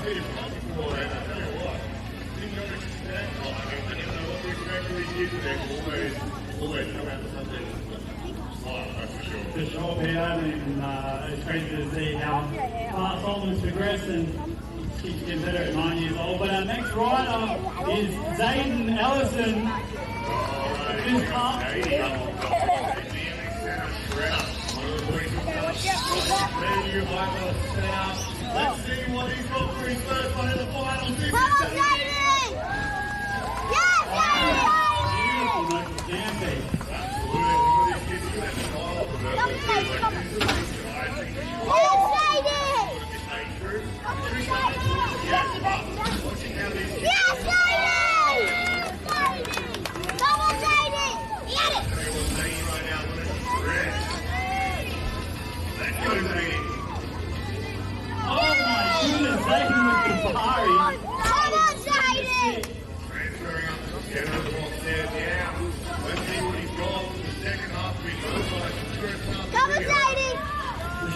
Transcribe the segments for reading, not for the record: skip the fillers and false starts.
see him before, and I tell you what, didn't know expect. I didn't know what to expect from these kids today. Always come out with something. That's for sure. For sure, Peter, and it's great to see how Solomon's progressed and keeps getting better at 9 years old. But our next rider is Zayden Ellison. Let's see what he's got for his first one in the final. Come on, Zayden! Yes, Zayden!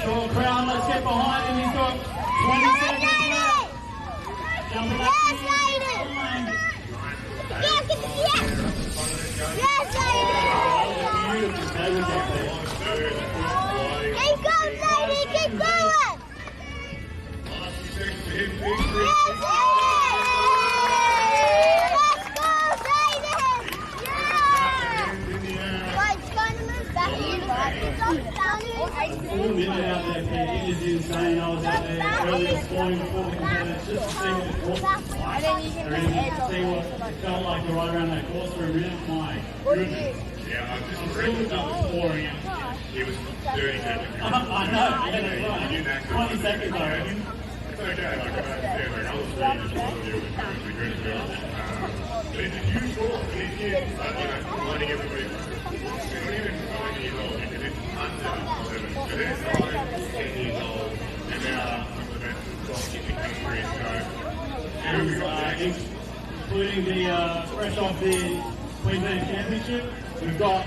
Short crowd, let's get behind him. He's got 20 seconds left. Jumping up to Keep going, lady, keep going! Let's go, Zayden! a little minute out there, Pete. It is insane. I was out there early this morning before the competitors just to see what the course was like. To see what it felt like to ride around that course for a minute. My goodness. Yeah, I'm just still pouring it. He was 30 seconds. I know. Yeah, 20 seconds, I reckon. It's okay. Like, I understand. Like, I was ready to show you with the great girls. But it's a huge goal for these kids. Letting everybody. They're not even 9 years old. It's under 11. So they're 9, 10 years old. And they are some of the best golf in the country. So, including the fresh off the Queensland Championship, we've got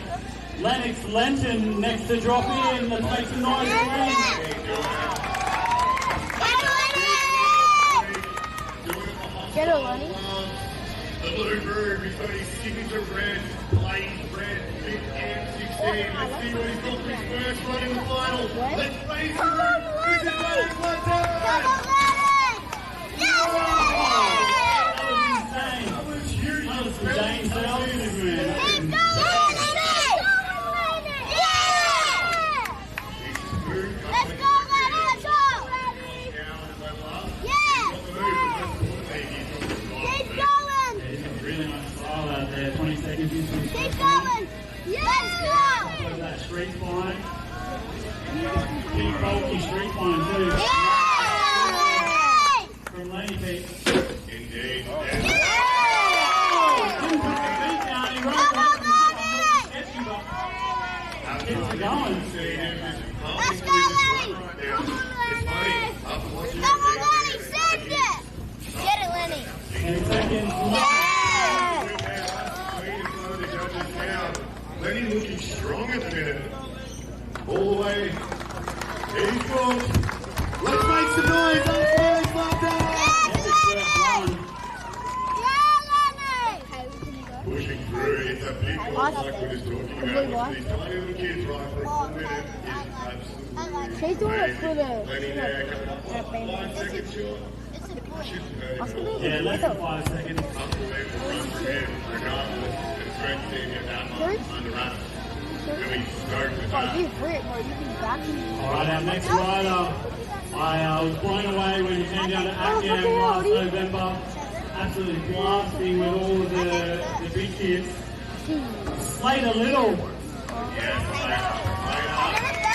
Lennox Lenton next to drop in. Let's make some noise for him. Get a Lenny. The blue room, he's got his signature red, plain red, big M16. Let's see what he's got for his first run in the final. Let's face the room. This is Lennox Lenton. Come on, Lenny. Yes, That was huge. That was some James Sells. Keep going, Lenny. Let's go, Lenny. Let's go. Yeah. Keep going. He's got a really nice style out there. 20 seconds into his Keep going. Let's go. that street climb. Big bulky street climb too. Yeah. From Lenny Pete. Indeed. Didn't put the feet down. He Come on, Lenny. Gets it going. Let's go, Lenny. Come on, Lenny. Come on, Lenny. Send it. Get it, Lenny. 10 seconds. Lenny looking strong at the minute. All the way. He's good. Let's make some noise. Let's well done. Pushing through. It's a big one like we were just talking about. These tiny little kids right for a minute is absolutely She's doing it for the... Lenny there. 5 seconds short. Yeah, less than 5 seconds. Unbelievable run for him, regardless. It's great to see him get that much under run. Really stoked with that. Alright, our next rider. I was blown away when he came down to Acam last November. Absolutely blasting with all of the big kids. Slater Little. Yes,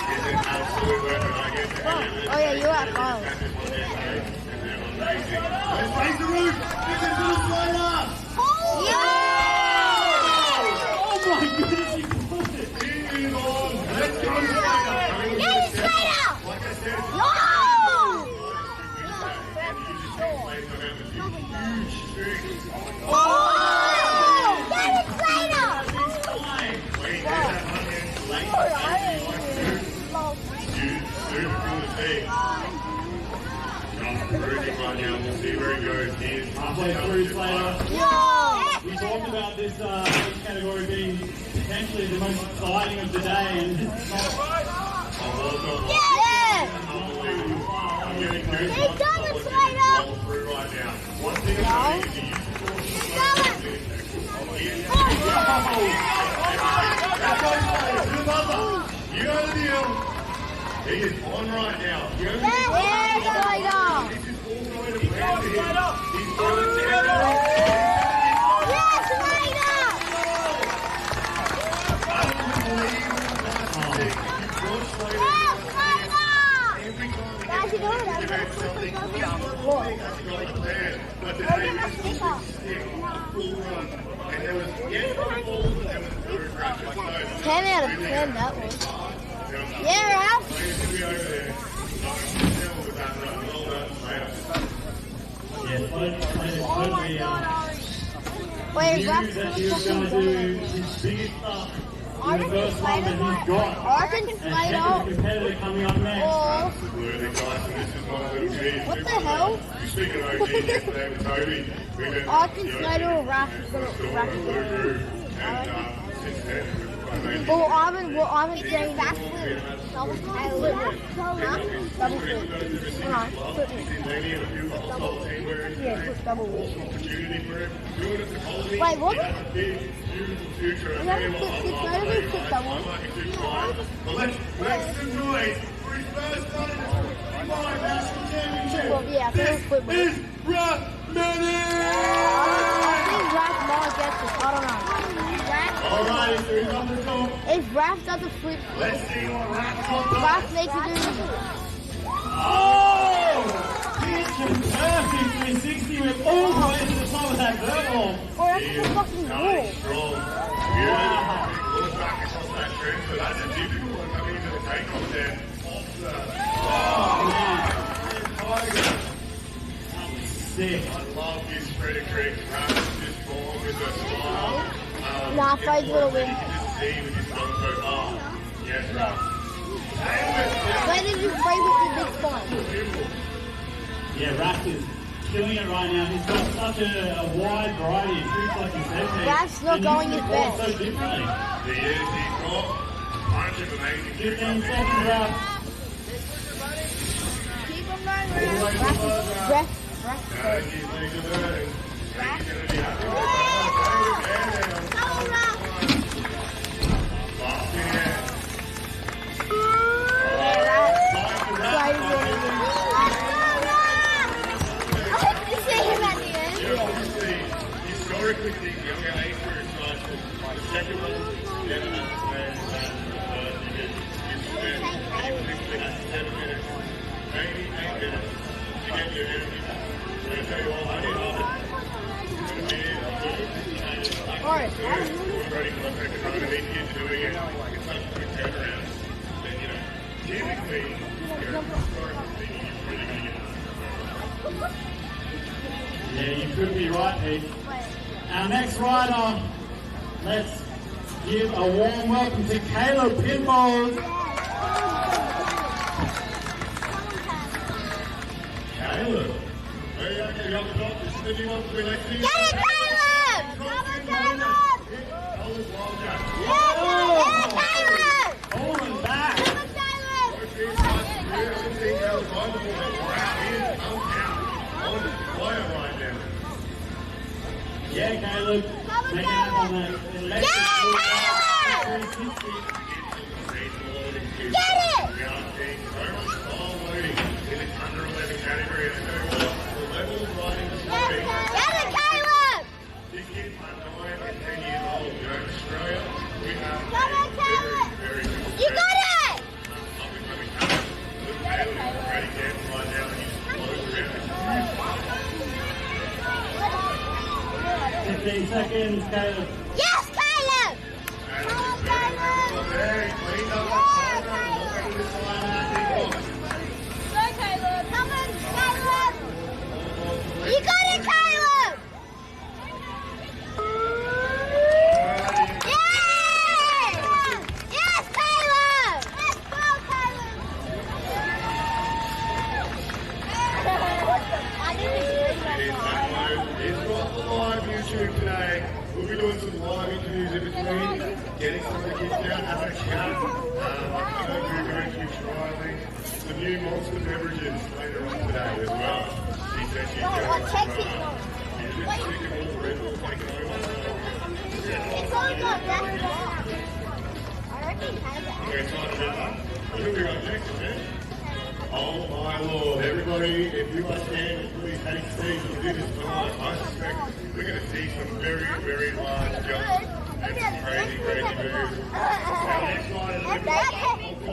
is an absolute weapon. I guess. Oh yeah, you are Carl. Let's face the roof. This is Little Slater. Oh my goodness, he pulled it. He is on. Let's go, Slater. Get it, Slater. Like I said, No! huge string. Oh! Get it, Slater. Wait, there's that onion. Super cool to see. cruising right now. We'll see where he goes. He's halfway through, Slater. We talked about this category being potentially the most exciting of the day, and it's not. I'm getting through right now. One thing I'm saying is you know the deal. He is on right now. This is all going to plan to him. He's going to Ten out of 10, that one. Yeah, Ralph. Wait, Ralph. That he was going to do his biggest stuff in the first one that he's got. Arkansas And competitor coming up next. Absolutely, guys. This is one of the keys. What the hell? You speaking of OG yesterday with Toby. Arkansas or Ralph is going to Ralph. Well, Ivan getting back flip. Double flip. Double flip. Yeah, flip double flip. Wait, what? Let's some noise for his first time in the national championship. Well, yeah, I think it's flip. Is Rock Manning! I think Raph more gets it. I don't know. Alright, so he's on the top. If Raph doesn't flip, Let's see what Raph makes it do. Oh! Picture perfect 360 with all the way to the top of that verbal. Oh, that's the fucking rule. strong. Yeah. Look back across that trend, but that's a difficult one coming into the takeoff there. Sick. I love his spread of tricks. Raph is just born with a smile. Nah, Fredd's gonna win. You can just see with his strong so far. Yes, Raph. Fred is your favorite in big fun. Yeah, Raph is killing it right now. He's got such a wide variety of tricks, like you said. Raph's not going his best. So differently. He is. He's got a bunch of amazing tricks. 15 seconds, Raph. Keep him going, Raph. He's going to be happy with that. Historically speaking, I'm going to aim for his nice. The second one, you understand that you spend 7 minutes, maybe 8 minutes to get your energy. I'm going to tell you all, I need all of it. It's going to be we're ready for the second run, and these kids are doing it. It's such a quick turnaround. But, typically, historically speaking, you're really going to get it. Yeah, you could be right, Pete. Our next rider, let's give a warm welcome to Caleb Pinballs. Caleb. Hey, okay, on the top, this is the new one for Alexi. Get it, Caleb! Come on, Caleb! Yeah, Caleb! Pulling back. Come on, Caleb! Yeah, Caleb. Making up on that electric Yeah, Caleb! 360. Get it! We are seeing so much ball loading in this under 11 category. And so the level of riding is moving. Get it, Caleb! These kids are 9 and 10 years old. In Australia, we have Come on, Caleb! very You got it! up-and-coming talent. Luke Bailey is ready to right now, and he's close around. 15 seconds, Caleb. Yes, Caleb! And Come on, Caleb! very cleaned up. Yeah, Caleb! Go, Caleb! Come on, Caleb! You got it, Caleb! Yes! Yes, Caleb! Let's go, Caleb! What the Livestream today. We'll be doing some live interviews in between, getting some of the kids down, having a chat. I know we're going to be trialing some new monster beverages later on today as well. She said she's going to music stick and all the Red Bull taking over. It's all got that. I reckon it has it. Okay, time to get that. Who we got next, man? Oh my lord, everybody, if you are standing, please take seats and do this tonight. I suspect we're going to see some very, very large jumps and some crazy, crazy moves. Our next rider that we've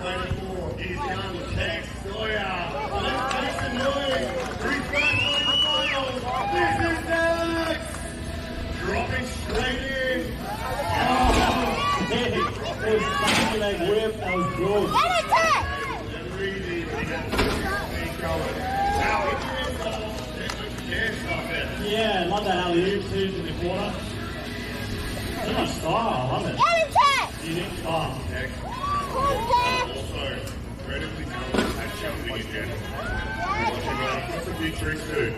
waiting for is young Tex Sawyer. Let's make some noise. Refresh on the finals. This is Tex! Dropping straight in. Hey, it was something like whip, that was good. Get it, Tex! Yeah, love that alley-oop too in the corner. So much style, I love it. Get it, Tex! Unique style. Come on, Tex! Also, incredibly talented at jumping again. What's the big tricks too?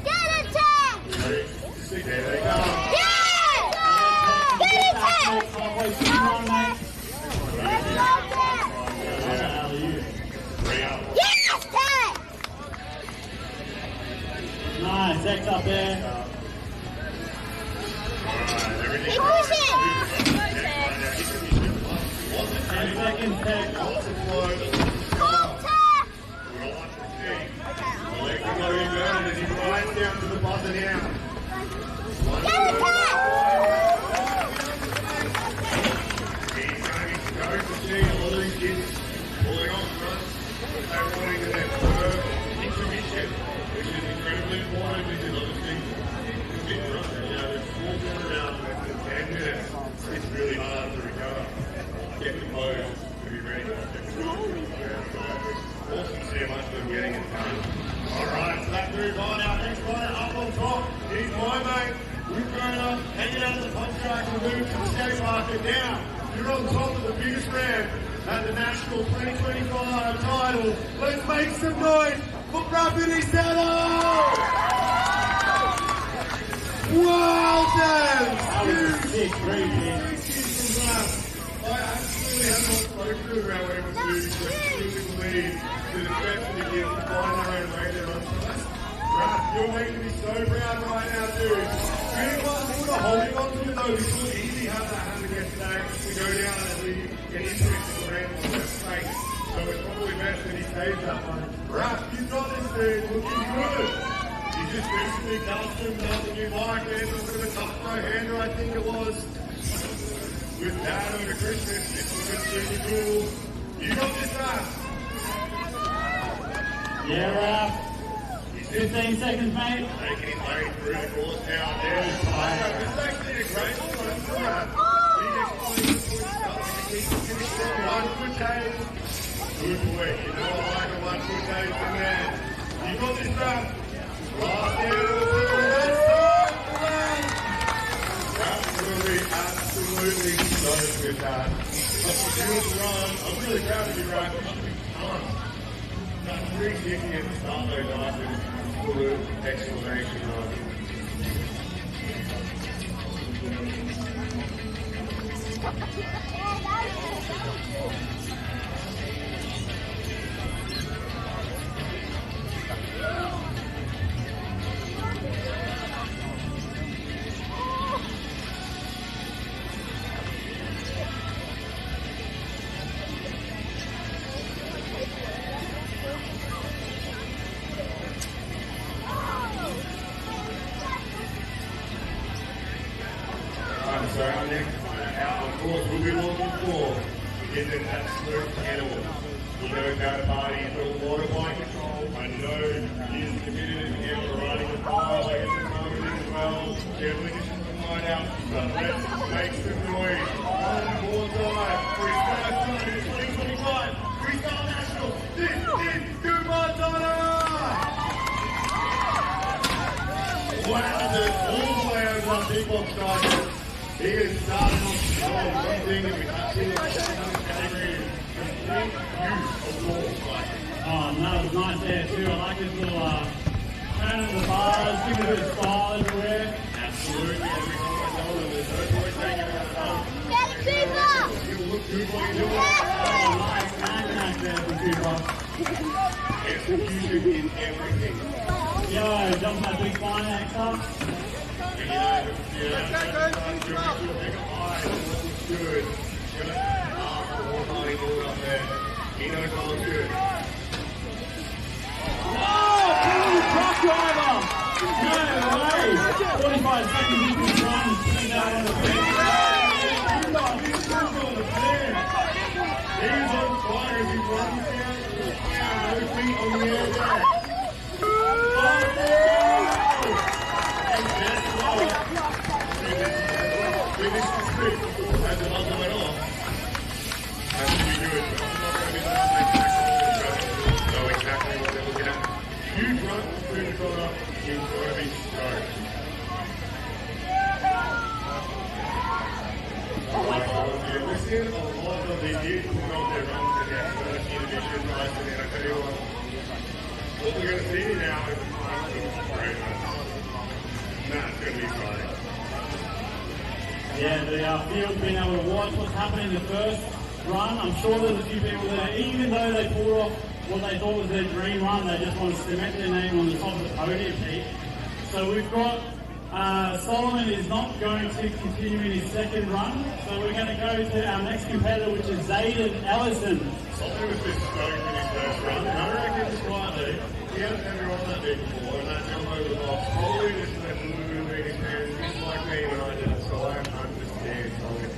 Get it, Tex! There they go. Yes! Get it, Tex! Halfway through the run, mate. Let's go, Tex! Love that alley-oop. Yes, Tex! Nice, X up there. Keep pushing! 10 seconds, Tex. Come, Tex! Down to the buzzer now. Get it, Tex! He's going to go to see a lot of these kids pulling on front. They're running to their third intermission, which is incredibly important because obviously it's a bit rough. There's 4 around less than 10 minutes. It's really hard to recover. Get composed to be ready to get awesome to see a bunch of them getting it done. Alright, so that move on. Our next rider up on top is my mate. We've grown up hanging out of the contract and moved to the skate park, and now you're on top of the biggest ramp at the National 2025 title. Let's make some noise for Property Settle! Well done! That was sick, great, man. I absolutely have not spoken to around where it was moving, so I truly believe to the best of the kids to find their own way there on time. Raph, you're making me so proud right now, dude. Really want to holding on to it though, we could easily have that happen yesterday to go down and we get into it to the ramp on that straight. So it's probably best that he saves that one. Raph, you've got this dude, looking good. He just recently customed up a new bike, there's a bit of a tough throw hander, I think it was. With that over Christmas, it's looking super cool. You got this, Raph. Yeah, Raph. 15 seconds, mate. Taking his way through the course now. There's this is actually a great one for Raph. He explains the 1 foot taste. Good boy. You know I like a 1 foot taste from there. You got this, Raph. Last down. Absolutely stoked with that. But the dual run, I'm really proud of you, Raph. You should be pumped. That's 350 at the start, though, guys. Absolute exclamation mark. So our next out, of course, we'll be looking for is an absolute animal. He knows how to party, he's got a lot of bike control. I know he is committed in him to riding the fire like it's a comedy as well. Definitely just to find out, but let's make some noise. One more time for his first time in 2025 Freestyle National. This is Dumatana! Wow, there's all the way over on beatbox starters. He is starting off strong. One thing that we can't see in the category is complete use of balls. Oh, no, it was nice there too. I like his little turn of the bars, give it a bit of style everywhere. Absolutely. everything. Yo, jump that big fine next up. And good. Up there. He knows what looks good. Oh, truck driver! No way! 45 seconds into the run, putting that on the field. He's on fire as he runs down. Yeah, no feet on the air there. And guess what? Finish the sprint. As the buzzer went off. That should be good. But I'm not going to be able to know exactly what they're looking at. Huge run through the corner. He's going to be stoked. We're seeing a lot of the youth put on their runs in the intermission, Tyson, and I tell you what we're going to see now is a great run. That's going to be exciting. Yeah, the field's been able to watch what's happening in the first run. I'm sure there's a few people there, even though they pulled off what they thought was their dream run, they just want to cement their name on the top of the podium, Pete. So we've got Solomon is not going to continue in his second run, so we're going to go to our next competitor, which is Zayden Ellison. Solomon was just stoked in his first run, and I reckon just quietly, he hasn't ever run that big before, and that jump over the box, probably just that little bit of his hands, just like me when I did it, so I understand Solomon.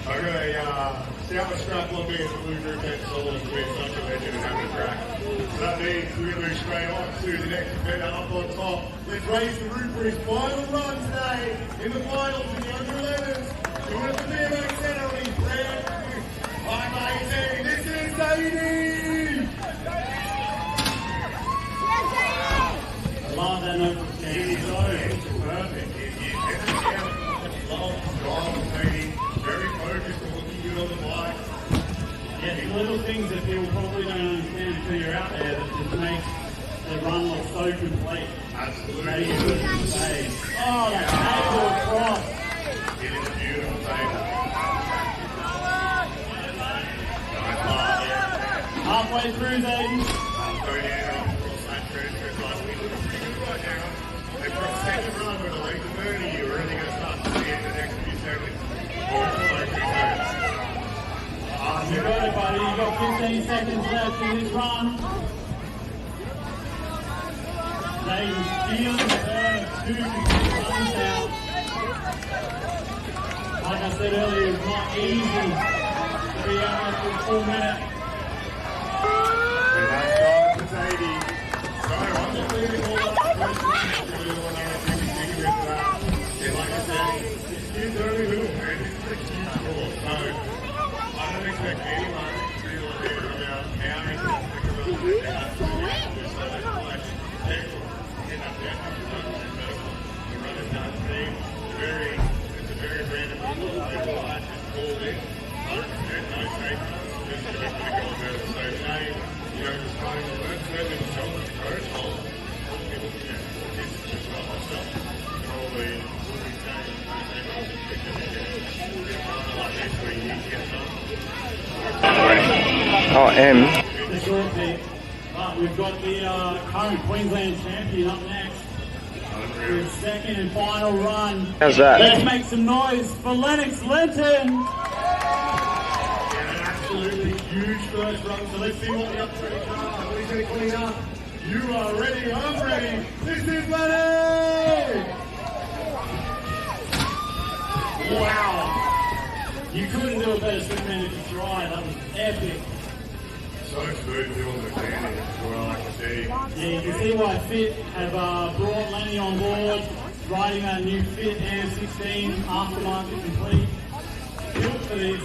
Okay, see how much scrap will be in the blue group and Solomon's been such a legend and having a crack. So that means we're going to move straight on to the next competitor up on top. Let's raise the roof for his final run today in the finals in the under 11s. Doing it at the BMX Centre on his brand new 518. This is Sadie! I love that note from Steve. He's so perfect. He's long, strong, Sadie. Very focused on looking good on the bike. Yeah, the little things that people probably don't understand until you're out there that just make the run look so complete. Absolutely. Oh, that table across. It is a beautiful table. Halfway through, Zayden. Going in across that transfer side. We look pretty good right now. And for a second run with a late 30, you're really going to start to see it in the next few seconds. You got it, buddy. You got 15 seconds left in this run. Zayden steals the first 2 runs out. Like I said earlier, it's not easy to be out there for a full minute. And that's time for Sadie. So I'm just leaving all that first run. Really want to think about that. And like I said, it's only little man. It's a huge score. So I don't expect anyone to be able to come out now and the run is not seen. It's a very random move. They will just pull in. 100% no safety. Just going to go over. So today, just trying to learn certainly the shoulder to coach hold. People can get this just not myself. Probably will be saying Oh, M. The short bit. But we've got the current Queensland champion up next. For his second and final run. How's that? Let's make some noise for Lennox Linton. Yeah, an absolutely huge first run. So let's see what the upgrades are. What he's going to clean up. You are ready. I'm ready. This is Lennox! Wow. You couldn't do a better swimman if you tried. That was epic. So smooth doing the landing as well, I can see. Yeah, you can see why Fit have brought Lenny on board, riding that new Fit AM16 aftermarket complete. Built for this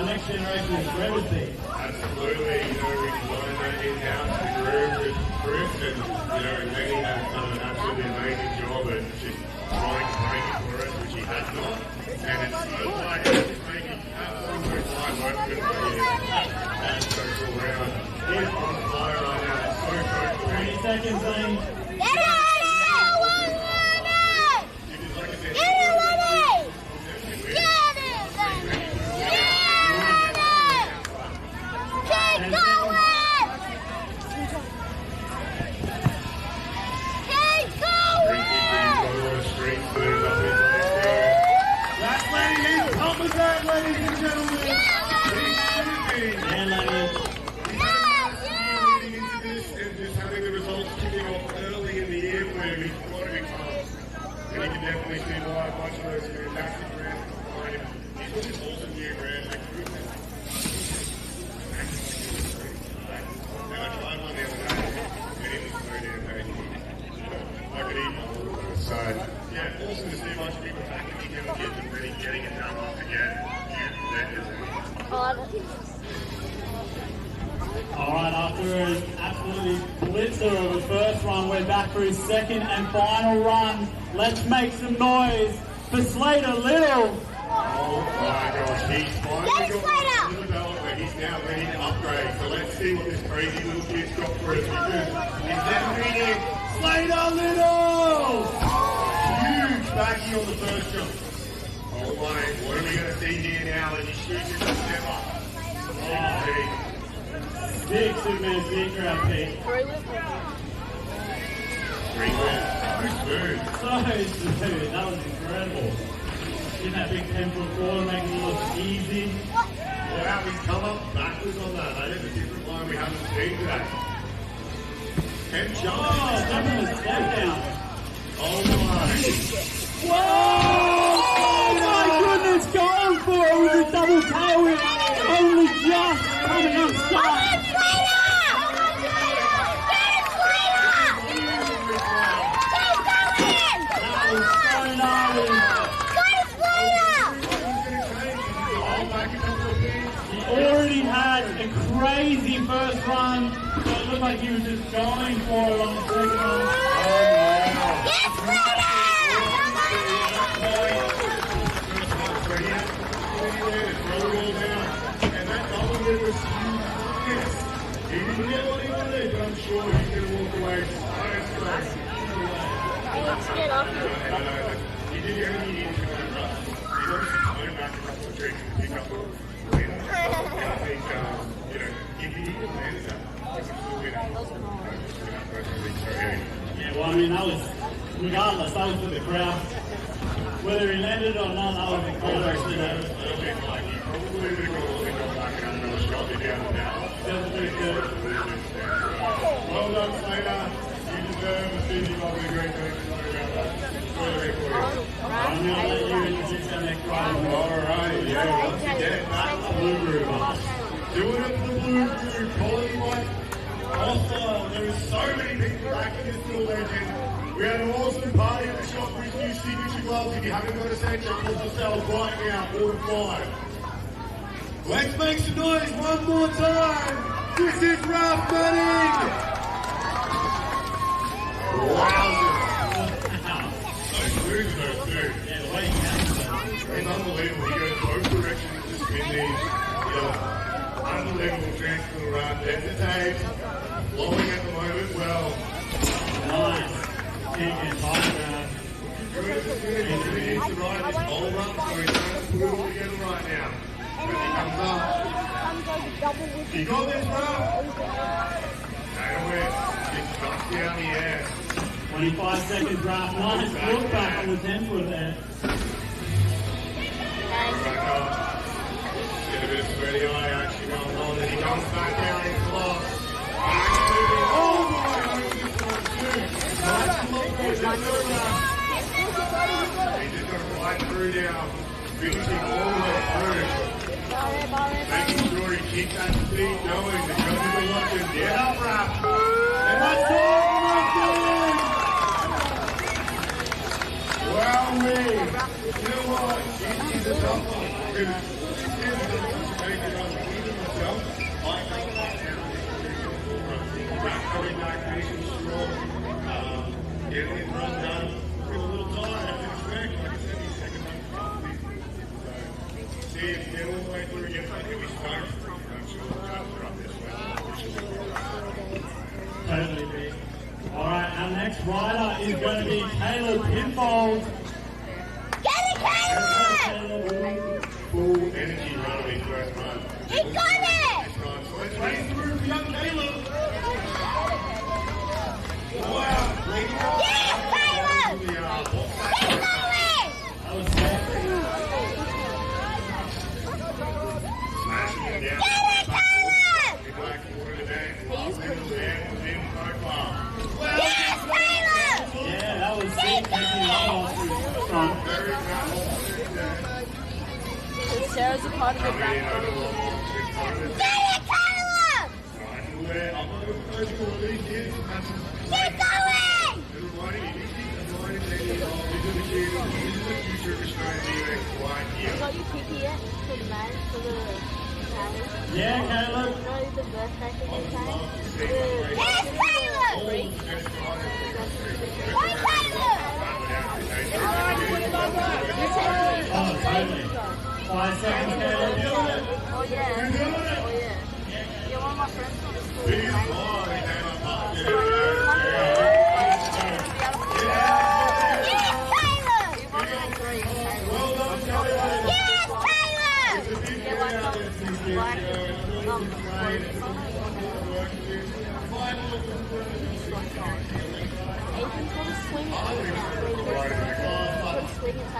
next generation of Rebel Speed. Absolutely, we designed that in-house to groove with Chris, and Lenny has done an absolutely amazing job at just trying to make it for us, which he has not. And it's so like it's making absolutely fine work with him. That's so cool round. He's on fire right now. It's so cool. 20 seconds, Lenny. Get it, bit, he's quite a big talent. And you can definitely see why a bunch of those fantastic brands behind him. He's got this awesome new brand, like Movement. And I tried one the other day, and it was so damn tasty. I could eat one all of those. So, yeah, awesome to see a bunch of people packaging him and getting them ready, getting it done off again. Alright, after an absolutely blitzer of the first run, we're back for his second and final run. Let's make some noise for Slater Little. Oh my gosh, he's finally got the development. He's now ready to upgrade. So let's see what this crazy little kid's got for us, because he's now meeting Slater Little! Huge backy on the first jump. Oh my, what are we going to see here now as he shoots into the step up? Big Superman speed grab, Pete. Great win. So smooth. So smooth. That was incredible. In that big 10-foot quarter, making it look easy. Wow, he's come up backwards on that. That is a different line we haven't seen today. And jumping. Oh, jumping the step down. Oh my. Whoa! Oh my goodness, going for it with a double tailwhip. Only just coming unstuck. Already had a crazy first run, so it looked like he was just going for it on the second run. Yes, and that double whip was huge. He didn't get what he wanted, but I'm sure he's going to walk away so straight. Let's get off. He did everything he needed to go and rush. He's obviously coming back a couple of tricks to pick up a win. And I think, if he lands that, he's still winning. Yeah, well, I mean, that was, regardless, that was for the crowd. Whether he landed or not, that was incredible. Actually, that was a little bit like he probably would have gone back and another shot if he had it now. just pretty good. Well done, Slater. You deserve a Susie Lovely Green Coat. I'm going to let you introduce our next rider. Alright, yeah, once again, that's the Blue Groove. Doing it for the Blue Groove, quality like hostile. There is so many people back in this little legend. We had an awesome party at the shop for his new signature gloves. If you haven't got a set, check them for sale right now, order 5. Let's make some noise one more time. This is Ralph Manning. So smooth though, too. Yeah, the way he counts it. It's unbelievable. He goes both directions to spin these. Unbelievable transfer run. Hesitates. Blowing at the moment well. Nice. Kick and tight grab. Good as a finish. He needs to ride this whole run, so he's trying to put it all together right now. As he comes up. You got this, bro? Nail it. It's knocked down the air. 25 seconds draft. Nice look back on the 10-foot there. Back up. Get a bit of sweaty eye action going on, and he comes back down in clock. Oh my, this one too. Nice look for He's just going to ride through now, finishing all the way through. Making sure he keeps that speed going. The judges are watching. Get up, Rap. And that's all. Wow, you know what? He's a tough one. Because this kid doesn't make it on even himself. I can't right now. Rap coming back, finishing strong. Getting his run done. Feel a little tired after the track. Like I said, he's second run. So, see if you get all the way through again. I think we started pretty much. The judges are up this way. Totally big. Alright, our next rider is going to be Caleb Pinfold. Get it, Caleb! Full energy run on his first run. He got it! So let's race through for young Caleb. Wow. Yes, Caleb! Keep going! That was sick. Smashing it down. Get it, Caleb! We'd like to order the dance. Little dance in profile. Yes, Caleb! Yeah, There's a part of the back. Get it, Caleb! Keep going! Got your picky yet for the man, for the towels? Yeah, Caleb. You know the birthday thing you say? Yes, Caleb! Why, Caleb? Oh, totally. 5 seconds, Caleb. Oh, yeah. Oh, yeah. Yeah, one of my friends from the school. Yes, Caleb! Yes, Caleb! Yeah, one of Ethan's got a swing at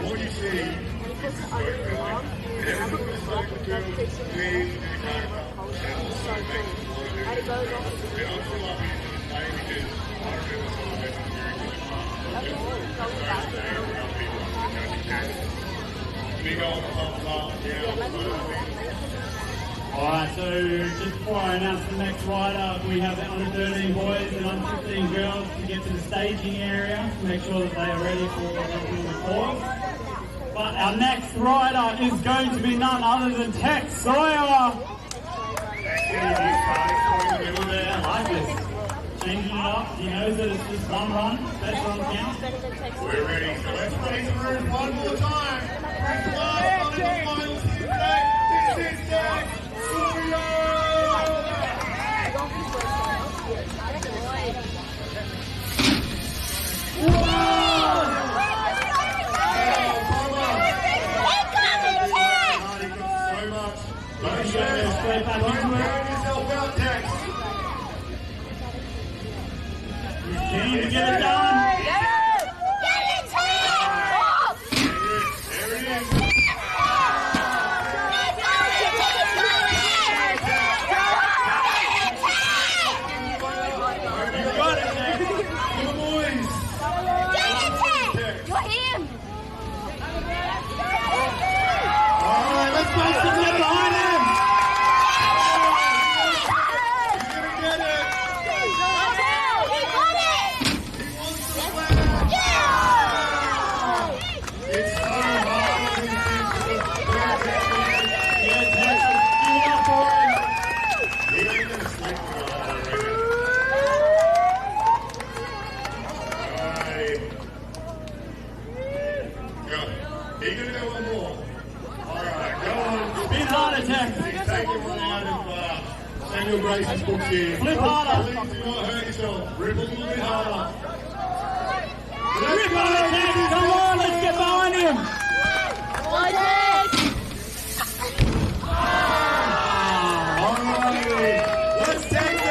What you see and he puts it under his arm, and the other one's like a drug piece of meat. It's so cool. And it goes off. Alright, so just before I announce the next rider, we have the under 13 boys and under 15 girls to get to the staging area to make sure that they are ready for the course. But our next rider is going to be none other than Tex Sawyer. I like this. Changing it up. He knows that it's just one run. Best run count. We're ready, so let's raise the roof one more time. Last one in the finals here today. This is Tex Sawyer! Keen to get it done. Flip harder. Do not hurt yourself. Rip a little bit harder. Rip harder, Tex. Come on, let's get behind him. Let's take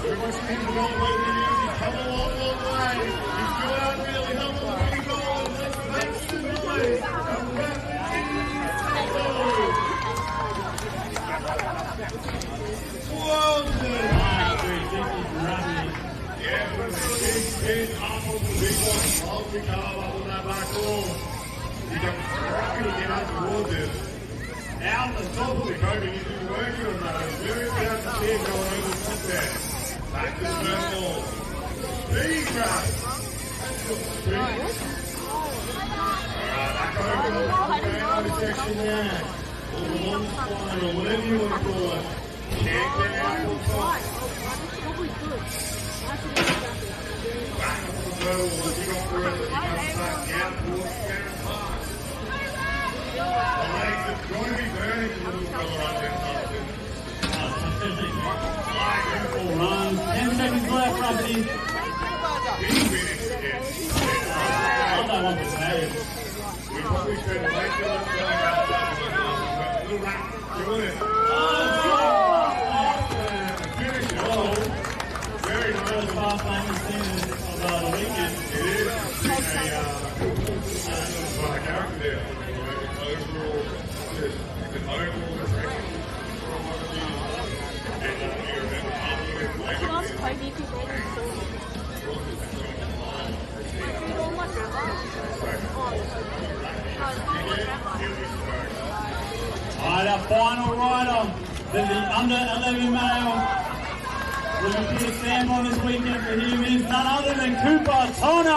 Everyone's seeing the goal way to use. He's come a long, long way. He's still out really humble when he goes. Let's make some noise. Whoa, yeah, big up on the big one. I'll pick up on that back wall. He got happy to get out towards it. Out the top of the coping, he's been working on that. Very proud to see him going over the top there. Back to the first ball. Speed grab. Alright, back over the other section there. Or the long spine, or whatever you want to call it. Can't get out on top. Back up the pedal, looking off the rest. He comes back down towards Karen Park. The legs are going to be burning for the little fella right there. Run. 10 seconds left, Rusty. Big finish, yes. I don't want to say. We probably spent way too much time outside. Little rap, doing it. Oh, Finish it all. Very nice. last landing scene of the weekend. It is. It's a character there. Overall, it's an overall record. Alright, our final rider, the under 11 male. We're going to put a stamp on this weekend for him is none other than Cooper Tonner.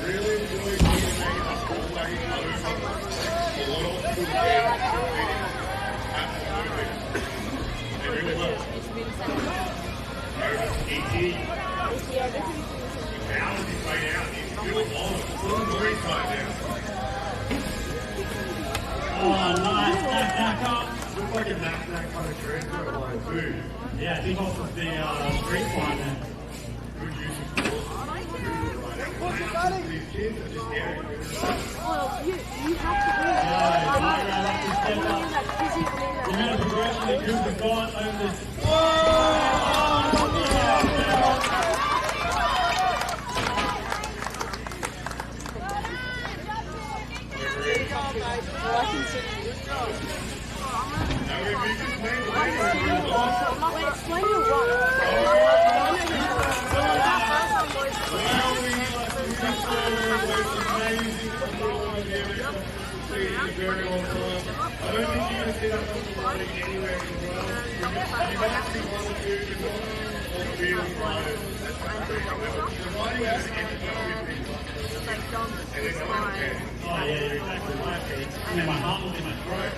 Really enjoyed being made up all day over. A lot of good games. Absolutely. It really was. Over ET. Hours he played out. He's still on. Still green side now. Oh, nice knack up. Looks like a knack kind of transfer line too. Yeah, I think off of the street line there. Good use of force. These kids are just airing. You have to win. The amount of progression that Cooper's got over this. I don't think you're going to see that riding anywhere as well. You've actually won the two on the field riders. The riding is ended up with things and then no one cares. Oh, yeah, you're exactly right. And then my heart was in my throat.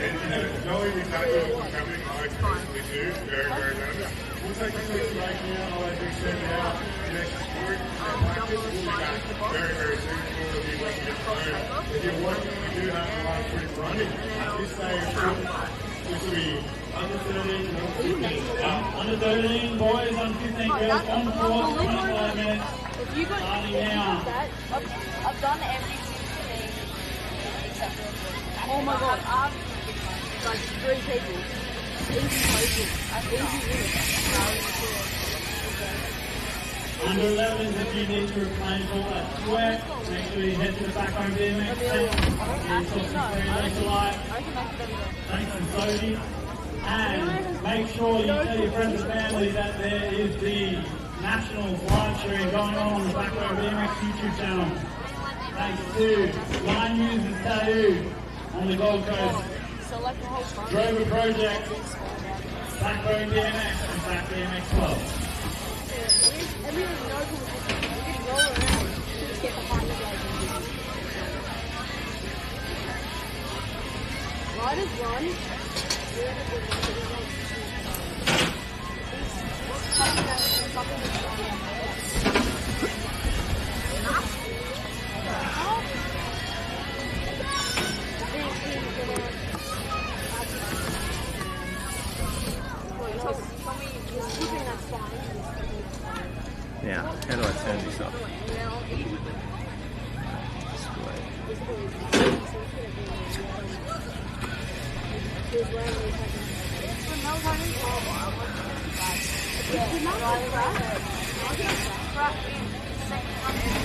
And knowing exactly what's happening, I personally do. Very, very nervous. We'll take a quick break now. As we said now, the next group practice will be back very, very soon. We'll be working at home. If you're working, we do have the last group running. At this stage, this will be under 13 and Under 13 boys, under 15 girls, on course, 25 minutes. If you got Starting now. that, I've done every single thing except for oh my god, I've like 3 people. Easy places. Under 11s, if you need to reclaim all that sweat, make sure you head to the back home BMX tent. Get yourself some free electrolyte, take some sodium, and make sure you tell your friends and family that there is the Nationals live stream going on the back home BMX YouTube channel. Thanks to Muses Tattoo on the Gold Coast, Drover Projects, Backbone BMX, and Back BMX Club. Everyone knows what we're doing. We can roll around to just get behind the guys. Riders run. Now, how do I turn this off?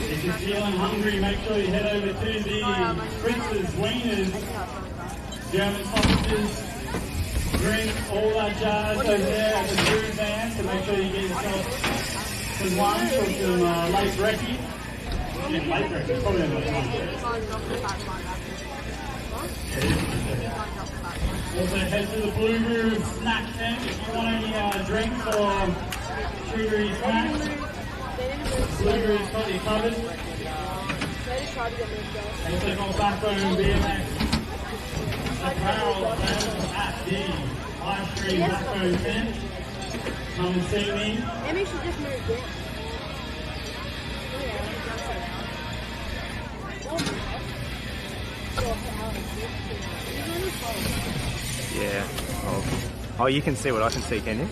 If you're feeling hungry, make sure you head over to the Fritz's Wieners, German sausages, drink, all that jazz over there at the food van, so make sure you get yourself some lunch or some late brekkie. Yeah, late brekkie, probably not lunch. Also head to the Blue Groove snack tent if you want any drinks or sugary snacks. Blue Groove's got you covered. Also got Backbone BMX apparel available at the Livestream Backbone tent. Come and see me. Emmy should just move it. Yeah. Oh, you can see what I can see, can you?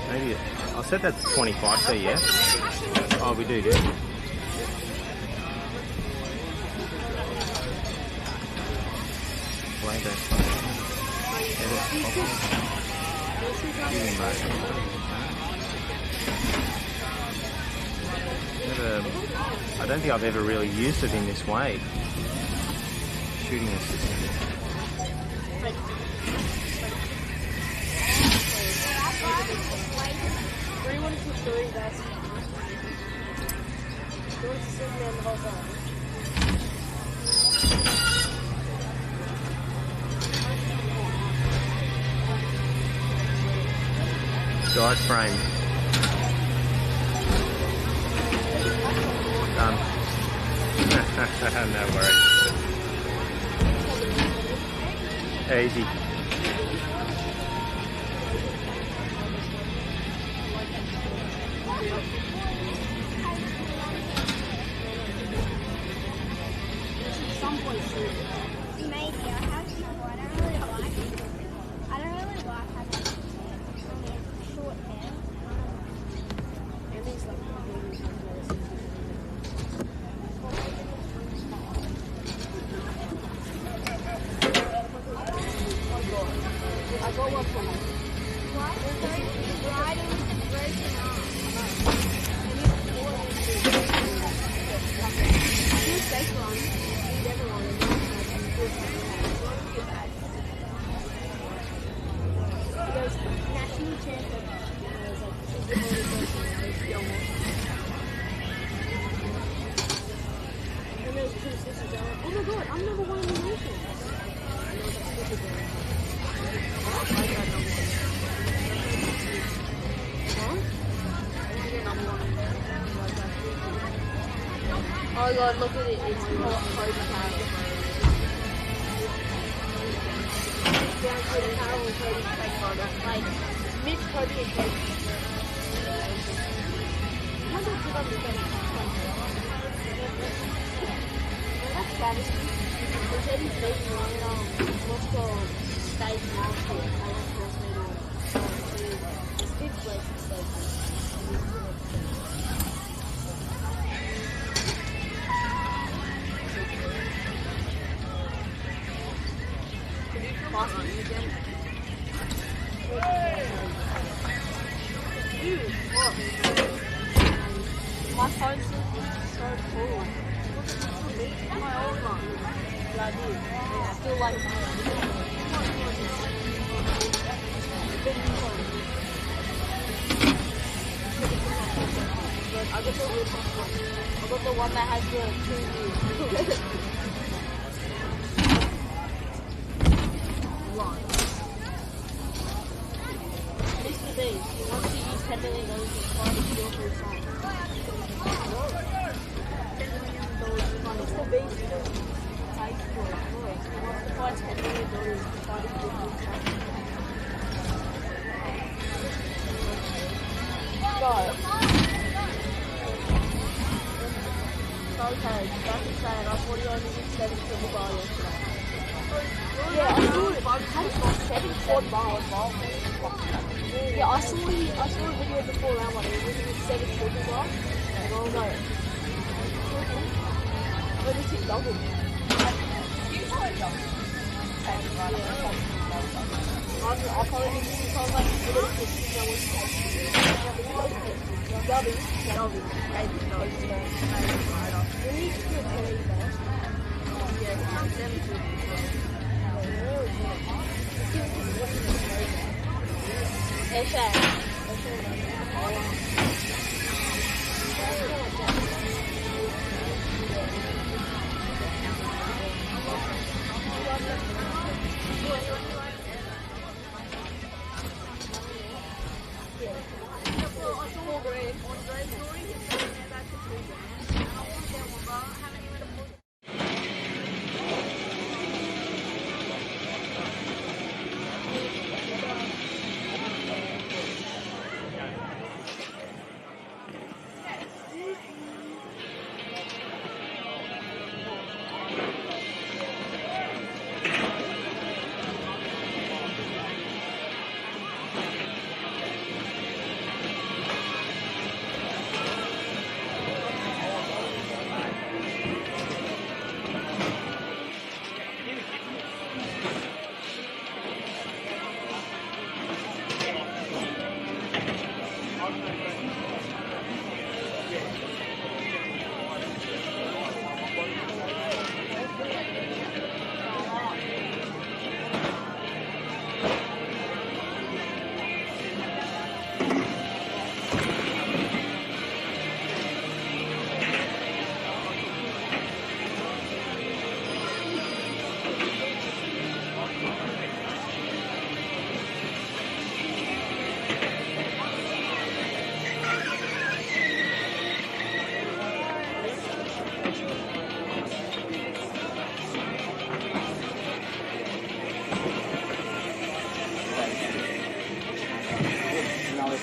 Maybe I said that's 25p, yeah? Oh, we do. I don't think I've ever really used it in this way. Shooting assistant. Guide frame. Done. No worries. Easy. Oh god, look at it, it's called Kobe Carol. Down to the Carol and Kobe's takeover. Like, Mitch, Kobe and Kobe. How do I pick up the game? That's travesty. They said he's beating on what's called stage master. I went to this meeting. It's 5th place in stage. Dude, what? My phone's so full. My old one. Yeah, I do. Yeah, I still like my I got the one that has the 2 views. Mr. B, he wants to use $10 million to try to steal for his son. Mr. B still pays for it. He wants to find $10 million to try to steal for his son. Okay, that's insane. I thought you only did 7 triple bar yesterday. Yeah, I saw it, but I had it got 7 quad bar. Yeah, I saw a video before round one. He was doing 7 triple bar, and I was like, but it's just double. I'll probably be using it like a little bit because I was Double. We need to do a Kelly first. Yeah, it's not 7 How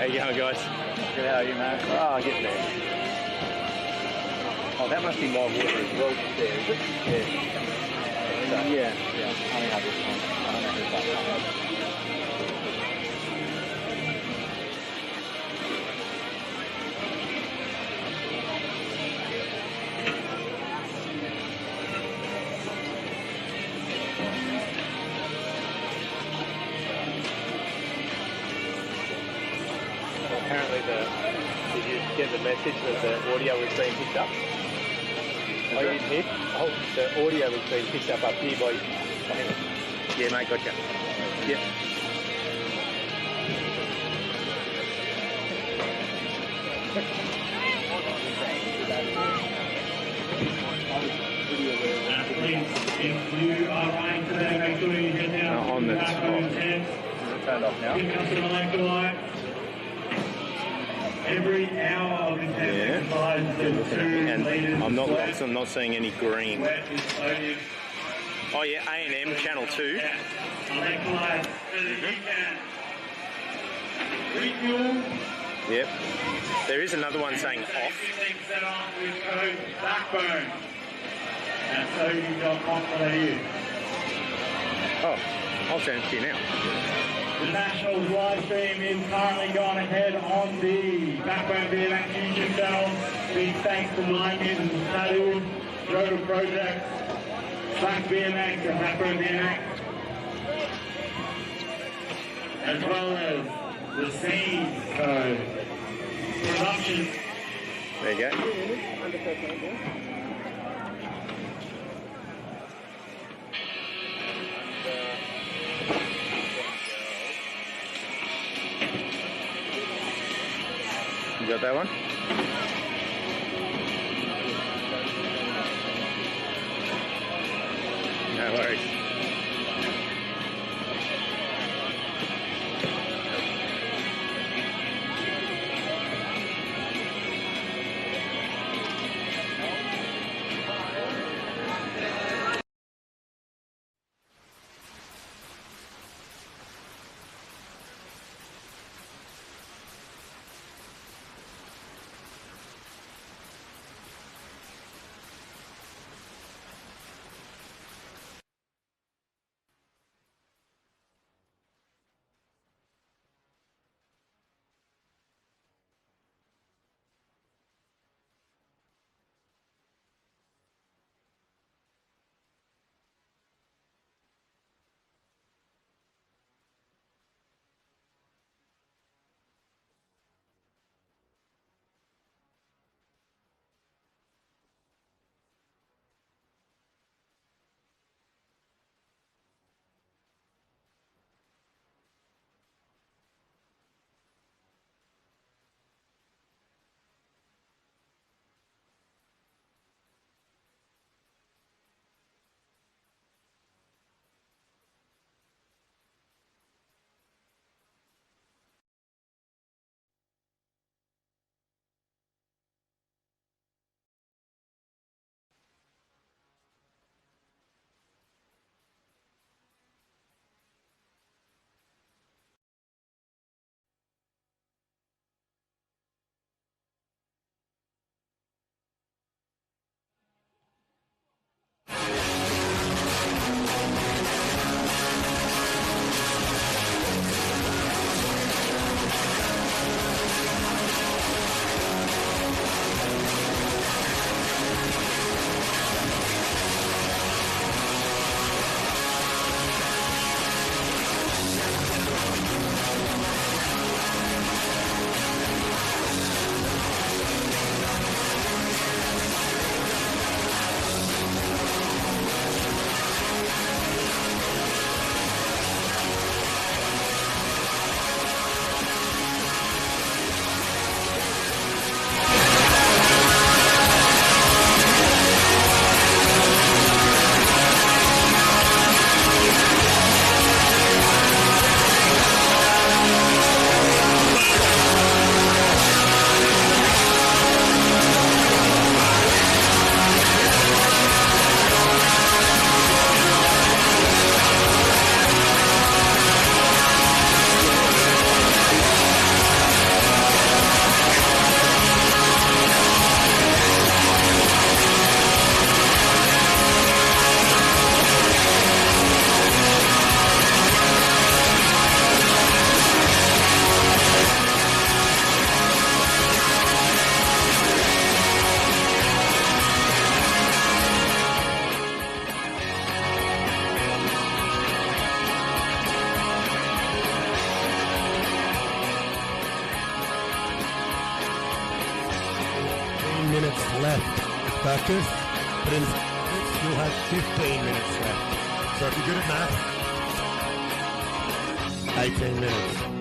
you going, guys? Good, how are you, man? Oh, I get there. Oh, that must be more water as well there, is it? Yeah. Yeah. I don't have this one. I don't know who's that one. Apparently, did you get the message that the audio was being picked up? Oh, you didn't hear? Oh, the audio was being picked up here by. Yeah, mate, gotcha. Yep. If you are running today, make sure you get down On the top. Turned off now. Pick up some electrolytes. Every hour of intense exercise, there's 2 And litres I'm of sweat. not seeing any green. Sweat is sodium. Oh yeah, A&M channel 2. Yeah. Electrolytes as you can. Refuel. Yep. There is another one saying off. Everything set off with code backbone. And sodium.com for you. Oh, I'll send it to you now. The Nationals live stream is currently going ahead on the Backbone BMX YouTube channel. Big thanks to my Muses Tattoo, Rotor Projects, Black BMX and Backbone BMX, as well as the Scene Code Production. There you go. You got that one? No worries. minutes left to practice, but in you'll have 15 minutes left. So if you're good at math, 18 minutes.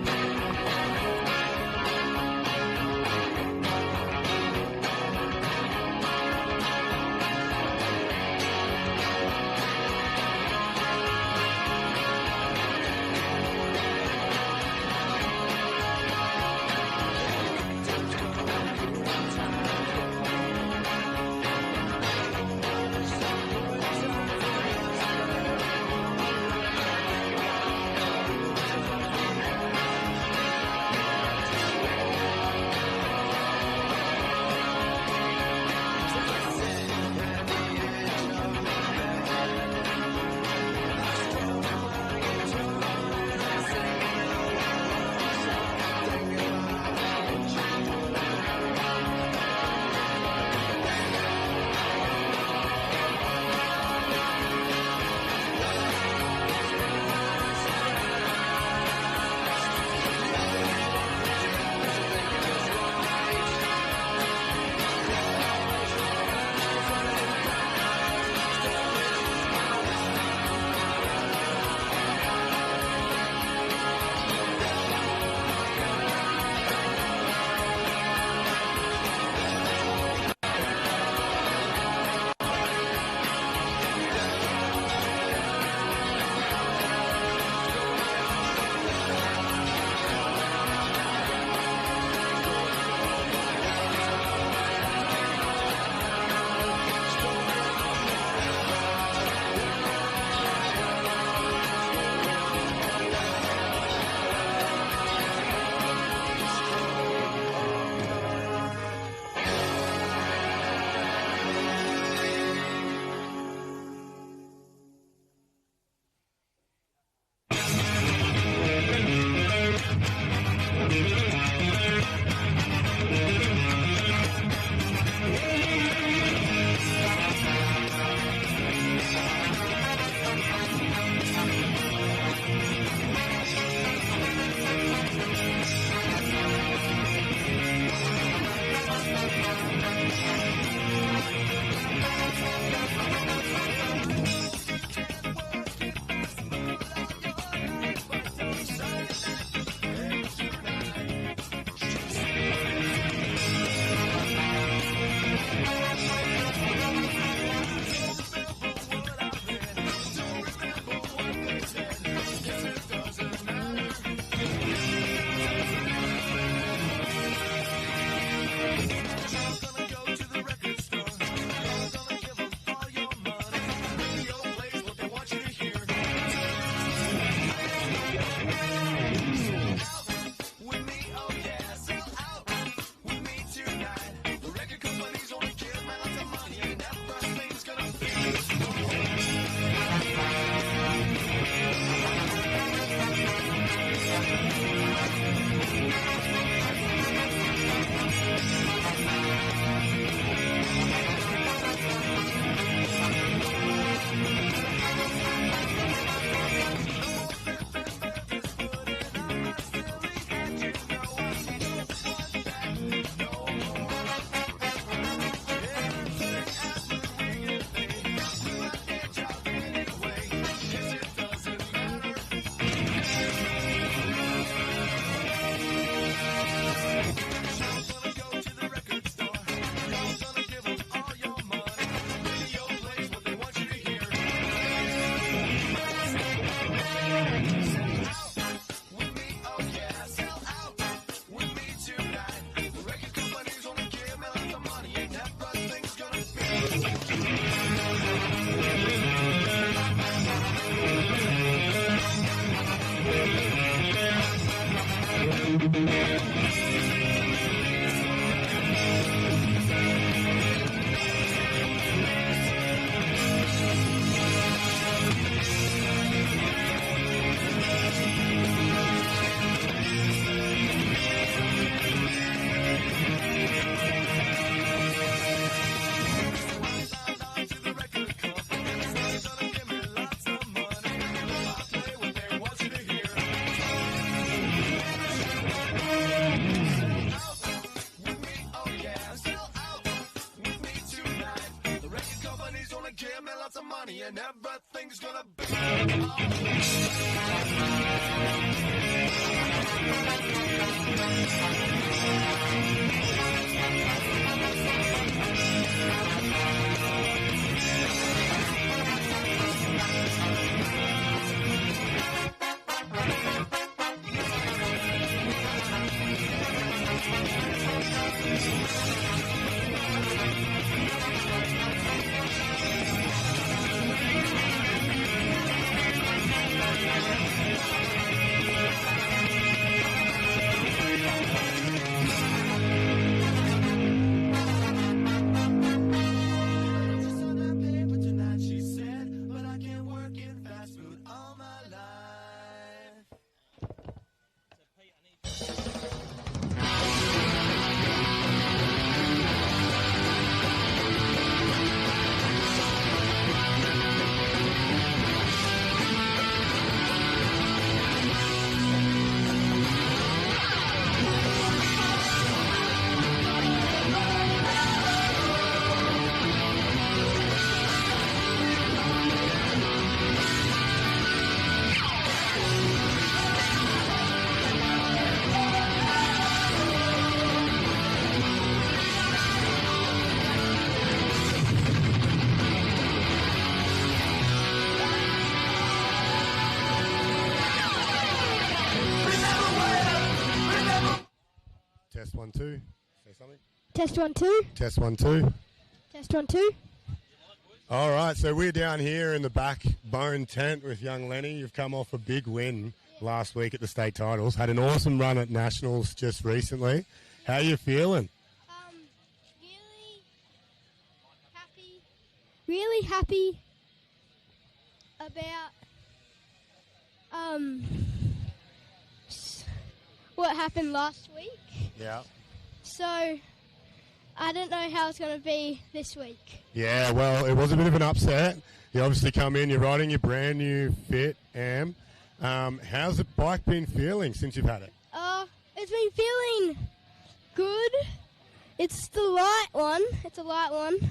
me and everything's gonna be. Test 1 2. Say something. Test 1 2. Test 1 2. Test 1 2. All right, so we're down here in the backbone tent with young Lenny. You've come off a big win last week at the state titles. Had an awesome run at nationals just recently. How are you feeling? Really happy about what happened last week. Yeah. So I don't know how it's going to be this week. Yeah, well, it was a bit of an upset. You obviously come in, you're riding your brand new Fit Am. How's the bike been feeling since you've had it? It's been feeling good. It's the light one. It's a light one.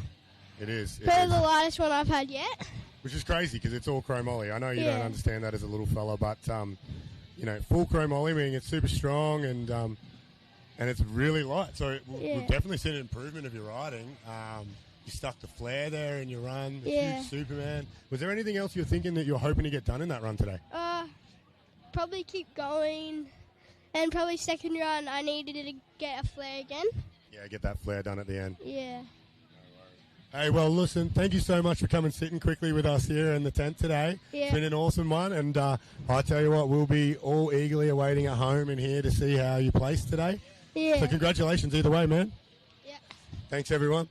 It is. Probably the lightest one I've had yet. Which is crazy because it's all chromoly. I know you don't understand that as a little fella, but you know, full chromoly meaning it's super strong and it's really light. So we've definitely seen an improvement of your riding. You stuck the flare there in your run. The huge Superman. Was there anything else you're thinking that you're hoping to get done in that run today? Probably keep going, and probably second run I needed to get a flare again. Yeah, get that flare done at the end. Yeah. Hey, well, listen, thank you so much for coming sitting quickly with us here in the tent today. Yeah. It's been an awesome one, and I tell you what, we'll be all eagerly awaiting at home in here to see how you placed today. Yeah. So congratulations either way, man. Yeah. Thanks, everyone.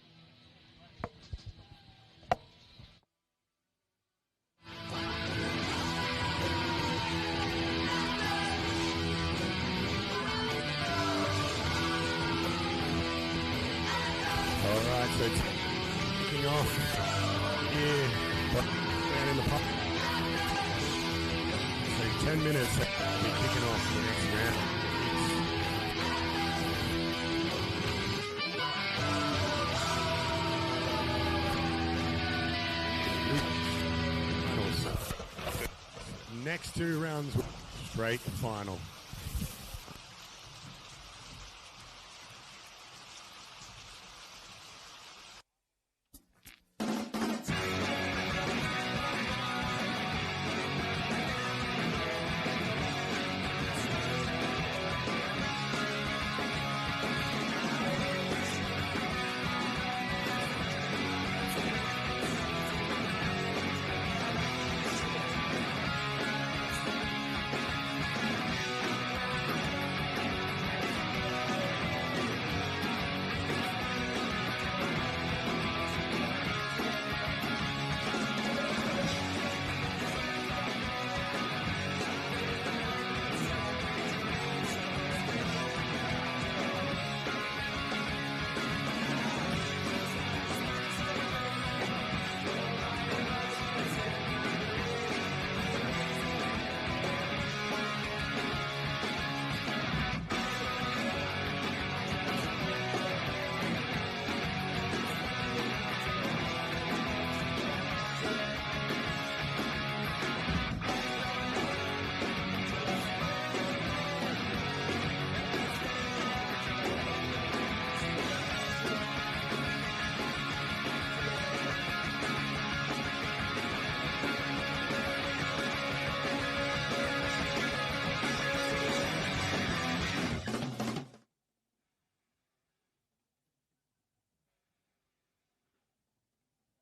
All right, so it's kicking off here down in the park. So 10 minutes, we'll be kicking off the next round. Next two rounds, straight final.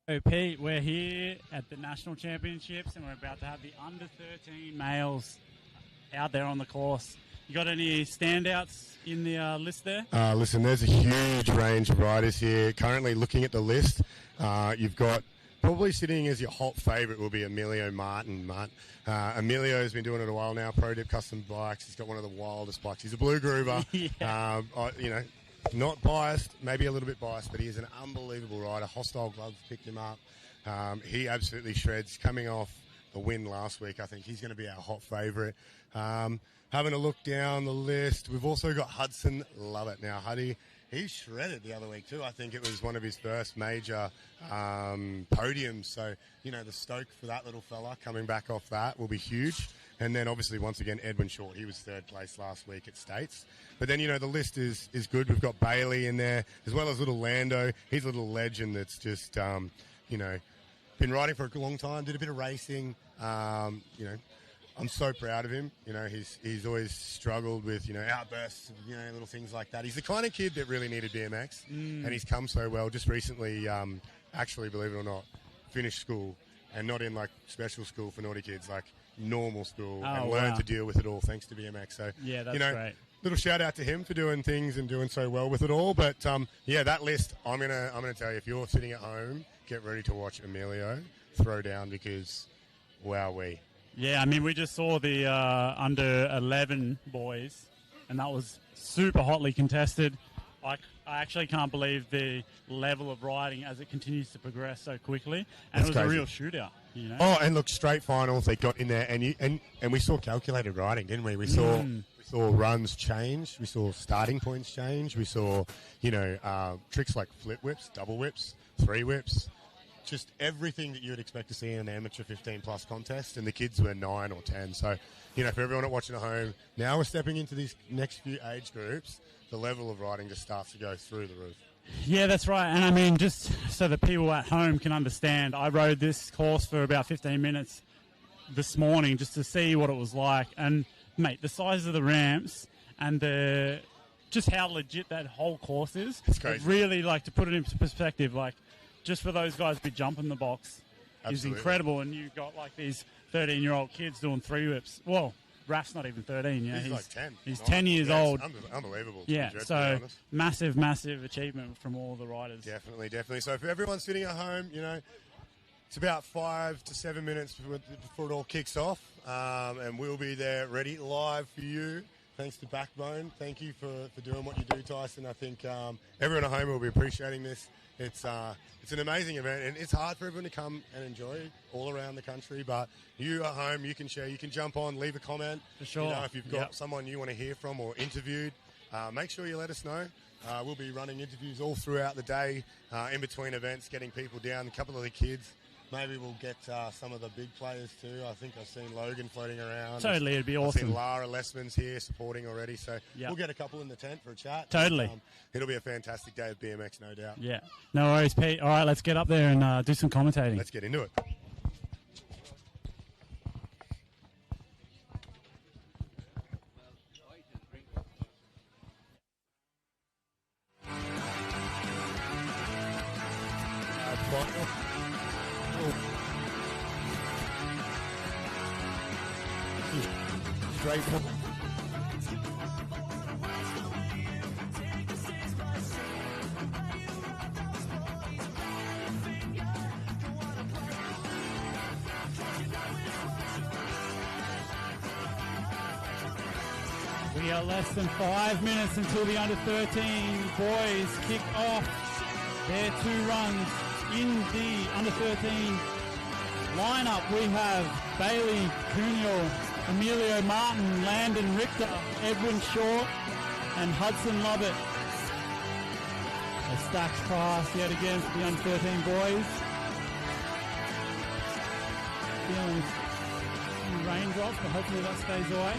So Pete, we're here at the National Championships and we're about to have the under-13 males out there on the course. You got any standouts in the list there? Listen, there's a huge range of riders here. Currently looking at the list, you've got probably sitting as your hot favourite will be Emilio Martin. Emilio's been doing it a while now, Pro Dip Custom Bikes. He's got one of the wildest bikes. He's a blue groover. Yeah. You know, not biased, maybe a little bit biased, but he is an unbelievable rider. Hostile Gloves picked him up. He absolutely shreds. Coming off a win last week, I think he's going to be our hot favourite. Having a look down the list, we've also got Hudson Lovett. Now, Huddy, he shredded the other week too. I think it was one of his first major podiums. So, you know, the stoke for that little fella coming back off that will be huge. And then obviously, once again, Edwin Short. He was third place last week at States. But then, you know, the list is good. We've got Bailey in there, as well as little Lando. He's a little legend that's just, you know, been riding for a long time, did a bit of racing. You know, I'm so proud of him. You know, he's always struggled with, you know, outbursts, you know, little things like that. He's the kind of kid that really needed BMX, and he's come so well. Just recently, actually, believe it or not, finished school, and not in, like, special school for naughty kids, like normal school, and learned to deal with it all thanks to BMX. So, yeah, that's you know, great. Little shout out to him for doing things and doing so well with it all. But, yeah, that list, I'm gonna tell you, if you're sitting at home, get ready to watch Emilio throw down because, wowee. Yeah, I mean, we just saw the under 11 boys, and that was super hotly contested. I actually can't believe the level of riding as it continues to progress so quickly, and That's it was crazy. a real shootout. You know? Oh, and look, straight finals they got in there, and we saw calculated riding, didn't we? We saw runs change, we saw starting points change, we saw, you know, tricks like flip whips, double whips, three whips. Just everything that you would expect to see in an amateur 15-plus contest, and the kids were 9 or 10. So, you know, for everyone watching at home, now we're stepping into these next few age groups, the level of riding just starts to go through the roof. Yeah, that's right. And I mean, just so that people at home can understand, I rode this course for about 15 minutes this morning just to see what it was like. And, mate, the size of the ramps and just how legit that whole course is. It's crazy. Really, like, to put it into perspective, like, just for those guys to be jumping the box is incredible. And you've got, like, these 13-year-old kids doing three whips. Well, Raf's not even 13. Yeah, he's like 10. He's 10 years old. Unbelievable. Yeah, so massive achievement from all the riders. Definitely. So for everyone sitting at home, you know, it's about 5 to 7 minutes before it all kicks off. And we'll be there ready live for you. Thanks to Backbone. Thank you for doing what you do, Tyson. I think everyone at home will be appreciating this. It's an amazing event, and it's hard for everyone to come and enjoy all around the country. But you at home, you can share, you can jump on, leave a comment. For sure. You know, if you've got someone you want to hear from or interviewed, make sure you let us know. We'll be running interviews all throughout the day, in between events, getting people down. A couple of the kids. Maybe we'll get some of the big players too. I think I've seen Logan floating around. Totally, it'd be awesome. I've seen Lara Lessman's here supporting already, so we'll get a couple in the tent for a chat. Totally. It'll be a fantastic day of BMX, no doubt. Yeah. No worries, Pete. All right, let's get up there and do some commentating. Let's get into it. Straight forward. We are less than 5 minutes until the under-13 boys kick off their 2 runs in the under-13 lineup. We have Bailey Cunio, Emilio Martin, Landon Richter, Edwin Short, and Hudson Lovett. A stacked class yet again for the under-13 boys. Feeling some raindrops, but hopefully that stays away.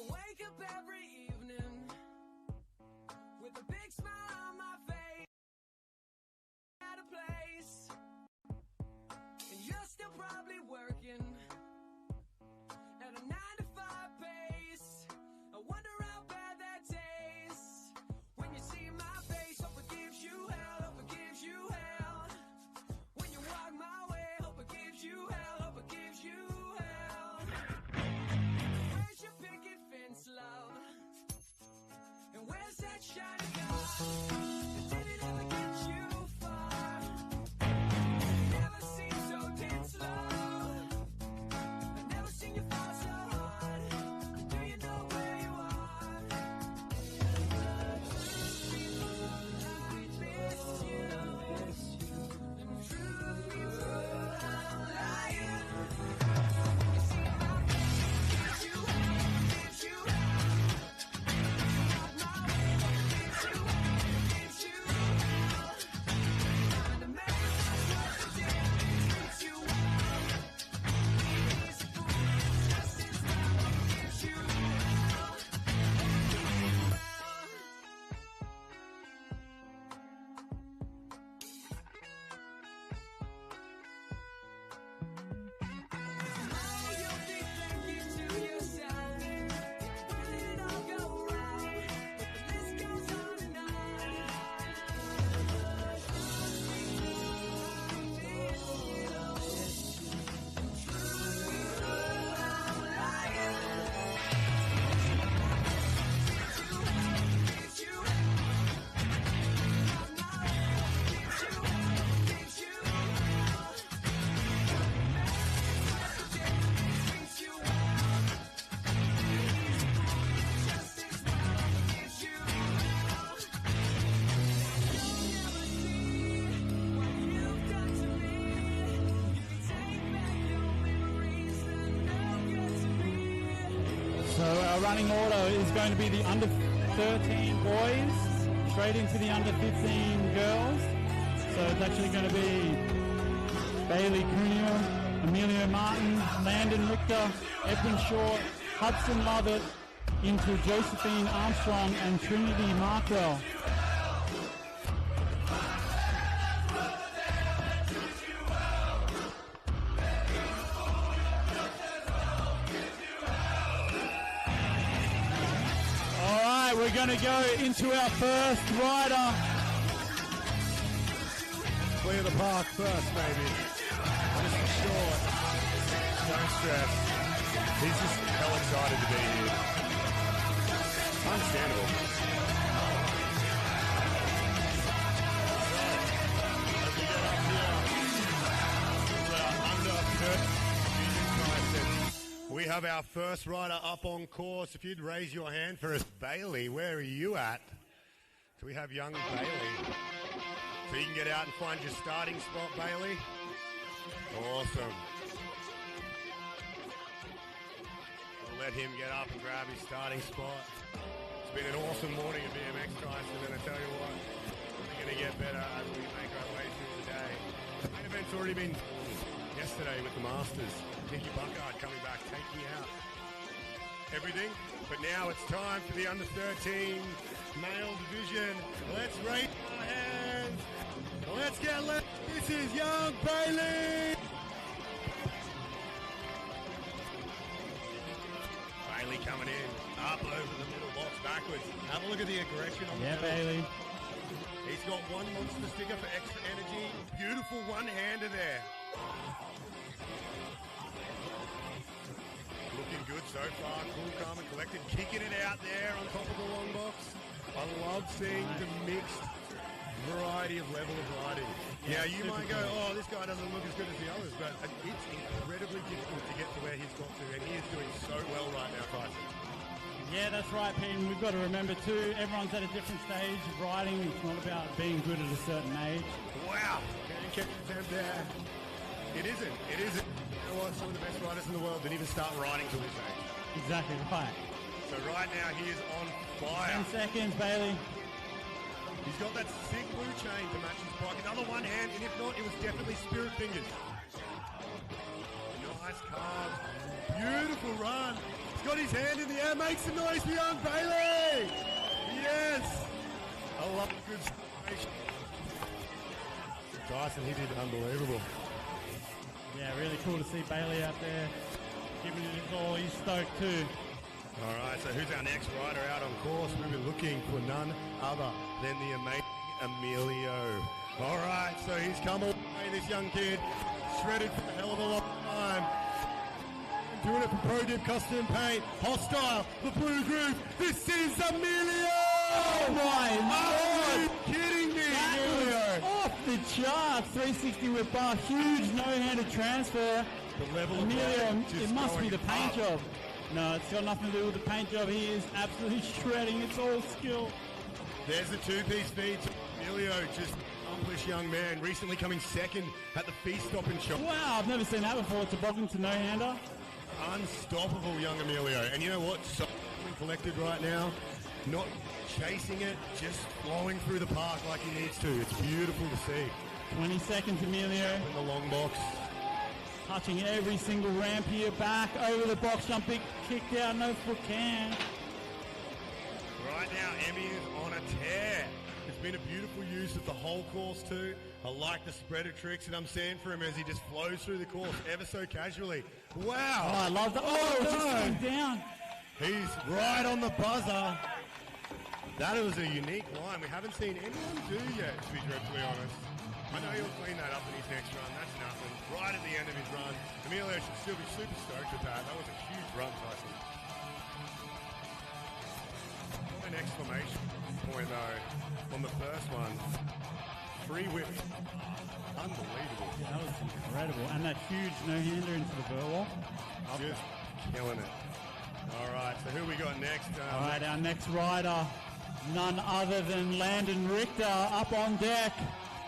Wake up every evening with a big smile on my face. At a place, and you're still probably working at a 9-to-5 pace. I wonder how bad that tastes when you see my face. Hope it gives you hell. Hope it gives you hell. When you walk my way, hope it gives you hell. Hope it gives you hell. Where's your picket fence, love? And where's that shiny gun? Did it ever get you far? Never seemed so dead slow. I've never seen you fall so hard. Do you know where you are? I miss you. And truth be told, I'm lying. You see my face, gives you hell, gives you hell. Walk my way, gives you hell, gives you hell. Trying to make myself a damn, gives you hell. He's a fool, just as well, gives you hell. Oh, you'll be thinking to yourself, where did it all go wrong? But the list goes on and on. So our running order is going to be the under 13 boys, straight into the under 15 girls. So it's actually going to be Bailey Cuneo, Emilio Martin, Landon Richter, Edwin Short, Hudson Lovett, into Josephine Armstrong and Trinity Markwell. All right, we're going to go into our first rider. Clear the park first, baby. Just short. Don't stress. He's just hell excited to be here. Understandable. As we get up here, under 13, we have our first rider up on course. If you'd raise your hand for us, Bailey, where are you at? So we have young Bailey. So you can get out and find your starting spot, Bailey. Awesome. We'll let him get up and grab his starting spot. It's been an awesome morning at BMX, Tyson, and I tell you what, we're going to get better as we make our way through the day. The main event's already been yesterday with the Masters. Nicky Buckard coming back, taking out everything. But now it's time for the under 13 male division. Let's raise our hands. Let's get lit. This is young Bailey. Bailey coming in, up over the middle box, backwards. Have a look at the aggression on the middle. Bailey. He's got one monster sticker for extra energy. Beautiful one-hander there. Looking good so far. Cool, calm, and collected. Kicking it out there on top of the long box. I love seeing the mixed variety of level of riding. Yeah, you might go, oh, this guy doesn't look as good as the others, but it's incredibly difficult to get to where he's got to, and he is doing so well right now, Tyson. Yeah, that's right, Pete. And we've got to remember too, everyone's at a different stage of riding. It's not about being good at a certain age. Wow. Can there. It isn't. It isn't. You know what? Some of the best riders in the world didn't even start riding till this age. Exactly right. So right now he is on fire. 10 seconds, Bailey. He's got that sick blue chain to match his bike. Another one hand, and if not, it was definitely spirit fingers. Nice carve. Beautiful run. He's got his hand in the air. Make some noise for young Bailey. Yes. I love the good situation. Tyson, he did unbelievable. Yeah, really cool to see Bailey out there giving it his all. He's stoked too. All right, so who's our next rider out on course? We've been looking for none other than the amazing Emilio. All right, so he's come all the way, this young kid, shredded for a hell of a long time. Doing it for Pro Dip Custom Paint. Hostile, the blue group. This is Emilio! Oh my Are you lord! kidding me, That Emilio? was off the charts. 360 whip bar, huge no-handed transfer. The level of Emilio, riding it just must be going the paint up. job. No, it's got nothing to do with the paint job. He is absolutely shredding. It's all skill. There's the two-piece feed to Emilio, just accomplished young man, recently coming second at the Feast Stop and Shop. Wow, I've never seen that before. Toboggan to no-hander. Unstoppable young Emilio. And you know what? So collected right now. Not chasing it, just flowing through the park like he needs to. It's beautiful to see. 20 seconds, Emilio. In the long box. Touching every single ramp here. Back over the box jump. Big kick down. No foot can. Right now, Emmy is on a tear. It's been a beautiful use of the whole course too. I like the spreader tricks that I'm seeing for him as he just flows through the course ever so casually. Wow. Oh, I love that. Oh, no. just going down. He's right on the buzzer. That was a unique line. We haven't seen anyone do yet, to be dreadfully honest. I know he'll clean that up in his next run. That's nothing. Right at the end of his run. Emilio should still be super stoked with that. That was a huge run, Tyson. An exclamation point, though, on the first one. Free whip. Unbelievable. Yeah, that was incredible. And that huge no-hander into the burr wall. Just killing it. All right, so who we got next? All right, our next rider, none other than Landon Richter, up on deck.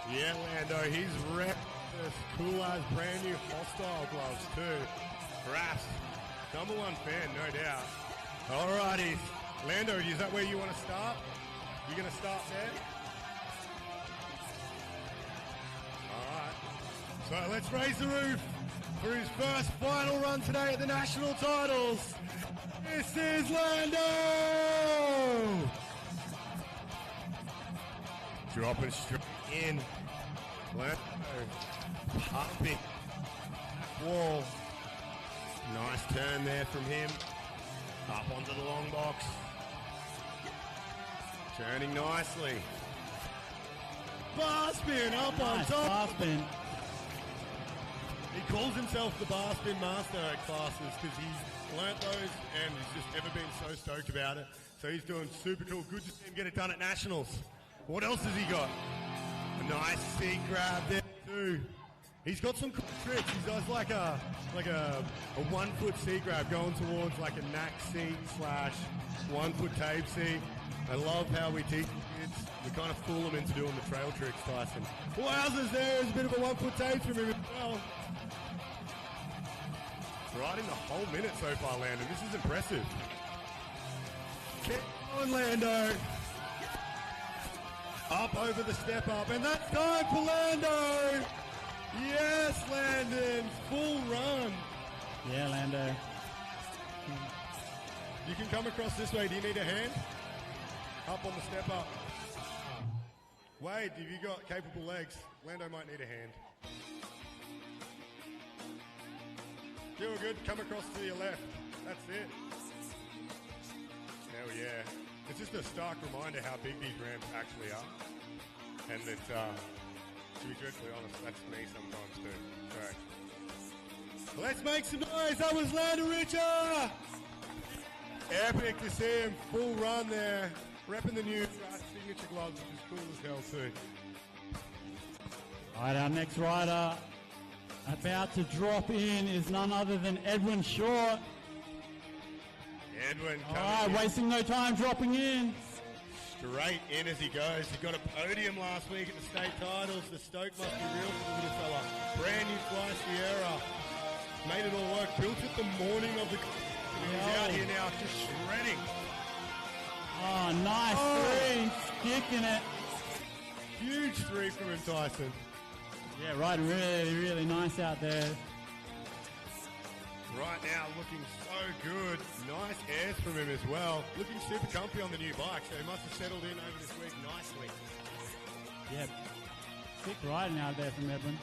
Yeah, Lando, he's wrecked this cool as brand new Hostile gloves too. Perhaps number one fan, no doubt. All righty, Lando, is that where you want to start? You gonna start there? All right. So let's raise the roof for his first final run today at the national titles. This is Lando! Dropping straight in. Lando pumping wall. Nice turn there from him. Up onto the long box. Turning nicely. Bar spin up on Nice top. bar spin. He calls himself the bar spin master at classes because he's learnt those and he's just ever been so stoked about it. So he's doing super cool. Good to see him get it done at nationals. What else has he got? A nice seat grab there too. He's got some cool tricks. He does like a 1 foot seat grab going towards like a knack seat / 1 foot tape seat. I love how we teach kids. We kind of fool them into doing the trail tricks, Tyson. Wowzers, there's a bit of a 1 foot tape from him as well. Riding the whole minute so far, Landon. This is impressive. Keep on, Lando. Up over the step up, and that's time for Lando. Yes, Landon, full run. Yeah, Lando. You can come across this way. Do you need a hand? Up on the step up. Wade, have you got capable legs? Lando might need a hand. Feel good, come across to your left. That's it. Hell yeah. It's just a stark reminder how big these ramps actually are. And that, to be truthfully honest, that's me sometimes too. So, let's make some noise. That was Lando Richer. Epic to see him full run there. Repping the new signature gloves, which is cool as hell too. All right, our next rider about to drop in is none other than Edwin Short. Edwin All coming right, in. wasting no time dropping in. Straight in as he goes. He got a podium last week at the state titles. The stoke must be real for the little fella. Brand new Fly Sierra. Made it all work. Built it the morning of the... He's out here now just shredding. Oh, nice three. Sticking it. Huge three from him, Tyson. Yeah, right. Really, really nice out there. Right now looking so good. Nice airs from him as well. Looking super comfy on the new bike, so he must have settled in over this week nicely. Yeah. Sick riding out there from Edwin.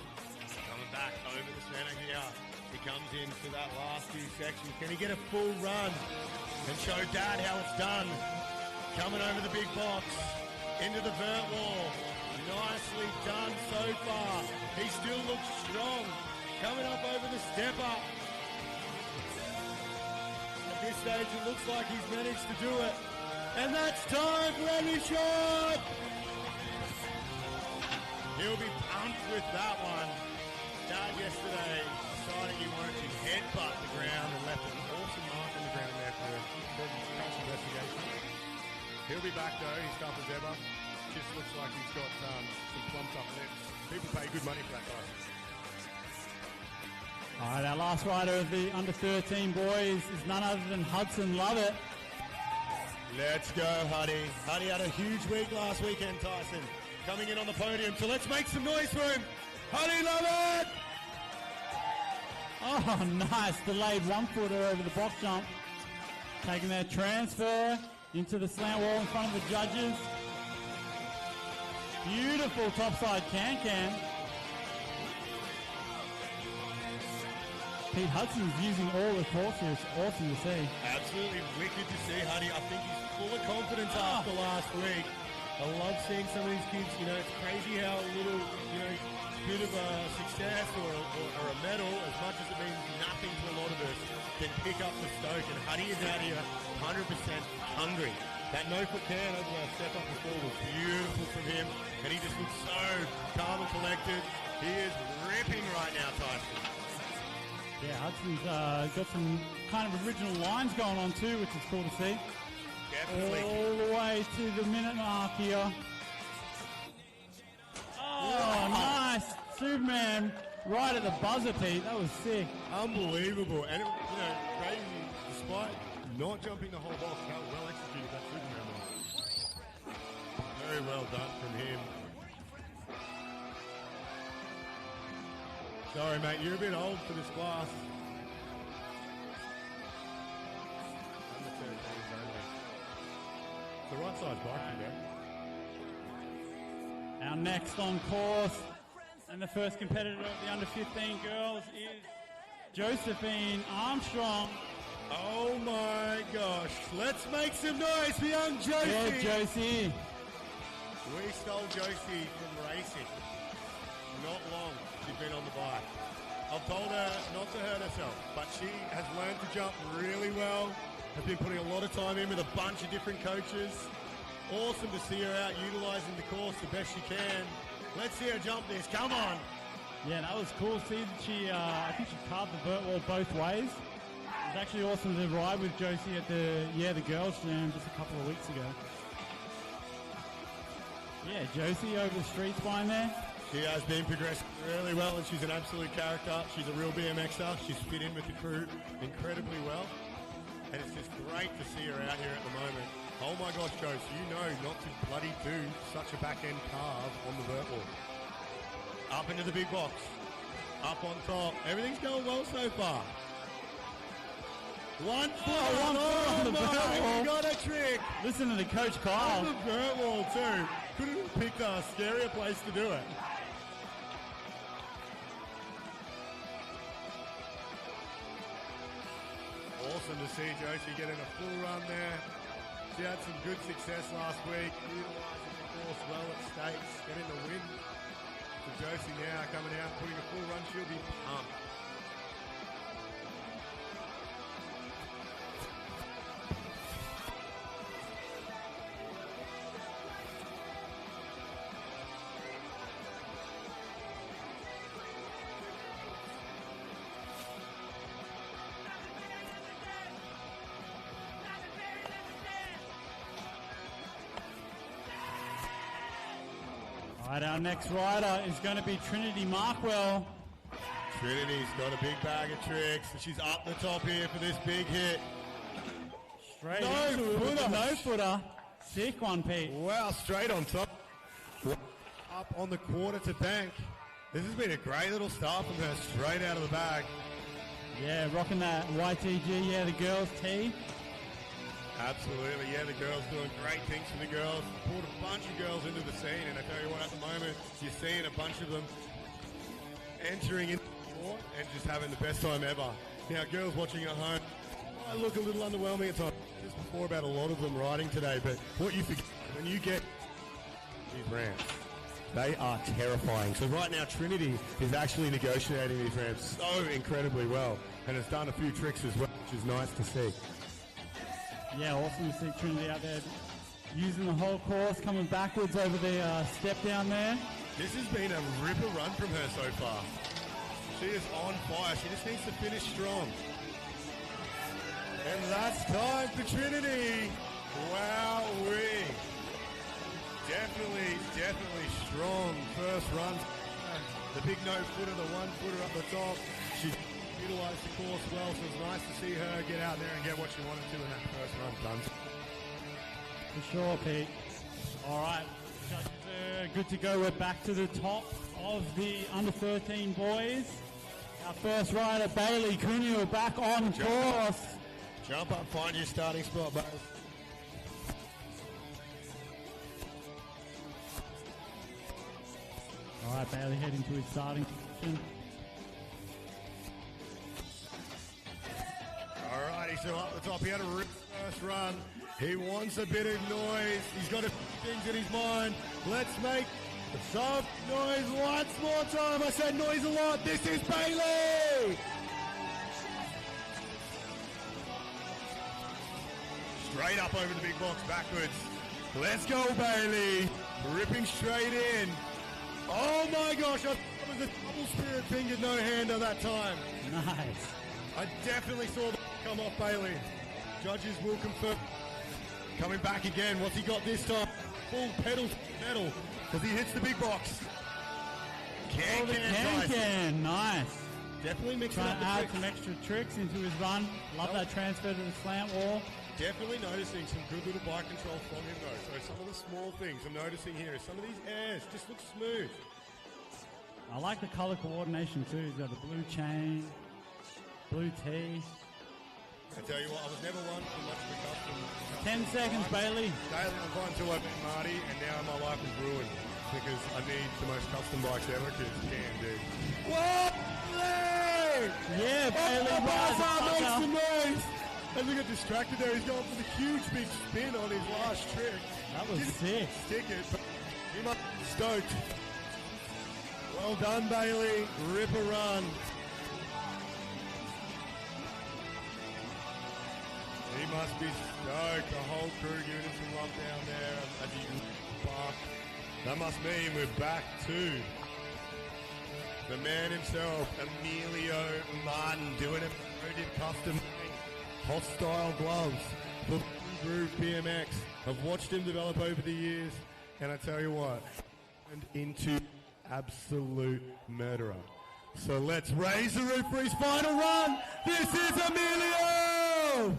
Coming back over the center here. He comes into that last few sections. Can he get a full run and show Dad how it's done? Coming over the big box, into the vert wall. Nicely done so far. He still looks strong. Coming up over the step up. At this stage, it looks like he's managed to do it. And that's time for Eddie Short. He'll be pumped with that one. Dad yesterday deciding he wanted to headbutt the ground and left an awesome mark on the ground there for crash investigation. He'll be back though, he's tough as ever. Just looks like he's got some plumped up lips. People pay good money for that guy. All right, our last rider of the under-13 boys is none other than Hudson Lovett. Let's go, Huddy. Huddy had a huge week last weekend, Tyson. Coming in on the podium, so let's make some noise for him. Huddy Lovett! Oh, nice. Delayed one-footer over the box jump. Taking their transfer into the slant wall in front of the judges. Beautiful topside can-can. Pete Hudson's using all the course here. It's awesome to see. Absolutely wicked to see, Huddy. I think he's full of confidence after last week. I love seeing some of these kids, it's crazy how a little, bit of a success or a medal, as much as it means nothing to a lot of us, can pick up the stoke. And Huddy is out here 100% hungry. That no-foot can over the step up before was beautiful from him, and he just looks so calm and collected. He is ripping right now, Tyson. Yeah, Hudson's got some kind of original lines going on too, which is cool to see. Definitely. All the way to the minute mark here. Oh, nice. Superman right at the buzzer, Pete. That was sick. Unbelievable. And, crazy, despite not jumping the whole box, how well executed that Superman was. Very well done from him. Sorry, mate, you're a bit old for this class. Under 13s only. It's the right size bike, you know. Our next on course and the first competitor of the under-15 girls is Josephine Armstrong. Oh my gosh. Let's make some noise for young Josie. Yeah, Josie. We stole Josie from racing. Not long she's been on the bike. I've told her not to hurt herself, but she has learned to jump really well. Has been putting a lot of time in with a bunch of different coaches. Awesome to see her out utilising the course the best she can. Let's see her jump this. Come on. Yeah, that was cool. See that she, I think she carved the vert wall both ways. It was actually awesome to ride with Josie at the girls' jam just a couple of weeks ago. Yeah, Josie over the street spine there. She has been progressing really well, and she's an absolute character. She's a real BMXer. She's fit in with the crew incredibly well. And it's just great to see her out here at the moment. Oh my gosh, Josie, you know not to bloody do such a back-end carve on the vert wall. Up into the big box. Up on top. Everything's going well so far. One foot on the vert wall. You got a trick. Listen to the coach Kyle. On the vert wall too. couldn't have picked a scarier place to do it. Awesome to see Josie getting a full run there. She had some good success last week, utilising the course well at States, getting the win. So Josie now coming out, putting a full run, she'll be pumped. All right, our next rider is going to be Trinity Markwell. Trinity's got a big bag of tricks. She's up the top here for this big hit. Straight into it with a no-footer. Sick one, Pete. Wow, straight on top. Up on the quarter to bank. This has been a great little start from her, straight out of the bag. Yeah, rocking that YTG, yeah, the girls' tee. Absolutely, yeah, the girls doing great things for the girls. Pulled a bunch of girls into the scene, and I tell you what, at the moment, you're seeing a bunch of them entering in and just having the best time ever. Now, girls watching at home, might look a little underwhelming at times. Just before about a lot of them riding today, but what you forget when you get these ramps, they are terrifying. So right now, Trinity is actually negotiating these ramps so incredibly well, and has done a few tricks as well, which is nice to see. Yeah, awesome to see Trinity out there using the whole course, coming backwards over the step down there. This has been a ripper run from her so far. She is on fire. She just needs to finish strong. And that's time for Trinity. Wowee. Definitely strong first run. The big no-footer, the one-footer up the top. She utilised the course well, so it's nice to see her get out there and get what she wanted to in that first run done. For sure, Pete. All right, judges are good to go. We're back to the top of the under-13 boys. Our first rider, Bailey Cunha, back on course. Jump up, find your starting spot, Bailey. All right, Bailey heading to his starting position. Alrighty, so up the top, he had a rip first run. He wants a bit of noise. He's got a few things in his mind. Let's make some noise once more time. I said noise a lot. This is Bailey. Straight up over the big box, backwards. Let's go, Bailey. Ripping straight in. Oh my gosh, I thought it was a double spirit fingered no-hander that time. Nice. I definitely saw that come off Bailey. Judges will confirm. Coming back again. What's he got this time? Full pedal to metal as he hits the big box. Can. Nice. Definitely mixing Trying up to the add tricks. some extra tricks into his run. Love that transfer to the slant wall. Definitely noticing some good little bike control from him though. So some of the small things I'm noticing here is some of these airs just look smooth. I like the color coordination too. He's got the blue chain, blue tee. I tell you what, I was never one for much of a custom. 10 seconds, Bailey. Daily I'm fine until I met Marty, and now my life is ruined because I need the most custom bikes ever kids can do. Whoa! Yeah, Bailey. Makes some noise! And look at distracted there. He's going for the huge big spin on his last trick. That was sick. Stick it, but he must be stoked. Well done, Bailey. Rip a run. He must be stoked. The whole crew giving him some love down there as he bark. That must mean we're back to the man himself, Emilio Martin, doing a prototype custom hostile gloves for Groove BMX. I've watched him develop over the years, and I tell you what, turned into absolute murderer. So let's raise the roof for his final run. This is Emilio!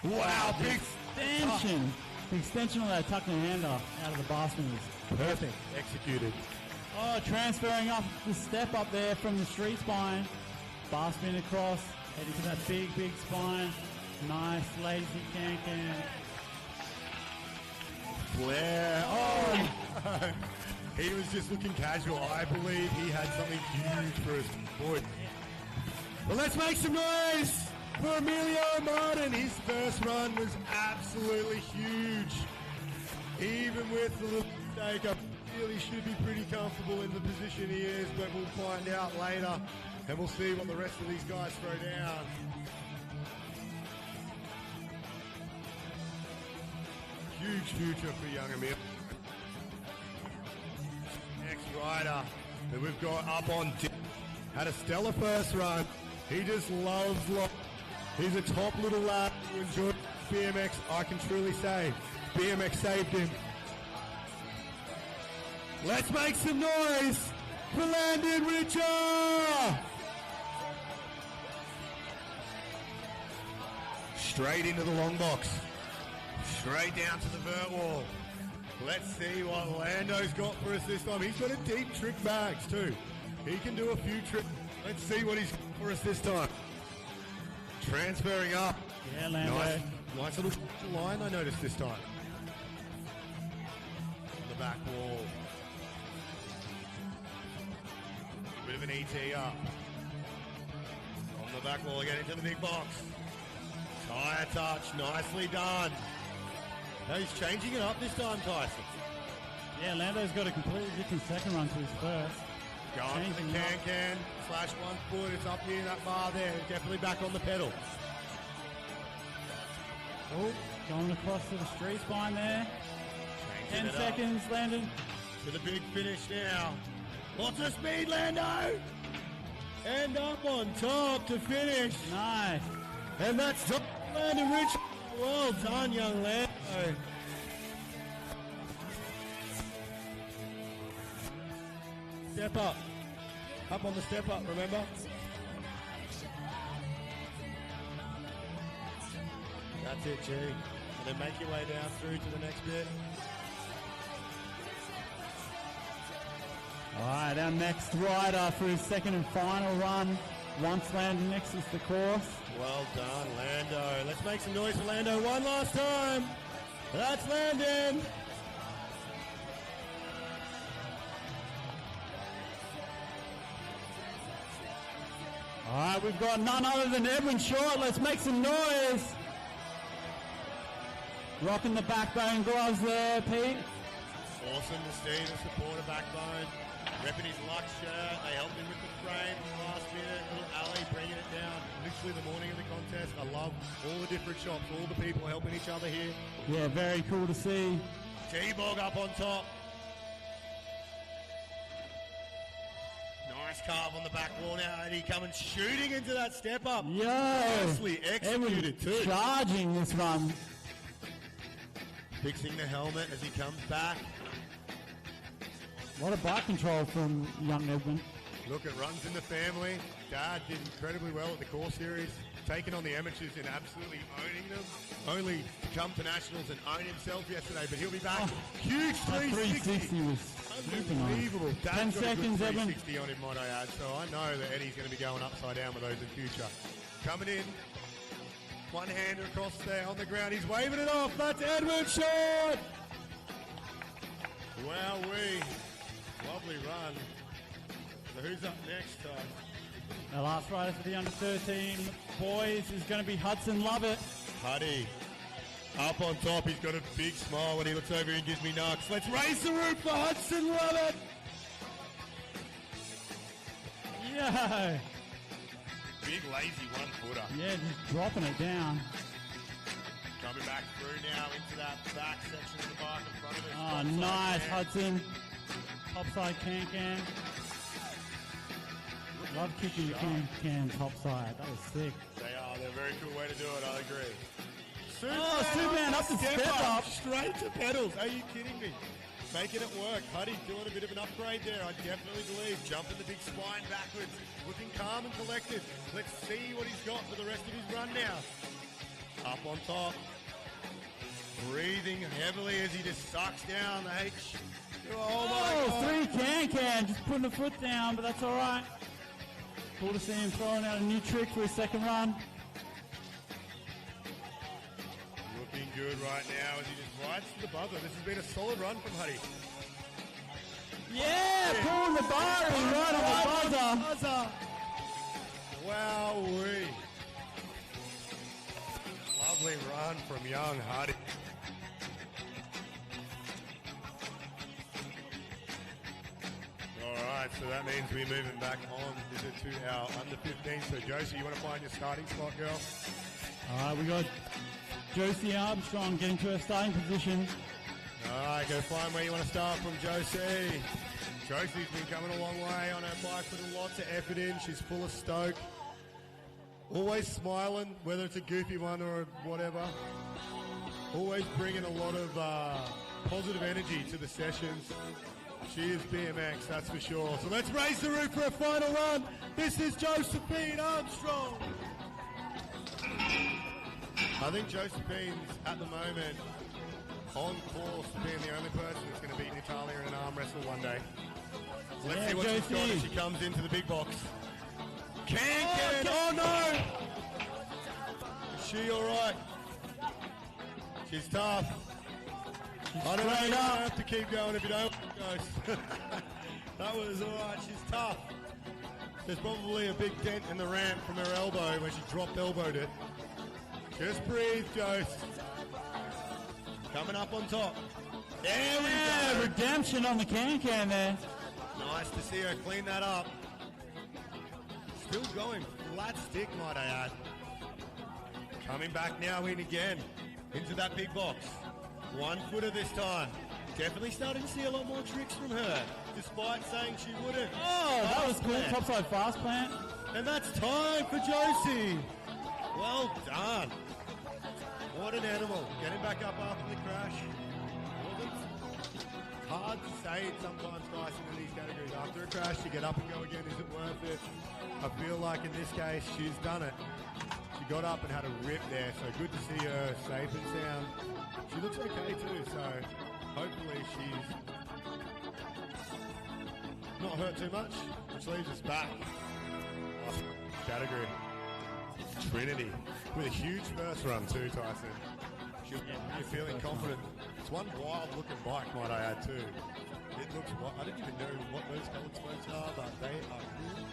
Wow, big extension. The extension on that tuck and hander out of the basket is perfect. Executed. Oh, transferring up the step up there from the street spine. Bar spin across, heading to that big spine. Nice, lazy can. flare. Oh, no. He was just looking casual. I believe he had something huge for his boy. Well, let's make some noise for Emilio Martin. His first run was absolutely huge. Even with the little mistake, I feel he should be pretty comfortable in the position he is, but we'll find out later, and we'll see what the rest of these guys throw down. Huge future for young Emil. Next rider that we've got up on deck had a stellar first run. He just loves life. He's a top little lad who enjoys BMX, I can truly say. BMX saved him. Let's make some noise for Landon Richer! Straight into the long box. Straight down to the vert wall. Let's see what Lando's got for us this time. He's got a deep trick bags too. He can do a few tricks. Let's see what he's got for us this time. Transferring up. Yeah, Lando. Nice little line I noticed this time. On the back wall. Bit of an ET up. On the back wall again into the big box. Tire touch, nicely done. Now he's changing it up this time, Tyson. Yeah, Lando's got a completely different second run to his first. Going for the can / 1 foot. It's up near that bar there. Definitely back on the pedal. Oh, going across to the street spine there. 10 seconds, Landon. To the big finish now. Lots of speed, Lando. And up on top to finish. Nice. And that's Landon Rich. Well done, young Lando. Step up. Up on the step up, remember? That's it, G. And then make your way down through to the next bit. All right, our next rider for his second and final run. Once Landon exits the course. Well done, Lando. Let's make some noise for Lando one last time. That's Landon. All right, we've got none other than Edwin Short. Let's make some noise. Rocking the backbone gloves there, Pete. Awesome to see the supporter backbone. Repping his Lux shirt. They helped him with the frame in the last minute. Little alley bringing it down. Literally the morning of the contest. I love all the different shops, all the people helping each other here. Yeah, very cool to see. T-Bog up on top. Nice carve on the back wall now. Eddie coming shooting into that step up. Yo! Nicely executed too. Charging this run. Fixing the helmet as he comes back. What a bike control from young Edwin. Look, it runs in the family. Dad did incredibly well at the core series, taking on the amateurs and absolutely owning them. Only to come to nationals and own himself yesterday, but he'll be back. Huge 360. Was unbelievable. Nice. 10 Dad's got seconds, a good Edwin. 360 on him, might I add. So I know that Eddie's going to be going upside down with those in future. Coming in, one hander across there on the ground. He's waving it off. That's Edwin Short. Wowee. Lovely run. So who's up next, Ty? The last rider for the under-13 boys is going to be Hudson Lovett. Huddy. Up on top, he's got a big smile when he looks over and gives me knocks. Let's raise the roof for Hudson Lovett. Yeah. Big lazy one-footer. Yeah, just dropping it down. Coming back through now into that back section of the bike in front of us. Oh, nice, Hudson. Topside can. Love kicking the can topside. That was sick. They are. They're a very cool way to do it. I agree. Superman up the step up. Straight to pedals. Are you kidding me? Making it work. Huddy's doing a bit of an upgrade there, I definitely believe. Jumping the big spine backwards. Looking calm and collected. Let's see what he's got for the rest of his run now. Up on top. Breathing heavily as he just sucks down the H. Oh, my God. 3 can. Just putting a foot down, but that's all right. Cool to see him throwing out a new trick for his second run. Looking good right now as he just rides to the buzzer. This has been a solid run from Huddy. Yeah, pulling the bar and right on the buzzer. Wowee. Lovely run from young Huddy. All right, so that means we're moving back on to our under 15. So Josie, you want to find your starting spot, girl? All right, we got Josie Armstrong getting to her starting position. All right, go find where you want to start from, Josie. Josie's been coming a long way on her bike, putting lots of effort in. She's full of stoke. Always smiling, whether it's a goofy one or whatever. Always bringing a lot of positive energy to the sessions. She is BMX, that's for sure. So let's raise the roof for a final run. This is Josephine Armstrong. I think Josephine's at the moment on course to being the only person that's going to beat Natalia in an arm wrestle one day. So let's see what she's got as she comes into the big box. Oh no! Is she alright? She's tough. I don't know, you don't have to keep going if you don't, guys. That was alright, she's tough. There's probably a big dent in the ramp from her elbow when she dropped elbowed it. Just breathe, Jose. Coming up on top. There we go. Redemption on the can there. Nice to see her clean that up. Still going flat stick, might I add. Coming back now in again into that big box. 1 footer this time. Definitely starting to see a lot more tricks from her, despite saying she wouldn't. Oh, that was cool. Topside fast plant. And that's time for Josie. Well done. What an animal. Getting back up after the crash. It's hard to say it sometimes, Tyson, in these categories. After a crash, to get up and go again, is it worth it? I feel like in this case, she's done it. She got up and had a rip there, so good to see her safe and sound. She looks okay too, so hopefully she's not hurt too much, which leaves us back. Category. Trinity with a huge first run too, Tyson. You're feeling confident. It's one wild looking bike, might I add too. It looks wild. I don't even know what those coloured spokes are, but they are cool.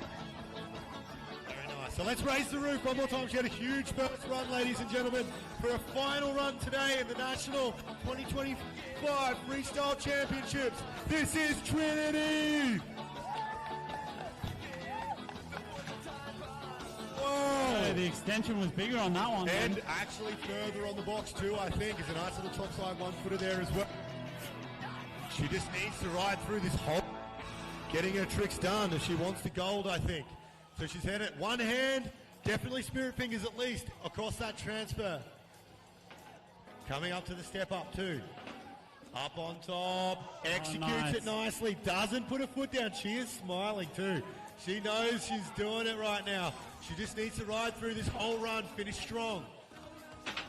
Very nice. So let's raise the roof one more time. She had a huge first run, ladies and gentlemen, for a final run today in the National 2025 Freestyle Championships. This is Trinity! Whoa. The extension was bigger on that one. And actually further on the box too, I think. Is a nice little topside 1 footer there as well. She just needs to ride through this hole, getting her tricks done if she wants the gold, I think. So she's had it one hand, definitely spirit fingers at least, across that transfer. Coming up to the step up too. Up on top, executes it nicely, doesn't put a foot down. She is smiling too. She knows she's doing it right now. She just needs to ride through this whole run, finish strong.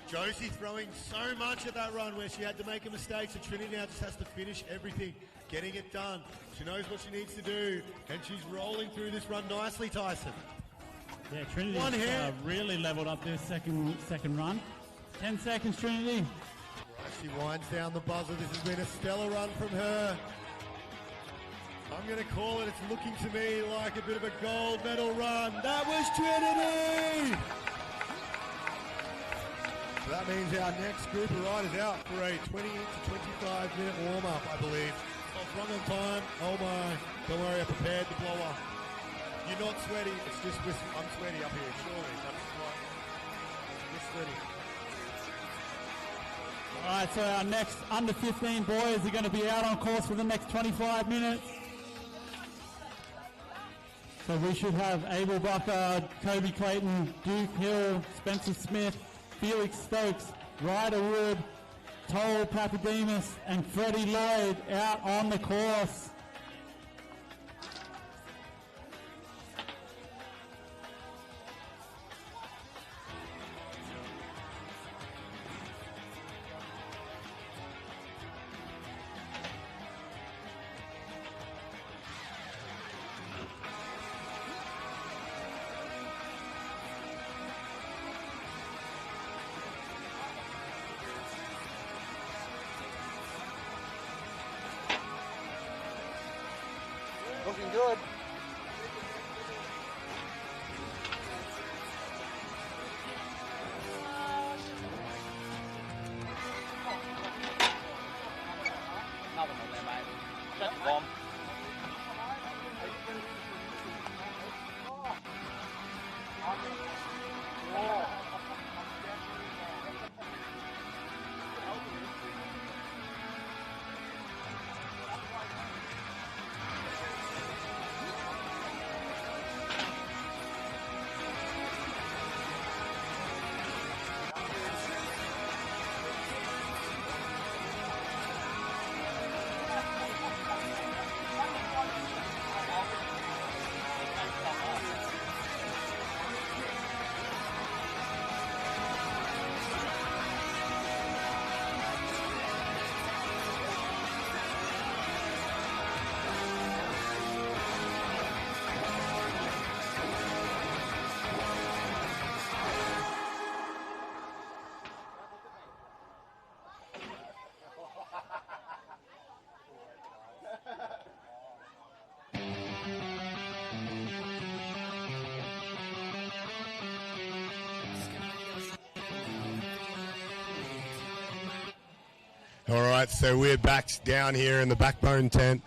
Josie throwing so much at that run where she had to make a mistake, so Trinity now just has to finish everything, getting it done. She knows what she needs to do, and she's rolling through this run nicely, Tyson. Yeah, Trinity really leveled up this second run. 10 seconds, Trinity. Right, she winds down the buzzer. This has been a stellar run from her. I'm going to call it, it's looking to me like a bit of a gold medal run. That was Trinity! So that means our next group of riders out for a 20 to 25 minute warm-up, I believe. I've run on time. Oh my. Don't worry, I prepared the blower. You're not sweaty, it's just I'm sweaty up here, surely. That's right. You're sweaty. All right, so our next under 15 boys are going to be out on course for the next 25 minutes. So we should have Abel Buckard, Kobe Clayton, Duke Hill, Spencer Smith, Felix Stokes, Ryder Wood, Toll Papademus, and Freddie Lloyd out on the course. All right, so we're back down here in the Backbone tent.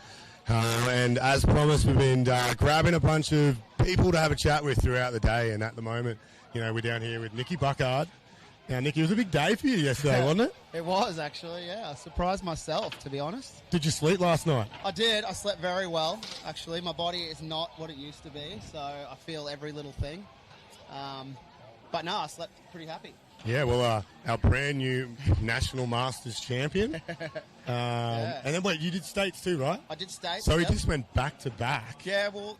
And as promised, we've been grabbing a bunch of people to have a chat with throughout the day. And at the moment, we're down here with Nicky Buckard. Now, Nicky, it was a big day for you yesterday, wasn't it? It was, actually, yeah. I surprised myself, to be honest. Did you sleep last night? I did. I slept very well, actually. My body is not what it used to be, so I feel every little thing. But no, I slept pretty happy. Yeah, well, our brand new National Masters champion. Yeah. And then, wait, you did states too, right? I did states. So we yep. just went back to back. Yeah, well,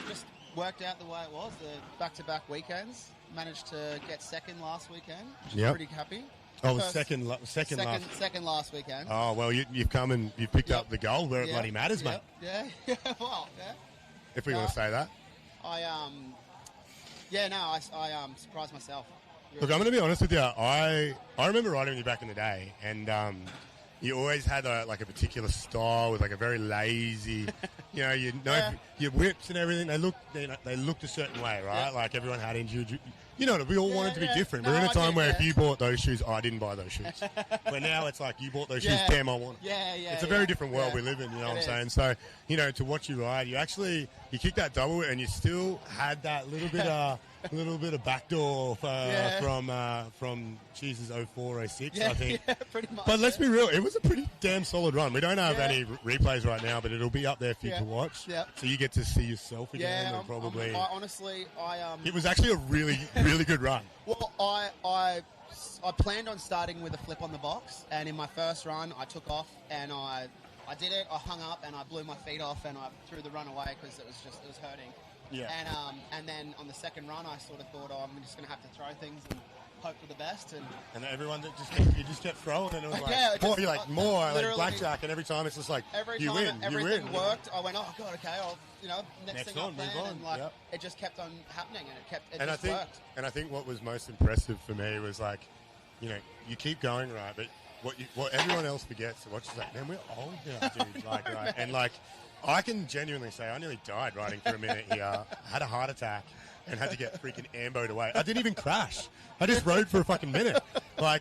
just worked out the way it was, the back-to-back weekends. Managed to get second last weekend, which is pretty happy. Oh, the second last. Second last weekend. Oh, well, you've come and you've picked up the gold where it bloody matters, mate. Yeah, well, yeah. If we want to say that. I surprised myself. Really. Look, I'm going to be honest with you. I remember riding with you back in the day, and you always had a particular style with a very lazy, your whips and everything. They looked a certain way, right? Yeah. Like everyone had injured. We all wanted to be different. No, We're in a time where did, if you bought those shoes, I didn't buy those shoes. But now it's like you bought those shoes, damn, I want them. Yeah. It's a very different world we live in. You know what I'm saying? So to watch you ride, you kicked that double, and you still had that little bit of backdoor from Jesus 04, 06, I think. Yeah, pretty much. But let's be real, it was a pretty damn solid run. We don't have any replays right now, but it'll be up there for you to watch. Yeah. So you get to see yourself again. Yeah, and probably. It was actually a really, really good run. Well, I planned on starting with a flip on the box, and in my first run, I took off and I did it. I hung up and I blew my feet off, and I threw the run away because it was hurting. Yeah. And then on the second run, I sort of thought, I'm just going to have to throw things and hope for the best. And everyone you just kept throwing, and it was more blackjack, and every time it's just like you win. Everything worked. I went, oh god, okay, I'll next thing I'll plan, and it just kept on happening, and it worked. And I think what was most impressive for me was you keep going right, but what everyone else forgets to watch is man, we're old now, dude. Right, and I can genuinely say I nearly died riding for a minute here. I had a heart attack and had to get freaking amboed away. I didn't even crash. I just rode for a fucking minute. I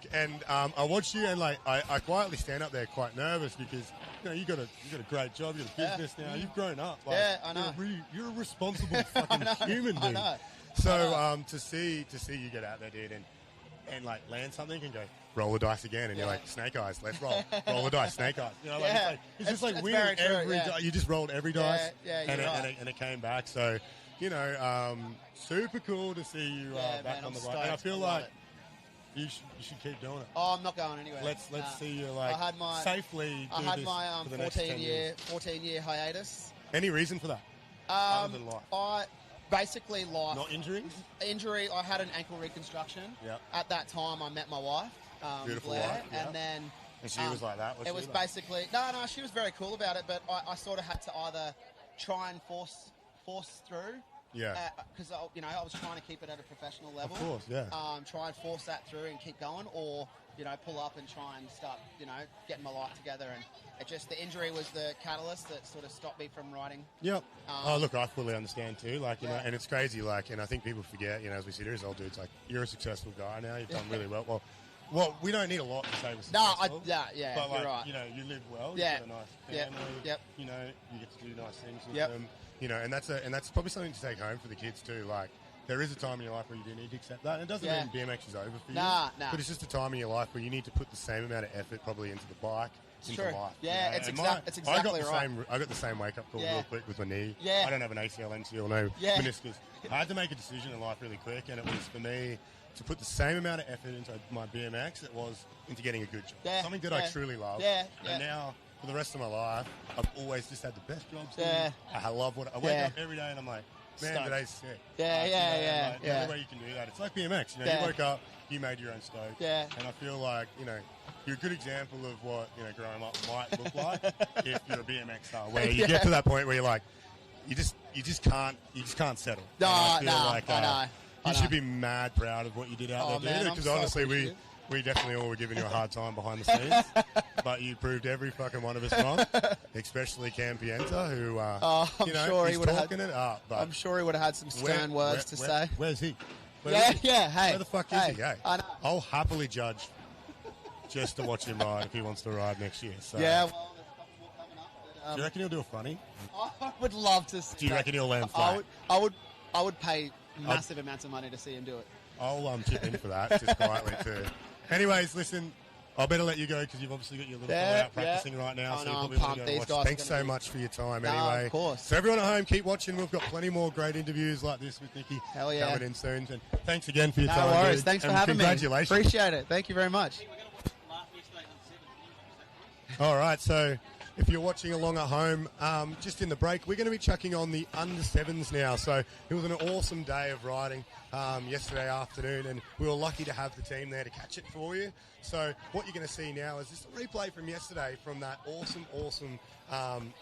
watched you, and I quietly stand up there quite nervous because you got a great job. You got a business now. You've grown up. I know. You're a responsible fucking human, dude. I know. So to see you get out there, dude, and land something and go roll the dice again, and you're like, snake eyes, let's roll the dice, snake eyes. It's just like winning every die. You just rolled every dice, and it came back. So super cool to see you back on the bike. And I feel like you should keep doing it. Oh, I'm not going anywhere. Let's see you safely. I had my 14-year hiatus. Any reason for that? Other than life. Basically life. Not injuries? Injury, I had an ankle reconstruction. Yep. At that time, I met my wife, Beautiful Blair, wife, and then... And she was like that? It was basically... No, she was very cool about it, but I sort of had to either try and force through. Yeah. Because, I was trying to keep it at a professional level. Of course, yeah. Try and force that through and keep going, or, pull up and try and start, getting my life together. And the injury was the catalyst that sort of stopped me from riding. Yep. Look, I fully understand too. And it's crazy. And I think people forget, as we sit here as old dudes, you're a successful guy now. You've done really well. Well, we don't need a lot to say we're successful. But you're right. You live well. Yeah. You've got a nice family. Yep. You get to do nice things with them. And that's probably something to take home for the kids too. There is a time in your life where you do need to accept that. And it doesn't mean BMX is over for you. Nah. But it's just a time in your life where you need to put the same amount of effort probably into the bike, into life. Yeah, it's exactly right. I got the same wake-up call real quick with my knee. Yeah. I don't have an ACL, MCL, no meniscus. I had to make a decision in life really quick, and it was for me to put the same amount of effort into my BMX it was into getting a good job. Yeah. Something that I truly love. And now, for the rest of my life, I've always just had the best jobs. I love what I wake up every day and I'm like, man, today's sick. The only way you can do that. It's like BMX. You woke up, you made your own stoke. Yeah. And I feel like, you're a good example of what, growing up might look like if you're a BMX star. Where you get to that point where you're like, you just can't settle. I know. You should be mad proud of what you did out there, dude. Because honestly, we definitely all were giving you a hard time behind the scenes. But you proved every fucking one of us wrong, especially Cam Pienta, who, he's talking it up. But I'm sure he would have had some stern words to say. Where's he? Hey. Where the fuck is he? Hey, I know. I'll happily judge just to watch him ride if he wants to ride next year. So. Yeah, well, there's a couple more coming up. But, Do you reckon he'll do a funny? I would love to. Do you reckon he'll land flat? I would pay massive amounts of money to see him do it. I'll chip in for that, just quietly too. Anyways, listen, I better let you go because you've obviously got your little fella out practicing right now. I So know, you I'm probably want pumped. to go These watch. guys are Thanks gonna so be- much for your time. No, Anyway, of course. So everyone at home, keep watching. We've got plenty more great interviews like this with Nikki Hell yeah. coming in soon. And thanks again for your No time. worries. dude. Thanks for And having me. congratulations. Appreciate it. Thank you very much. All right, so if you're watching along at home, just in the break, we're going to be chucking on the under sevens now. So it was an awesome day of riding yesterday afternoon, and we were lucky to have the team there to catch it for you. So what you're going to see now is just a replay from yesterday from that awesome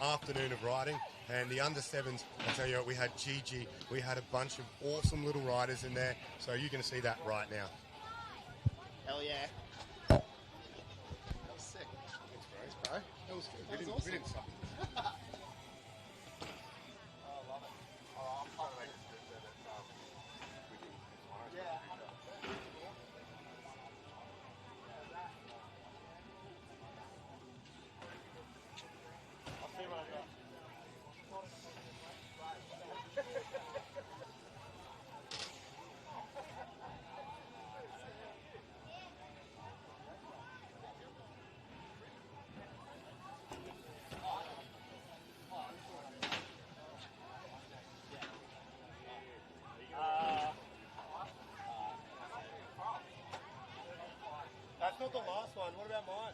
afternoon of riding. And the under sevens, I tell you what, we had Gigi, we had a bunch of awesome little riders in there. So you're going to see that right now. Hell yeah. That was sick. Thanks, bro. That was good. That was We awesome. didn't suck. That's not the last one. What about mine?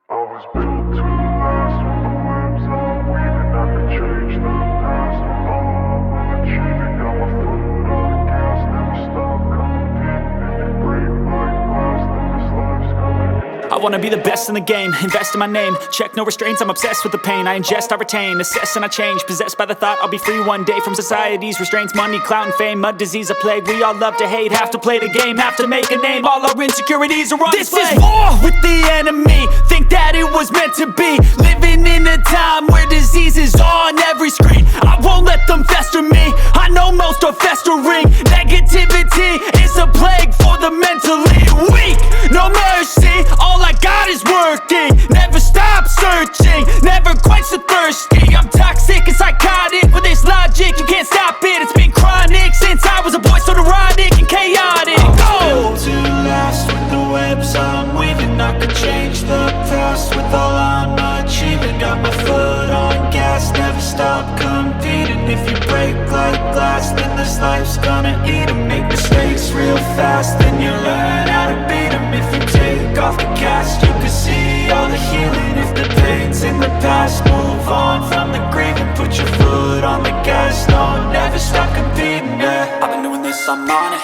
I was built to last from the webs I'm weaving. I could change the past with all I'm achieving. Got my foot on the gas, never stop competing. If you break like glass, then this life's gonna end. I wanna be the best in the game, invest in my name. Check no restraints, I'm obsessed with the pain. I ingest, I retain, assess and I change. Possessed by the thought I'll be free one day from society's restraints. Money, clout and fame, mud, disease, a plague. We all love to hate, have to play the game, have to make a name. All our insecurities are on display. This is war with the enemy, think that it was meant to be. Living in a time where disease is on every screen. I won't let them fester me, I know most are festering. Negativity is a plague for the mentally weak. No mercy, all I got is working. Never stop searching, never quite so thirsty. I'm toxic and psychotic with this logic, you can't stop it. It's been chronic since I was a boy, so neurotic and chaotic. Go! To last with the webs I'm weaving. I could change the past with all I'm achieving. Got my foot on gas, never stop competing. If you break like glass, then this life's gonna eat 'em. Make mistakes real fast, then you learn how to beat 'em. If you take off the cast, you can see all the healing. If the pain's in the past, move on from the grave and put your foot on the gas. No, never stop competing, yeah. I've been doing this, I'm on it.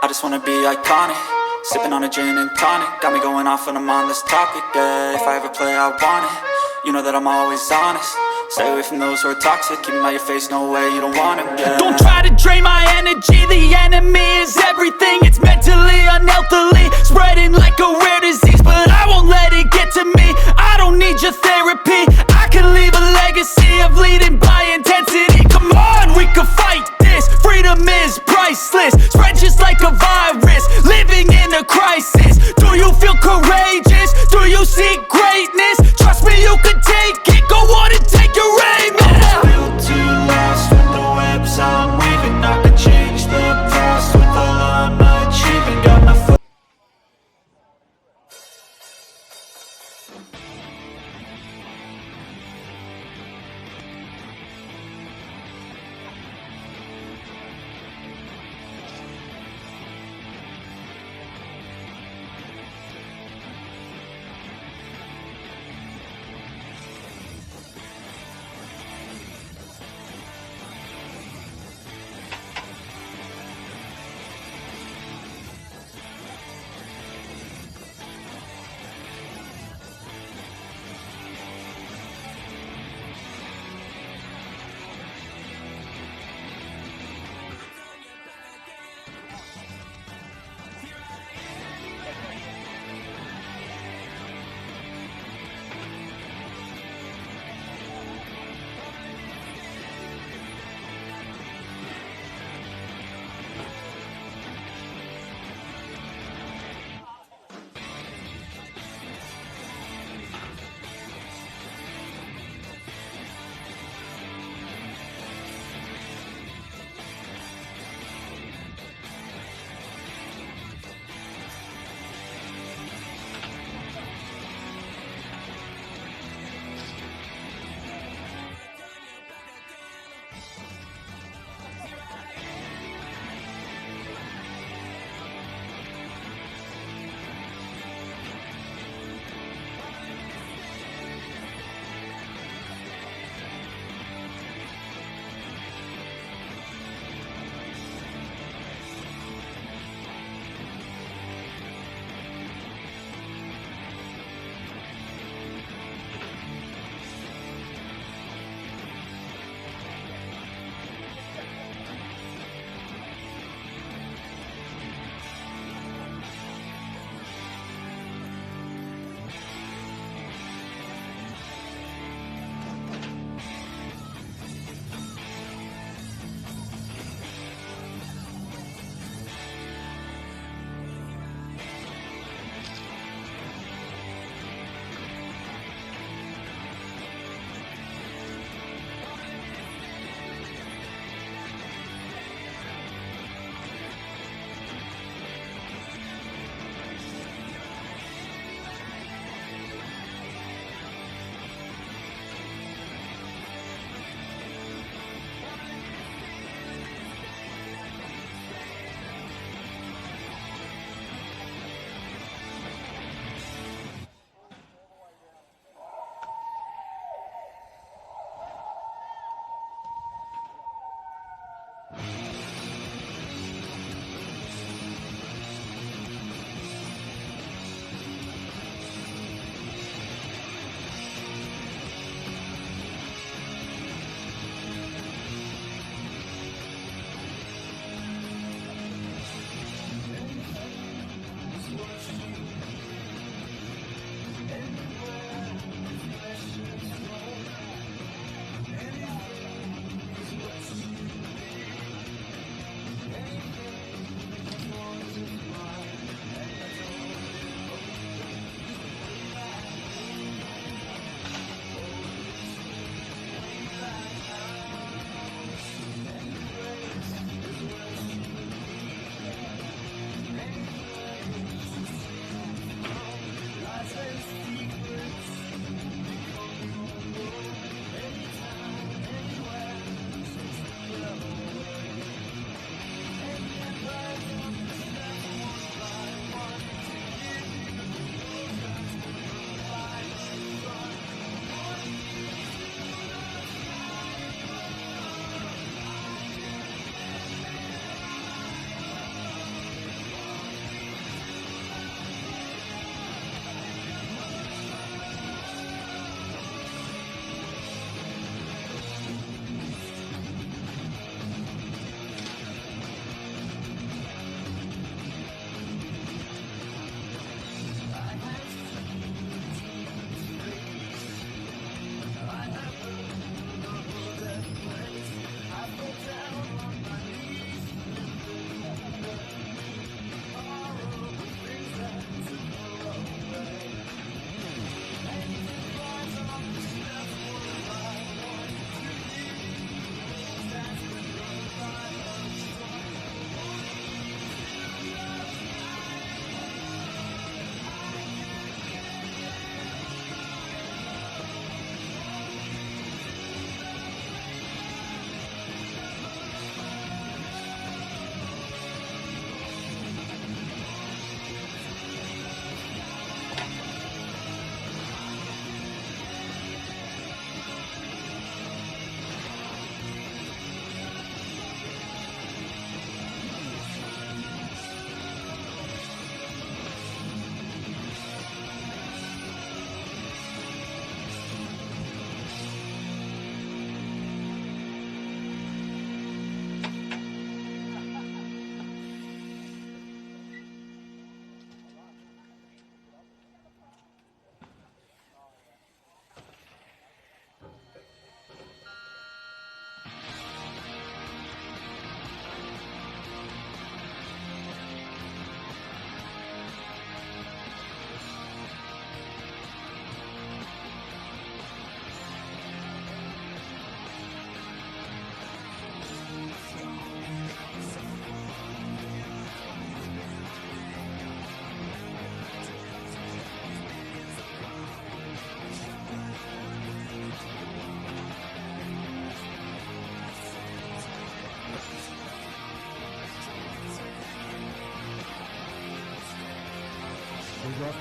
I just wanna be iconic. Sipping on a gin and tonic, got me going off when I'm on this topic, yeah. If I ever play, I want it. You know that I'm always honest. Stay away from those who are toxic. Keep them out your face, no way, you don't want it, yeah. Don't try to drain my energy. The enemy is everything. It's mentally, unhealthily, spreading like a rare disease. But I won't let it get to me. I don't need your therapy. I can leave a legacy of leading by intensity.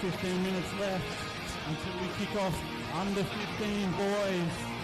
15 minutes left until we kick off under 15 boys.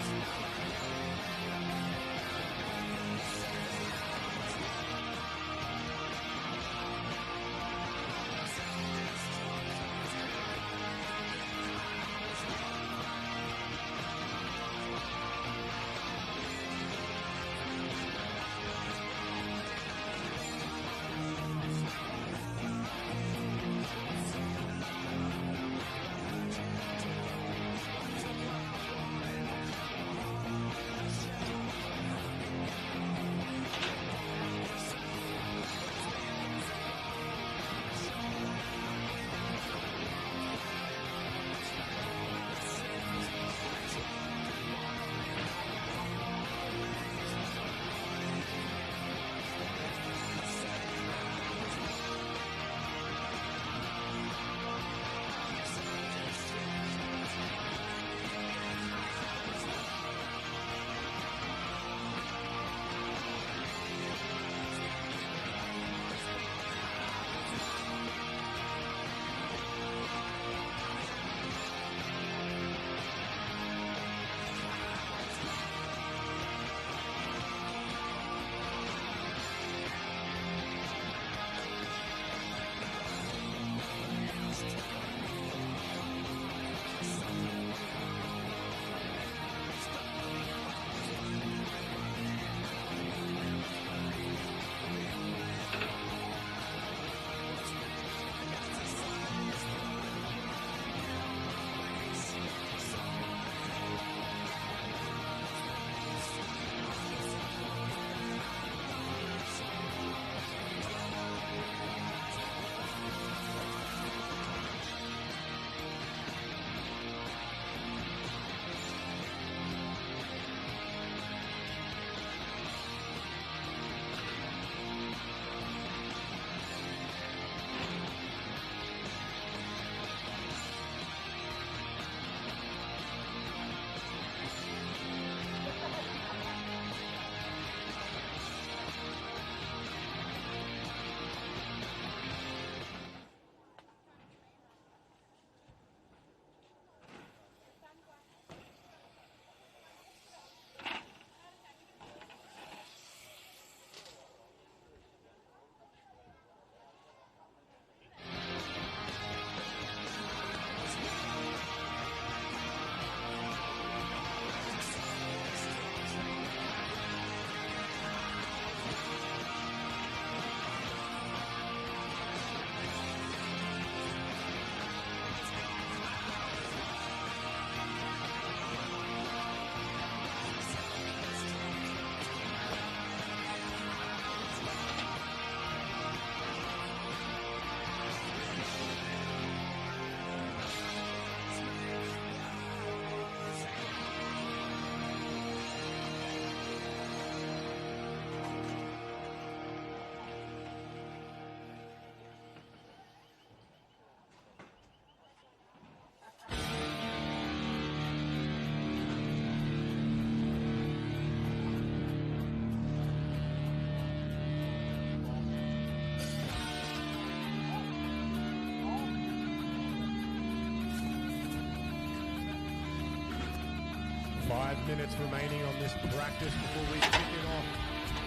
Minutes remaining on this practice before we kick it off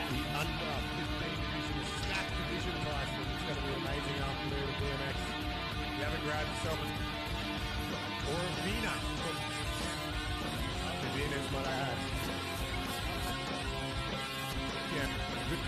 the under 15 division stack division prize. It's going to be an amazing afternoon of BMX. If you haven't grabbed yourself or a Vina, the Vina is what I had. Yeah, good.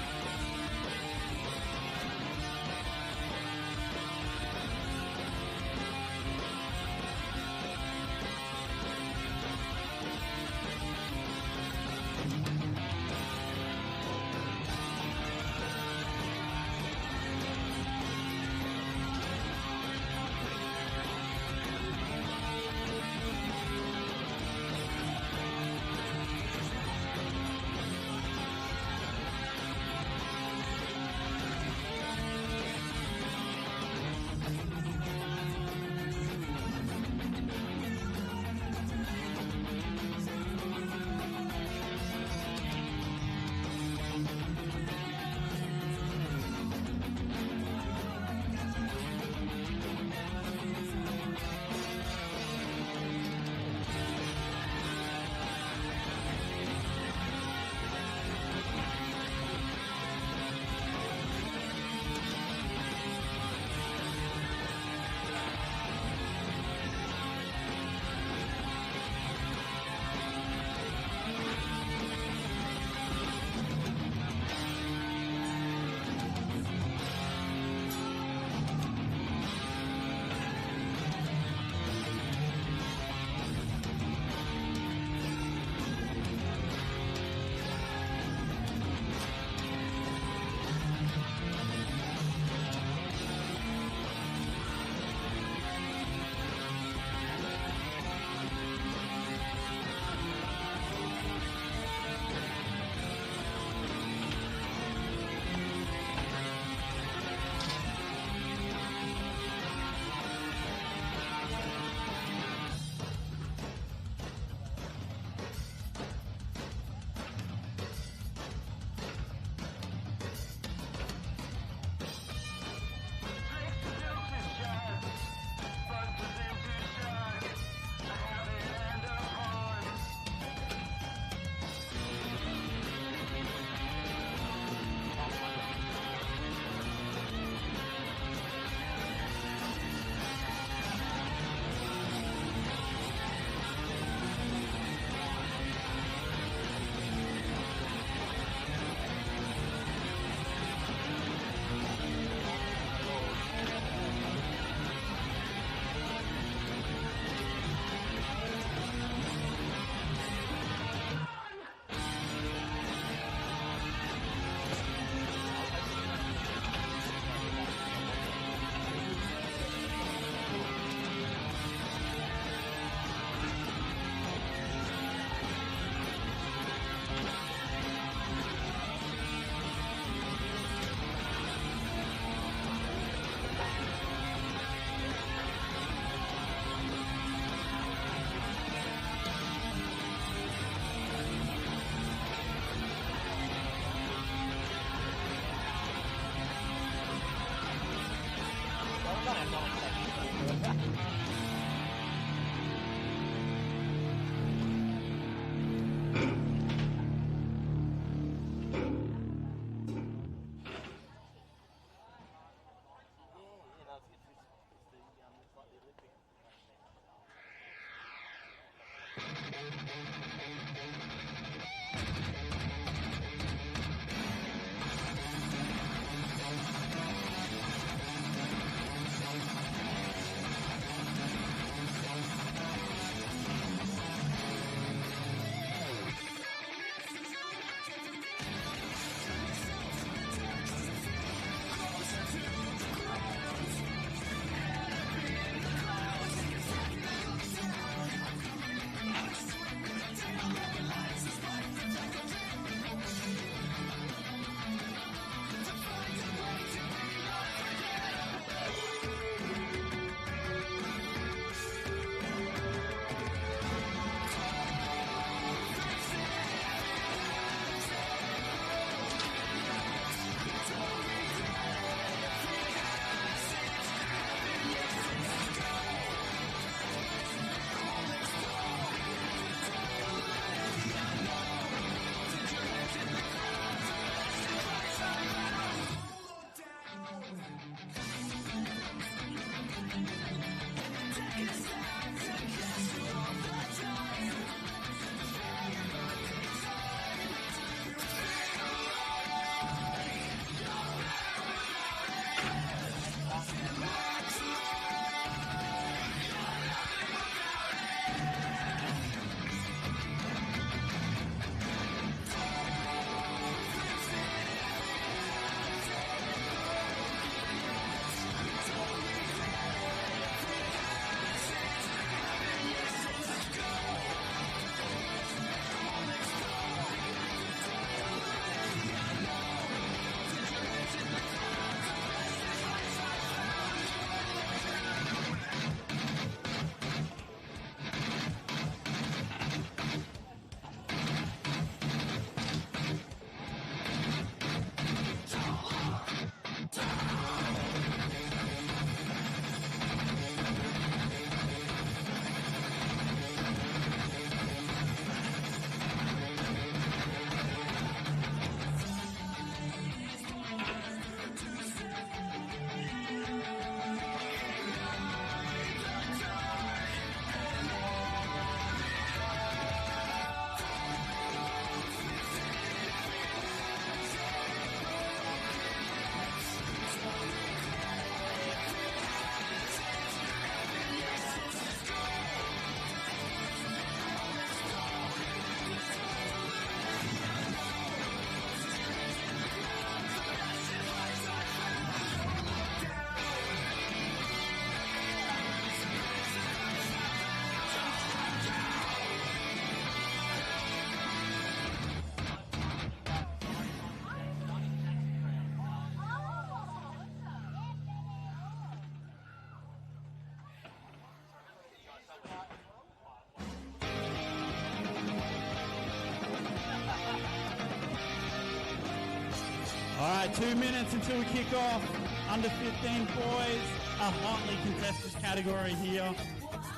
All right, 2 minutes until we kick off. Under 15 boys, a hotly contested category here.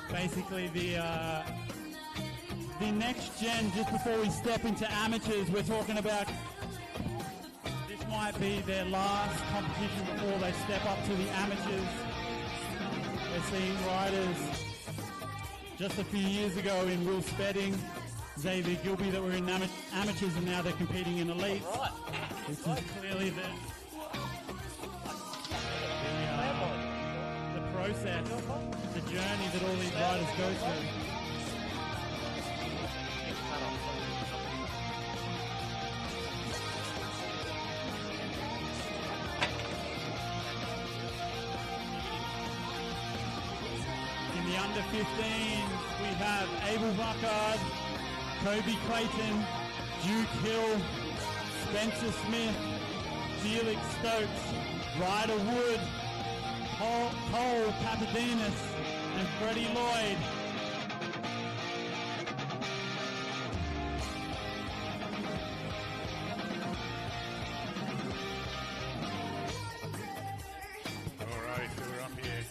Basically the next gen, just before we step into amateurs, we're talking about this might be their last competition before they step up to the amateurs. We're seeing riders just a few years ago in Will Spedding, Xavier Gilby that were in amateurs, and now they're competing in elites. Which is clearly the process, the journey that all these riders go through. In the under 15s, we have Abel Buckard, Kobe Clayton, Duke Hill, Spencer Smith, Felix Stokes, Ryder Wood, Cole Papadinus, and Freddie Lloyd. Alright, so we're up here.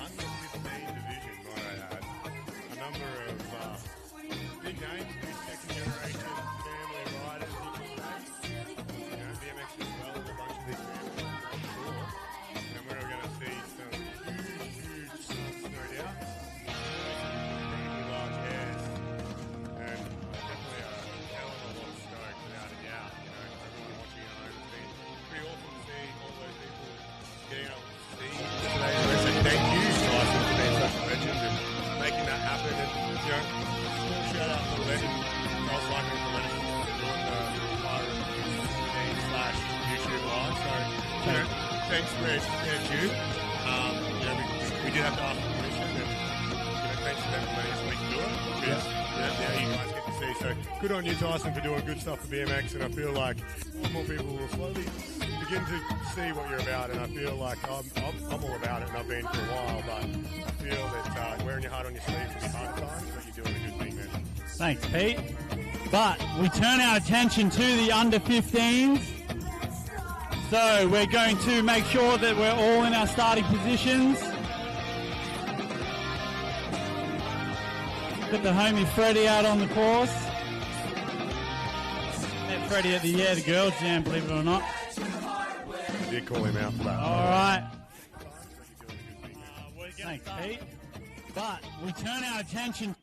Under 15 division, might I add. A number of big names, big second generation family riders in the race. BMX as well, a bunch of big families, I'm sure. And we're going to see some huge stunts, no doubt. small shout out to the legend. I was liking the legend doing the YouTube live. So, thanks for you. We did have to ask for permission, and thanks for letting us do it. Because now you guys get to see. So good on you, Tyson, for doing good stuff for BMX. And I feel like more people will slowly begin to see what you're about. And I feel like I'm all about it, and I've been for a while. But I feel that wearing your heart on your sleeve can be hard at times, but you're doing a good thing, man. Thanks, Pete. But we turn our attention to the under-15s. So we're going to make sure that we're all in our starting positions. Got the homie Freddie out on the course. Met Freddie at the girls' jam, believe it or not. I did call him out for that. All right. Thanks, Pete. But we turn our attention.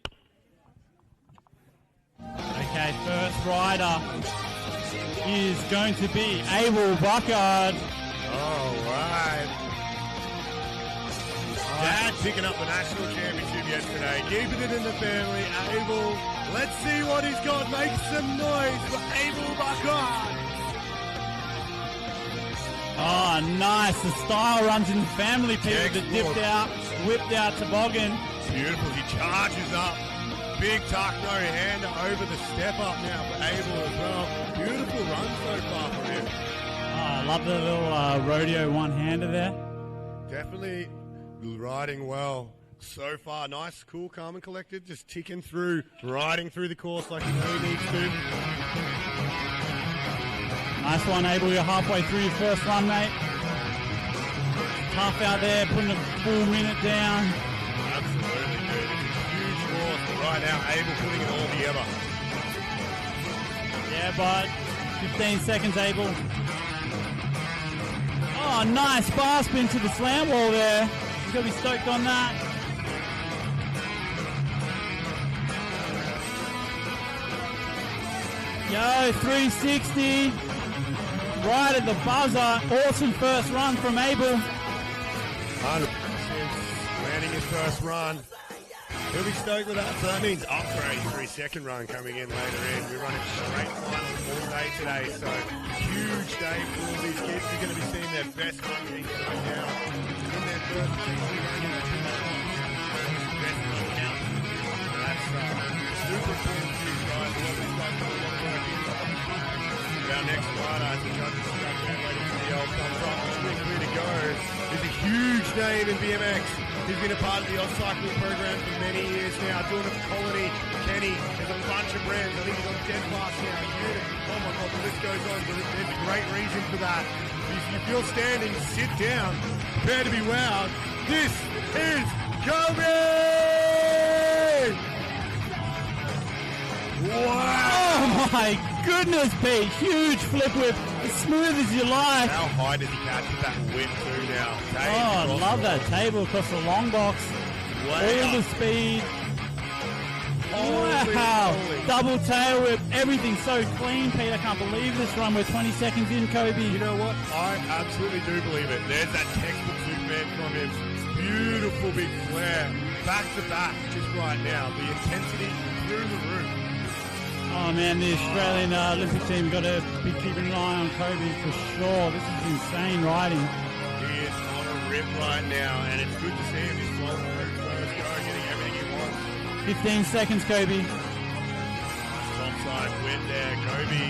Okay, first rider is going to be Abel Buckard. All right. Dad picking up the national championship yesterday, keeping it in the family. Abel, let's see what he's got. Make some noise for Abel Buckard. Oh, nice. The style runs in the family, people. The whipped out toboggan. Beautiful. He charges up. Big tuck, no hander over the step up now for Abel as well. Beautiful run so far from him. Oh, I love the little rodeo one-hander there. Definitely riding well so far. Nice, cool, calm and collected. Just ticking through, riding through the course like he really needs to. Nice one, Abel. You're halfway through your first run, mate. Tough out there, putting a full minute down. Absolutely, dude. It's a huge course, but right now, Abel putting it all together. Yeah, bud. 15 seconds, Abel. Oh, nice bar spin to the slam wall there. You've got to be stoked on that. Yo, 360. Right at the buzzer. Awesome first run from Abel. 100% landing his first run. He'll be stoked with that. So that means upgrade for his second run coming in later in. We're running straight finals all day today. So huge day for all these kids. You're going to be seeing their best run things right now. In their first season, we're running a best run out. So that's super important for these guys. A lot of these guys put a lot of work in. Our next rider, as the judges start getting ready for the old thumbs up, it's clear to go. He's a huge name in BMX. He's been a part of the odd cycling program for many years now, doing it for Colony, Kenny. There's a bunch of brands. I think he's on Dead Fast now. Oh my God, the list goes on. There's a great reason for that. If you're standing, sit down. Prepare to be wowed. This is Kobe! Wow! Oh my goodness, Pete. Huge flip whip. As smooth as you like. How high does he catch with that whip too now? Oh, I love that table across the long box. All the speed. Wow. Double tail whip. Everything so clean, Pete. I can't believe this run. We're 20 seconds in, Kobe. You know what? I absolutely do believe it. There's that textbook Superman from him. Beautiful big flare. Back to back just right now. The intensity through the roof. Oh man, the Australian Olympic team got to be keeping an eye on Kobe for sure. This is insane riding. He is on a rip right now, and it's good to see him. He's flowing through first go, getting everything he wants. 15 seconds, Kobe. Topside whip there. Kobe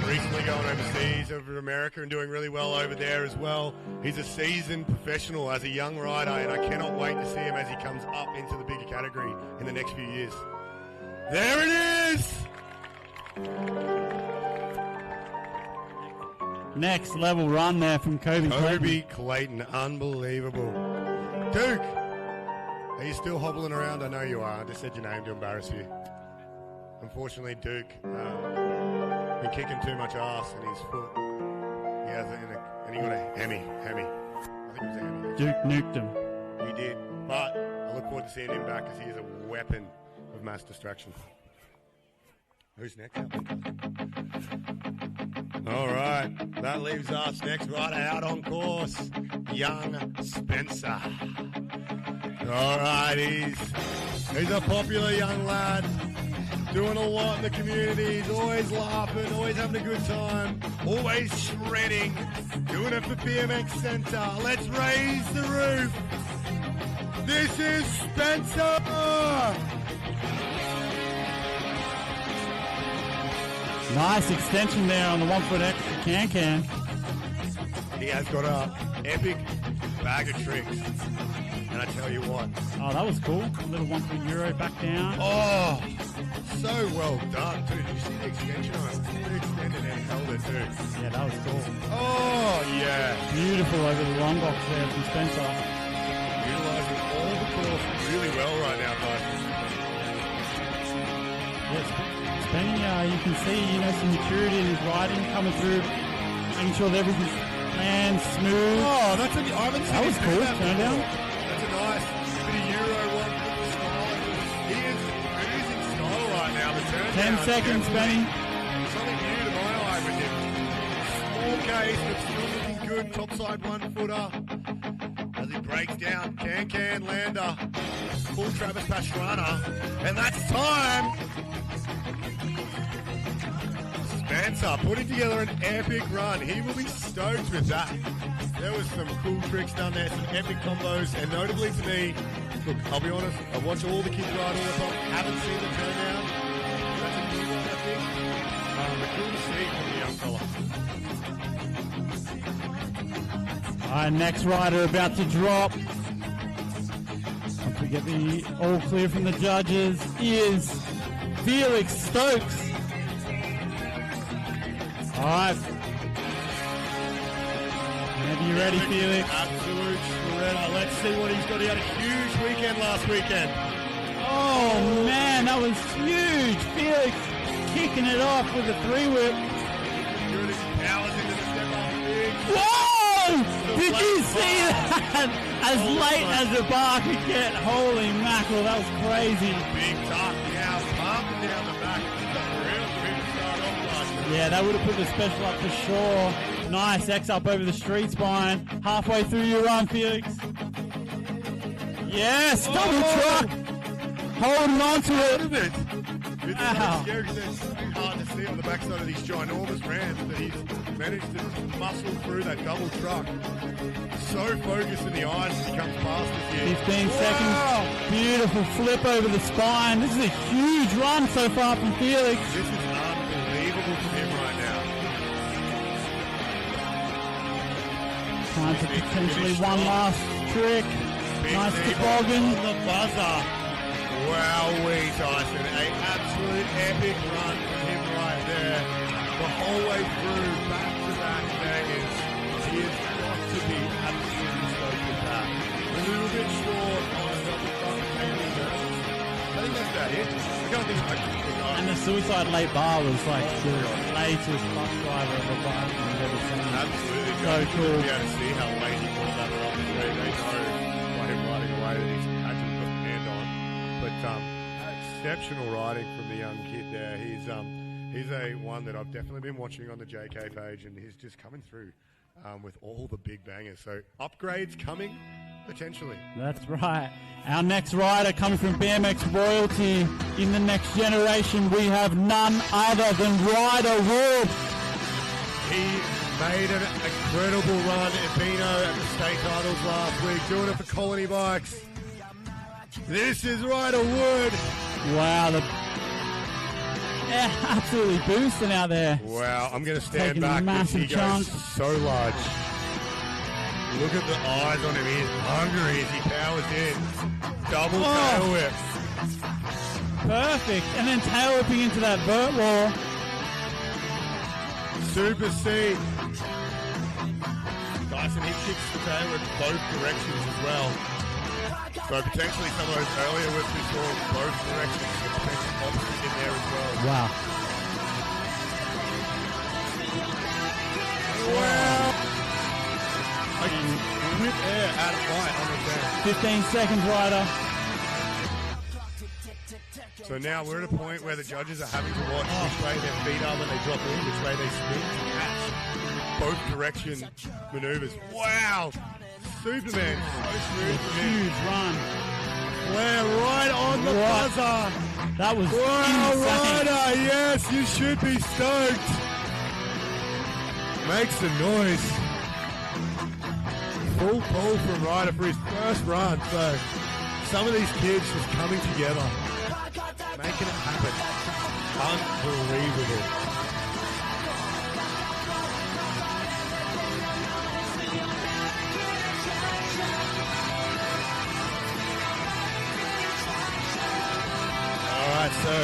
recently going overseas over America and doing really well over there as well. He's a seasoned professional as a young rider, and I cannot wait to see him as he comes up into the bigger category in the next few years. There it is! Next level run there from Kobe Clayton. Unbelievable. Duke, are you still hobbling around? I know you are. I just said your name to embarrass you. Unfortunately, Duke been kicking too much ass in his foot. He has it and he got a Hemi. I think it was a Hemi. Duke nuked him. He did. But I look forward to seeing him back because he is a weapon of mass distraction. Who's next? All right, that leaves us next rider out on course, young Spencer. All right, he's He's a popular young lad, doing a lot in the community. He's always laughing, always having a good time, always shredding, doing it for BMX Centre. Let's raise the roof. This is Spencer. Nice extension there on the 1 foot extra can. He has got a epic bag of tricks. And I tell you what. Oh, that was cool. Little 1 foot Euro back down. Oh, so well done, dude. Did you see the extension on it? Fully extended and held it, too. Yeah, that was cool. Oh, yeah. Beautiful over the long box there from Spencer. Utilising all the course really well right now, guys. Yes, Spenny, you can see, some maturity in his riding coming through, making sure that everything's planned, smooth. Oh, I haven't seen that was cool. Turn down. That's a nice bit of Euro 1 foot style. He is losing style right now. The turn 10 seconds, Benny. Something new to my eye with him. Small case, but still looking good. Topside 1 footer. As he breaks down, can lander. Full Travis Pastrana. And that's time. Spencer putting together an epic run. He will be stoked with that. There was some cool tricks done there, some epic combos, and notably to me, look, I'll be honest, I watch all the kids ride all the time, haven't seen the turn down. That's a new one, I think. But cool to see from the young fella. All right, next rider about to drop. Once we get the all clear from the judges, is Felix Stokes. All right. Whenever you're ready, Felix. Absolute shredder. Let's see what he's got. He had a huge weekend last weekend. Oh, man, that was huge. Felix kicking it off with a 3-whip. Good as he powers into the step up big. Whoa! Did you see that? As late as the bar could get. Holy mackerel, that was crazy. Big tuck now, pumping down the back. Real quick to start off last. Yeah, that would have put the special up for sure. Nice X up over the street spine. Halfway through your run, Felix. Yes, double truck. Holding on to it. It's scary because it's hard to see on the backside of these ginormous ramps, but he's managed to muscle through that double truck. So focused in the eyes as he comes past us here. 15 seconds. Beautiful flip over the spine. This is a huge run so far from Felix. This is unbelievable from him right now. Time for potentially one last trick. Nice toboggan. On the buzzer. Wowee, Tyson. An absolute epic run from him right there. The whole way through, back-to-back bangers. He has got to be absolutely stoked with that. A little bit short on a double truck, maybe. I think that's about it. I can't think I can think of. And the suicide late bar was like the latest bus driver of a bike I've ever seen. Absolutely. So cool. Be able to see how late he pulled that around the street. They know by him riding away that he's actually got the hand on. But exceptional riding from the young kid there. He's a one that I've definitely been watching on the JK page, and he's just coming through with all the big bangers. So upgrades coming, potentially. That's right. Our next rider coming from BMX royalty in the next generation, we have none other than Ryder Wood. He made an incredible run at Beano at the state titles last week, doing it for Colony Bikes. This is Ryder Wood. Wow, absolutely boosting out there. Wow, I'm going to stand Taking back because he chunk. goes so large. Look at the eyes on him. He's hungry as he powers in. Double tail whip. Perfect. And then tail whipping into that vert wall. Super C. Tyson, he kicks the tail whip both directions as well. So potentially some of those earlier whips we saw in both directions, the potential opposite in there as well. Wow. Wow. Whip air out of flight on the down. 15 seconds, Ryder. So now we're at a point where the judges are having to watch which way their feet are when they drop in, which way they spin to catch both direction maneuvers. Wow! Superman, so smooth from him. Huge run. flare right on the buzzer. That was Wow, insane. Ryder, yes, you should be stoked. Makes the noise. Full pull from Ryder for his first run. So some of these kids just coming together, making it happen. Unbelievable. Alright, so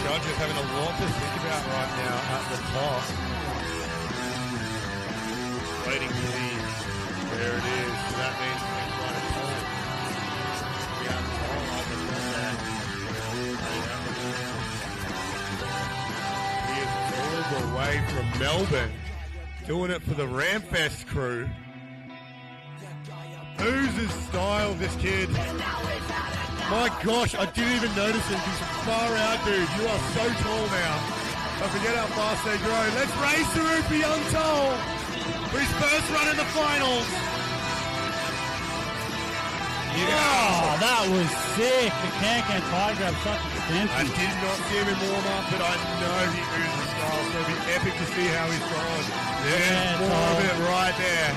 judges having a lot to think about right now at the top. Waiting to see where it is. So that means next line is Paul. We have Paul up the front there. He is all the way from Melbourne, doing it for the Ramfest crew. Muses style, this kid. My gosh, I didn't even notice him. He's far out, dude. You are so tall now. I forget how fast they grow. Let's race the roof for Young Toll for his first run in the finals. Yeah. Oh, that was sick. The can tie grab such a extension. I did not see him in warm-up, but I know he oozes style, so it'll be epic to see how he's gone. There's more of it right there.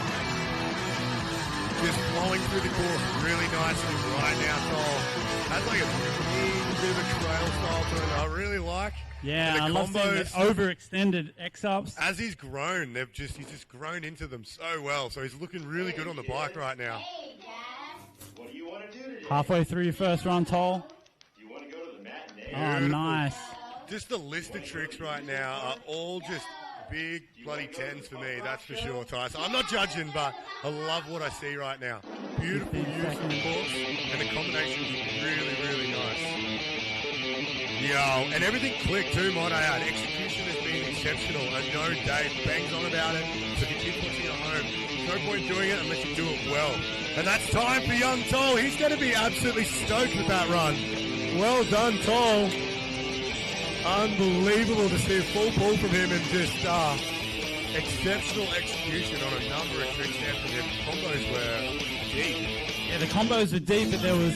Just flowing through the course really nicely right now, Toll. That's like a bit of a trail style to it I really like. Yeah, and I love seeing the overextended X-ups. As he's grown, he's just grown into them so well. So he's looking really good on the bike right now. What do you want to do today? Halfway through your first run, Toll. You want to go to the matinee? Oh, nice. Just the list of tricks right now are all just big bloody 10s for me, that's for sure, Tyson. I'm not judging, but I love what I see right now. Beautiful use of the course, and the combination is really, really nice. Yo, and everything clicked too, might I add. Execution has been exceptional. I know Dave bangs on about it, so if you keep watching at home, there's no point doing it unless you do it well. And that's time for Young Toll. He's going to be absolutely stoked with that run. Well done, Toll. Unbelievable to see a full pull from him and just exceptional execution on a number of tricks there from him. Combos were deep. Yeah, the combos were deep, but there was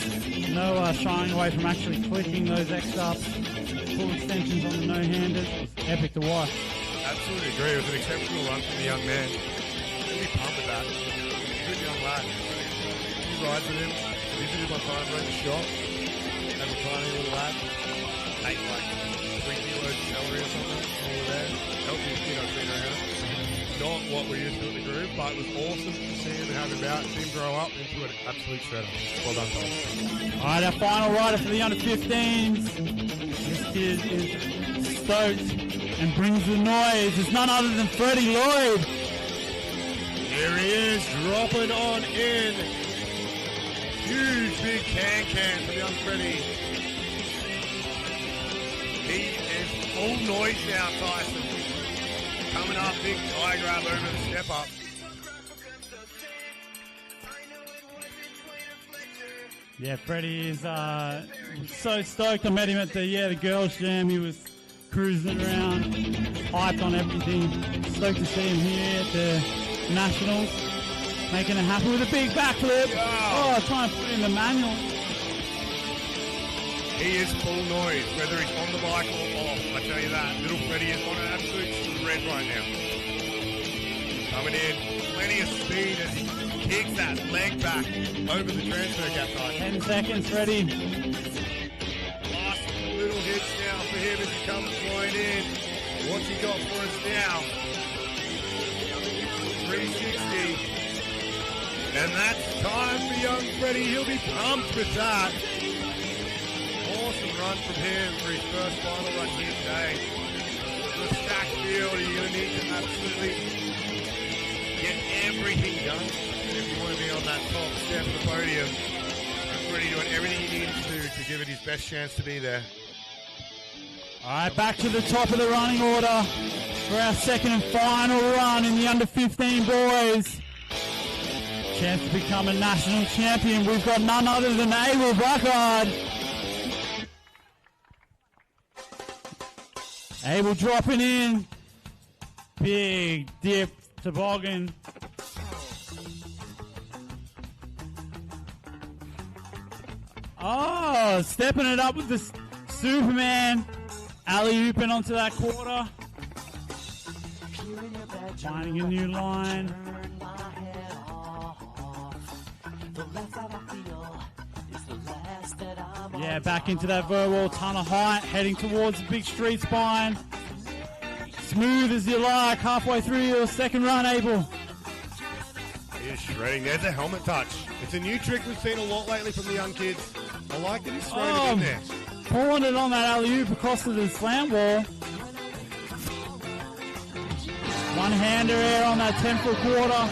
no shying away from actually clicking those X-ups. Full extensions on the no-handers. It was epic to watch. Absolutely agree. It was an exceptional run from the young man. Really pumped with that. Good young lad. A few rides with him. Visited my time, rode the shop. As a tiny little lad. Ate like 3 kilos of celery or something over there. Helped his kid clean around. Not what we're used to in the group, but it was awesome to see him and have him out, see him grow up into an absolute shredder. Well done, Tom. All right, our final rider for the under-15s. This kid is stoked and brings the noise. It's none other than Freddie Lloyd. Here he is, dropping on in. Huge big can from young Freddie. He is full noise now, Tyson. Coming up, big tie grab over the step up. Yeah, Freddie is so stoked. I met him at the girls' jam. He was cruising around, hyped on everything. Stoked to see him here at the Nationals, making it happen with a big backflip. Oh, trying to put in the manual. He is full noise, whether he's on the bike or off. I tell you that. Little Freddie is on an absolute shred right now. Coming in, plenty of speed as he kicks that leg back over the transfer gap. 10 seconds, Freddie. Last little hits now for him as he comes flying in. What's he got for us now? 360. And that's time for young Freddie. He'll be pumped with that. Awesome run from him for his first final run here today. The stack field, you're going to need to absolutely get everything done if you want to be on that top step of the podium. Freddie doing everything he needs to give it his best chance to be there. All right, back to the top of the running order for our second and final run in the under-15 boys. Chance to become a national champion. We've got none other than Abel Buckard. Abel dropping in. Big dip toboggan. Oh, stepping it up with the Superman. Alley-ooping onto that quarter. Finding a new line. Yeah, back into that vertical, ton of height, heading towards the big street spine. Smooth as you like, halfway through your second run, Abel. He is shredding. There's a helmet touch. It's a new trick we've seen a lot lately from the young kids. I like that he's thrown it in there. Pulling it on that alley-oop across to the slant wall. One-hander air on that 10-foot quarter.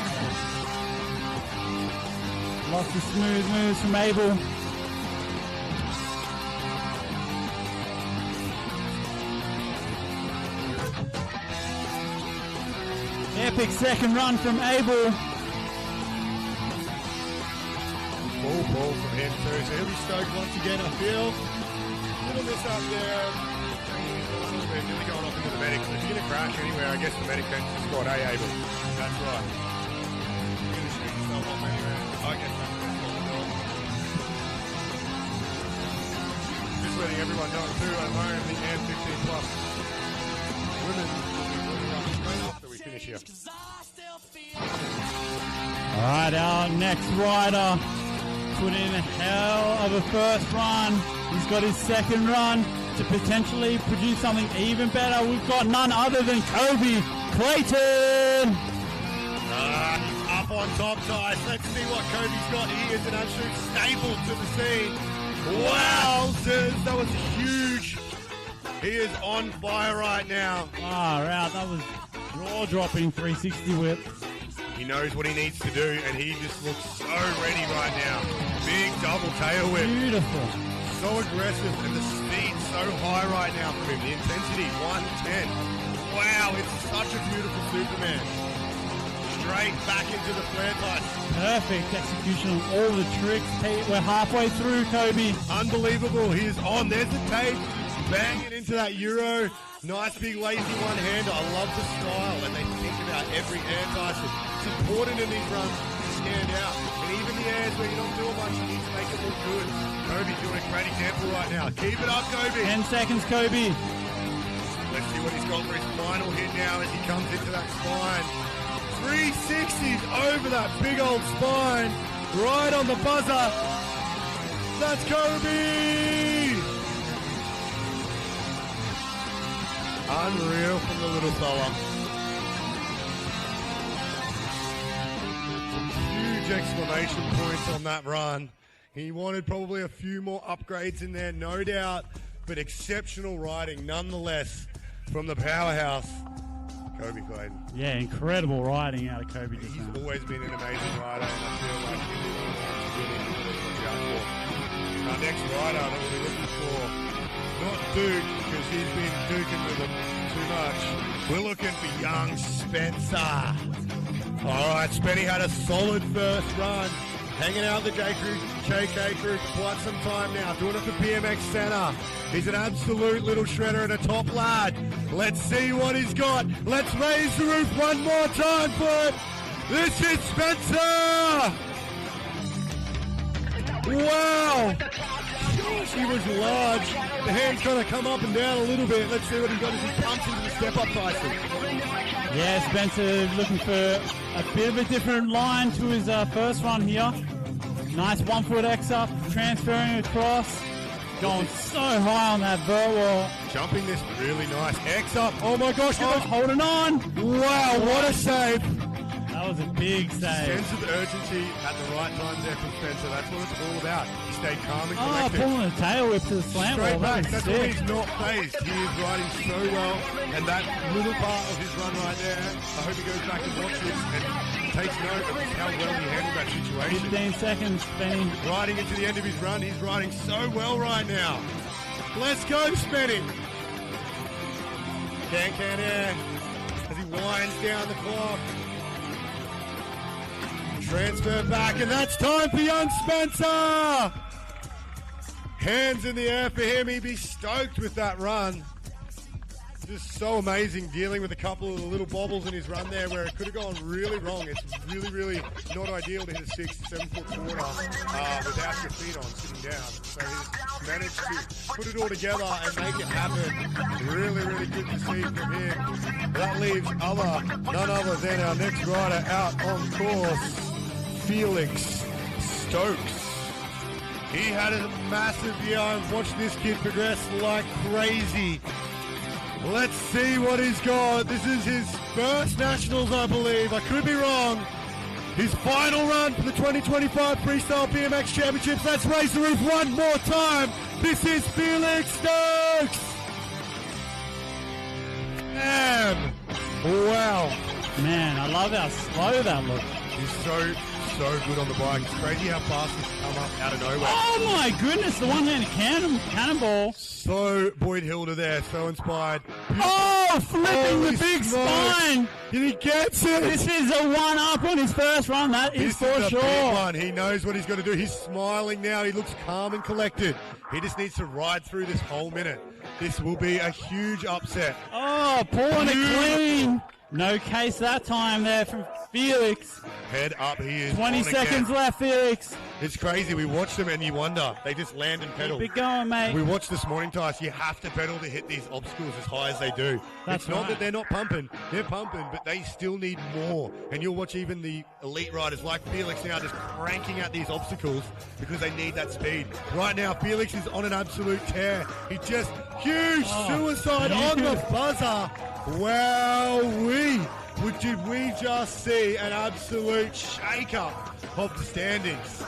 Lots of smooth moves from Abel. Epic second run from Abel. Full ball from him too, so he'll be stoked once again, I feel. Little miss up there. We're nearly going off into the medic. If you're going to crash anywhere, I guess the medic can squad, Abel? That's right. You're going to shoot yourself off anywhere. I guess that's what it's all. Just letting everyone know too, at home, the M15 plus women will be moving up straight after we finish here. Alright, our next rider put in a hell of a first run. He's got his second run to potentially produce something even better. We've got none other than Kobe Clayton. He's up on top, guys. Let's see what Kobe's got. He is an absolute staple to the scene. Wowzers, that was huge. He is on fire right now. Far out, that was jaw-dropping 360 whip. He knows what he needs to do, and he just looks so ready right now. Big double tail whip. Beautiful. So aggressive, and the speed so high right now from him. The intensity, 110. Wow, it's such a beautiful Superman. Straight back into the flare touch. Perfect execution on all the tricks. Pete, we're halfway through, Kobe. Unbelievable. He is on. There's the tape. Banging into that Euro. Nice big lazy one-hander. I love the style, and they think about every air, Tyson. It's important in these runs to stand out. And even the airs where you're not doing much, you need to make it look good. Kobe's doing a great example right now. Keep it up, Kobe. 10 seconds, Kobe. Let's see what he's got for his final hit now as he comes into that spine. 360s over that big old spine. Right on the buzzer. That's Kobe! Unreal from the little fella. Huge exclamation points on that run. He wanted probably a few more upgrades in there, no doubt, but exceptional riding nonetheless from the powerhouse, Kobe Clayton. Yeah, incredible riding out of Kobe just now. He's always been an amazing rider, and I feel like he really watch out for. Our next rider that we'll be looking for, not Duke, because he's been duking with them too much. We're looking for young Spencer. All right, Spenny had a solid first run. Hanging out the JK crew for quite some time now. Doing it for BMX Center. He's an absolute little shredder and a top lad. Let's see what he's got. Let's raise the roof one more time for it. This is Spencer. Wow. He was large. The hand's going to come up and down a little bit. Let's see what he's got as he pumps into the step-up, Tyson. Yeah, Spencer looking for a bit of a different line to his first run here. Nice 1 foot X up, transferring across. Going so high on that vert wall. Jumping this really nice. X up. Oh my gosh. Oh, holding on. Wow, what a save. That was a big save. Sense of urgency at the right time there from Spencer. That's what it's all about. He stayed calm and collected. Pulling a tail whip to the slant wall. Straight back. That's why sick. he's not phased. He is riding so well. And that little part of his run right there, I hope he goes back and watches this and takes note of how well he handled that situation. 15 seconds, Benny. Riding into the end of his run. He's riding so well right now. Let's go, Spenny. Can air as he winds down the clock. Transfer back, and that's time for young Spencer. Hands in the air for him. He'd be stoked with that run. just so amazing dealing with a couple of the little bobbles in his run there where it could have gone really wrong. It's really, really not ideal to hit a 6 to 7 foot quarter without your feet on, sitting down. So he's managed to put it all together and make it happen. Really, really good to see from him. That leaves none other than our next rider out on course, Felix Stokes. He had a massive year. I've watched this kid progress like crazy. Let's see what he's got. This is his first nationals, I believe. I could be wrong. His final run for the 2025 Freestyle BMX Championships. Let's raise the roof one more time. This is Felix Stokes. Man, wow. Man, I love how slow that looks. He's so good on the bike. It's crazy how fast he's come up out of nowhere. Oh my goodness, the one-handed cannonball. So Boyd Hilda there, so inspired. Oh, flipping the big spine. Did he get it? This is a one-up on his first run, that is for This is a sure. big one. He knows what he's got to do. He's smiling now. He looks calm and collected. He just needs to ride through this whole minute. This will be a huge upset. Oh, pulling it clean. No case that time there from Felix. Head up, he is 20 on seconds again. left, Felix. It's crazy. We watch them and you wonder. They just land and pedal. Keep it going, mate. We watched this morning, Tyson. You have to pedal to hit these obstacles as high as they do. That's it's not right. that they're not pumping. They're pumping, but they still need more. And you'll watch even the elite riders like Felix now just cranking out these obstacles because they need that speed. Right now, Felix is on an absolute tear. He just huge suicide on the buzzer. Wowee. Did we just see an absolute shake-up of the standings?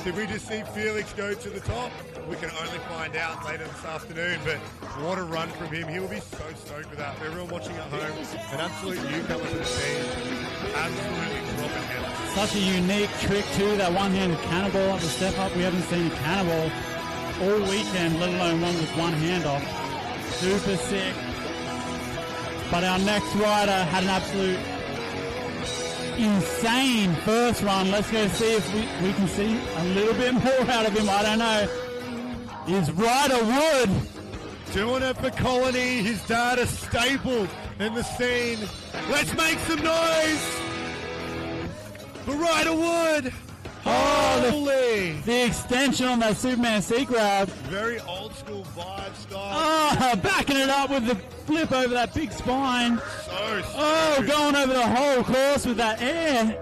Did we just see Felix go to the top? We can only find out later this afternoon, but what a run from him. He will be so stoked with that. For everyone watching at home, an absolute newcomer to the scene. Absolutely dropping him. Such a unique trick too, that one-handed cannonball at the step up. We haven't seen a cannonball all weekend, let alone one with one hand off. Super sick. But our next rider had an absolute insane first run. Let's go see if we can see a little bit more out of him. I don't know. Is Ryder Wood doing it for Colony? His dad is staple in the scene. Let's make some noise for Ryder Wood. Holy! The extension on that Superman C grab. Very old school vibe style. Oh, backing it up with the flip over that big spine. So going over the whole course with that air.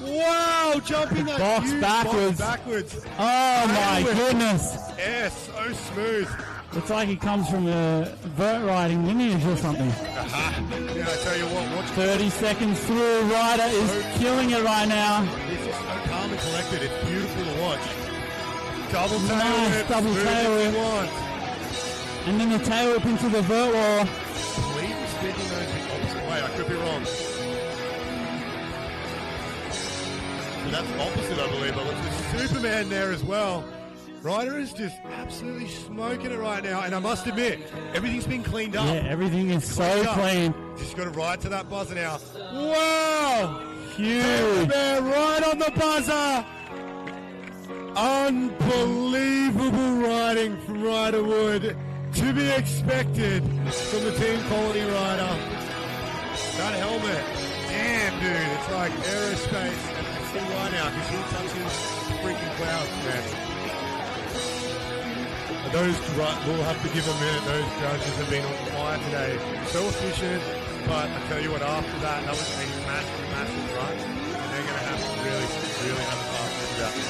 Wow, jumping that box huge backwards. box backwards. Oh my goodness. Yeah, so smooth. Looks like he comes from a vert riding lineage or something. Yeah, I tell you what, watch 30 seconds through. Ryder is killing it right now. He's just so calm and collected. It's beautiful to watch. Double tail Nice whip. double smooth tail as whip. you want. And then the tail whip into the vert wall. Completely spinning those the opposite way. I could be wrong. So that's opposite, I believe. But with Superman there as well. Ryder is just absolutely smoking it right now. And I must admit, everything's been cleaned up. Yeah, everything is so Cleaned up. clean. Just got to ride to that buzzer now. Wow! Huge. Superman right on the buzzer. Unbelievable riding from Ryder Wood. To be expected from the Team Quality rider. That helmet, damn dude, it's like aerospace. And I see why now, because he touches freaking clouds, man. Those, we'll have to give a minute, those judges have been on fire today. So efficient, but I tell you what, after that was a massive, massive run. And they're going to have to really, really have a fast look at that.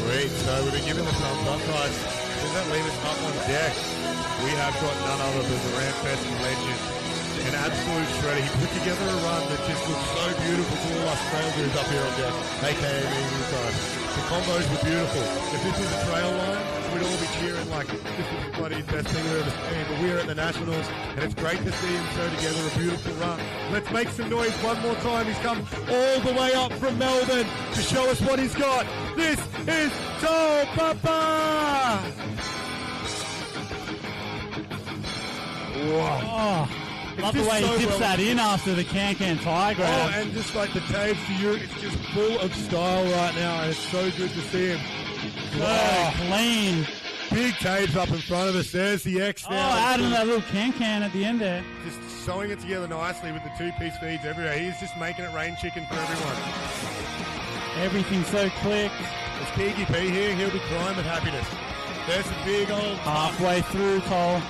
Great, so we've been giving the thumbs up, guys. Does that leave us up on deck? We have got none other than the Rampfest legend. An absolute shredder. He put together a run that just looks so beautiful to all us trail dudes up here on deck, aka me and you guys. The combos were beautiful. If this was a trail line, we'd all be cheering like this is the bloody best thing we've ever seen. But we're at the Nationals, and it's great to see him throw together a beautiful run. Let's make some noise one more time. He's come all the way up from Melbourne to show us what he's got. This is Toe Papa! Wow. Oh, Love the way he dips that in after the can-can tie grab. Oh, and just like the tapes to you, it's just full of style right now, and it's so good to see him. Oh, clean. Big tapes up in front of us. There's the X Oh, now. adding that little can-can at the end there. Just sewing it together nicely with the two-piece feeds everywhere. He's just making it rain chicken for everyone. Everything's so quick. There's Kiki P here. He'll be crying with happiness. There's the big old... Halfway through, Cole.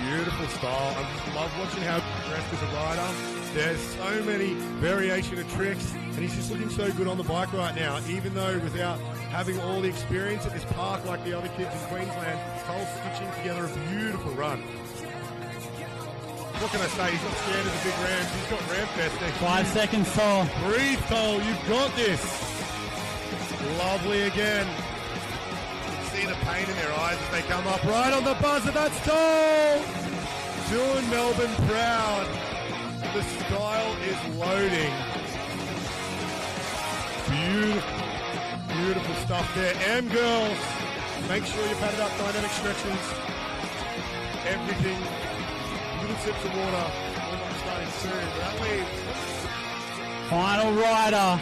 Beautiful style. I just love watching how he's dressed as a rider. There's so many variation of tricks, and he's just looking so good on the bike right now, even though without having all the experience at this park like the other kids in Queensland, Cole's stitching together a beautiful run. What can I say? He's not scared of the big ramps. He's got ramp fest. 5 seconds, Cole. Breathe, Cole. You've got this. Lovely again. You can see the pain in their eyes as they come up right on the buzzer. That's Cole. Doing Melbourne proud. The style is loading. Beautiful. Beautiful stuff there. And girls, make sure you pat it up. Dynamic stretches. Everything. Little sips of water. We're not starting soon. But that leaves. Final rider,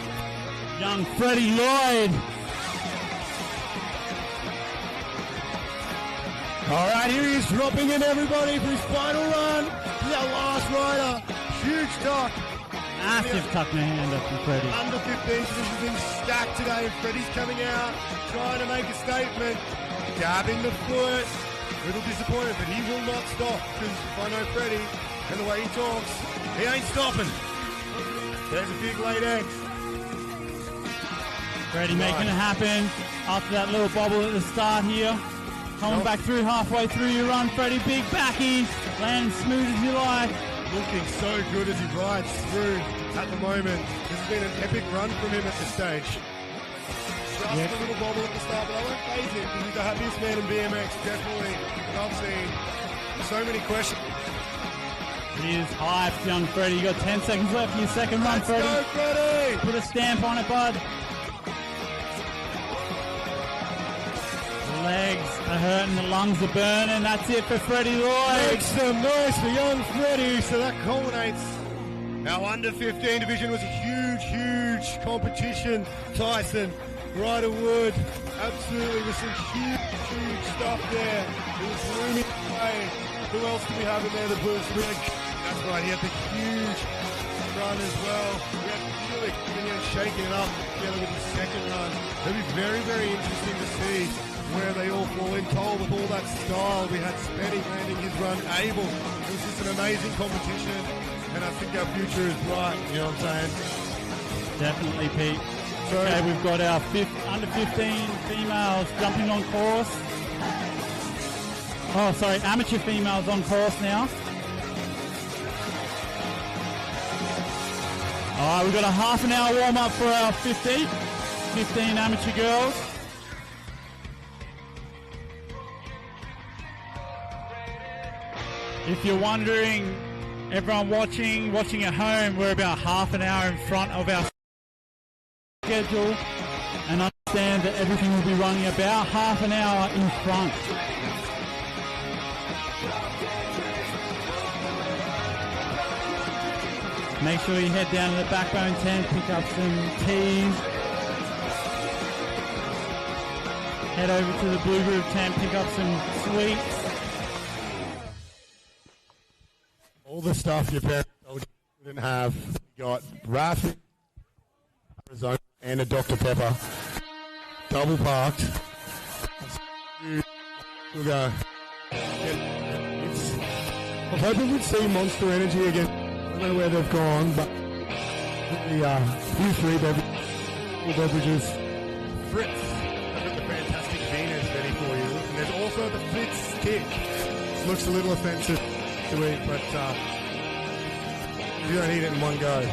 young Freddie Lloyd. All right, here he is dropping in everybody for his final run. He's our last rider. Huge tuck. Massive tuck in the hand up from Freddie. Under 15 position being stacked today, and Freddie's coming out, trying to make a statement. Gabbing the foot. Little disappointed, but he will not stop, because if I know Freddie and the way he talks, he ain't stopping. There's a big late X. Freddie making it happen after that little bobble at the start here. Coming back through halfway through your run, Freddie, big backies, landing smooth as you like. Looking so good as he rides through at the moment. This has been an epic run from him at this stage. Just a little bobble at the start, but I won't phase him because he's the happiest man in BMX, definitely. And I've seen so many questions. He is hyped, young Freddie. You got 10 seconds left in your second run, Freddie. Let's go, Freddie! Put a stamp on it, bud. The legs are hurting, the lungs are burning. That's it for Freddie Lloyd. Makes some noise for young Freddie, so that culminates. Our under 15 division was a huge, huge competition. Tyson, Ryder Wood, absolutely with some huge, huge stuff there. It was looming away. Who else do we have in there? The Blues. That's right, he had the huge run as well. We had Felix coming in and shaking it up together with his second run. It'll be very, very interesting to see where they all fall in. Cole with all that style. We had Spenny landing his run able. It was just an amazing competition, and I think our future is bright. You know what I'm saying? Definitely, Pete. Okay, we've got our under 15 females jumping on course. Oh, sorry, amateur females on course now. All right, we've got a half an hour warm up for our 15 amateur girls. If you're wondering, everyone watching at home, we're about half an hour in front of our schedule, and understand that everything will be running about half an hour in front. Make sure you head down to the Backbone tent, pick up some teas. Head over to the Blue Groove tent, pick up some sweets. All the stuff your parents told you didn't have. You got Rafi, Arizona, and a Dr. Pepper. Double parked. We'll go. I'm hoping we'd see Monster Energy again. I don't know where they've gone, but the few free beverages. Fritz, I've got the fantastic Venus ready for you. And there's also the Fritz stick. Looks a little offensive to eat, but you don't eat it in one go.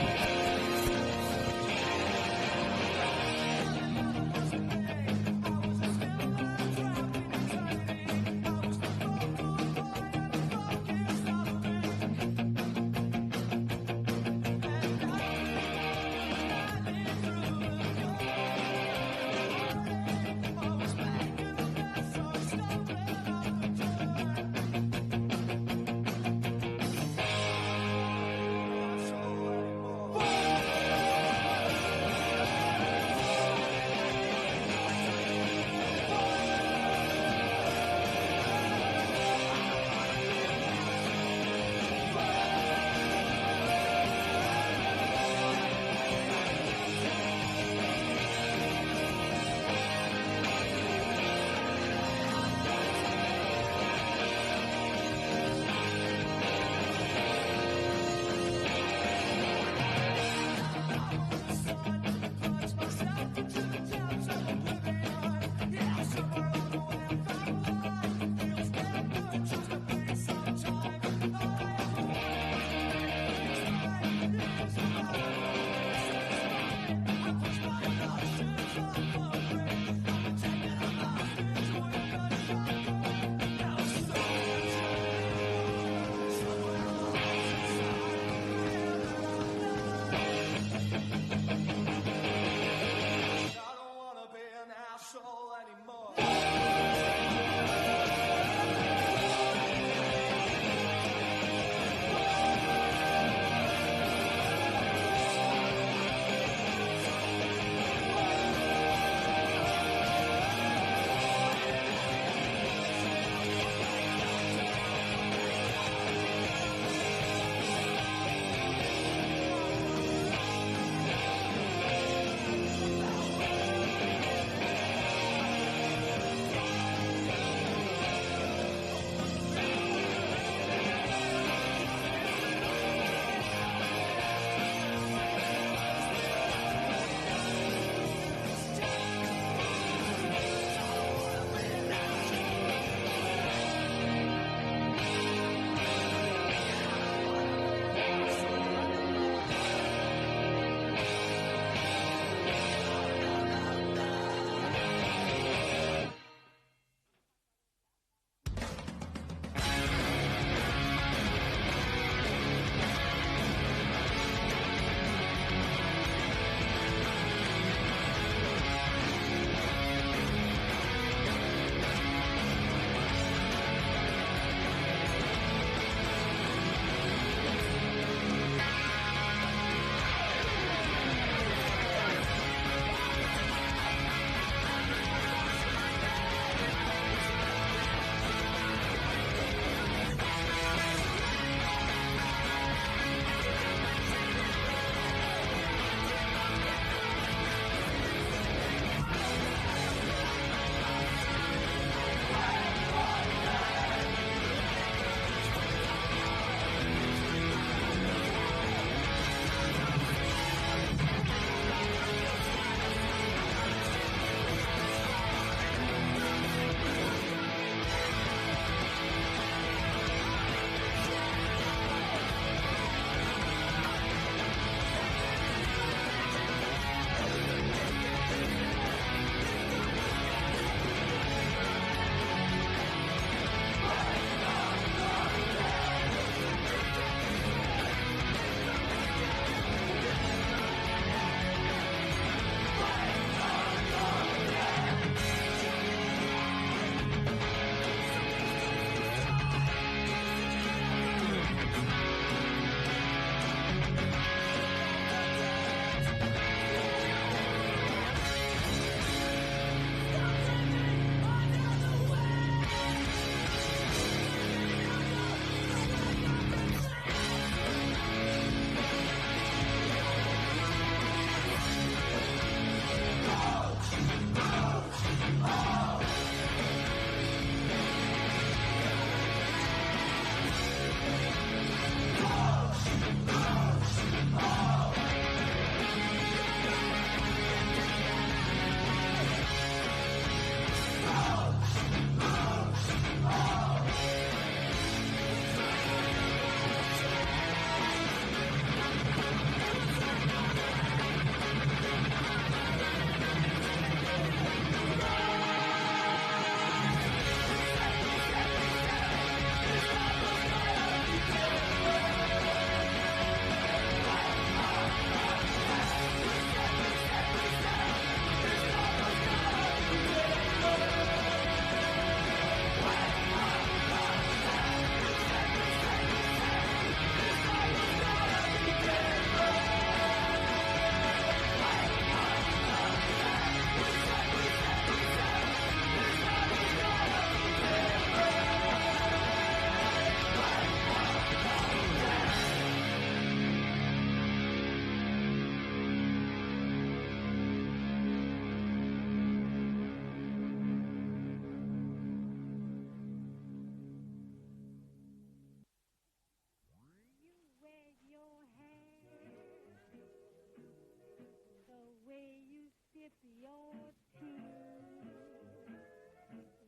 yours too.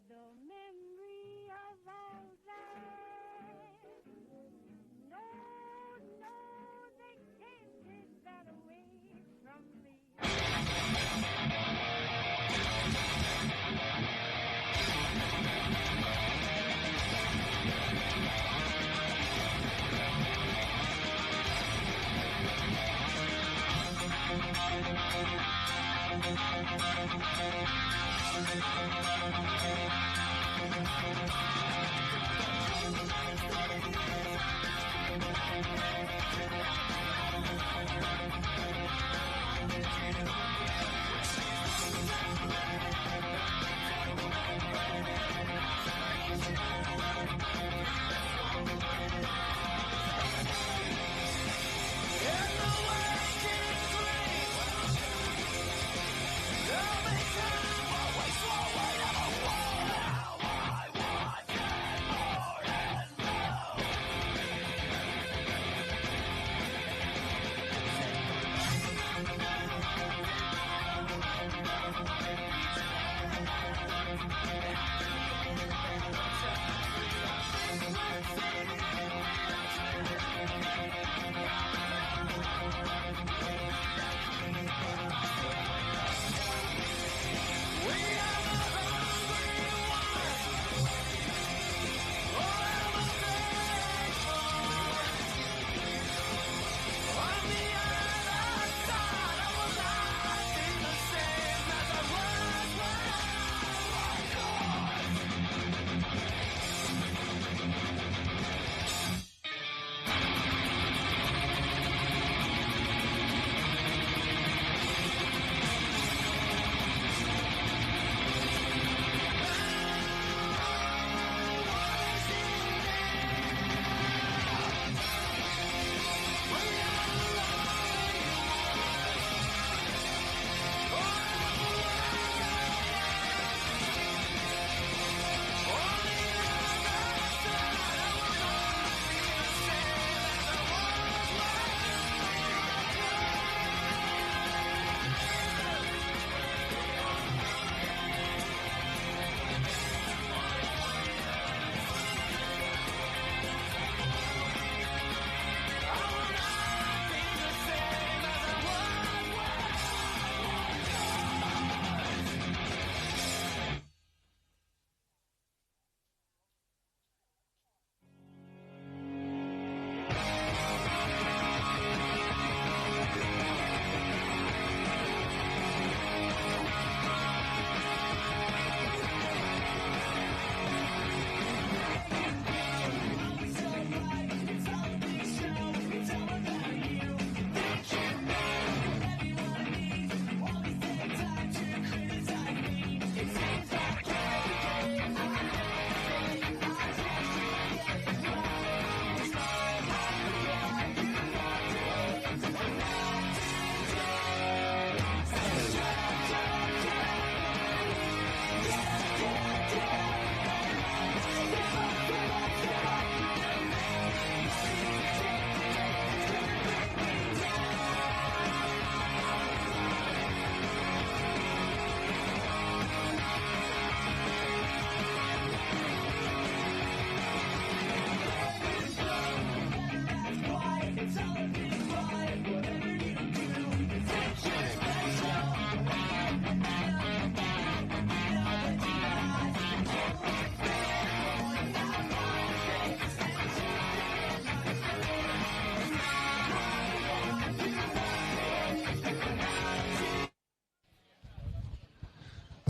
The memory of all that. No, no, they can't take that away from me.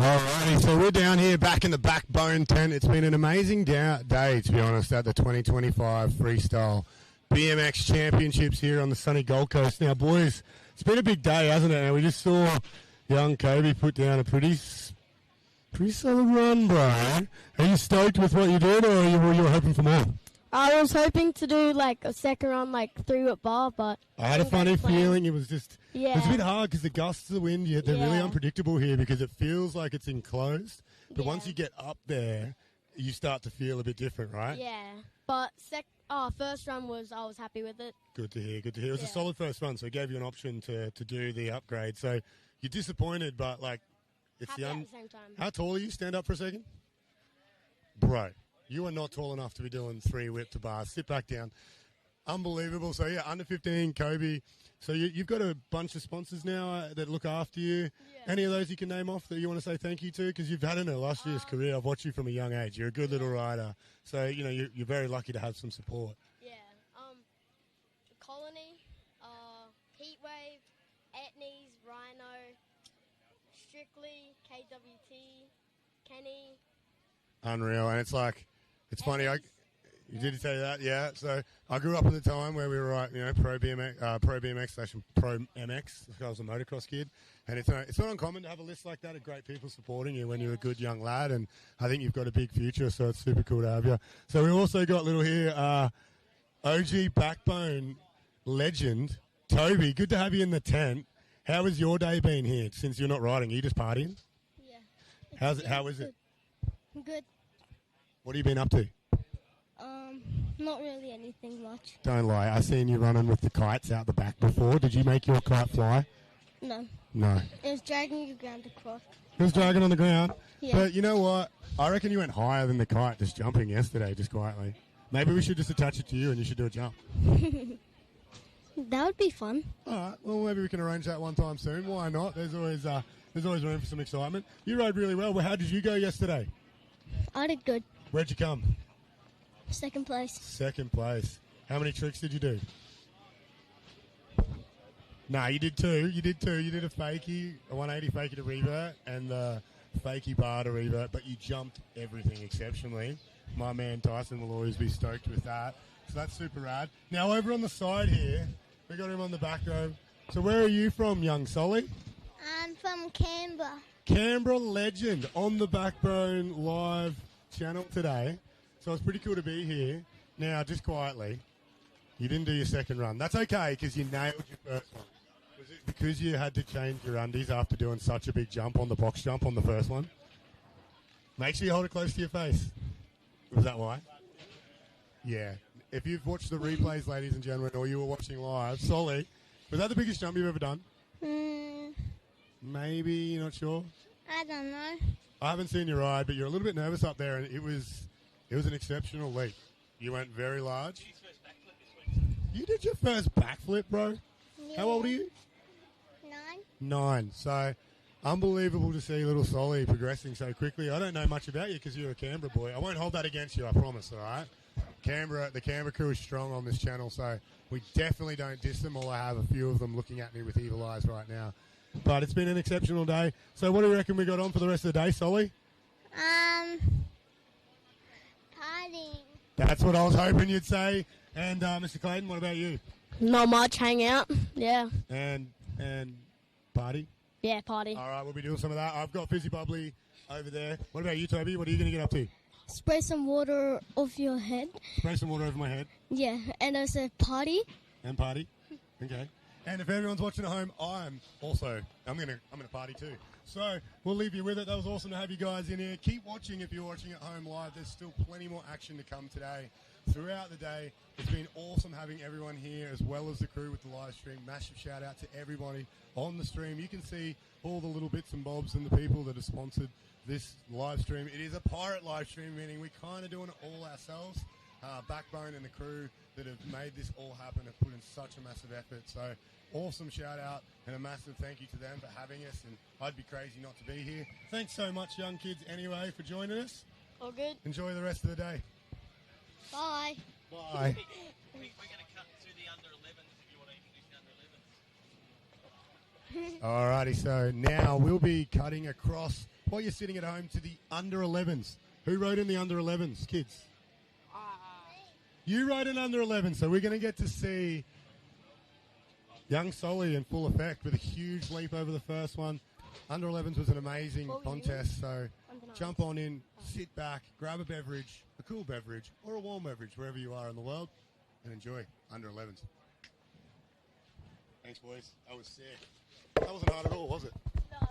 Alrighty, so we're down here back in the Backbone tent. It's been an amazing day, to be honest, at the 2025 Freestyle BMX Championships here on the sunny Gold Coast. Now, boys, it's been a big day, hasn't it? And we just saw young Kobe put down a pretty solid run, bro. Are you stoked with what you did, or were you hoping for more? I was hoping to do like a second run, like 3-whip bar, but I had a funny feeling it was just. Yeah. It was a bit hard because the gusts of the wind, they're really unpredictable here because it feels like it's enclosed. But once you get up there, you start to feel a bit different, right? Yeah. But first run I was happy with it. Good to hear. It was a solid first run, so it gave you an option to do the upgrade. So you're disappointed, but like It's Happy at the same time. How tall are you? Stand up for a second. Bro, you are not tall enough to be doing 3 whip to bars. Sit back down. Unbelievable. So, yeah, under 15, Kobe. So you've got a bunch of sponsors now that look after you. Yeah. Any of those you can name off that you want to say thank you to? Because you've had an illustrious career. I've watched you from a young age. You're a good little rider. So, you know, you're very lucky to have some support. Yeah. Colony, Heatwave, Etnies, Rhino, Strictly, KWT, Kenny. Unreal. And it's like, it's funny. You did tell you that, yeah. So I grew up in the time where we were pro BMX / pro MX. I was a motocross kid, and it's not uncommon to have a list like that of great people supporting you when you're a good young lad. And I think you've got a big future, so it's super cool to have you. So we also got little here, OG backbone legend Toby. Good to have you in the tent. How has your day been here since you're not riding? Are you just partying? Yeah. How is it? Good. What have you been up to? Not really anything much. Don't lie. I seen you running with the kites out the back before. Did you make your kite fly? No. No. It was dragging the ground across. It was dragging on the ground? Yeah. But you know what? I reckon you went higher than the kite just jumping yesterday, just quietly. Maybe we should just attach it to you and you should do a jump. That would be fun. All right. Well, maybe we can arrange that one time soon. Why not? There's always room for some excitement. You rode really well. Well, how did you go yesterday? I did good. Where'd you come? Second place. Second place. How many tricks did you do? No, you did two. You did a fakie, a 180 fakie to revert, and the fakie bar to revert, but you jumped everything exceptionally. My man Tyson will always be stoked with that. So that's super rad. Now over on the side here, we got him on the back row. So where are you from, young Solly? I'm from Canberra. Canberra legend on the Backbone live channel today. So it's pretty cool to be here. Now, just quietly, you didn't do your second run. That's okay, because you nailed your first one. Was it because you had to change your undies after doing such a big jump on the box jump on the first one? Make sure you hold it close to your face. Was that why? Yeah. If you've watched the replays, ladies and gentlemen, or you were watching live, Solly, was that the biggest jump you've ever done? Maybe, you're not sure? I don't know. I haven't seen you ride, but you're a little bit nervous up there, and it was an exceptional leap. You went very large. You did your first backflip, bro? Yeah. How old are you? 9. 9. So, unbelievable to see little Solly progressing so quickly. I don't know much about you because you're a Canberra boy. I won't hold that against you, I promise, all right? The Canberra crew is strong on this channel, so we definitely don't diss them, although I have a few of them looking at me with evil eyes right now. But it's been an exceptional day. So what do you reckon we got on for the rest of the day, Solly? Partying. That's what I was hoping you'd say. And Mr. Clayton, what about you? Not much, hang out. Yeah. And party? Yeah, party. All right, we'll be doing some of that. I've got Fizzy Bubbly over there. What about you, Toby? What are you going to get up to? Spray some water off your head. Spray some water over my head. Yeah, and I said party. And party. Okay. And if everyone's watching at home, I'm gonna party too. So we'll leave you with it. That was awesome to have you guys in here. Keep watching if you're watching at home live. There's still plenty more action to come today. Throughout the day, it's been awesome having everyone here as well as the crew with the live stream. Massive shout out to everybody on the stream. You can see all the little bits and bobs and the people that have sponsored this live stream. It is a pirate live stream, meaning we're kind of doing it all ourselves. Backbone and the crew that have made this all happen have put in such a massive effort. So awesome shout out and a massive thank you to them for having us, and I'd be crazy not to be here. Thanks so much, young kids, anyway, for joining us. All good. Enjoy the rest of the day. Bye. Bye. We're going to cut to the under 11s if you want to introduce the under 11s. Alrighty, so now we'll be cutting across while you're sitting at home to the under 11s. Who rode in the under 11s, kids? You rode in under 11, so we're going to get to see young Solly in full effect with a huge leap over the first one. Under 11s was an amazing contest, so jump on in, sit back, grab a beverage, a cool beverage, or a warm beverage, wherever you are in the world, and enjoy under 11s. Thanks, boys. That was sick. That wasn't hard at all, was it? No.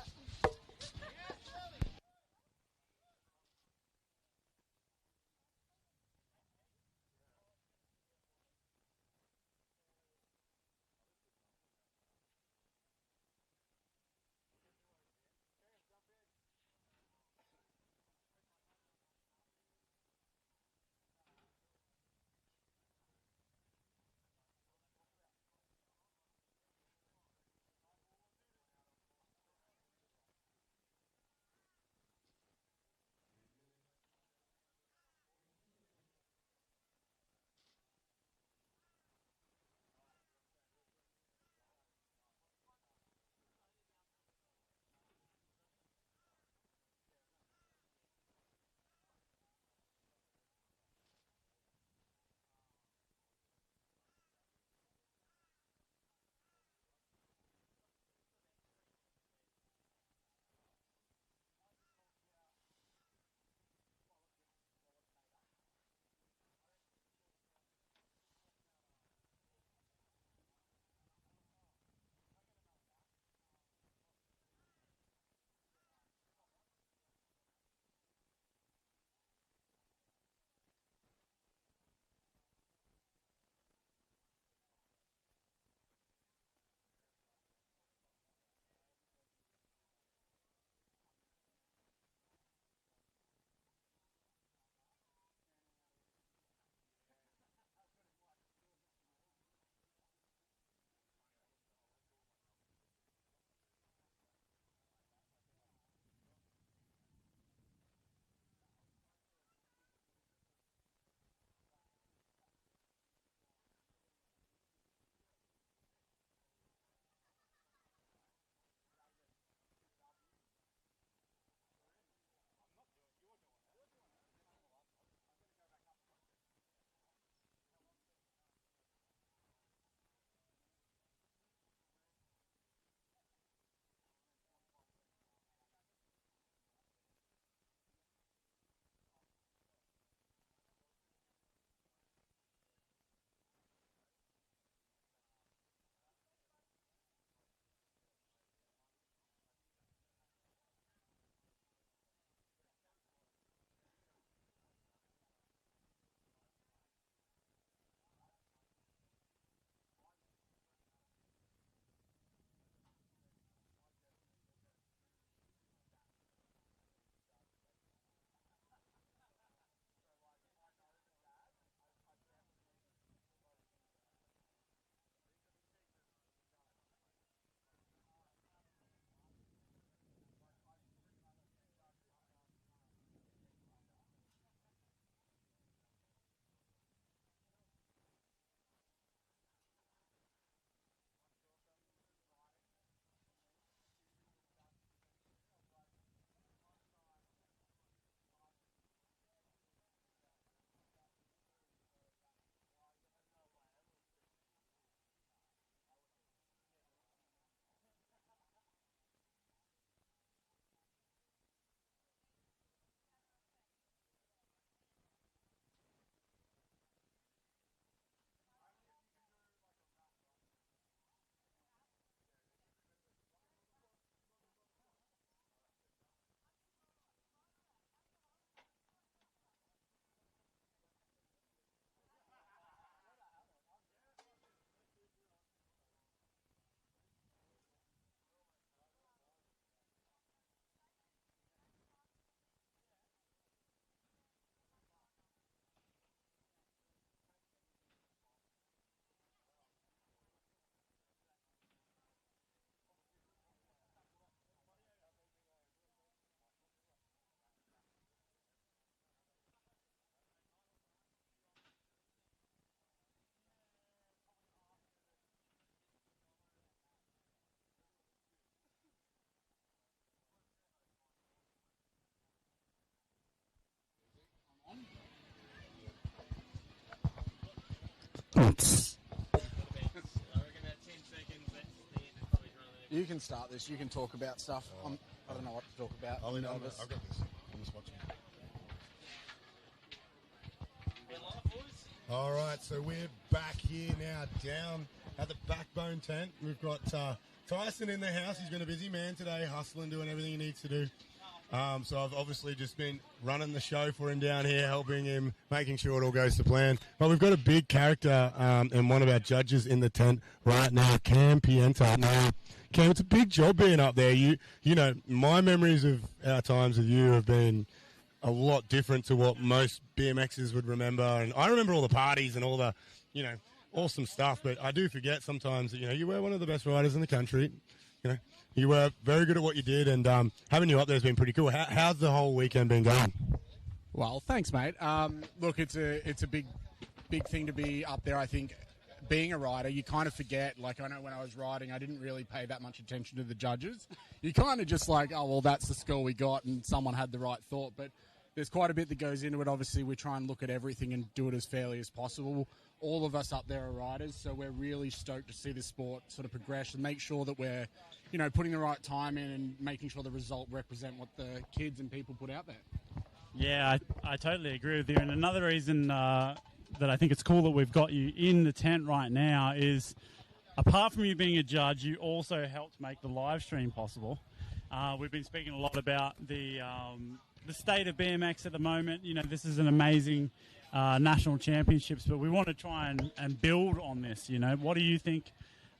You can start this. You can talk about stuff. I don't know what to talk about. I've I'm got nervous. this. I'm just watching. All right, so we're back here now, down at the Backbone tent. We've got Tyson in the house. He's been a busy man today, hustling, doing everything he needs to do. So I've obviously just been running the show for him down here, helping him, making sure it all goes to plan. But we've got a big character and one of our judges in the tent right now, Cam Pienta. Now, Cam, it's a big job being up there. You know, my memories of our times with you have been a lot different to what most BMXers would remember. And I remember all the parties and all the, you know, awesome stuff. But I do forget sometimes that, you know, you were one of the best riders in the country. You know, you were very good at what you did, and having you up there has been pretty cool. How's the whole weekend been going? Well, thanks, mate. Look, it's a big thing to be up there. I think being a rider, you kind of forget. Like, I know when I was riding, I didn't really pay that much attention to the judges. You kind of just like, oh, well, that's the score we got, and someone had the right thought. But there's quite a bit that goes into it. Obviously, we try and look at everything and do it as fairly as possible. All of us up there are riders, so we're really stoked to see the sport sort of progress and make sure that we're, you know, putting the right time in and making sure the result represent what the kids and people put out there. Yeah, I totally agree with you. And another reason that I think it's cool that we've got you in the tent right now is, apart from you being a judge, you also helped make the live stream possible. We've been speaking a lot about the state of BMX at the moment. You know, this is an amazing national championships, but we want to try and build on this. You know, what do you think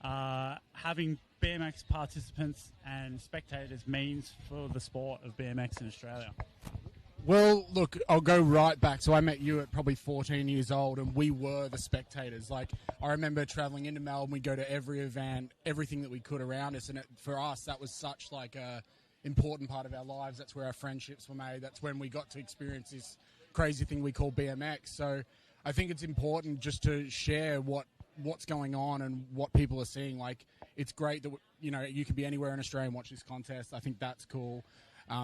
having BMX participants and spectators means for the sport of BMX in Australia? Well, look, I'll go right back. So I met you at probably 14 years old, and we were the spectators. Like, I remember traveling into Melbourne. We'd go to every event, everything that we could around us. And for us, that was such like a important part of our lives. That's where our friendships were made. That's when we got to experience this crazy thing we call BMX. So I think it's important just to share what's going on and what people are seeing. Like, it's great that, you know, you could be anywhere in Australia and watch this contest. I think that's cool.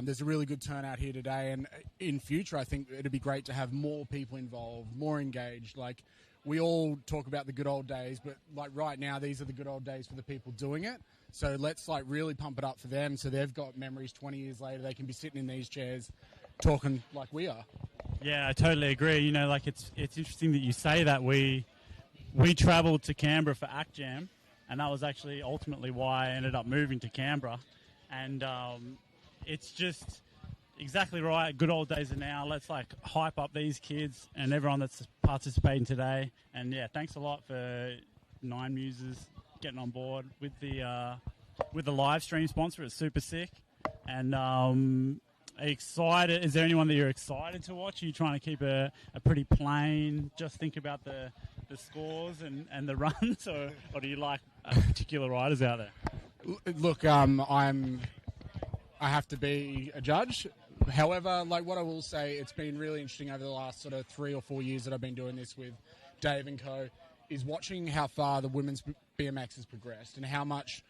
There's a really good turnout here today, and in future I think it'd be great to have more people involved, more engaged. Like, we all talk about the good old days, but like right now these are the good old days for the people doing it. So let's like really pump it up for them, so they've got memories 20 years later. They can be sitting in these chairs talking like we are. Yeah, I totally agree. You know, like it's interesting that you say that. We travelled to Canberra for Act Jam, and that was actually ultimately why I ended up moving to Canberra. And it's just exactly right. Good old days are now. Let's like hype up these kids and everyone that's participating today. And yeah, thanks a lot for Nine Muses getting on board with the live stream sponsor. It's super sick. And excited. Is there anyone that you're excited to watch? Are you trying to keep a pretty plain, just think about the scores and the runs, or do you like particular riders out there? Look, I have to be a judge. However, like what I will say, it's been really interesting over the last sort of 3 or 4 years that I've been doing this with Dave and co, is watching how far the women's BMX has progressed and how much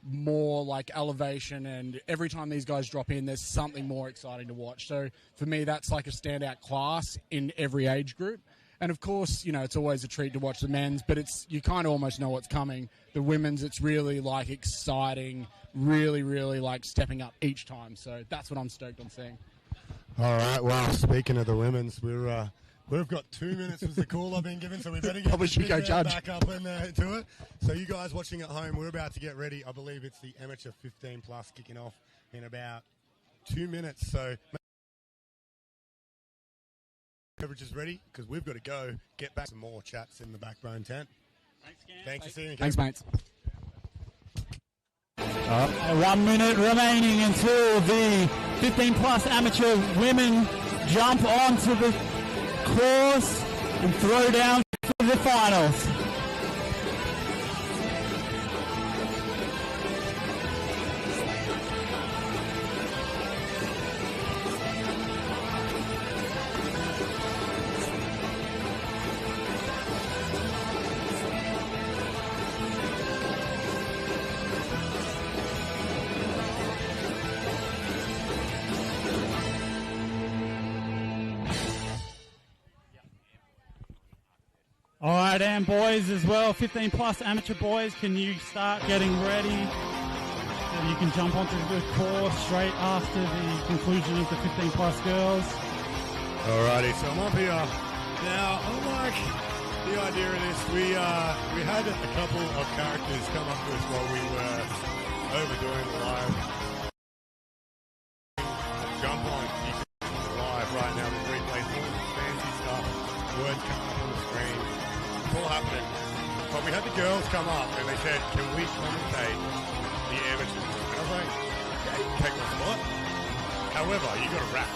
more like elevation, and every time these guys drop in, there's something more exciting to watch. So for me, that's like a standout class in every age group. And of course, you know, it's always a treat to watch the men's, but you kind of almost know what's coming. The women's, it's really like exciting, really, really like stepping up each time. So that's what I'm stoked on seeing. All right. Well, speaking of the women's, we've got 2 minutes was the call I've been given, so we better get Probably should go judge. back up and to it. So you guys watching at home, we're about to get ready. I believe it's the amateur 15 plus kicking off in about 2 minutes. So coverage is ready because we've got to go get back some more chats in the Backbone tent. Thanks, Cam. Thanks for seeing you. Thanks, mates. 1 minute remaining until the 15 plus amateur women jump onto the course and throw down for the finals. All right, right, and boys as well, 15 plus amateur boys, can you start getting ready so you can jump onto the course straight after the conclusion of the 15 plus girls? Alrighty, so I'm up here. Now, I like the idea of this. We had a couple of characters come up to us while we were overdoing the live. Jump on live right now with replays, all this fancy stuff, words coming up on the screen. It's all happening. But we had the girls come up and they said, can we commentate the amateurs? And I was like, yeah, you can take my spot. However, you got to rap.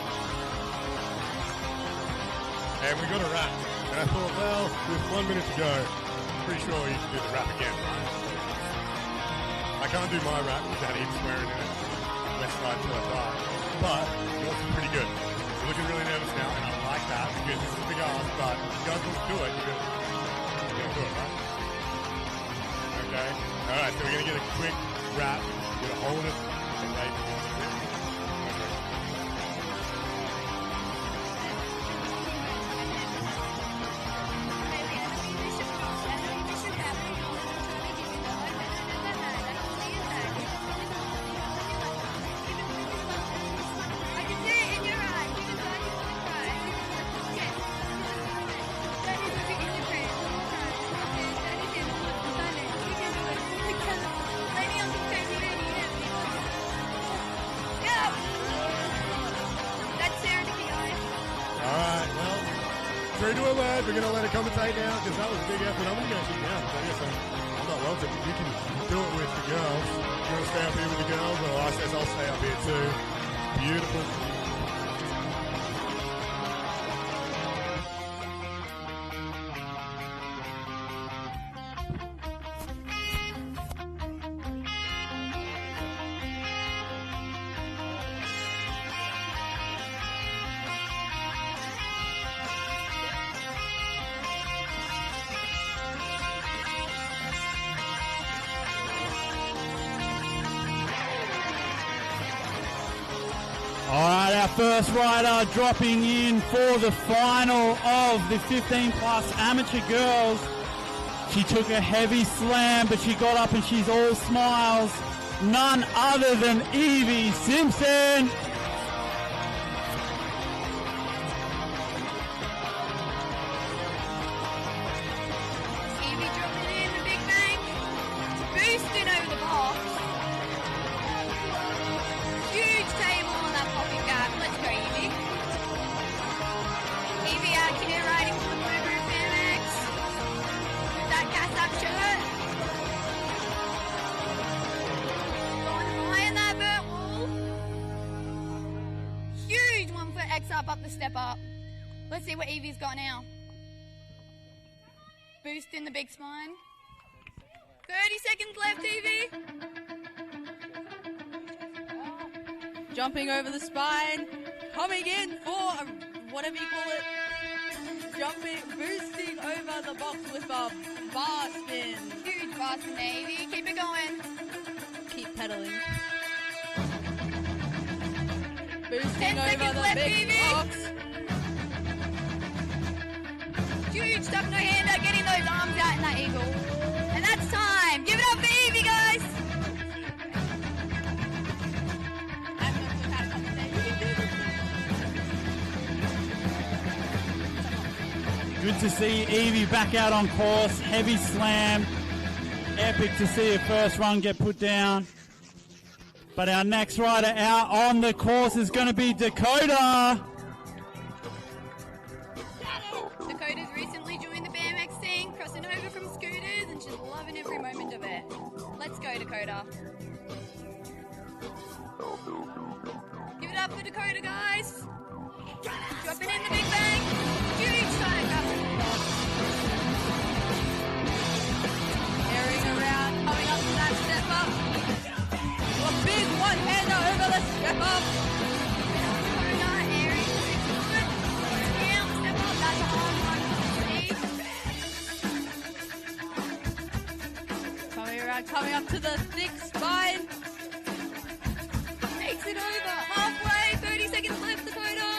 And we got a rap. And I thought, well, with 1 minute to go, pretty sure you should do the rap again, right? I can't do my rap without even swearing in it. West side till I die. But yours is pretty good. You're looking really nervous now, and I like that because this is a big ask, but if you guys want to do it, you're going to do it, right? Okay. Alright, so we're going to get a quick rap. We're going to hold it and wait. True to a word, we're going to let it commentate now because that was a big effort. I'm going to go sit down. So I guess I'm not welcome. You can do it with the girls. You want to stay up here with the girls? Well, I says I'll stay up here too. Beautiful. Alright, our first rider dropping in for the final of the 15 plus amateur girls. She took a heavy slam, but she got up and she's all smiles. None other than Evie Simpson. Evie dropping in the big bank, boosting over the box. Huge table on that popping gap. Let's go, Evie. Evie out here riding for the Blue Group BMX. With that gas up shirt. Going high in that vert wall. Huge 1 foot X up the step up. Let's see what Evie's got now. Boost in the big spine. 30 seconds left, Evie. Jumping over the spine, coming in for whatever you call it. Jumping, boosting over the box with a bar spin. Huge bar spin, Evie. Keep it going. Keep pedaling. Boosting over the big Evie. box. Huge stuff no hander, getting those arms out in that eagle. And that's time. Give it up for Evie, guys. Good to see Evie back out on course. Heavy slam. Epic to see her first run get put down. But our next rider out on the course is going to be Dakota. Dakota's recently joined the BMX scene, crossing over from scooters, and she's loving every moment of it. Let's go, Dakota. Give it up for Dakota, guys. Dropping in the big bang. Huge side grab. Airing around, coming up to that step up. A big one-hander over the step up. Dakota airing 6 foot. Down, step up. That's a hard one. Coming around, coming up to the thick spine. Takes it over. Halfway, 30 seconds left, Dakota.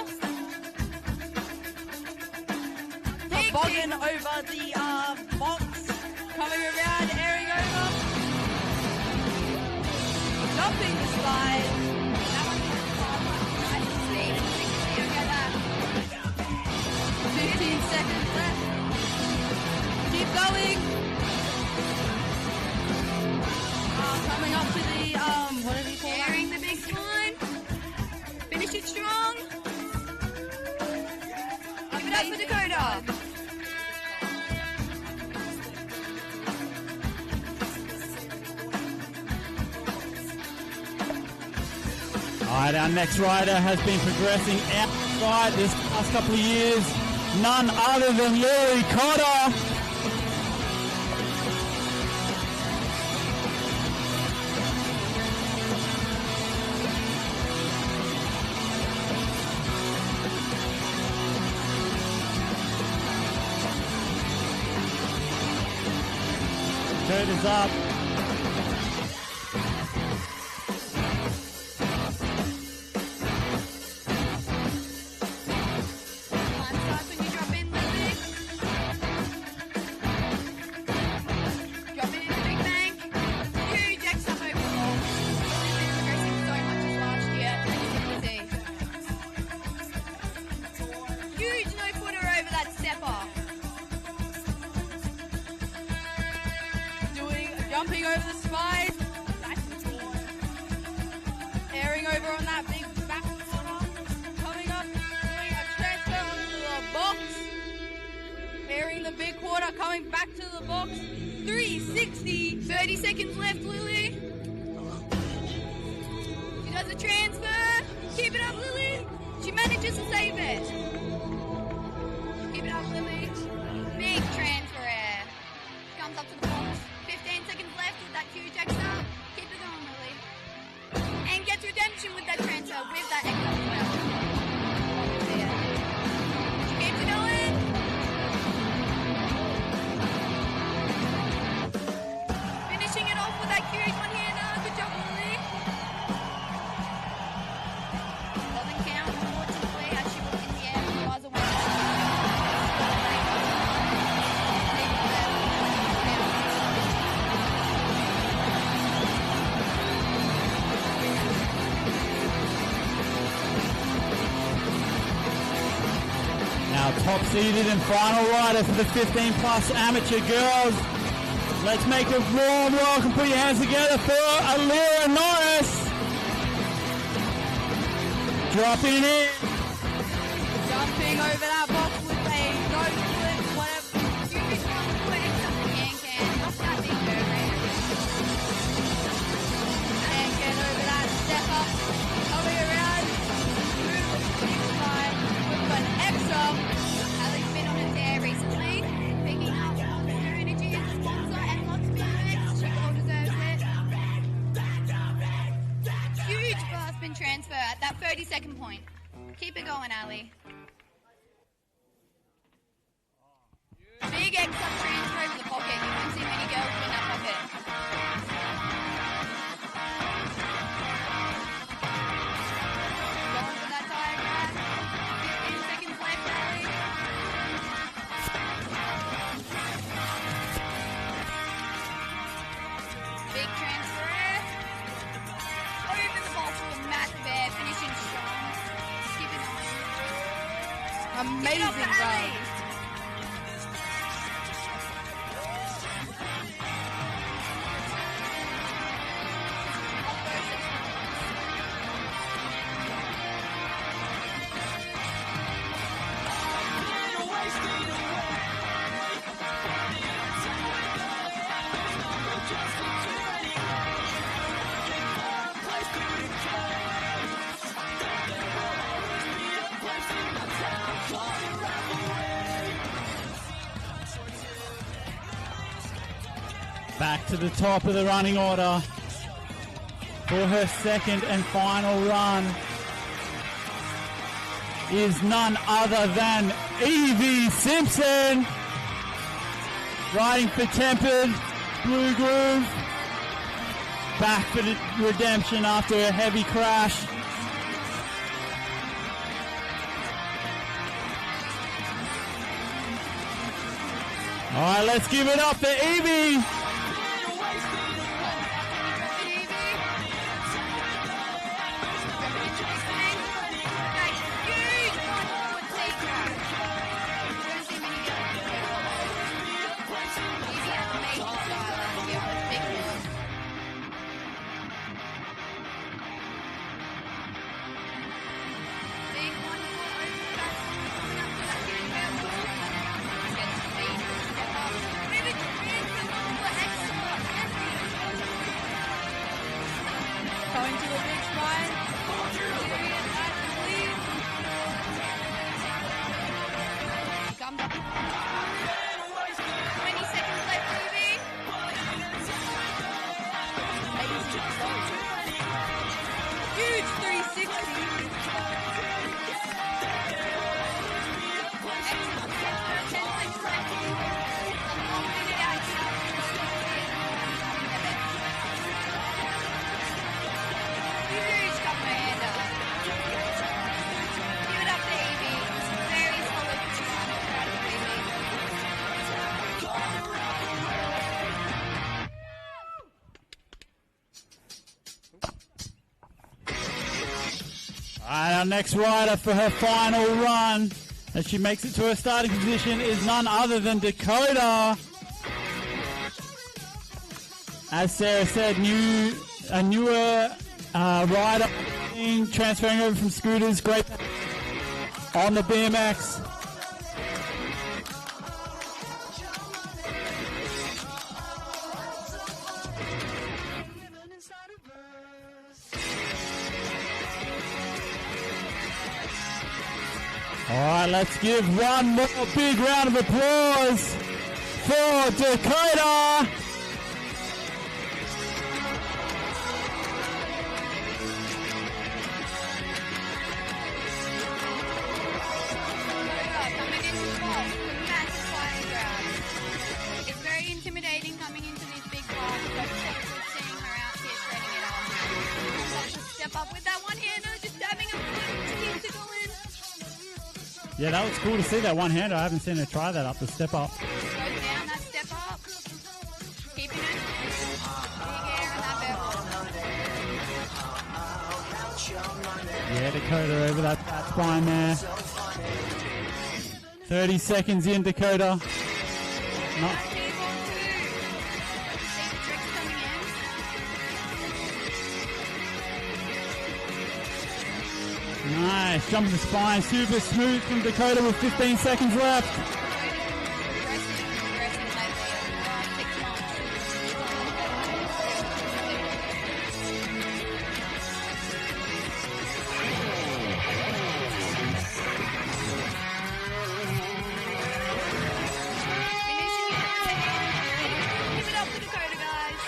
Bogging over the spine. That one's nice and steep. You get that. 15 seconds left. Keep going. Coming up to the, whatever you call that. Airing the big spine. Finish it strong. Give it up for Dakota. Alright, our next rider has been progressing outside this past couple of years. None other than Lily Cotter. Kurt is up. Jumping over the spine. Airing over on that big back corner. Coming up, doing a transfer onto the box. Airing the big quarter, coming back to the box. 360. 30 seconds left, Lily. She does a transfer. Keep it up, Lily. She manages to save it. Keep it up, Lily. Big transfer air. Comes up to the box. 15 seconds left with that huge extra. Keep it going, Lily. And gets redemption with that transfer, with that extra as well. Yeah. She keeps it going. Finishing it off with that huge one-hander. Good job, Lily. Doesn't count, unfortunately, as she was in the air. She was a winner. Now top seeded and final rider for the 15 plus amateur girls. Let's make a warm welcome. Put your hands together for Alira Norris. Dropping in. Jumping over that box with a no flip, whatever. Huge one foot and something can. What's that big bird? And get over that step up. Coming around. Through the big slide with an extra. Allie's been on a tear recently. Picking up Monster Energy as a sponsor and lots of BMX. She well deserves it. Huge fast spin transfer at that 30-second point. Keep it going, Allie. Big extra transfer over the pocket. You won't see many girls in that pocket. Going for that diagram. 15 seconds left, Allie. Big transfer. Over the box with a massive air, finishing strong. Keep it on. Amazing Keep it up for run. Allie. Back to the top of the running order for her second and final run is none other than Evie Simpson, riding for Tempered Blue Groove, back for the redemption after a heavy crash. All right, let's give it up for Evie. Like, huge one forward seat crash. Don't see many girls do it. Easy animation style, to be honest. Big one. Big one forward crash. Coming up to that handrail. Gets the speed. Step up. Maybe transfer over extra. Going to a big slide. Julian at the lead. Comes up. 20 seconds left, Ruby. Huge 360. Excellent. 10 seconds left. I'll figure it out here. Huge cup hander. Give it up to Evie. Very solid performance. Proud of Evie. Alright, our next rider for her final run as she makes it to her starting position is none other than Dakota. As Sarah said, a newer rider transferring over from scooters, great on the BMX. All right, let's give one more big round of applause for Dakota. Coming into the box, massive flying grab. It's very intimidating coming into these big blocks, but it's so good seeing her out here shredding it up. Step up with that one hander, just dabbing a foot, keeps it going. Yeah, that was cool to see that one-hander. I haven't seen her try that up the step up. Goes down that step up. Keeping it. Big air in that barrel. Yeah, Dakota over that flat spine there. 30 seconds in, Dakota. Not nice, jumping the spine, super smooth from Dakota with 15 seconds left. Give it up to Dakota, guys.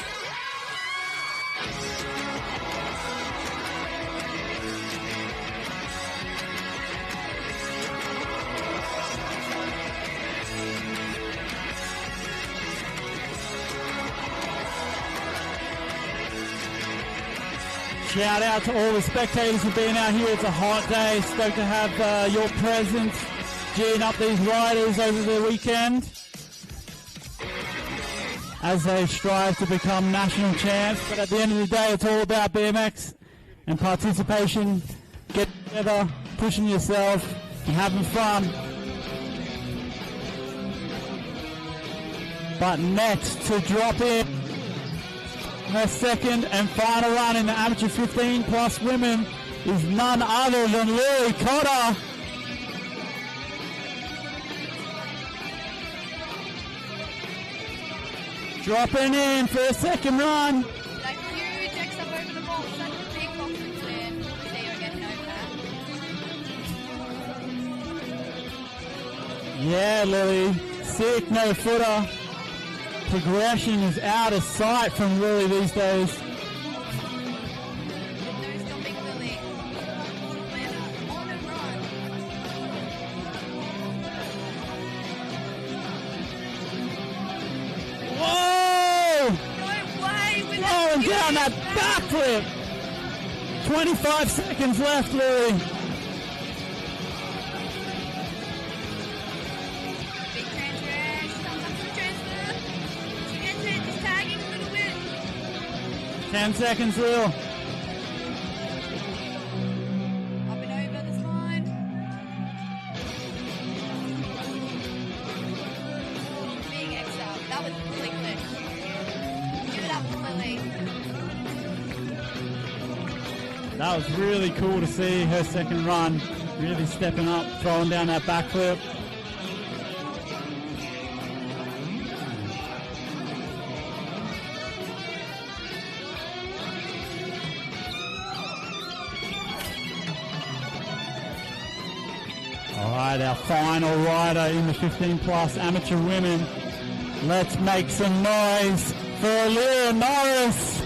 Shout out to all the spectators for being out here. It's a hot day. Stoked to have your presence, geeing up these riders over the weekend as they strive to become national champs. But at the end of the day, it's all about BMX and participation, getting together, pushing yourself, and having fun. But next to drop in her second and final run in the amateur 15 plus women is none other than Lily Cotter. Dropping in for a second run. That huge X up over the box. Such a big box to put in. They are getting over that. Yeah, Lily. Sick, no footer. Progression is out of sight from Lily these days. No stopping Lily. On a run. Whoa! No way! With Going down that backflip. 25 seconds left, Lily. Big transfer. She comes up to the transfer. She gets it. Just tagging a little bit. 10 seconds, Lil. That was really cool to see her second run, really stepping up, throwing down that backflip. All right, our final rider in the 15 plus amateur women. Let's make some noise for Alira Norris.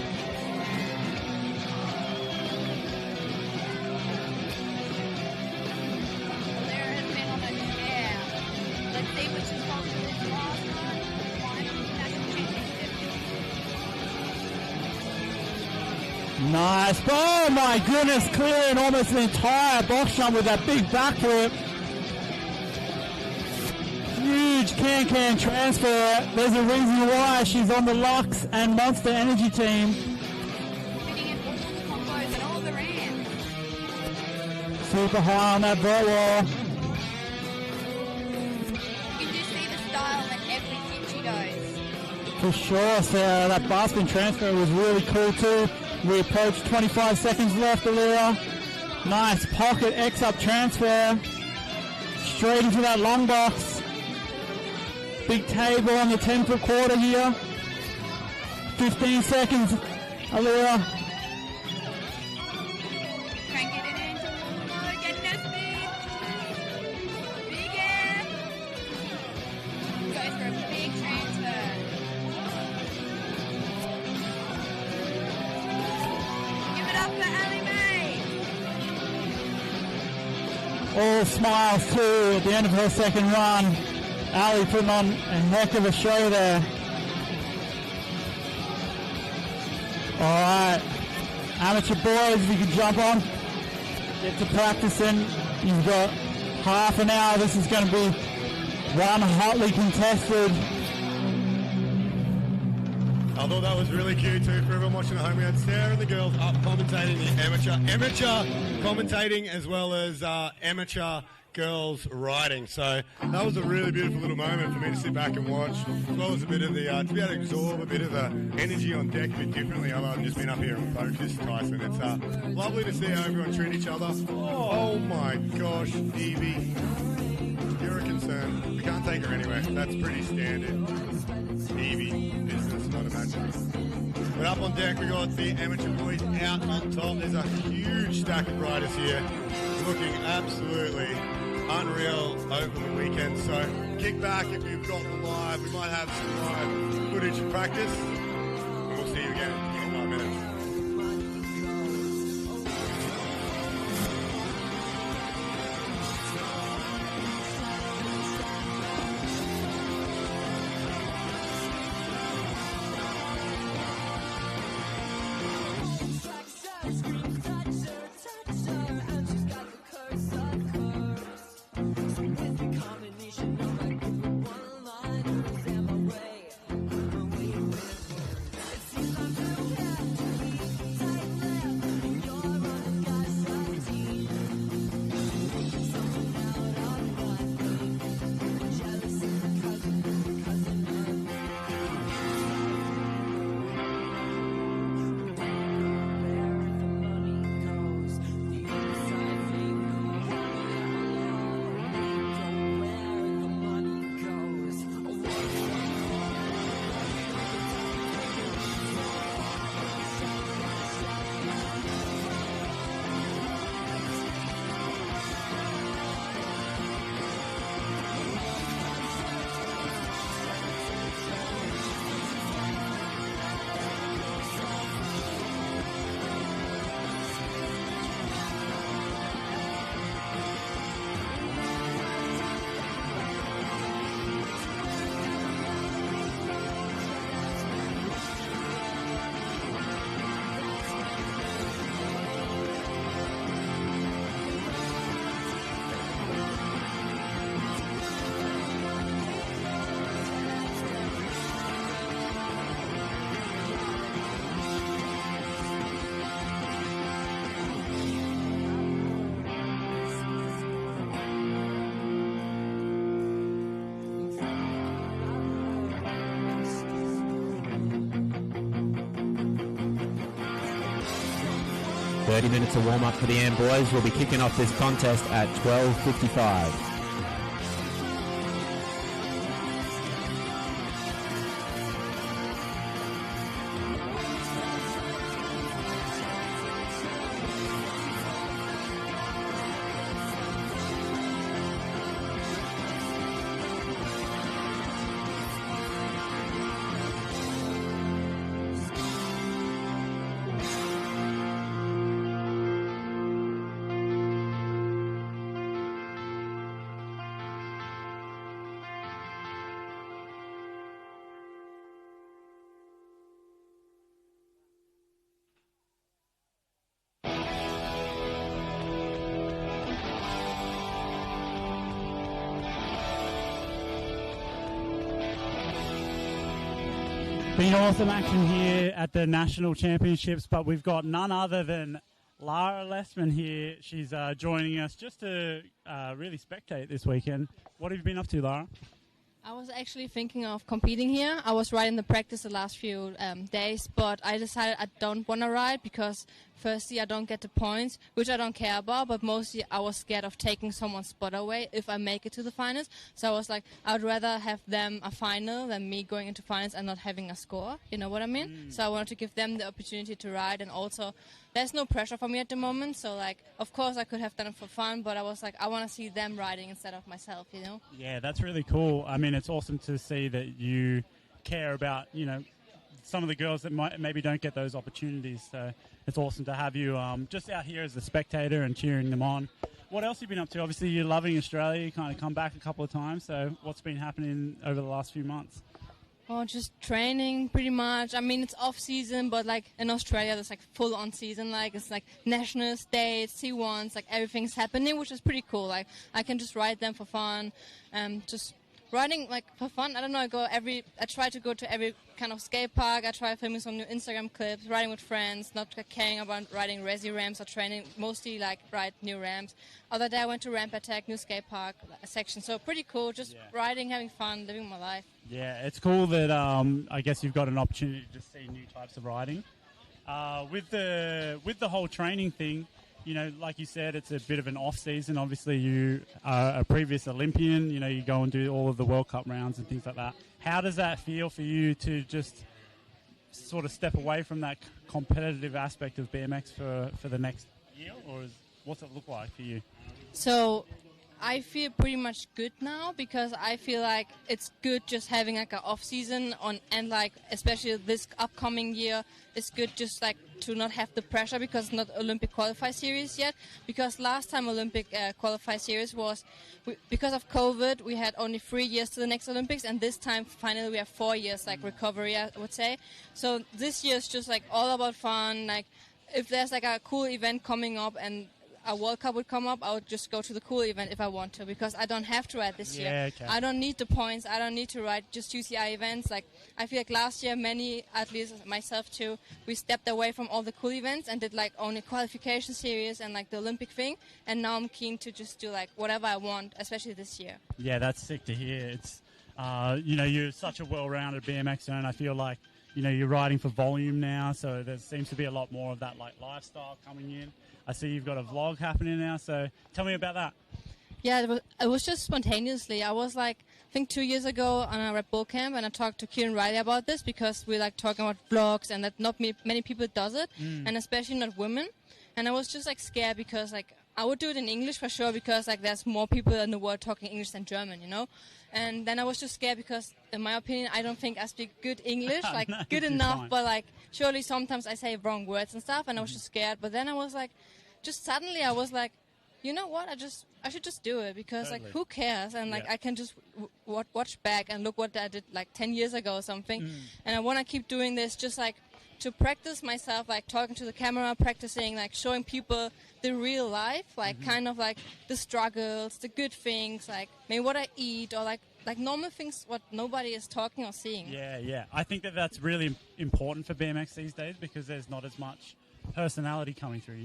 Nice. Oh my goodness, clearing almost the entire box jump with that big backflip. Huge can-can transfer. There's a reason why she's on the Lux and Monster Energy team. Super high on that vert wall. You can just see the style and everything she does. For sure, so that bar spin transfer was really cool too. We approach 25 seconds left, Alira. Nice pocket X-up transfer. Straight into that long box. Big table on the 10-foot quarter here. 15 seconds, Alira. Crank it into a little more, get that speed. Big air. Goes for a big transfer. Give it up for Ellie Mae. All smiles too at the end of her second run. Ali putting on a heck of a show there. All right, amateur boys, if you can jump on, get to practicing. You've got half an hour. This is going to be one hotly contested. I thought that was really cute too for everyone watching at home. We had Sarah and the girls up commentating the amateur commentating as well as amateur girls riding. So that was a really beautiful little moment for me to sit back and watch, as well as a bit of the to be able to absorb a bit of the energy on deck a bit differently other than just being up here and focus, Tyson. It's lovely to see how everyone treat each other. Oh my gosh, Evie, you're a concern. We can't take her anywhere. That's pretty standard Evie business, not imagine. But up on deck, we got the amateur boys out on top. There's a huge stack of riders here, looking absolutely unreal over the weekend. So kick back if you've got the live. We might have some live footage of practice, and we'll see you again in 5 minutes. 30 minutes of warm-up for the AMP boys. We'll be kicking off this contest at 12:55. Been awesome action here at the National Championships, but we've got none other than Lara Lessman here. She's joining us just to really spectate this weekend. What have you been up to, Lara? I was actually thinking of competing here. I was riding the practice the last few days, but I decided I don't want to ride because firstly I don't get the points, which I don't care about, but mostly I was scared of taking someone's spot away if I make it to the finals. So I was like, I'd rather have them a final than me going into finals and not having a score. You know what I mean? So I wanted to give them the opportunity to ride, and also there's no pressure for me at the moment. So like, of course I could have done it for fun, but I was like, I want to see them riding instead of myself, you know? Yeah, that's really cool. I mean, it's awesome to see that you care about, some of the girls that maybe don't get those opportunities. So it's awesome to have you just out here as a spectator and cheering them on. What else have you been up to? Obviously, you're loving Australia. You kind of come back a couple of times. So what's been happening over the last few months? Oh, just training pretty much. I mean, it's off season, but like in Australia, there's like full on season. Like it's like national states, C1s, like everything's happening, which is pretty cool. Like I can just ride them for fun, just riding like for fun. I don't know. I try to go to every kind of skate park. I try filming some new Instagram clips, riding with friends, not caring about riding resi ramps or training. Mostly like ride new ramps. Other day I went to Ramp Attack, new skate park section. So pretty cool. Just riding, having fun, living my life. Yeah, it's cool that I guess you've got an opportunity to see new types of riding. With the whole training thing, like you said, it's a bit of an off season. Obviously, you are a previous Olympian. You go and do all of the World Cup rounds and things like that. How does that feel for you to just sort of step away from that competitive aspect of BMX for the next year, or what's it look like for you? So I feel pretty much good now because I feel like it's good just having like an off season and like especially this upcoming year, it's good just like to not have the pressure because it's not Olympic qualify series yet. Because last time Olympic qualify series was because of COVID, we had only 3 years to the next Olympics, and this time finally we have 4 years like recovery, I would say. So this year is just like all about fun. Like if there's like a cool event coming up and a World Cup would come up, I would just go to the cool event if I want to, because I don't have to ride this year. Okay. I don't need the points. I don't need to ride just UCI events. Like I feel like last year, many athletes, myself too, we stepped away from all the cool events and did like only qualification series and like the Olympic thing. And now I'm keen to just do like whatever I want, especially this year. Yeah, that's sick to hear. It's you're such a well-rounded BMXer, and I feel like you're riding for volume now, so there seems to be a lot more of that like lifestyle coming in. I see you've got a vlog happening now, so tell me about that. Yeah, it was just spontaneously. I was like, I think 2 years ago on a Red Bull camp, and I talked to Kieran Riley about this because we like talking about vlogs and that not many people does it, and especially not women. And I was just like scared because like I would do it in English for sure because like there's more people in the world talking English than German, And then I was just scared because, in my opinion, I don't think I speak good English, like No, good you're enough, fine. but like surely sometimes I say wrong words and stuff, and I was just scared. But then I was like, just suddenly I was like, you know what? I should just do it because like who cares? And like I can just watch back and look what I did like 10 years ago or something. And I want to keep doing this just like to practice myself, like talking to the camera, practicing, like showing people the real life, like kind of like the struggles, the good things, like maybe what I eat or like normal things what nobody is talking or seeing. Yeah. I think that's really important for BMX these days because there's not as much personality coming through.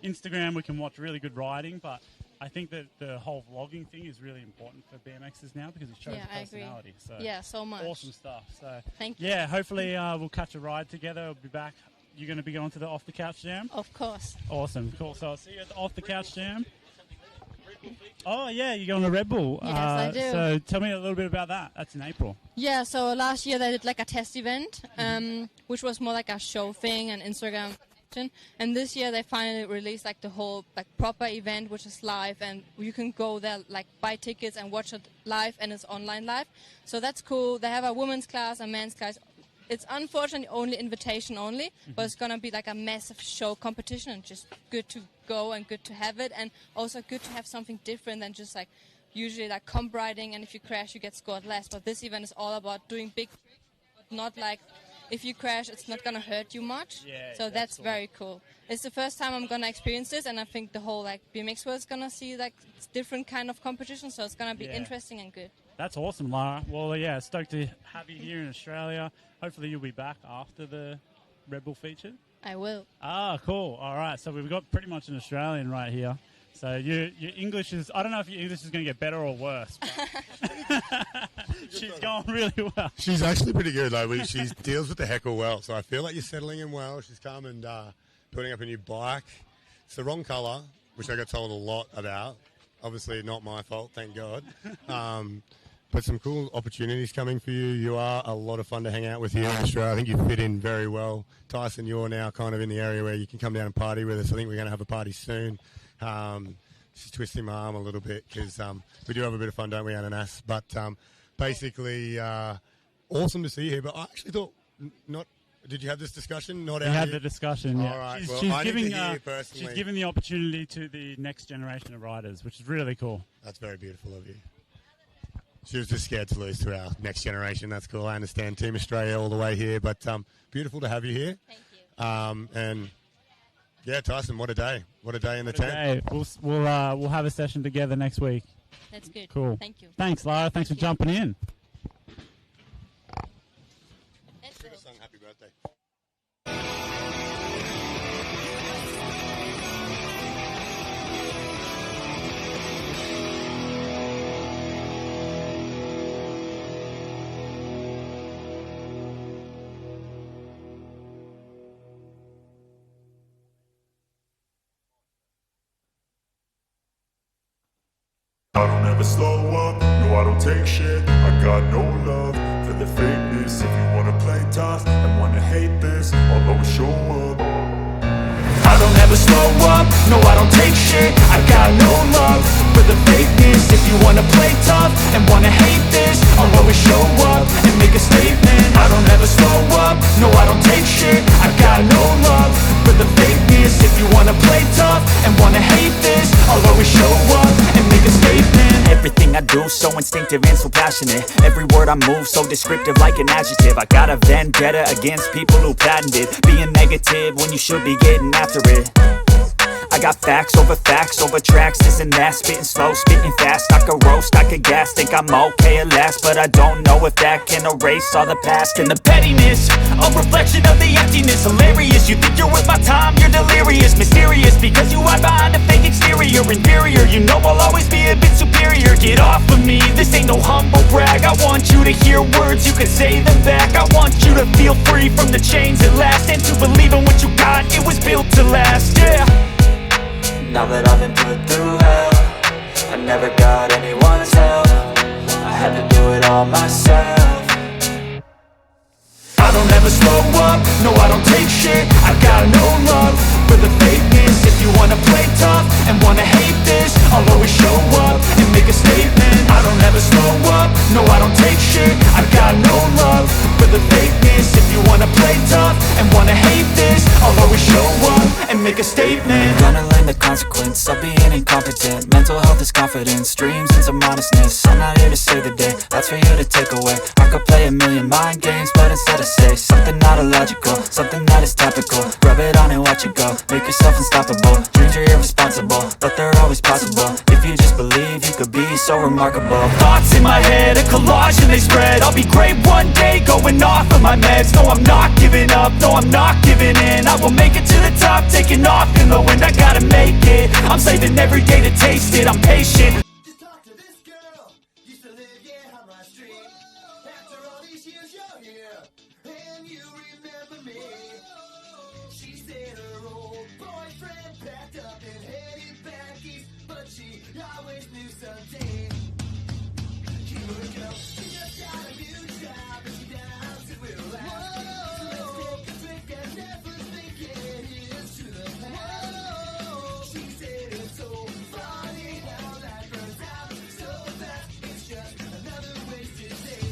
Instagram, we can watch really good riding, but I think that the whole vlogging thing is really important for BMXers now because it shows personality. I agree. So much. Awesome stuff. So thank you. Yeah, hopefully we'll catch a ride together. We'll be back you're going to be going to the Off the Couch Jam? Of course. Awesome, cool. So I'll see you at the Off the Couch Jam. Oh yeah, you're going to Red Bull. Yes, I do. So tell me a little bit about that. That's in April. Yeah, so last year they did like a test event, which was more like a show thing and Instagram. And this year they finally released like the whole like proper event, which is live, and you can go there like buy tickets and watch it live, and it's online live. So that's cool. They have a women's class, a men's class. It's unfortunately only invitation only, but it's gonna be like a massive show competition, and just good to go and good to have it, and also good to have something different than just like usually like comp riding, and if you crash you get scored less. But this event is all about doing big tricks, but not like if you crash it's not gonna hurt you much. Yeah, so that's cool. Very cool. It's the first time I'm gonna experience this, and I think the whole like BMX world is gonna see like different kind of competition, so it's gonna be interesting and good. That's awesome, Lara. Well, yeah, stoked to have you here in Australia. Hopefully you'll be back after the Red Bull feature. I will. Ah, cool. All right, so we've got pretty much an Australian right here. So your English is, I don't know if your English is going to get better or worse. But she's going really well. She's actually pretty good. Like she deals with the heckle well. So I feel like you're settling in well. She's come and putting up a new bike. It's the wrong colour, which I got told a lot about. Obviously not my fault, thank God. But some cool opportunities coming for you. You are a lot of fun to hang out with here in Australia. I think you fit in very well. Tyson, you're now kind of in the area where you can come down and party with us. I think we're going to have a party soon. She's twisting my arm a little bit because we do have a bit of fun, don't we, Ananas? But basically, awesome to see you here. But I actually thought, did you have this discussion? Not we out had here? the discussion, yeah. All right. She's giving the opportunity to the next generation of riders, which is really cool. That's very beautiful of you. She was just scared to lose to our next generation. That's cool. I understand Team Australia all the way here, but beautiful to have you here. Thank you. And yeah, Tyson, what a day! What a day in the tent. We'll have a session together next week. That's good. Cool. Thank you. Thanks, Lara. Thanks for jumping in. Should have sung happy birthday. I don't ever slow up, no I don't take shit. I got no love for the fakeness. If you wanna play tough and wanna hate this, I'll always show up. I don't ever slow up, no I don't take shit. I got no love for the fakeness. If you wanna play tough and wanna hate this, I'll always show up and make a statement. I don't ever slow up, no I don't take shit. I got no love for the fakeness. If you wanna play tough and wanna hate this, I'll always show up and make a statement. Everything I do so instinctive and so passionate. Every word I move so descriptive like an adjective. I got a vendetta against people who patented being negative when you should be getting after it. I got facts over tracks, this and that. Spitting slow, spitting fast. I could roast, I could gas. Think I'm okay at last, but I don't know if that can erase all the past. And the pettiness, a reflection of the emptiness. Hilarious, you think you're worth my time, you're delirious. Mysterious, because you hide behind a fake exterior. Inferior, you know I'll always be a bit superior. Get off of me, this ain't no humble brag. I want you to hear words, you can say them back. I want you to feel free from the chains at last, and to believe in what you got, it was built to last, yeah. Now that I've been put through hell, I never got anyone's help. I had to do it all myself. I don't ever slow up, no I don't take shit. I got no love for the fakeness. If you wanna play tough and wanna hate this, I'll always show up and make a statement. I don't ever slow up, no I don't take shit. I got no love for the fakeness. If you wanna play tough and wanna hate this, I'll always show up and make a statement. Gonna learn the consequence of being incompetent. Mental health is confidence, dreams and some honestness. I'm not here to save the day, that's for you to take away. I could play a million mind games, but instead I say something not illogical, something that is topical. Rub it on and watch it go, make yourself unstoppable. Dreams are irresponsible, but they're always possible. If you just believe, you could be so remarkable. Thoughts in my head, a collage and they spread. I'll be great one day, going off of my meds. No, I'm not giving up, no, I'm not giving in. I will make it to the top, taking off in the wind. I gotta make it, I'm saving every day to taste it. I'm patient. Just talk to this girl. Used to live, yeah, on my street. After all these years, you're here, and you remember me. I always knew someday. Keep her girl, she just got a new job, and she down to relax. So let's take a drink and never think here's to the past. She said it's so funny how that runs out so fast. It's just another wasted day.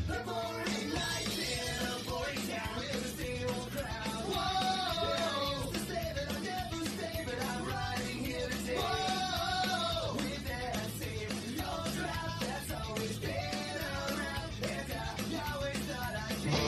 A boring life in a boring town with the same old crowd. Whoa! I used to say that I'd never stay, but I'm riding here today. Whoa! With that same old crowd that's always been around, and I always thought I'd be.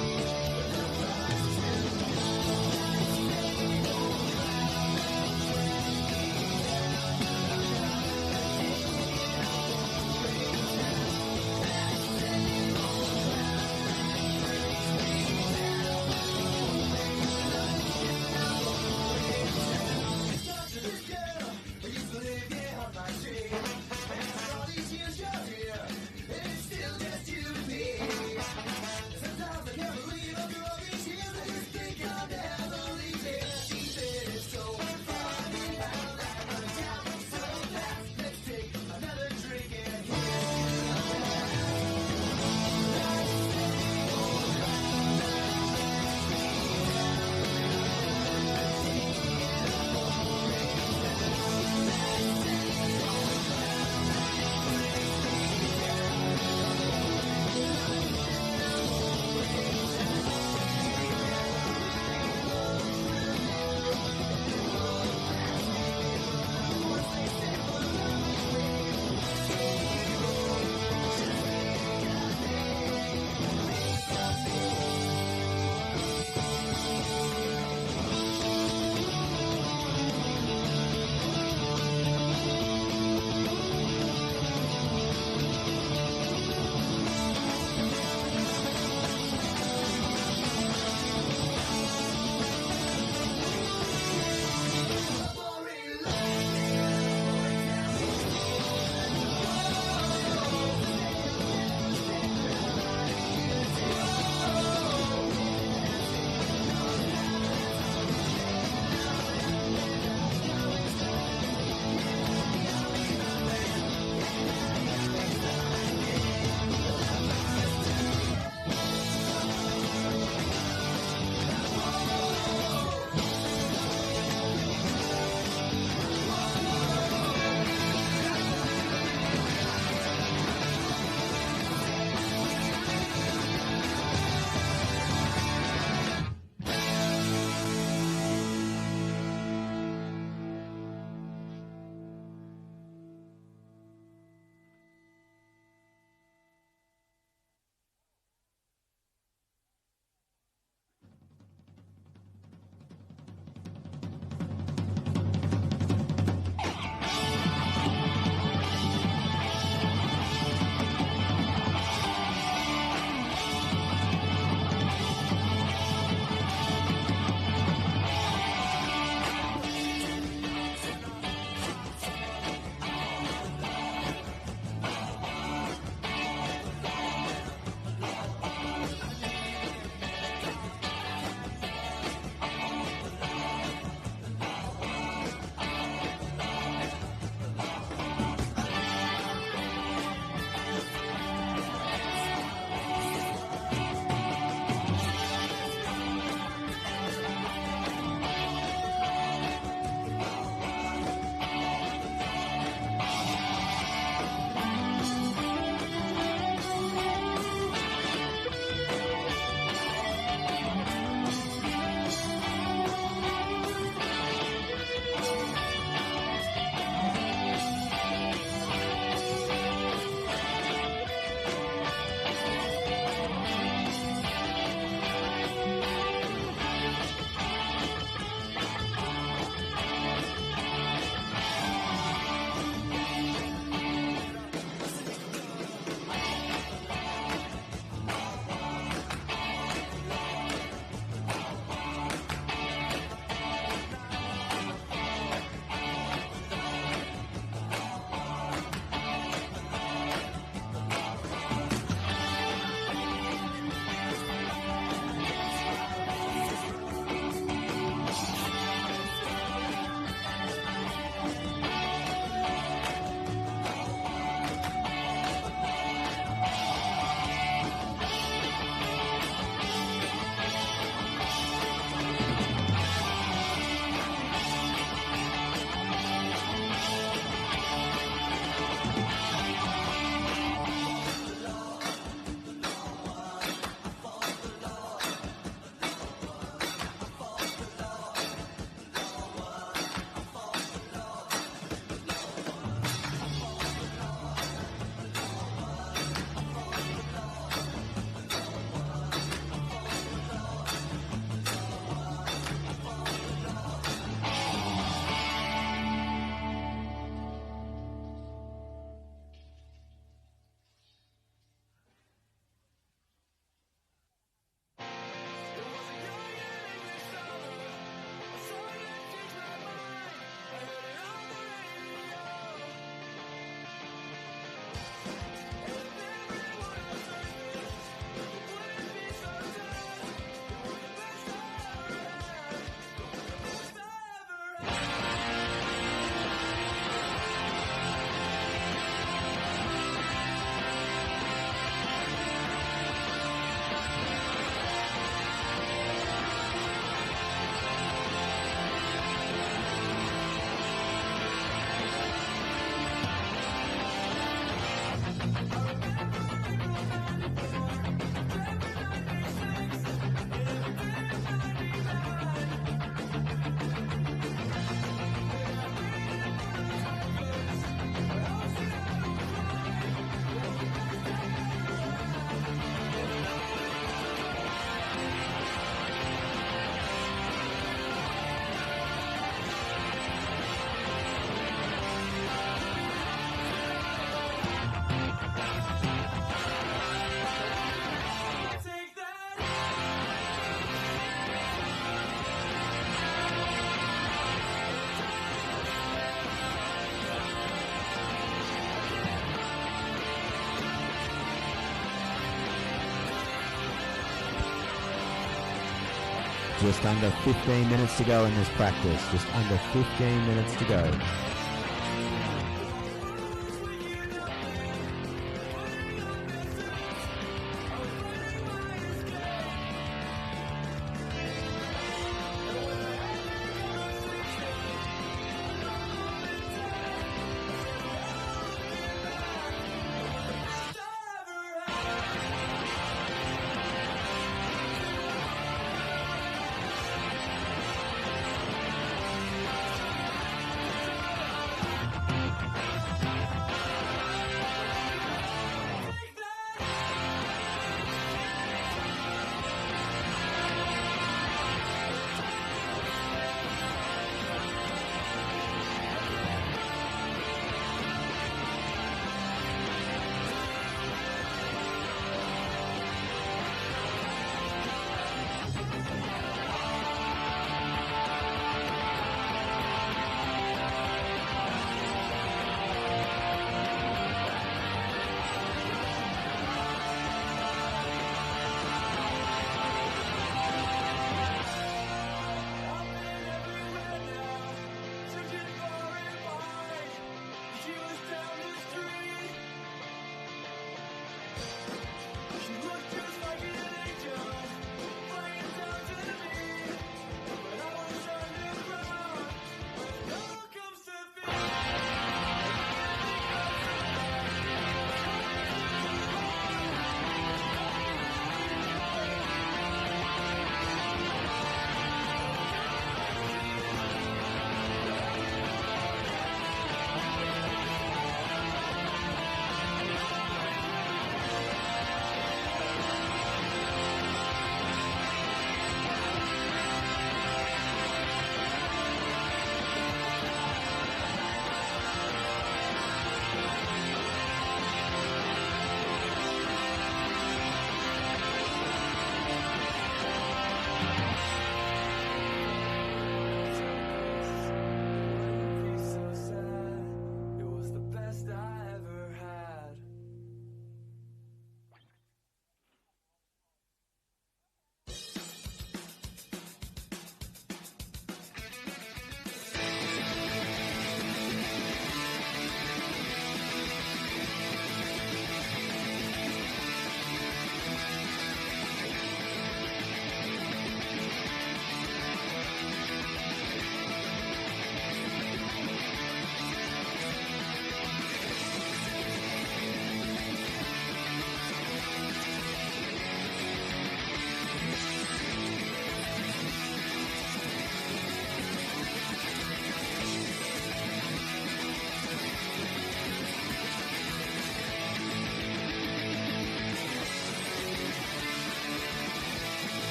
Just under 15 minutes to go in this practice. Just under 15 minutes to go.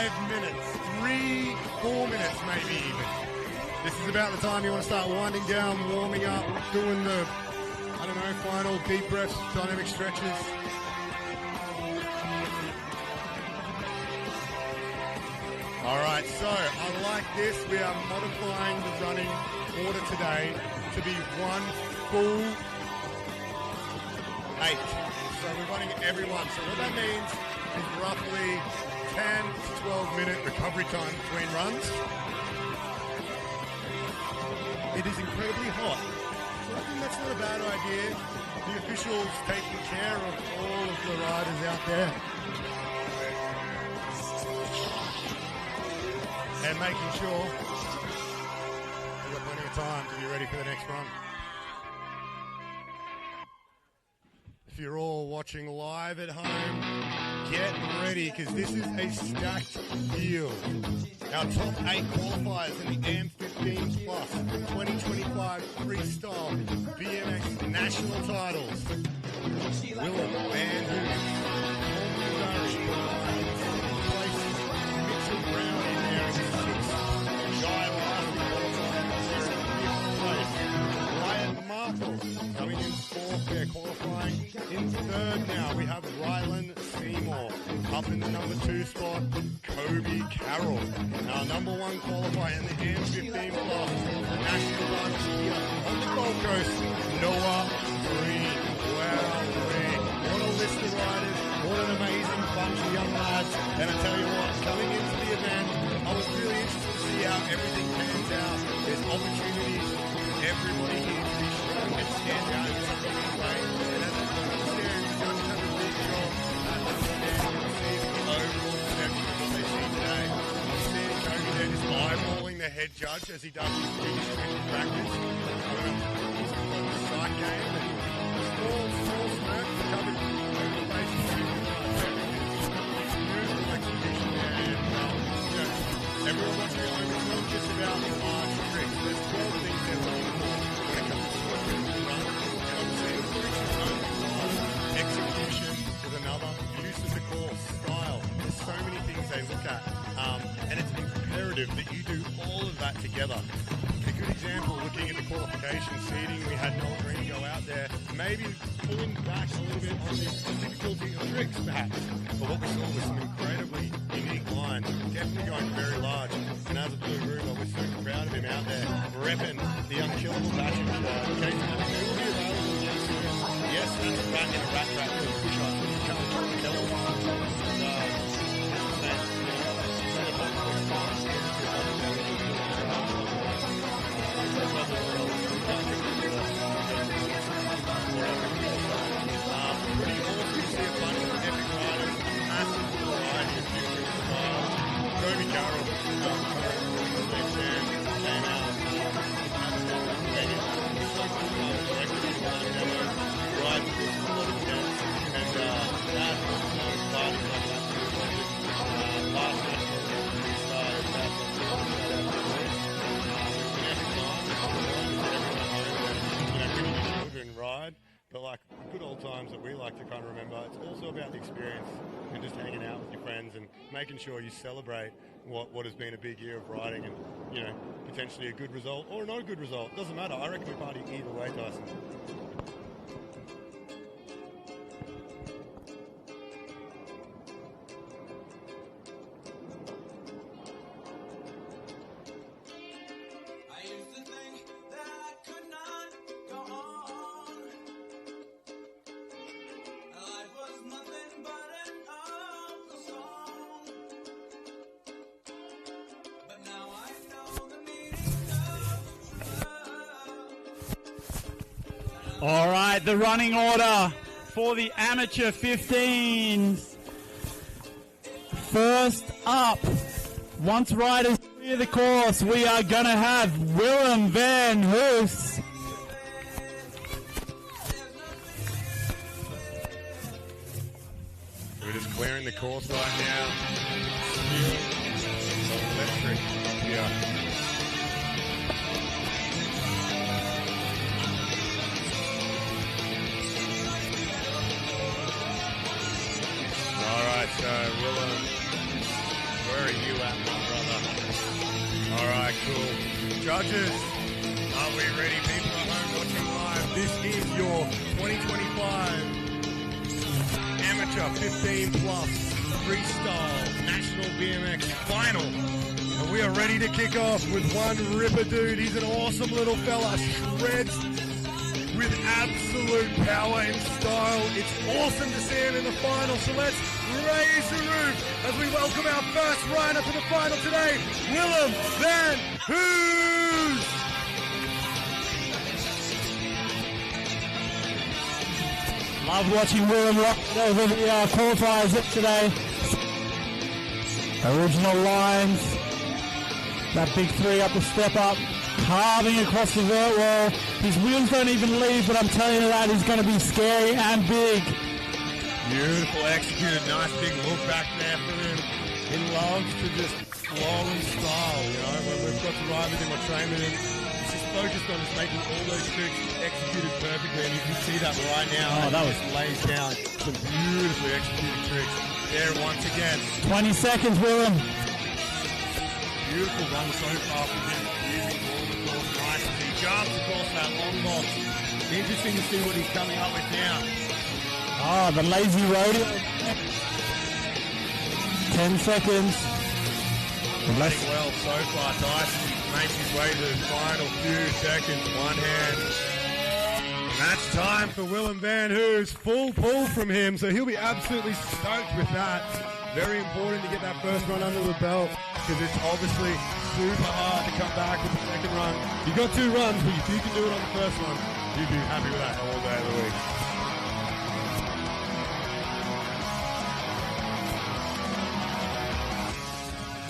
5 minutes, 4 minutes maybe even. This is about the time you want to start winding down, warming up, doing the, I don't know, final deep breaths, dynamic stretches. All right, so I like this. We are modifying the running order today to be one full 8. So we're running every one. So what that means is roughly 10 to 12 minute recovery time between runs. It is incredibly hot, so I think that's not a bad idea. The officials taking care of all of the riders out there and making sure we've got plenty of time to be ready for the next run. If you're all watching live at home, get ready because this is a stacked field. Our top 8 qualifiers in the AM15 Plus 2025 Freestyle BMX National Titles. Willem Van Hoos, Mitchell Brown in there in 6th, Guy Larson qualifying in 5th place, Ryan Markle coming in 4th there, qualifying in 3rd now. We have Rylan Seymour up in the number 2 spot, Kobe Carroll. Our number 1 qualifier in the AM15 Plus, the national titles here on the Gold Coast, Noah Green. Wow, Green. What a list of riders. What an amazing bunch of young lads. And I tell you what, coming into the event, I was really interested to see how everything pans out. There's opportunities for everybody here to be strong and stand out in some big way. And as I'm upstairs, the judges have a big job at understanding and seeing the overall perception of what they see today. I'm seeing Kobe there just eyeballing the head judge as he does his biggest trick in practice. He's got the sight game and small smirk covered over the face of the beautiful execution there. And, everyone watching at home, it's not just about the large tricks. There's 12 things they're looking for when it comes to swimming and run. And obviously, execution is another, use of the course, style. There's so many things they look at. And it's imperative that you do all of that together. A good example, looking at the qualification seating, we had Noel Green go out there, maybe pulling back a little bit on the difficulty of tricks, perhaps. But what we saw was some incredibly unique lines, definitely going very large. And as a Blue Rover, we're super proud of him out there, repping the unkillable batch of Casey. It will be available again soon. Yes, that's a rat in a rat trap with a push-up. You can't kill him. Pretty awesome to see a bunch of epic riders, massive variety of different styles. Kobe Carroll, Steve Sam, came out, rides with a lot of depth, and that riding like that last national freestyle, that's ride, but like good old times that we like to kind of remember. It's also about the experience and just hanging out with your friends and making sure you celebrate what has been a big year of riding and, you know, potentially a good result or not a good result. Doesn't matter. I reckon we party either way, Tyson. All right, the running order for the amateur 15s. First up, once riders clear the course, we are going to have Willem Van Hoos. We're just clearing the course right now. Electric. Yeah. Alright, so Willem, where are you? Judges, are we ready, people at home watching live? This is your 2025 Amateur 15 Plus Freestyle National BMX Final. And we are ready to kick off with one ripper dude. He's an awesome little fella, shreds with absolute power and style. It's awesome to see him in the final. So let's raise the roof as we welcome our first rider to the final today, Willem Van Hoos. Love watching Willem rock over the qualifiers today. Original lines. That big three up the step up. Carving across the vert wall. His wheels don't even leave, but I'm telling you that is going to be scary and big. Beautiful executed, nice big look back there for him. He loves to just flow and style, you know. When we've got to ride with him or train with him, he's just focused on just making all those tricks executed perfectly, and you can see that right now. Oh, that was lays down some beautifully executed tricks there once again. 20 seconds, Willem. Beautiful run so far from him, using all the course nice as he jumps across that long box. Interesting to see what he's coming up with now. Oh, the lazy rodeo. 10 seconds. Running well so far. Tyson makes his way to the final few seconds. One hand. Match time for Willem Van Hoos. Full pull from him, so he'll be absolutely stoked with that. Very important to get that first run under the belt, because it's obviously super hard to come back with the second run. You got 2 runs, but if you can do it on the first one, you'd be happy with that all day of the week.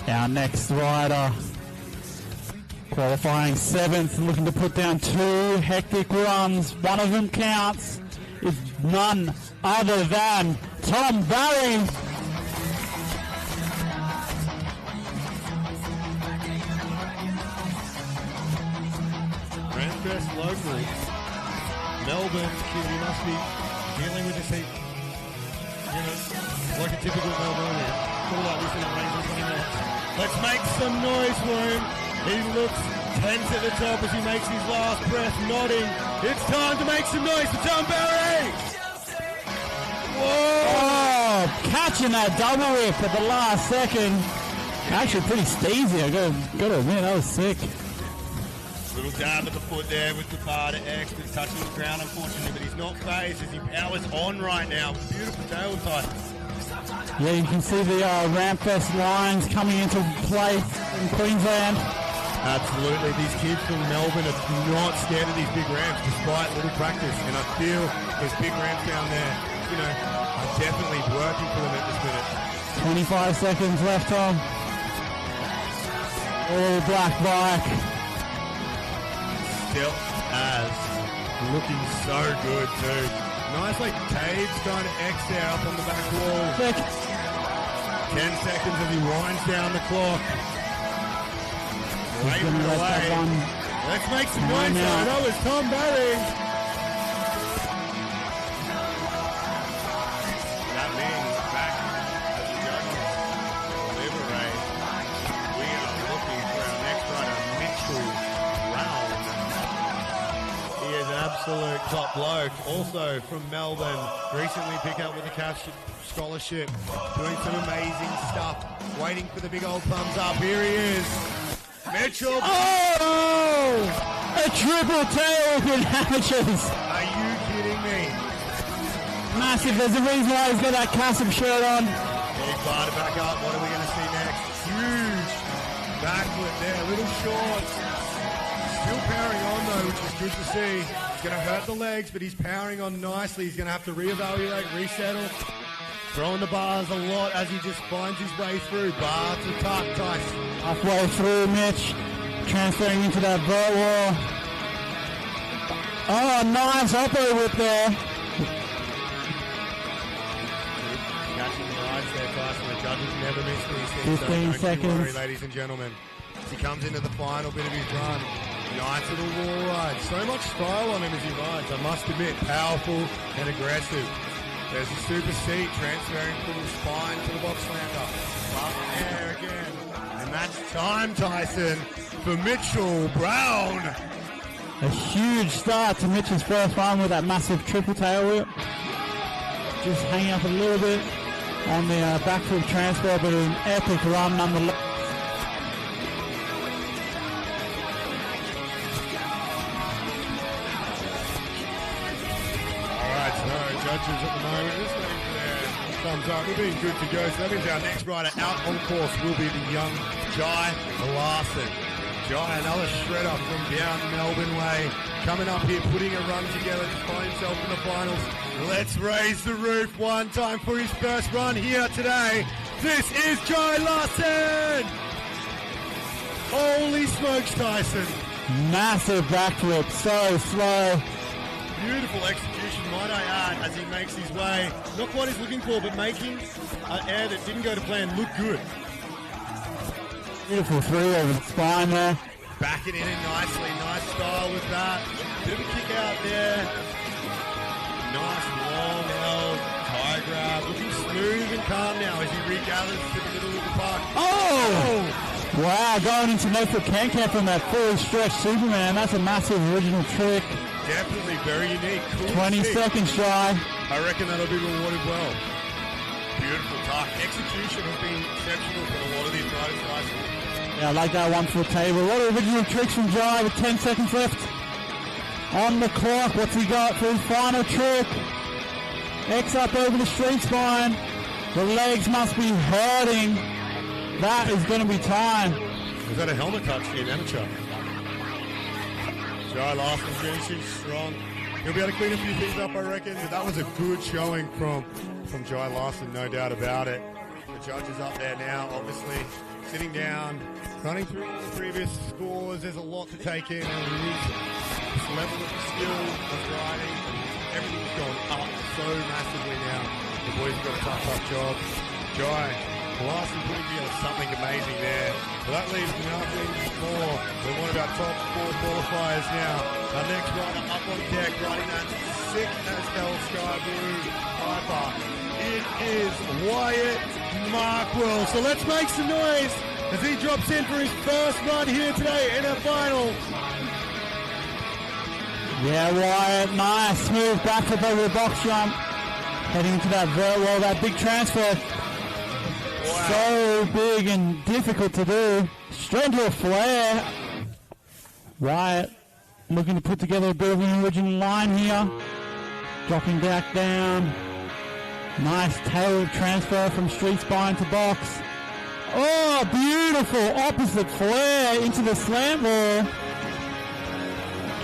Our next rider, qualifying 7th, looking to put down 2 hectic runs. One of them counts. It's none other than Tom Barry. Ramfest local, Melbourne kid, he must be dealing with this heat. You know, like a typical Melbourneian. All like this in the rain for 20 minutes. Let's make some noise for him. He looks tense at the top as he makes his last breath, nodding. It's time to make some noise for Tom Barry! Whoa! Oh, catching that double whip at the last second. Actually pretty steezy, I gotta admit, that was sick. Little dab at the foot there with the bar to X, but he's touching the ground unfortunately, but he's not phased as he powers on right now. Beautiful tail type. Yeah, you can see the Ramfest lines coming into play in Queensland. Absolutely, these kids from Melbourne are not scared of these big ramps despite little practice, and I feel those big ramps down there, you know, are definitely working for them at this minute. 25 seconds left, Tom. All black bike. Still as looking so good too. Nice like Taves kind of X there up on the back wall. 10 seconds as he winds down the clock. Waving it away. Let's make some noise now. That was Tom Barry. That means back as the judges deliberate. We are looking for our next rider, Mitchell Brown. He is an absolute top bloke. Also from Melbourne, recently picked up with a cash scholarship, doing some amazing stuff. Waiting for the big old thumbs up. Here he is. Mitchell. Oh! A triple tail in amateurs. Are you kidding me? Massive. There's a reason why he's got that custom shirt on. Big bar to back up. What are we going to see next? Huge backflip there. Little shorts. Still powering on though, which is good to see. He's going to hurt the legs, but he's powering on nicely. He's going to have to reevaluate, resettle. Throwing the bars a lot as he just finds his way through. Bar to tuck, Tyson. Halfway through, Mitch. Transferring into that vert wall. Oh, nice oppo whip there. Catching the eyes there, Tyson. The judges never miss these things. 15 seconds. Worry, ladies and gentlemen. As he comes into the final bit of his run. Nice little wall ride. So much style on him as he rides, I must admit. Powerful and aggressive. There's a super seat transferring from the spine to the box lander. Up there again. And that's time, Tyson, for Mitchell Brown. A huge start to Mitch's first run with that massive triple tail whip. Just hanging up a little bit on the backflip transfer, but an epic run nonetheless. Alright, so judges at the moment just waiting for their thumbs up. We're being good to go. So that means our next rider out on course will be the young Jai Larson. Jai, another shredder from down Melbourne way, coming up here, putting a run together to find himself in the finals. Let's raise the roof one time for his first run here today. This is Jai Larson! Holy smokes, Tyson. Massive backflip, so slow. Beautiful execution, might I add, as he makes his way. Not what he's looking for, but making an air that didn't go to plan look good. Beautiful three over the spine there. Backing it in nicely, nice style with that. Bit of a kick out there. Nice long L, tie grab, looking smooth and calm now as he regathers to the middle of the park. Oh! Wow, going into no foot can from that fully stretched Superman. That's a massive original trick. Definitely very unique. Cool 20 trick. seconds shy. I reckon that'll be rewarded well. Beautiful tuck. Execution has been exceptional for a lot of these riders, guys. Yeah, I like that one foot table. A lot of original tricks from Jai with 10 seconds left on the clock. What's he got for his final trick? X up over the street spine. The legs must be hurting. That is going to be time. Was that a helmet touch in amateur? Jai Larson finishing strong. He'll be able to clean a few things up, I reckon. But that was a good showing from Jai Larson, no doubt about it. The judges up there now, obviously sitting down, running through all the previous scores. There's a lot to take in. And this level of skill of riding, everything's gone up so massively now. The boys have got a tough job. Jai Larson putting together something amazing there. Well, that leaves nothing more than one of our top four qualifiers now. Our next rider up on deck, riding that sick as hell sky blue Piper. It is Wyatt Markwell. So let's make some noise as he drops in for his first run here today in our final. Yeah, Wyatt, nice, smooth backflip over the box jump. Heading into that well, that big transfer. Wow. So big and difficult to do. Straight into a flare. Wyatt looking to put together a bit of an original line here. Dropping back down. Nice tail transfer from street spine to box. Oh, beautiful opposite flare into the slant wall.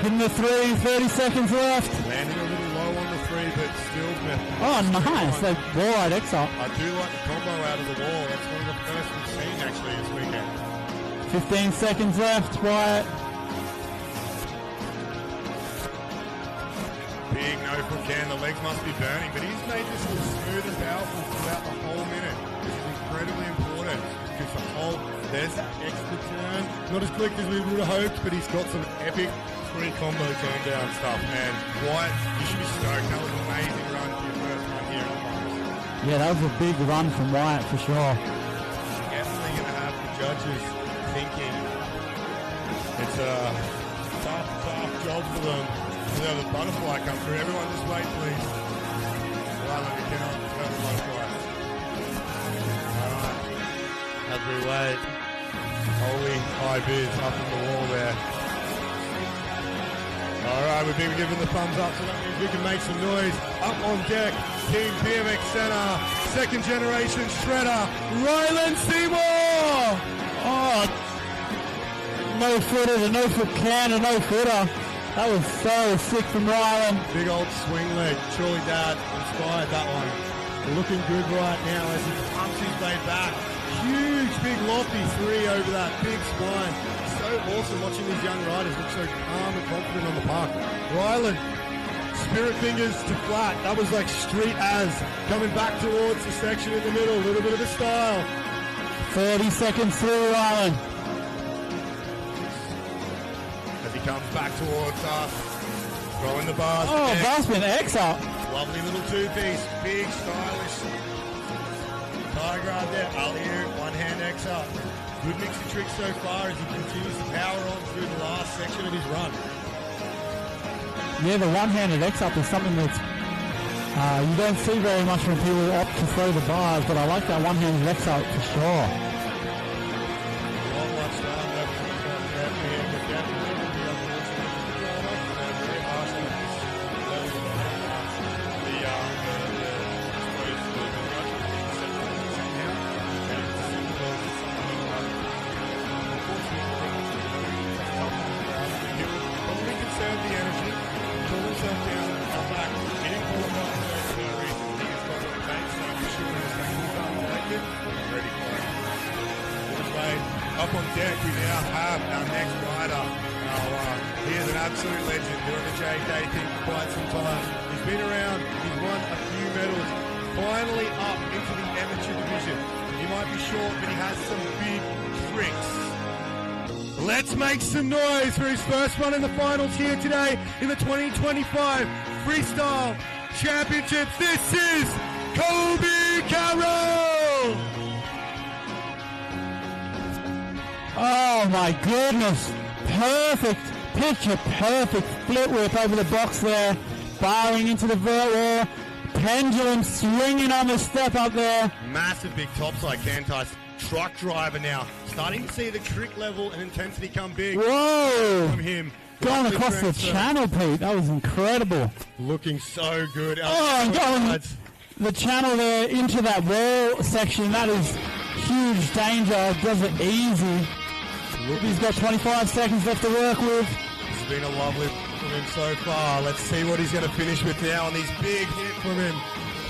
Hitting the three, 30 seconds left. Landing a little low on the three, but still. Oh, nice. Like wall-eyed X-up. I do like the combo out of the wall. That's one of the first we've seen actually this weekend. 15 seconds left, Wyatt. Big no foot can. The legs must be burning, but he's made this look smooth and powerful throughout the whole minute. This is incredibly important because the whole, there's that extra turn. Not as quick as we would have hoped, but he's got some epic three combo turn down stuff. And Wyatt, you should be stoked. That was an amazing run for your first one here in the finals. Yeah, that was a big run from Wyatt for sure. Definitely going to have the judges thinking it's a tough job for them. So the butterfly come through. Everyone just wait, please. Rylan, you cannot tell the butterfly. Alright. As we wait. Holy high biz up in the wall there. Alright, we've been given the thumbs up, so that means we can make some noise. Up on deck, Team BMX Center, second generation shredder, Rylan Seymour! Oh, no footer, a no foot can, a no footer. That was so sick from Rylan. Big old swing leg. Surely Dad inspired that one. Looking good right now as he pumps his way back. Huge, big lofty three over that big spine. So awesome watching these young riders look so calm and confident on the park. Rylan, spirit fingers to flat. That was like street as. Coming back towards the section in the middle. A little bit of a style. 30 seconds through Rylan. As he comes back towards us. Throwing the bars. Oh, that's been X up. Lovely little two-piece, big, stylish. Tiger up there, alley-oop, one-hand X up. Good mix of tricks so far as he continues to power on through the last section of his run. Yeah, the one-handed X-up is something that's you don't see very much when people opt to throw the bars, but I like that one-handed X-up for sure. Up on deck, we now have our next rider. He is an absolute legend, doing the JK thing for quite some time. He's been around, he's won a few medals. Finally up into the amateur division. He might be short, but he has some big tricks. Let's make some noise for his first run in the finals here today in the 2025 Freestyle Championships. This is Kobe Carroll! Oh my goodness, perfect, picture perfect flip whip over the box there, barring into the vert wall, pendulum swinging on the step up there. Massive big topside Tyson. Truck driver now, starting to see the trick level and intensity come big. Whoa! From him. Going across the channel, Pete, that was incredible. Looking so good. Oh, going the channel there into that wall section, that is huge danger, does it easy. He's got 25 seconds left to work with. It's been a lovely from him so far. Let's see what he's going to finish with now on these big hits from him.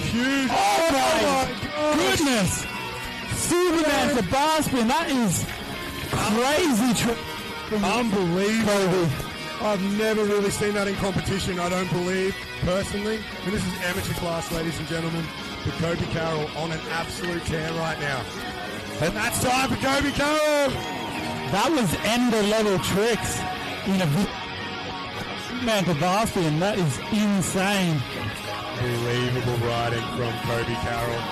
Huge. Oh my goodness. Superman to bar spin. That is crazy. Unbelievable. I've never really seen that in competition, I don't believe, personally. And this is amateur class, ladies and gentlemen. But Kobe Carroll on an absolute tear right now. And that's time for Kobe Carroll. That was ender level tricks in a man to bar spin. That is insane. Unbelievable riding from Kobe Carroll.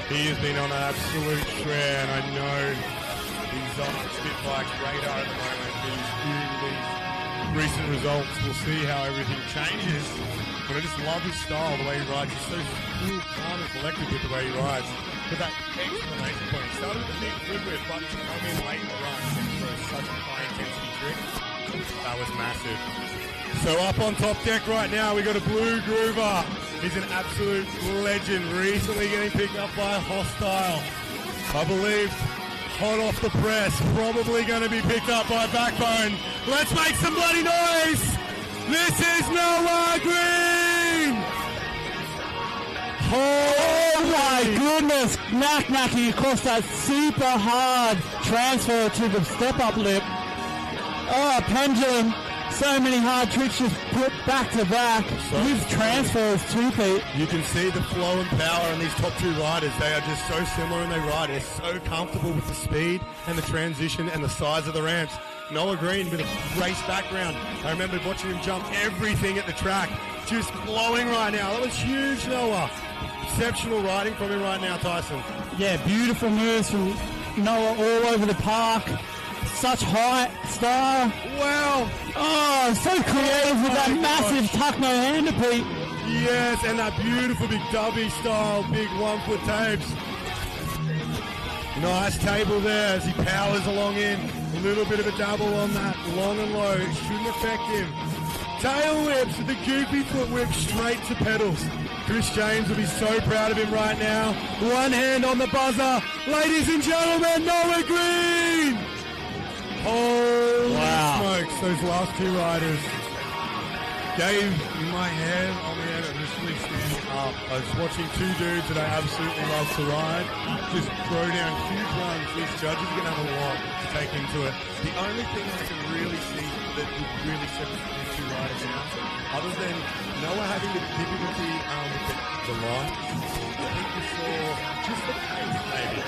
He has been on an absolute shred, and I know he's on Spitbike's radar at the moment. He's doing these recent results. We'll see how everything changes. But I just love his style, the way he rides. He's so cool, calm, and collected with the way he rides. But that exclamation point, he started with a big flip whip, but to come in late in the run for such a high-intensity trick, that was massive. So up on top deck right now, we got a Blue Groover. He's an absolute legend, recently getting picked up by a Hostile. I believe hot off the press, probably going to be picked up by Backbone. Let's make some bloody noise! This is Noah Green! Oh my goodness! Knacking across that super hard transfer to the step-up lip. Oh, pendulum. So many hard tricks just put back to back. His transfers too, Pete. You can see the flow and power in these top two riders. They are just so similar and they ride. They're so comfortable with the speed and the transition and the size of the ramps. Noah Green with a race background. I remember watching him jump everything at the track. Just glowing right now. That was huge, Noah. Exceptional riding from him right now, Tyson. Yeah, beautiful moves from Noah all over the park. Such height, style. Wow. Oh, so creative with that massive tuck no hander, Pete. Yes, and that beautiful big dubby style, big 1 foot tapes. Nice table there as he powers along in. A little bit of a double on that, long and low. It shouldn't affect him. Tail whips with the goofy foot whip straight to pedals. Chris James will be so proud of him right now. One hand on the buzzer. Ladies and gentlemen, Noah Green! Holy smokes, those last two riders gave my hand on the end initially standing up. I was watching two dudes that I absolutely love to ride just throw down huge runs. These judges are going to have a lot to take into it. The only thing I can really see that would really separate these two riders out, other than Noah having the difficulty with the line, I think we saw just the pace maybe.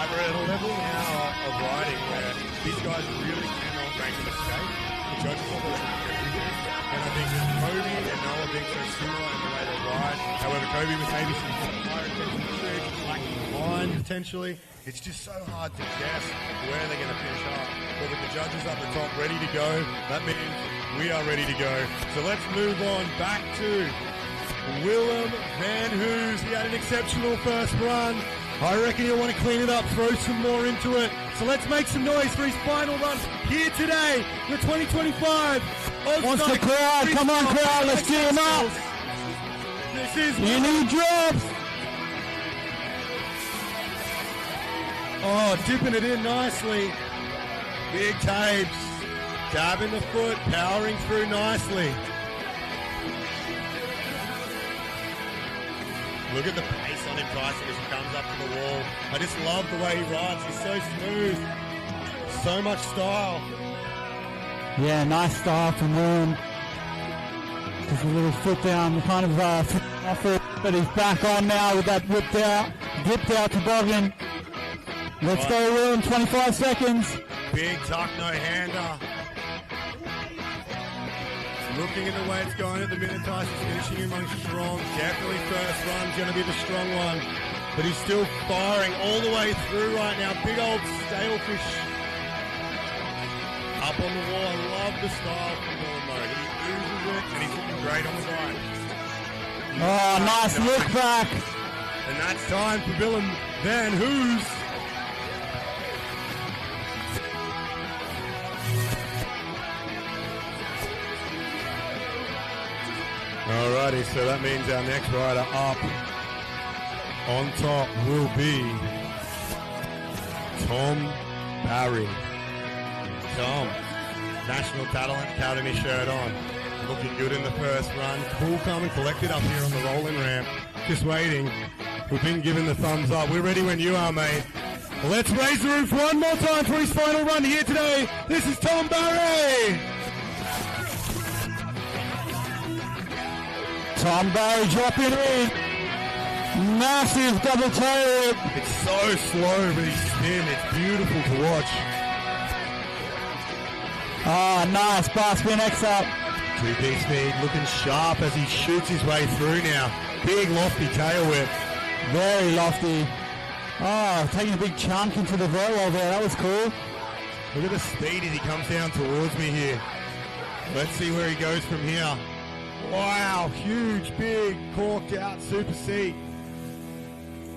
We're at a level now of riding where these guys really cannot make a mistake. The judges are looking at everything, and I think being so similar in the way they ride. However, Kobe with maybe some higher intensity tricks, lacking line potentially. It's just so hard to guess where they're going to finish up. But with the judges up the top ready to go, that means we are ready to go. So let's move on back to Willem Van Hoos. He had an exceptional first run. I reckon he'll want to clean it up, throw some more into it. So let's make some noise for his final run here today, the 2025. Wants the crowd, come on crowd, let's cheer him up. This is Any drops? Oh, dipping it in nicely. Big tapes. Dabbing the foot, powering through nicely. Look at the pace on him, Tyson, as he comes up to the wall. I just love the way he rides. He's so smooth. So much style. Yeah, nice style from Willem. Just a little foot down, kind of off it, but he's back on now with that dipped out toboggan. Let's go, Willem, 25 seconds. Big tuck, no-hander. Looking at the way it's going at the minute, Tyson's finishing him on strong. Definitely first run's going to be the strong one. But he's still firing all the way through right now. Big old stalefish up on the wall. I love the style from Willem though. He oozes it and he's looking great on the bike. Oh, nice look back. And that's time for Willem Van Hoos. Alrighty, so that means our next rider up on top will be Tom Barry. Tom, National Talent Academy shirt on. Looking good in the first run. Cool, calm and collected up here on the rolling ramp. Just waiting. We've been given the thumbs up. We're ready when you are, mate. Let's raise the roof one more time for his final run here today. This is Tom Barry. Tom Barry dropping in. Massive double tail whip. It's so slow, but he's spin. It's beautiful to watch. Ah, nice bar spin X up. 2P speed, looking sharp as he shoots his way through now. Big lofty tail whip. Very lofty. Oh, taking a big chunk into the vertical there. That was cool. Look at the speed as he comes down towards me here. Let's see where he goes from here. Wow, huge, big, corked out super seat.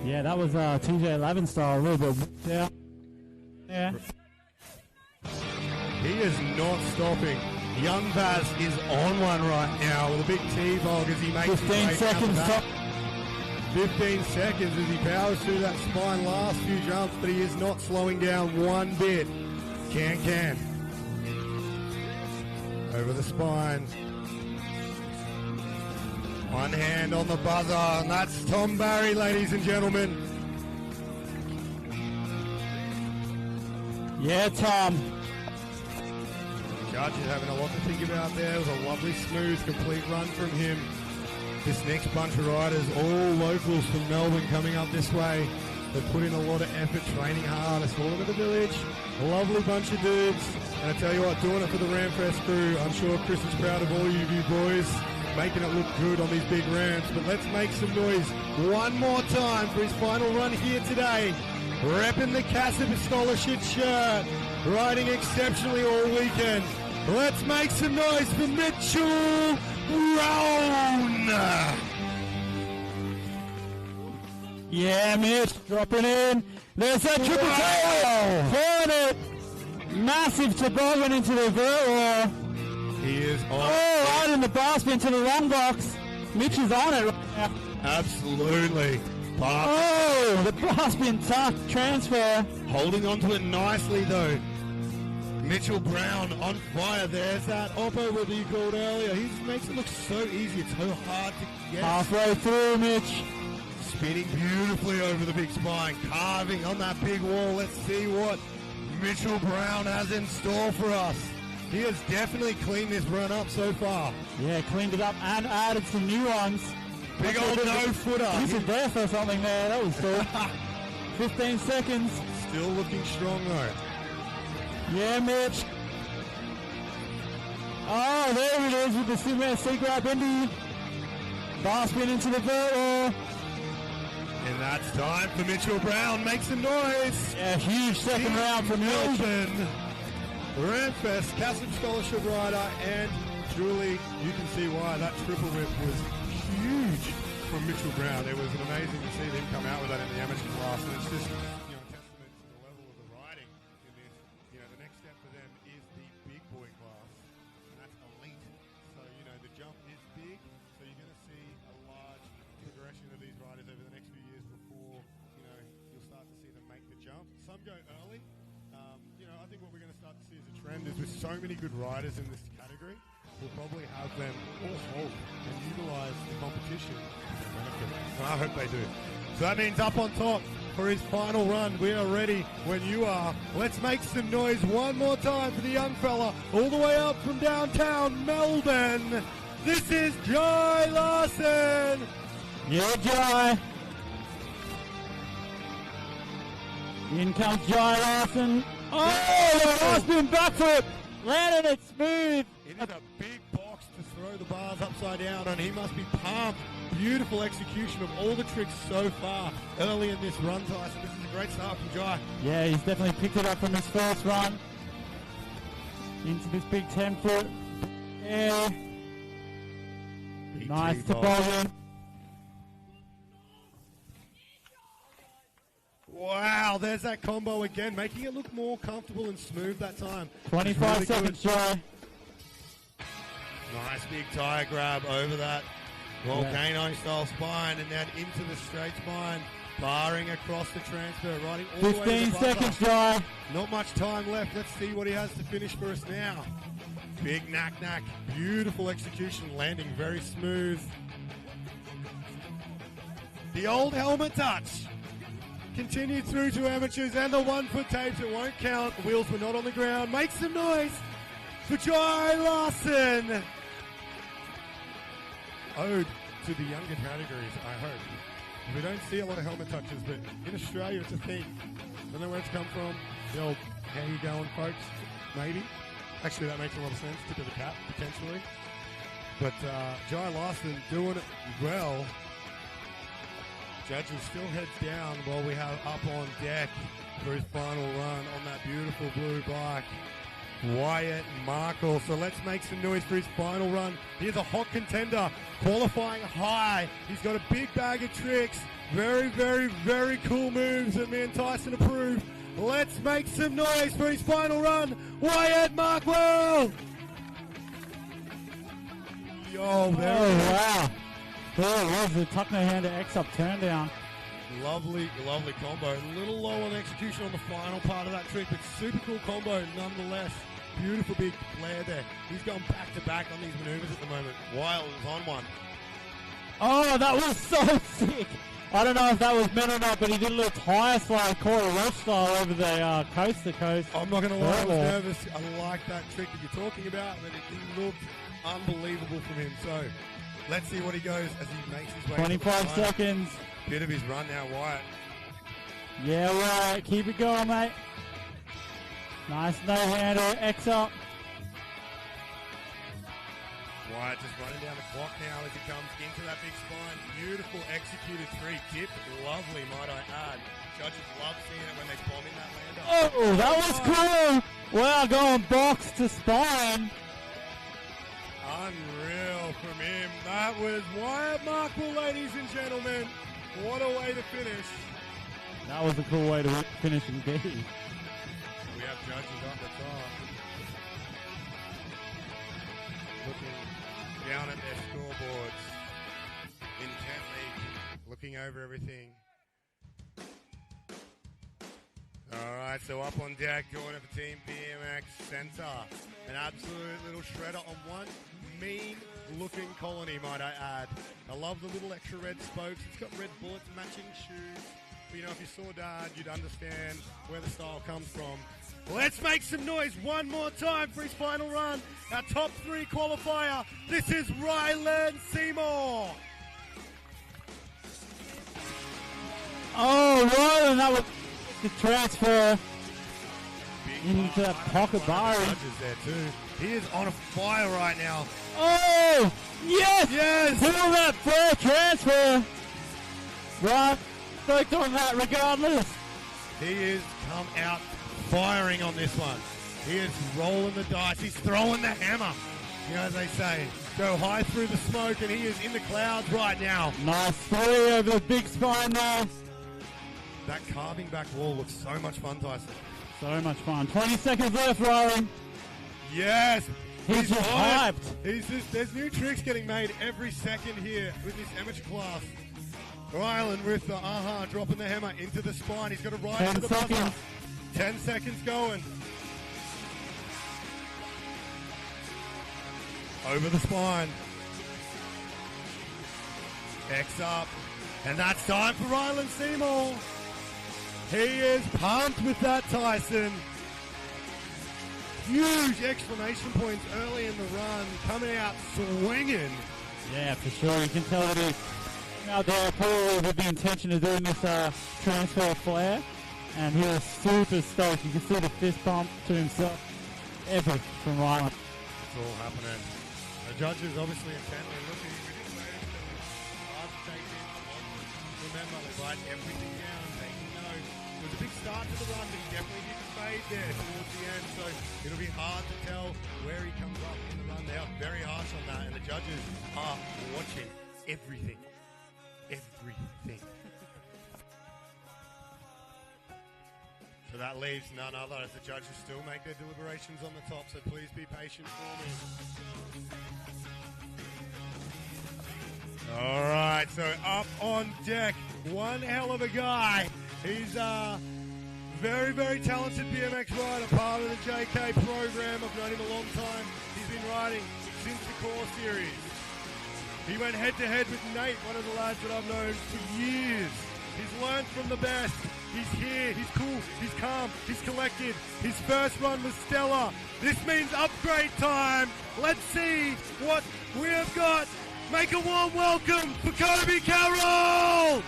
Yeah, that was TJ11 style, a little bit whipped out. Yeah. He is not stopping. Young Baz is on one right now with a big T-Vog as he makes 15 seconds top. 15 seconds as he powers through that spine last few jumps, but he is not slowing down one bit. Can. Over the spine. One hand on the buzzer, and that's Tom Barry, ladies and gentlemen. Yeah, Tom. Judge is having a lot to think about there. It was a lovely, smooth, complete run from him. This next bunch of riders, all locals from Melbourne coming up this way. They've put in a lot of effort, training hard. It's all over the village. A lovely bunch of dudes. And I tell you what, doing it for the Ramfest crew. I'm sure Chris is proud of all of you boys, making it look good on these big ramps. But let's make some noise one more time for his final run here today. Repping the Casa Scholarship shirt. Riding exceptionally all weekend. Let's make some noise for Mitchell Brown. Yeah, Mitch, dropping in. There's that triple tail. Throwing it. Massive toboggan into the vertical. He is on. Oh, right in the bar spin to the long box. Mitch is on it right now. Absolutely. Oh, the bar spin tuck transfer. Holding onto it nicely though. Mitchell Brown on fire. There's that oppo that you called earlier. He makes it look so easy. It's so hard to get. Halfway through, Mitch. Spinning beautifully over the big spine. Carving on that big wall. Let's see what Mitchell Brown has in store for us. He has definitely cleaned this run up so far. Yeah, cleaned it up and added some new ones. Big old no-footer. He's a there for something there. That was cool. 15 seconds. Still looking strong though. Yeah, Mitch. Oh, there it is with the Superman C-Grab Indy. Bar spin into the vert. And that's time for Mitchell Brown. Make some noise. Yeah, huge second round from Melbourne. Ramfest, Cassim Scholarship rider, and truly, you can see why that triple whip was huge from Mitchell Brown. It was amazing to see him come out with that in the amateur class, and it's just, you know, a testament to the level of the riding in this. You know, the next step for them is the big boy class, and that's elite. So, you know, the jump is big, so you're going to see a large progression of these riders over the next few years before, you know, you'll start to see them make the jump. Some go early. You know, I think what we're going to start to see as a trend is with so many good riders in this category, we'll probably have them all hold and utilise the competition to their benefit. And I hope they do. So that means up on top for his final run. We are ready when you are. Let's make some noise one more time for the young fella all the way up from downtown Melbourne. This is Jai Larson. Yeah, Jai. In comes Jai Larson. Oh, last spin backflip. Landed it smooth. It is a big box to throw the bars upside down on. He must be pumped. Beautiful execution of all the tricks so far early in this run, Tyson. This is a great start from Jai. Yeah, he's definitely picked it up from his first run. Into this big 10-foot air. Nice toboggan. Wow, there's that combo again, making it look more comfortable and smooth that time. 25 really seconds, good. Jai. Nice big tire grab over that volcano-style spine and then into the straight spine, barring across the transfer, riding all the way to the 15 buzzer. seconds, Jai. Not much time left. Let's see what he has to finish for us now. Big knack. Beautiful execution, landing very smooth. The old helmet touch. Continued through to amateurs and the 1-foot tapes. It won't count. The wheels were not on the ground. Make some noise for Jai Larson. Ode to the younger categories, I hope. We don't see a lot of helmet touches, but in Australia it's a thing. I don't know where it's come from. The old, how you going, folks? Maybe. Actually, that makes a lot of sense. Tip of the cap, potentially. But Jai Larson doing it well. Judges still heads down while we have up on deck for his final run on that beautiful blue bike, Wyatt Markle. So let's make some noise for his final run. He's a hot contender, qualifying high. He's got a big bag of tricks. Very, very, very cool moves that me and Tyson approve. Let's make some noise for his final run, Wyatt Markle. Yo, there it is. Wow. There it was, the tuck no hander X up turn down. Lovely combo. A little low on execution on the final part of that trick, but super cool combo nonetheless. Beautiful big flare there. He's going back to back on these maneuvers at the moment. Wild is on one. Oh, that was so sick. I don't know if that was meant or not, but he did a little tire slide, Corey Welch style over the coast to coast. I'm not going to lie, I was nervous. I like that trick that you're talking about, but it looked unbelievable from him. So let's see what he goes as he makes his way. 25 seconds. Bit of his run now, Wyatt. Yeah, Wyatt, keep it going, mate. Nice no-hander, X up. Wyatt just running down the clock now as he comes into that big spine. Beautiful executed three. Dipped lovely, might I add. Judges love seeing it when they bomb in that lander. Oh, that was cool. Wow, going box to spine. Unreal from him. That was Wyatt Markle, ladies and gentlemen. What a way to finish. That was a cool way to finish indeed. We have judges up the top. Looking down at their scoreboards. Intently looking over everything. Alright, so up on deck, joining for Team BMX Center. An absolute little shredder on one mean looking colony, might I add. I love the little extra red spokes. It's got red bullets, matching shoes. But, you know, if you saw Dad, you'd understand where the style comes from. Let's make some noise one more time for his final run. Our top three qualifier. This is Ryland Seymour. Oh, Ryland, that was the transfer into that pocket bar. Judges there too. He is on a fire right now. Oh, yes! Yes! Pull that fair transfer. Right, stoked on that regardless. He has come out firing on this one. He is rolling the dice. He's throwing the hammer. You know, as they say, go high through the smoke, and he is in the clouds right now. Nice three over the big spine there. That carving back wall looks so much fun, Tyson. So much fun. 20 seconds left, Riley. Yes. He's just hyped. There's new tricks getting made every second here with this amateur class. Rylan with the dropping the hammer into the spine. He's got to ride to the buzzer. 10 seconds going. Over the spine. X up. And that's time for Rylan Seymour. He is pumped with that, Tyson. Huge exclamation points early in the run. Coming out swinging. Yeah, for sure. You can tell that he's out there probably with the intention of doing this transfer flare. And he was super stoked. You can see the fist bump to himself. Epic from Rylan. It's all happening. The judges obviously intently looking. We just noticed that it was hard to take in. Remember, they write everything down and taking notes. It was a big start to the run, but he definitely didn't fade there towards the end. So it'll be hard to tell where he comes up in the run. They are very harsh on that, and the judges are watching everything. Everything. So that leaves none other as the judges still make their deliberations on the top, so please be patient for me. All right, so up on deck, one hell of a guy. He's a very, very talented BMX rider, part of the JK program. I've known him a long time. He's been riding since the core series. He went head-to-head with Nate, one of the lads that I've known for years. He's learned from the best. He's here, he's cool, he's calm, he's collected. His first run was stellar. This means upgrade time. Let's see what we have got. Make a warm welcome for Kobe Carroll!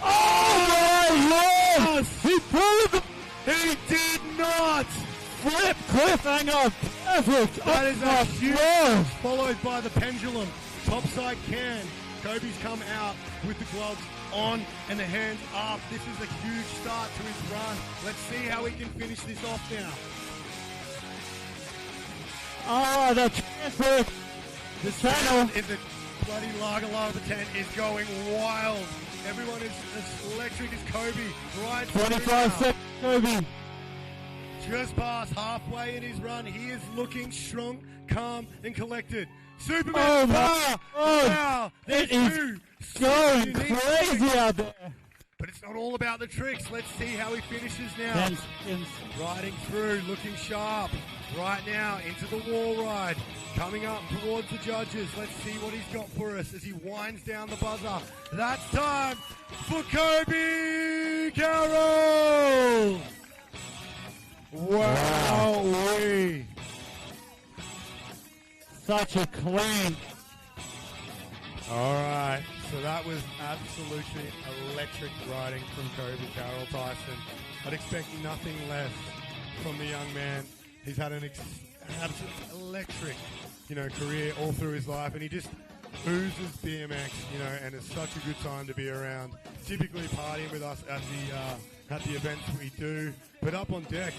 Oh my Lord! He pulled. He did not. Flip cliffhanger. Perfect. That is a huge, followed by the pendulum. Topside can. Kobe's come out with the gloves on and the hands up. This is a huge start to his run. Let's see how he can finish this off now. Oh, the transfer. The channel. In the bloody lager of the tent is going wild. Everyone is as electric as Kobe. Right 25 seconds, Kobe. Just past halfway in his run. He is looking strong, calm, and collected. Superman! Oh my God! Wow! It is going crazy out there. But it's not all about the tricks. Let's see how he finishes now. 10 seconds. Riding through, looking sharp. Right now, into the wall ride. Coming up towards the judges. Let's see what he's got for us as he winds down the buzzer. That's time for Kobe Carroll! Wow! Such a clean. All right, so that was absolutely electric riding from Kobe Carroll Tyson. I'd expect nothing less from the young man. He's had an absolute electric, career all through his life, and he just oozes BMX, and it's such a good time to be around. Typically partying with us at the events we do, but up on deck,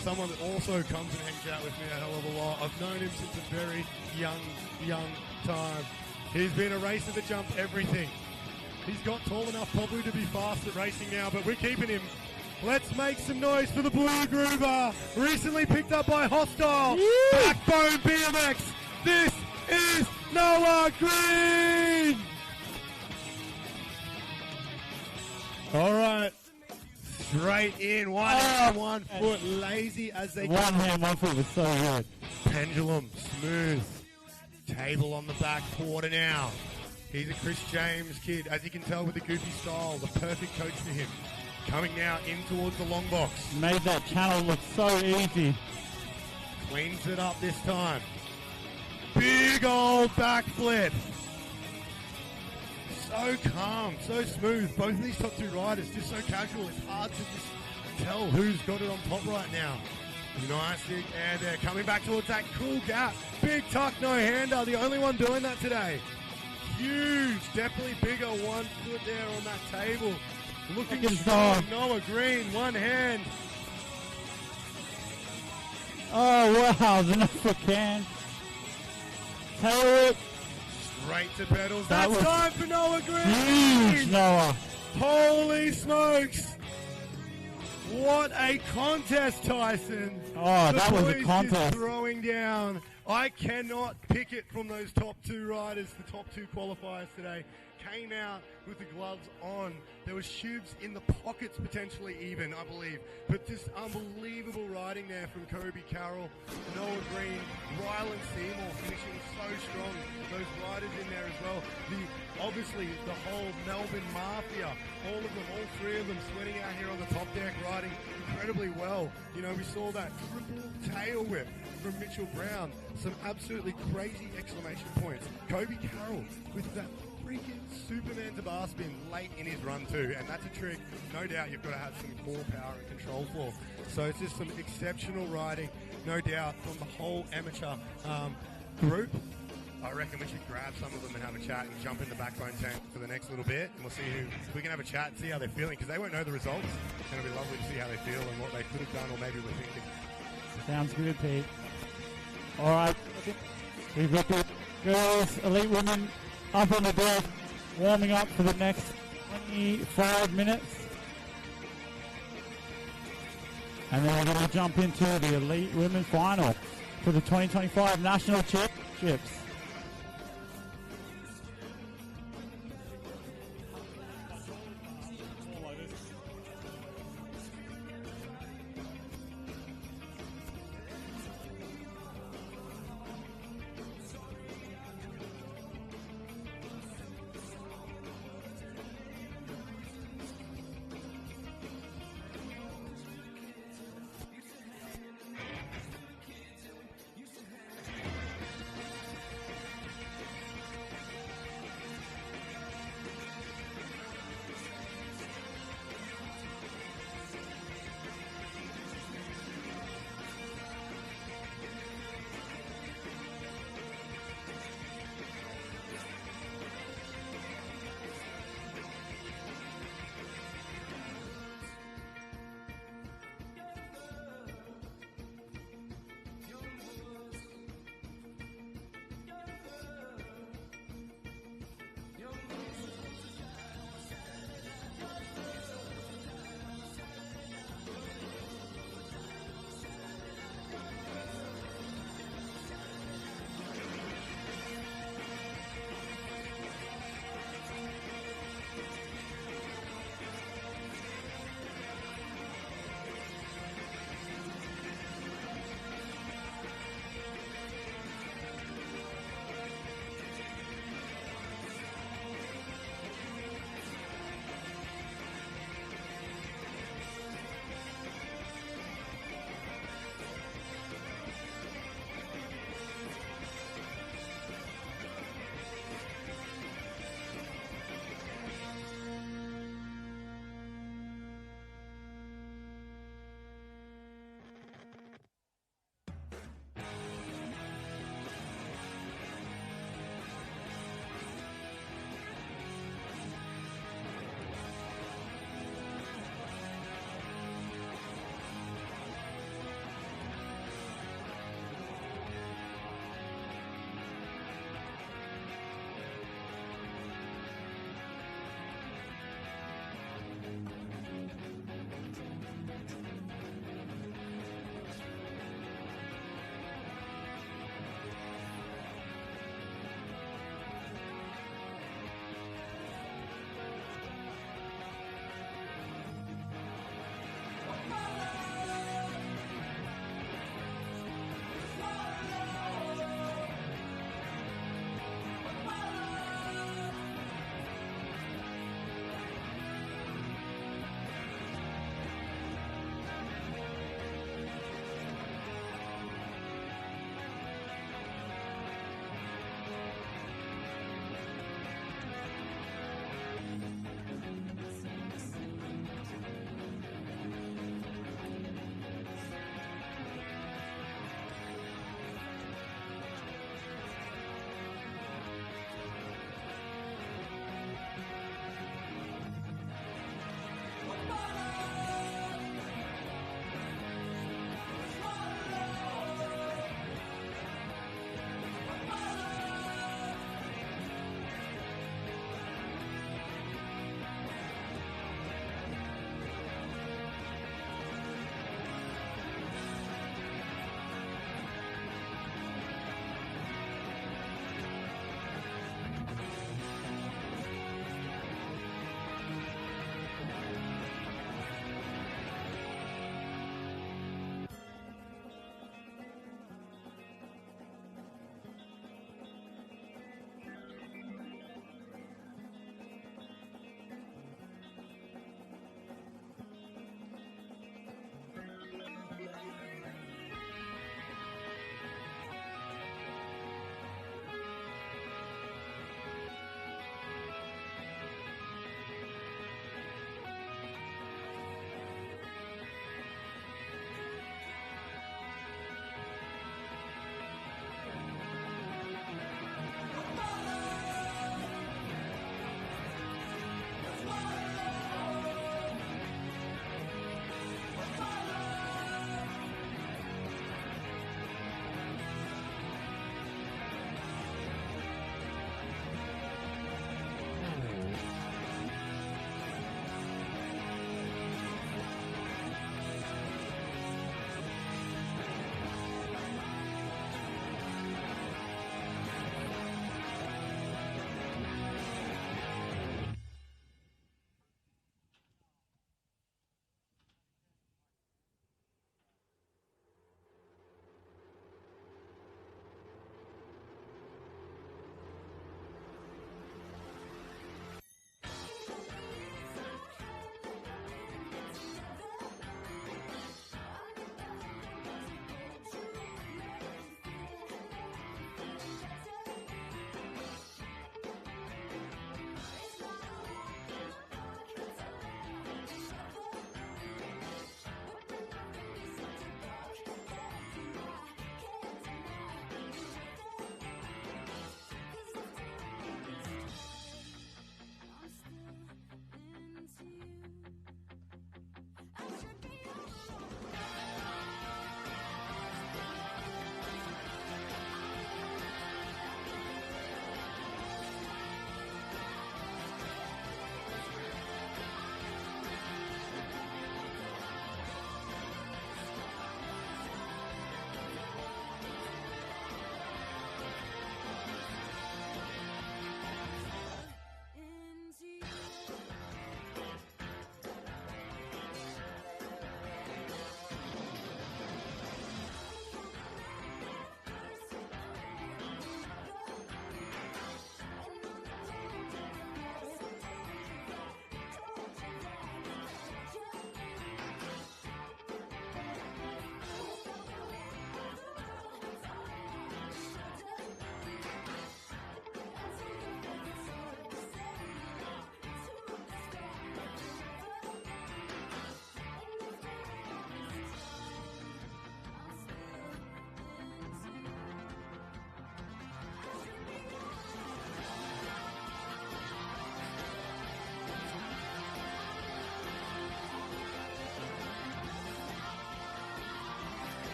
someone that also comes and hangs out with me a hell of a lot. I've known him since a very young time. He's been a racer that jumped everything. He's got tall enough probably to be fast at racing now, but we're keeping him. Let's make some noise for the Blue Groover, recently picked up by Hostile. Backbone BMX. This is Noah Green. All right. Straight in, one hand, 1 foot, lazy as they One hand, 1 foot was so good. Pendulum, smooth. Table on the back quarter now. He's a Chris James kid, as you can tell with the goofy style, the perfect coach for him. Coming now in towards the long box. Made that channel look so easy. Cleans it up this time. Big old backflip. So calm, so smooth. Both of these top two riders just so casual. It's hard to just tell who's got it on top right now. Nice big air there. Coming back towards that cool gap. Big tuck, no-hander. The only one doing that today. Huge. Definitely bigger. 1 foot there on that table. Looking strong. Noah Green, one hand. Oh, wow. The number can. Tail whip. Straight to pedals. That That's was time for Noah Green. Huge, Noah. Holy smokes. What a contest, Tyson. Oh, The that was a boys contest. is throwing down. I cannot pick it from those top two riders, the top two qualifiers today. Came out with the gloves on. There was shoes in the pockets potentially even, I believe. But just unbelievable riding there from Kobe Carroll, Noah Green, Rylan Seymour finishing so strong. Those riders in there as well. Obviously the whole Melbourne Mafia, all of them, all three of them sweating out here on the top deck, riding incredibly well. You know, we saw that triple tail whip from Mitchell Brown. Some absolutely crazy exclamation points. Kobe Carroll with that freaking Superman to bar spin late in his run too, and that's a trick no doubt you've got to have some core power and control for. So it's just some exceptional riding, no doubt, from the whole amateur group. I reckon we should grab some of them and have a chat and jump in the backbone tank for the next little bit, and we'll see if we can have a chat and see how they're feeling, because they won't know the results, and it'll be lovely to see how they feel and what they could have done or maybe were thinking. Sounds good, Pete. All right. We've got the girls, elite women, up on the deck, warming up for the next 25 minutes. And then we're going to jump into the elite women final for the 2025 National Championships.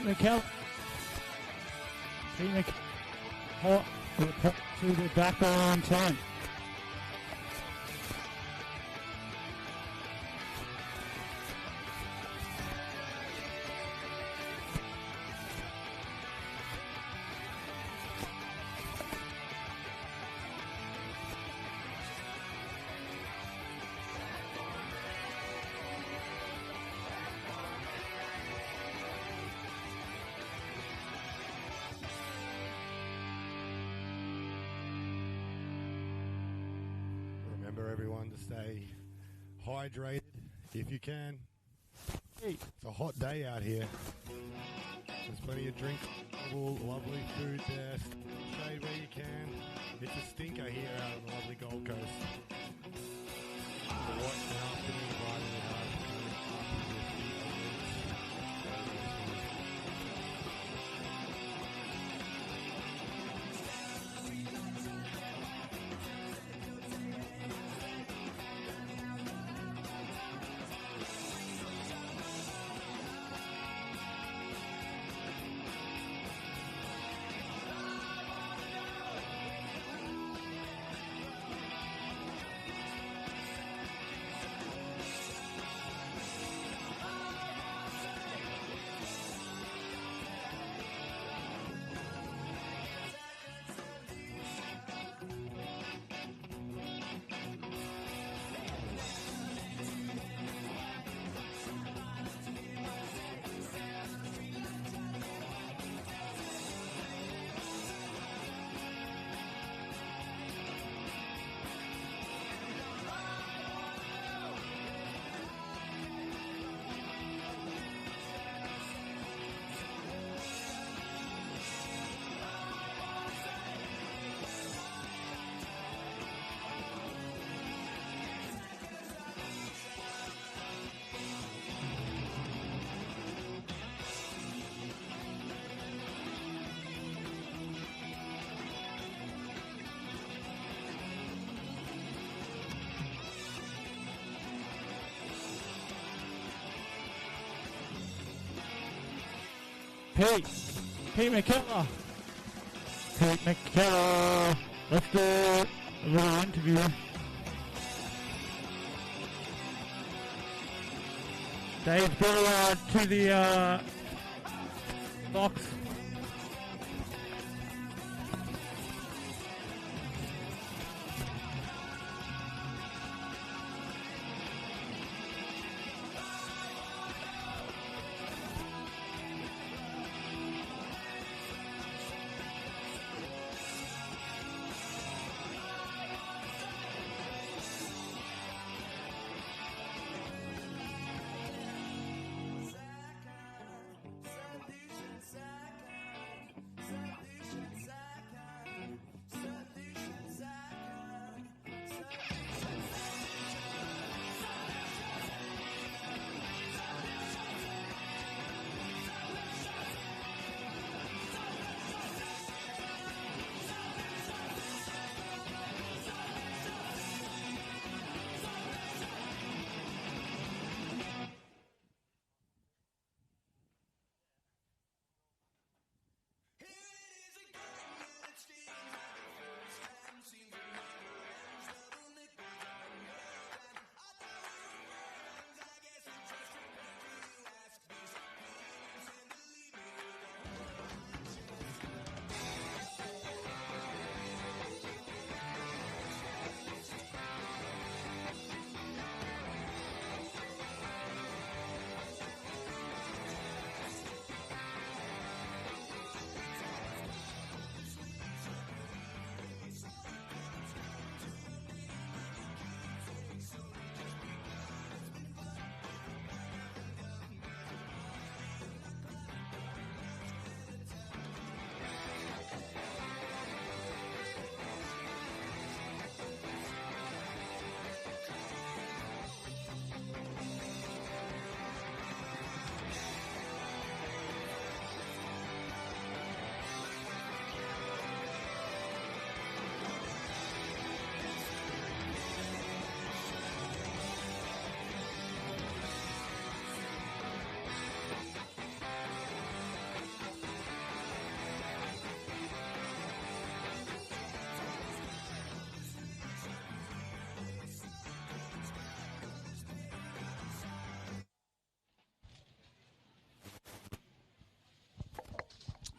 McKell. Pete McKell to the back on 10. Remember, everyone, to stay hydrated if you can. It's a hot day out here. There's plenty of drinks, lovely food there. Shade where you can. It's a stinker here out on the lovely Gold Coast. The watch now, afternoon riding it hard. Pete McKellar. Pete McKellar. Let's do a little interview. Dave, go to the box. Second,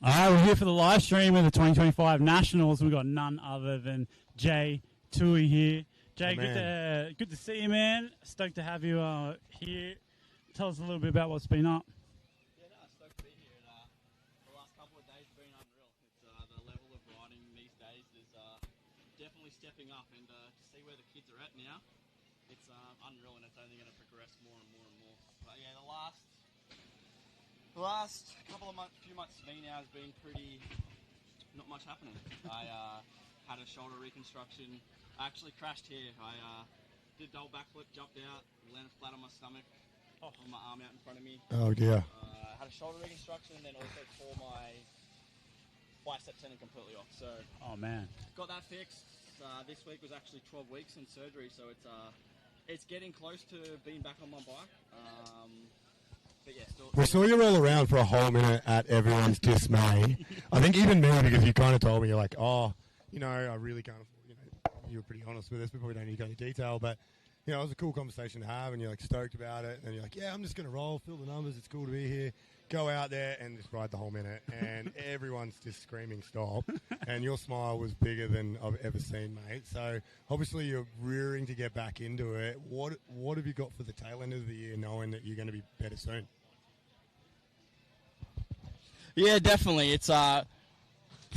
All right, we're here for the live stream of the 2025 Nationals. We've got none other than Jay Tui here. Jay, good to see you, man. Stoked to have you here. Tell us a little bit about what's been up. Yeah, no, stoked to be here. The last couple of days have been unreal. It's the level of riding these days is definitely stepping up, and to see where the kids are at now, it's unreal, and it's only going to progress more and more and more. But yeah, the last few months for me now has been pretty not much happening. I had a shoulder reconstruction. I actually crashed here. I did double backflip, jumped out, landed flat on my stomach, on my arm out in front of me. Oh dear. Had a shoulder reconstruction and then also tore my bicep tendon completely off. So oh man, got that fixed. This week was actually 12 weeks in surgery, so it's getting close to being back on my bike. But yeah, We saw you roll around for a whole minute at everyone's dismay. I think even me, because you kind of told me, you're like, oh, I really can't afford, you were pretty honest with us. We probably don't need to go into detail, but, it was a cool conversation to have, and you're, like, stoked about it. And you're like, yeah, I'm just going to roll, fill the numbers. It's cool to be here. Go out there and just ride the whole minute. And everyone's just screaming stop. And your smile was bigger than I've ever seen, mate. So, obviously, you're rearing to get back into it. What have you got for the tail end of the year, knowing that you're going to be better soon? Yeah, definitely. It's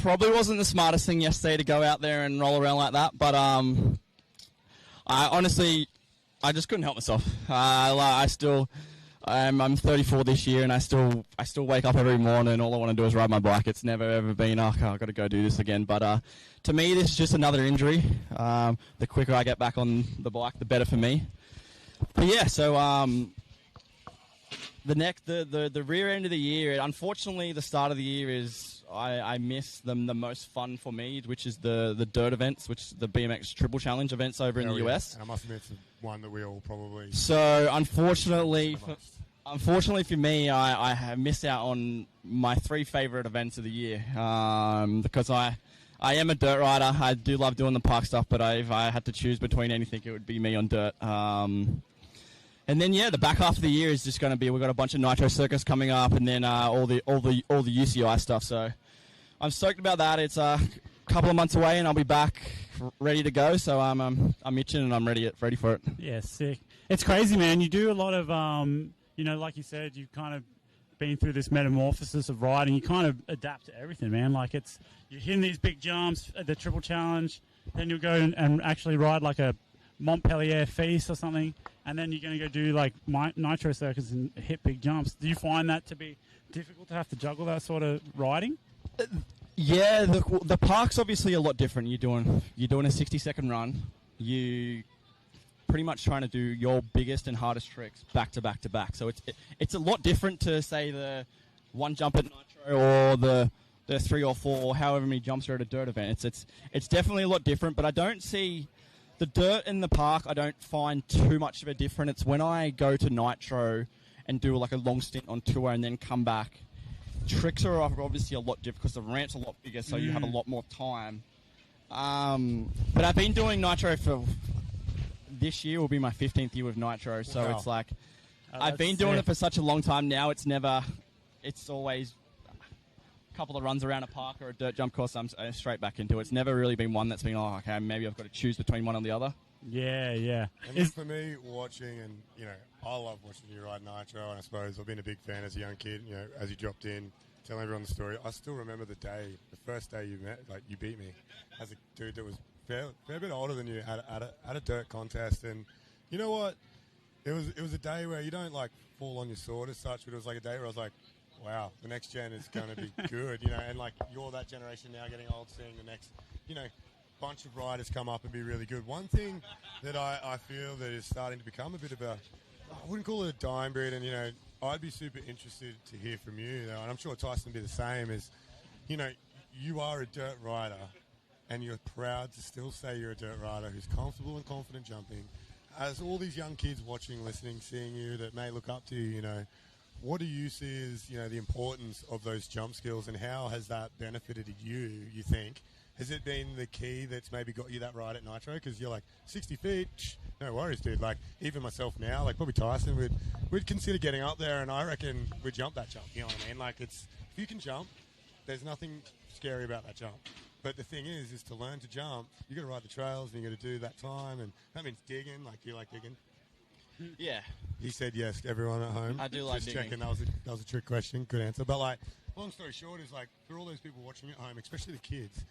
probably wasn't the smartest thing yesterday to go out there and roll around like that, but I just couldn't help myself. I'm 34 this year, and I still wake up every morning and all I want to do is ride my bike. It's never ever been, I've got to go do this again. But to me, this is just another injury. The quicker I get back on the bike, the better for me. But yeah, so the rear end of the year, unfortunately, the start of the year is I miss the most fun for me, which is the dirt events, which is the BMX Triple Challenge events over in the US. And I must admit, it's one that we all probably. So unfortunately for me, I have missed out on my 3 favorite events of the year because I am a dirt rider. I do love doing the park stuff, but if I had to choose between anything, it would be me on dirt. And then the back half of the year is just going to be, we've got a bunch of Nitro Circus coming up, and then all the UCI stuff. So I'm stoked about that. It's a couple of months away, and I'll be back ready to go. So I'm itching and I'm ready for it. Yeah, sick. It's crazy, man. You do a lot of like you said, you've kind of been through this metamorphosis of riding. You kind of adapt to everything, man. Like you're hitting these big jumps at the Triple Challenge, then you'll go and actually ride like a Montpellier Feast or something, and then you're going to go do like Nitro Circus and hit big jumps. Do you find that to be difficult to have to juggle that sort of riding? Yeah, the park's obviously a lot different. You're doing a 60-second run. You pretty much trying to do your biggest and hardest tricks back to back to back. So it's a lot different to say the one jump at Nitro or the 3 or 4 or however many jumps are at a dirt event. It's definitely a lot different, but I don't see the dirt in the park. I don't find too much of a difference. It's when I go to Nitro and do like a long stint on tour and then come back. Tricks are obviously a lot different because the ramp's a lot bigger, so you have a lot more time. But I've been doing Nitro for this year will be my 15th year with Nitro, so it's like I've been doing it for such a long time now. It's always a couple of runs around a park or a dirt jump course. I'm straight back into it. It's never really been one that's been okay, maybe I've got to choose between one or the other. Yeah. And for me, watching, and I love watching you ride Nitro, and I suppose I've been a big fan as a young kid. As you dropped in, telling everyone the story. I still remember the first day you met, like you beat me, as a dude that was fair bit older than you at a dirt contest. And you know what? It was a day where you don't like fall on your sword as such, but it was like a day where I was like, wow, the next gen is going to be good, and like you're that generation now getting old, seeing the next, bunch of riders come up and be really good. One thing that I feel that is starting to become a bit of I wouldn't call it a dying breed, and I'd be super interested to hear from you, and I'm sure Tyson would be the same, is, you are a dirt rider, and you're proud to still say you're a dirt rider who's comfortable and confident jumping. As all these young kids watching, listening, seeing you that may look up to you, what do you see as, the importance of those jump skills, and how has that benefited you think? Has it been the key that's maybe got you that ride at Nitro? Because you're like, 60 feet, no worries, dude. Like, even myself now, like probably Tyson, we'd consider getting up there, and I reckon we'd jump that jump, you know what I mean? Like, if you can jump, there's nothing scary about that jump. But the thing is to learn to jump, you got to ride the trails and you got to do that time, and that means digging. Like, do you like digging? Yeah. He said yes to everyone at home. I do like Just digging. checking. That was a trick question. Good answer. But like, long story short is like, for all those people watching at home, especially the kids,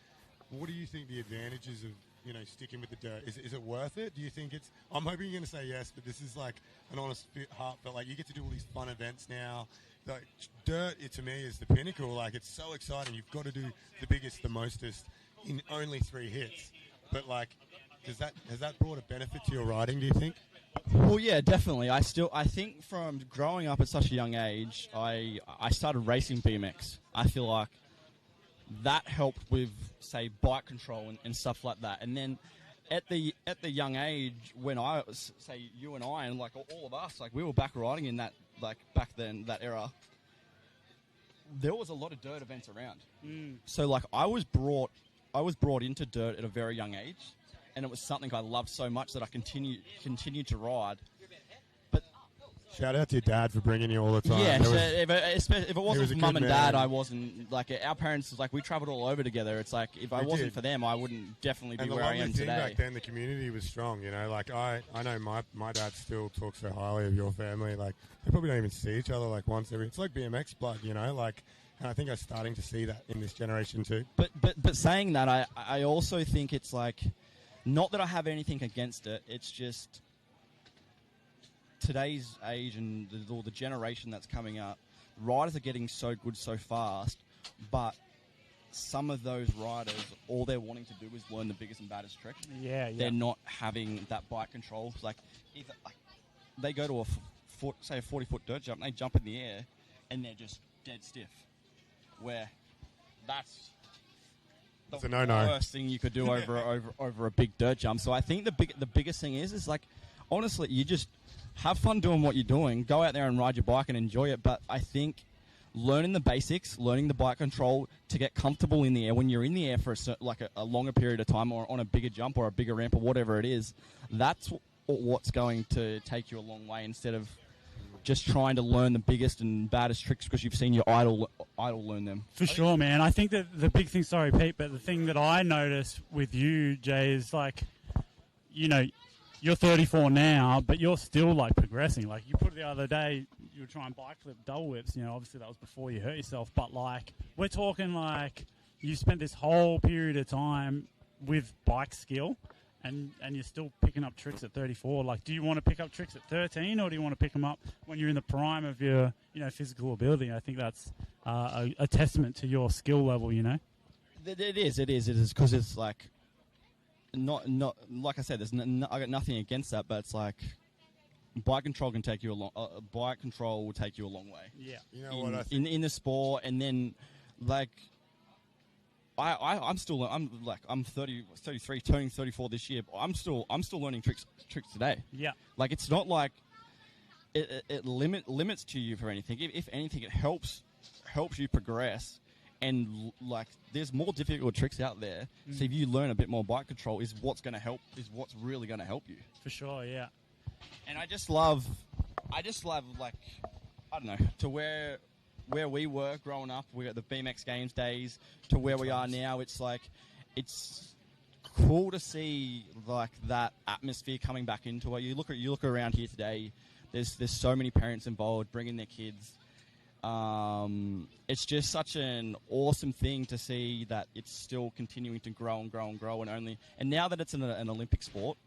what do you think the advantages of, you know, sticking with the dirt? Is it worth it? Do you think it's? I'm hoping you're going to say yes, but this is like an honest heart. But like, you get to do all these fun events now. Like, dirt, to me, is the pinnacle. Like, it's so exciting. You've got to do the biggest, the mostest in only 3 hits. But like, has that brought a benefit to your riding? Do you think? Well, yeah, definitely. I think from growing up at such a young age, I started racing BMX. I feel like that helped with, say, bike control and stuff like that. And then at the young age, when I was, say, you and I, and like all of us, like we were back riding in that, like back then, that era, there was a lot of dirt events around. So like I was brought into dirt at a very young age, and it was something I loved so much that I continued to ride. Shout out to your dad for bringing you all the time. Yeah, if it wasn't a for mum good and dad, man. I wasn't, like, our parents, like, we travelled all over together. It's like, if I We wasn't did. for them, I wouldn't definitely be And the where I lovely am thing today. back then, the community was strong, you know. Like, I know my dad still talks so highly of your family. Like, they probably don't even see each other, like, once every... It's like BMX blood, you know. Like, and I think I'm starting to see that in this generation too. But saying that, I also think it's like, not that I have anything against it, it's just today's age and the generation that's coming up, riders are getting so good so fast, but some of those riders, all they're wanting to do is learn the biggest and baddest trick. Yeah. They're not having that bike control. Like, either, like they go to a 40-foot dirt jump, and they jump in the air, and they're just dead stiff. Where that's a no-no. worst thing you could do over a big dirt jump. So I think the biggest thing is like, honestly, you just have fun doing what you're doing. Go out there and ride your bike and enjoy it. But I think learning the basics, learning the bike control to get comfortable in the air when you're in the air for a longer period of time, or on a bigger jump or a bigger ramp or whatever it is, that's what's going to take you a long way, instead of just trying to learn the biggest and baddest tricks because you've seen your idol learn them. For sure, man. I think that the big thing, sorry, Pete, but the thing that I noticed with you, Jay, is like, you know, you're 34 now, but you're still like progressing. Like, you put it the other day, you were trying bike flip double whips. You know, obviously that was before you hurt yourself, but like, we're talking like you spent this whole period of time with bike skill, and you're still picking up tricks at 34. Like, do you want to pick up tricks at 13, or do you want to pick them up when you're in the prime of your, you know, physical ability? I think that's a testament to your skill level, you know? It is, because it's like, not like I said, I got nothing against that, but it's like, bike control can take you a long. Bike control will take you a long way. Yeah, you know what I think? In the sport, and then like, I'm 33, turning 34 this year. But I'm still learning tricks today. Yeah, like, it's not like it limits to you for anything. If anything, it helps you progress. And like, there's more difficult tricks out there. So if you learn a bit more bike control, is what's really going to help you. For sure, yeah. And I just love, like, I don't know, to where we were growing up, we at the BMX Games days, to where we are now. It's like, it's cool to see like that atmosphere coming back into it. You look around here today. There's so many parents involved, bringing their kids. It's just such an awesome thing to see that it's still continuing to grow and grow and grow, and now that it's an Olympic sport,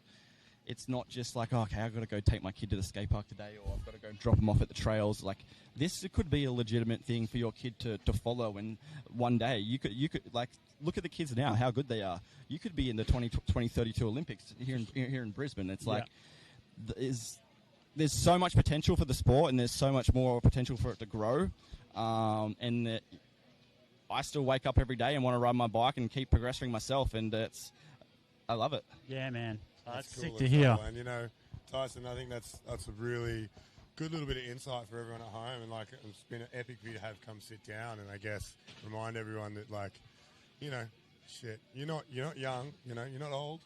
it's not just like, oh, okay, I've got to go take my kid to the skate park today, or I've got to go drop them off at the trails. Like, this could be a legitimate thing for your kid to follow, and one day you could like, look at the kids now, how good they are. You could be in the 2032 Olympics here in Brisbane. It's like, there's so much potential for the sport, and there's so much more potential for it to grow. And I still wake up every day and want to ride my bike and keep progressing myself, and I love it. Yeah, man. That's cool sick as to hear. well. And you know, Tyson, I think that's a really good little bit of insight for everyone at home. And like, it's been an epic for you to have come sit down and I guess remind everyone that, like, you know, shit, you're not young, you know, you're not old.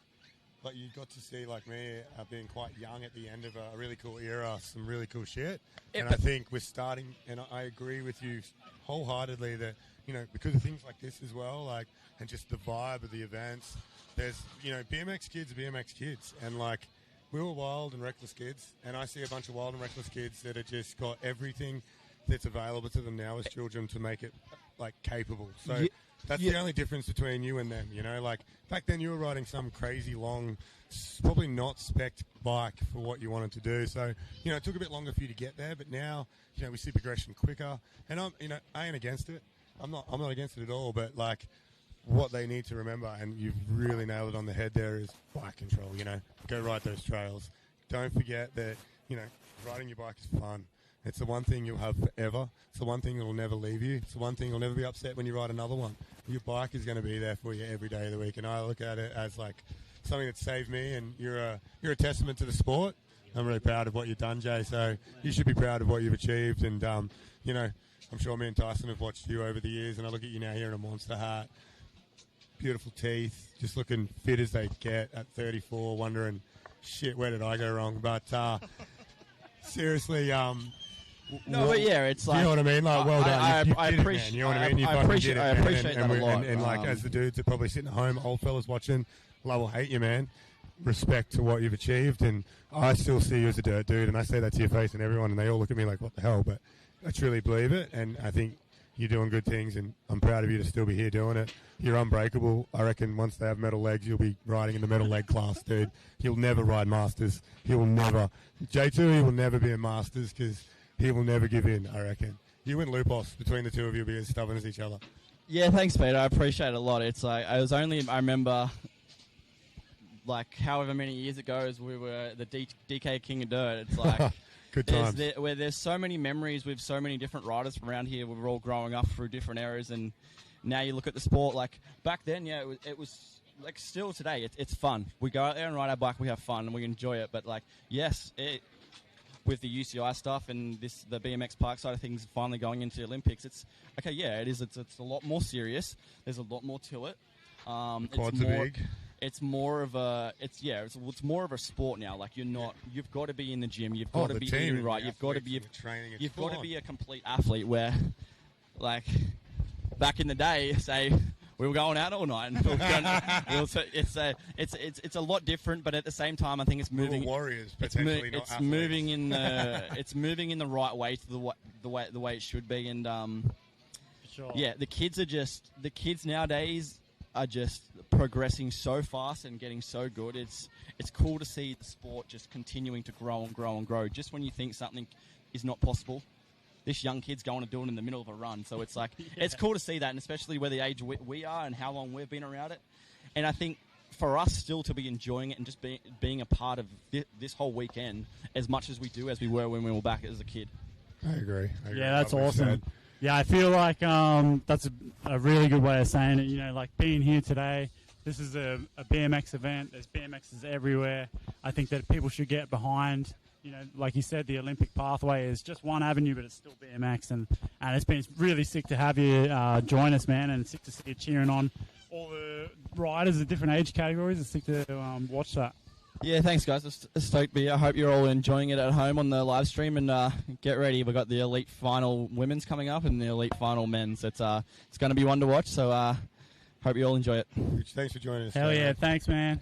But you got to see, like me, being quite young at the end of a really cool era, some really cool shit. And I think we're starting, and I agree with you wholeheartedly that because of things like this as well, like, and just the vibe of the events. There's, BMX kids are BMX kids, and like, we were wild and reckless kids, and I see a bunch of wild and reckless kids that have just got everything that's available to them now as children to make it like capable. So that's the only difference between you and them. Like back then you were riding some crazy long, probably not spec'd bike for what you wanted to do. So it took a bit longer for you to get there, but now we see progression quicker. And I ain't against it. I'm not against it at all. But like, what they need to remember, and you've really nailed it on the head there, is bike control. Go ride those trails. Don't forget that riding your bike is fun. It's the one thing you'll have forever. It's the one thing that will never leave you. It's the one thing you'll never be upset when you ride another one. Your bike is going to be there for you every day of the week, and I look at it as like something that saved me. And you're a testament to the sport. I'm really proud of what you've done, Jay. So you should be proud of what you've achieved. And I'm sure me and Tyson have watched you over the years, and I look at you now here in a monster hat, beautiful teeth, just looking fit as they get at 34. Wondering, shit, where did I go wrong? But seriously, no, but yeah, it's like, you know what I mean. Like, well done. I appreciate. You know what I mean. You I appreciate that a lot. And like, as the dudes that probably sitting at home, old fellas watching, love or hate you, man. Respect to what you've achieved, and I still see you as a dirt dude, and I say that to your face and everyone, and they all look at me like, what the hell? But I truly believe it, and I think you're doing good things, and I'm proud of you to still be here doing it. You're unbreakable. I reckon once they have metal legs, you'll be riding in the metal leg class, dude. He'll never ride Masters. He will never. J2, he will never be a Masters because he will never give in, I reckon. You and Lupos, between the two of you, will be as stubborn as each other. Yeah, thanks, Peter. I appreciate it a lot. It's like, I remember, like, however many years ago as we were the DK King of Dirt. It's like, good times. Where there's so many memories with so many different riders from around here. We were all growing up through different eras, and now you look at the sport. Like back then, yeah, it was like still today. It's fun. We go out there and ride our bike. We have fun and we enjoy it. But like, yes, with the UCI stuff and the BMX park side of things finally going into the Olympics, it's okay. Yeah, it is. It's a lot more serious. There's a lot more to it. Quads are big. It's more of a more of a sport now. Like you've got to be in the gym. You've got to be eating right. You've got to be training. You've got to be a complete athlete. Where, like, back in the day, say we were going out all night, and it's a lot different. But at the same time, I think it's moving. We were warriors, potentially not athletes. Moving in the right way to the way it should be. And sure. Yeah, the kids nowadays are just progressing so fast and getting so good. It's cool to see the sport just continuing to grow and grow and grow. Just when you think something is not possible, this young kid's going to do it in the middle of a run. So it's like, it's cool to see that, and especially where the age we are and how long we've been around it. And I think for us still to be enjoying it and just being a part of this whole weekend as much as we do as we were when we were back as a kid. I agree. Yeah, that's awesome. Yeah, I feel like that's a really good way of saying it. You know, like being here today, this is a BMX event. There's BMXs everywhere. I think that people should get behind. You know, like you said, the Olympic pathway is just one avenue, but it's still BMX. And it's been really sick to have you join us, man, and sick to see you cheering on all the riders of different age categories. It's sick to watch that. Yeah, thanks, guys. It's stoked to be. I hope you're all enjoying it at home on the live stream, and get ready. We've got the elite final women's coming up and the elite final men's. It's going to be one to watch. So hope you all enjoy it. Thanks for joining us. Hell yeah, thanks, man.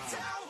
Tell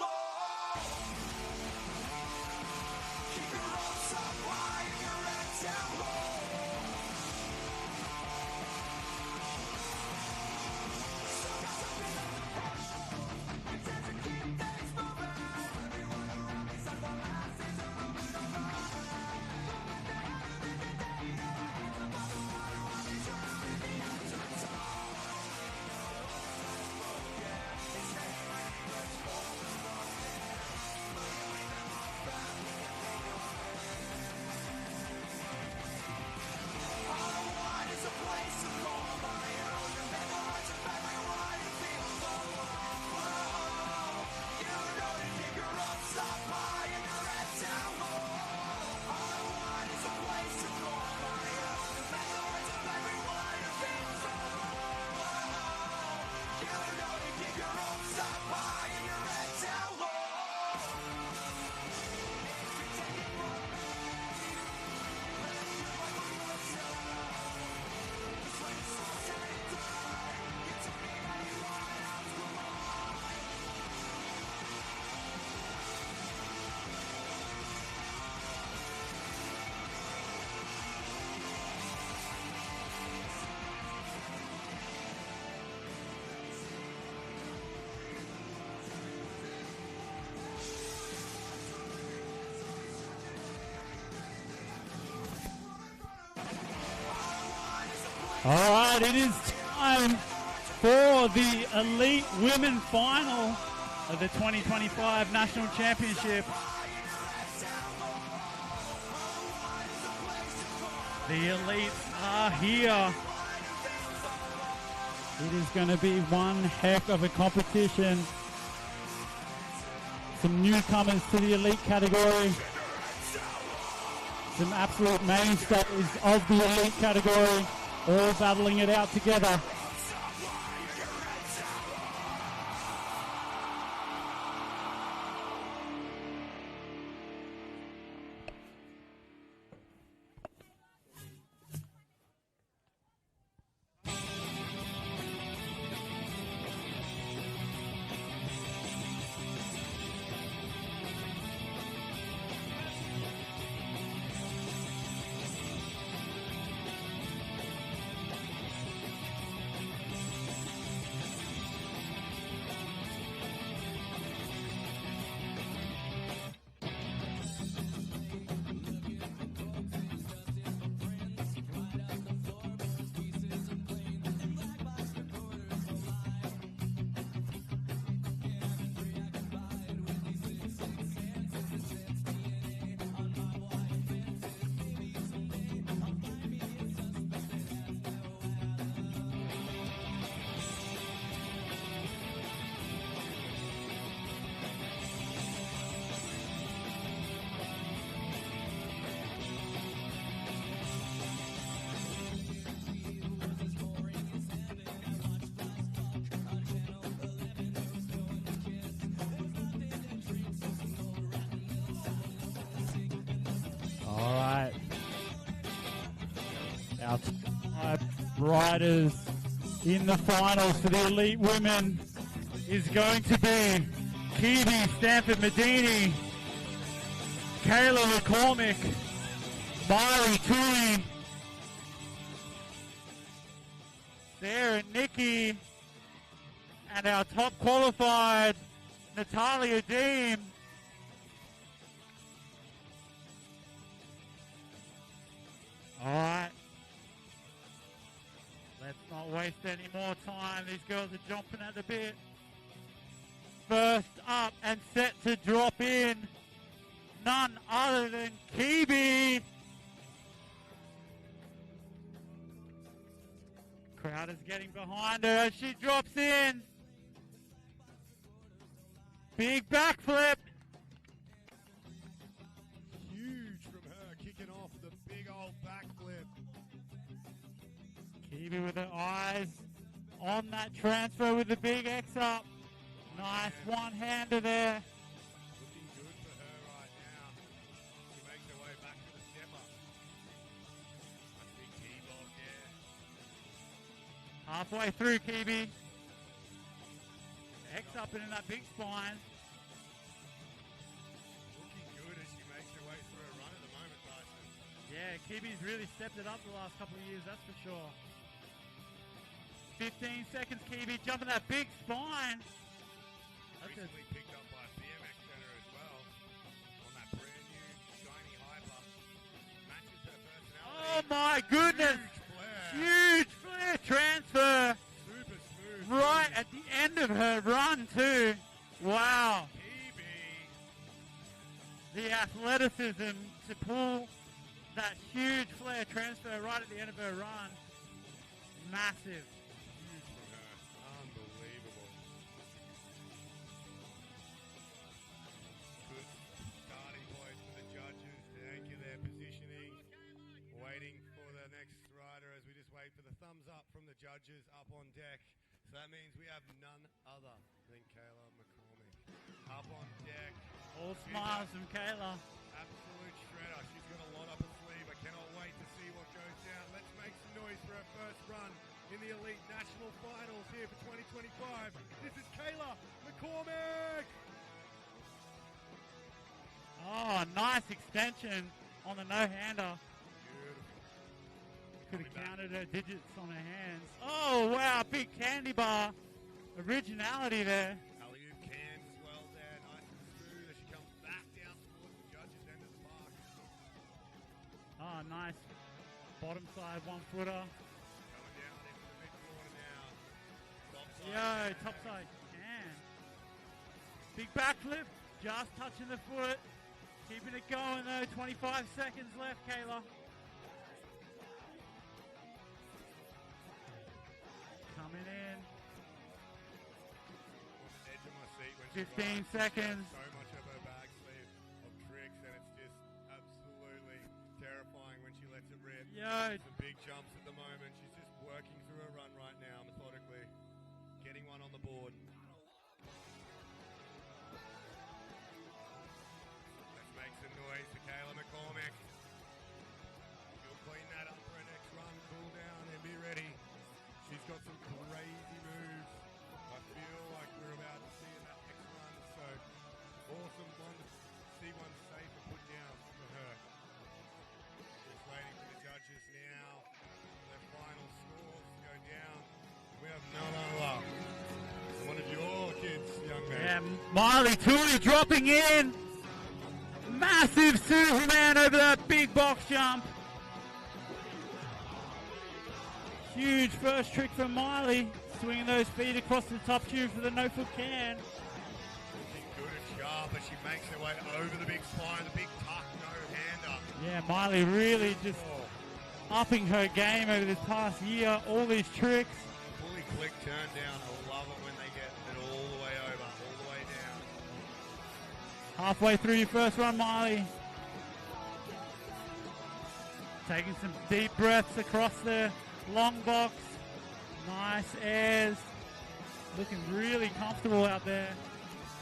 All right, it is time for the Elite Women Final of the 2025 National Championships. The elites are here. It is going to be one heck of a competition. Some newcomers to the elite category. Some absolute mainstays of the elite category, all battling it out together. Our top riders in the finals for the elite women is going to be Kiwi Stanford Medini, Kayla McCormick, Miley Toohey, Sarah Nicky, and our top qualified Natalia Deem. All right. Let's not waste any more time. These girls are jumping at the bit. First up and set to drop in, none other than Kiwi. Crowd is getting behind her as she drops in. Big backflip. Huge from her, kicking off the big old backflip. Kiwi with her eyes on that transfer with the big X up. Nice one-hander there. Looking good for her right now. She makes her way back to the step up. That's big T-block there. Halfway through, Kiwi. X up in that big spine. Looking good as she makes her way through a run at the moment, Tyson. Yeah, Kiwi's really stepped it up the last couple of years, that's for sure. 15 seconds, Kiwi, jumping that big spine. Recently picked up by BMX Center as well on that brand new shiny hyper. Matches her personality. Oh my goodness! Huge flare transfer. Super smooth. Right at the end of her run too. Wow. The athleticism to pull that huge flare transfer right at the end of her run. Massive. Huge from her. Unbelievable. Good starting point for the judges to anchor their positioning. Waiting for the next rider as we just wait for the thumbs up from the judges up on deck. So that means we have none other than Kayla McCormick. Up on deck. All smiles from Kayla. Absolute shredder. She's got a lot up her sleeve. I cannot wait to see what goes down. Let's make some noise for her first run in the Elite National Finals here for 2025. This is Kayla McCormick. Oh, nice extension on the no-hander. Could have counted her digits on her hands. Oh, wow, big candy bar. Originality there. Alley-oop cans as well there. Nice and smooth as she comes back down towards the judges' end of the park. Oh, nice. Bottom side one-footer. Coming Yo, topside can. Big backflip, just touching the foot. Keeping it going though, 25 seconds left, Kayla. Coming in. Edge of my seat when she 15 runs. seconds. So much of her bag sleeve of tricks, and it's just absolutely terrifying when she lets it rip. Yo. Some big jumps at the moment. She's just working through her run right now, methodically, getting one on the board. Let's make some noise for Kayla McCormick. She'll clean that up for her next run, cool down, and be ready. She's got some crazy moves. I feel like we're about to see in that next run. So awesome one to see one safe and put down for her. Just waiting for the judges now. Their final scores to go down. We have none other than one of your kids, young man. Yeah, Miley Tui dropping in. Massive Superman over that big box jump. Huge first trick from Miley. Swinging those feet across the top tube for the no-foot can. She's good and sharp, but she makes her way over the big spine, the big tuck, no-hander. Yeah, Miley really just upping her game over this past year. All these tricks. Fully click, turn down. I love it when they get it all the way over, all the way down. Halfway through your first run, Miley. Taking some deep breaths across the long box. Nice airs. Looking really comfortable out there.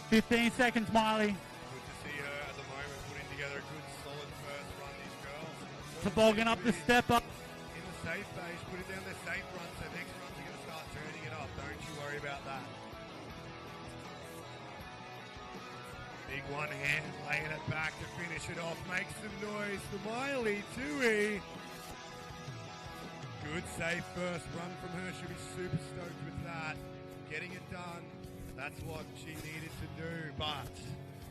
15 seconds, Miley. Good to see her at the moment putting together a good, solid first run, these girls. Toboggan up the step up. In the safe base, putting down their safe run, so next runs are going to start turning it up. Don't you worry about that. Big one hand, laying it back to finish it off. Make some noise for Miley Tui. Good safe first run from her. She'll be super stoked with that. Getting it done. That's what she needed to do. But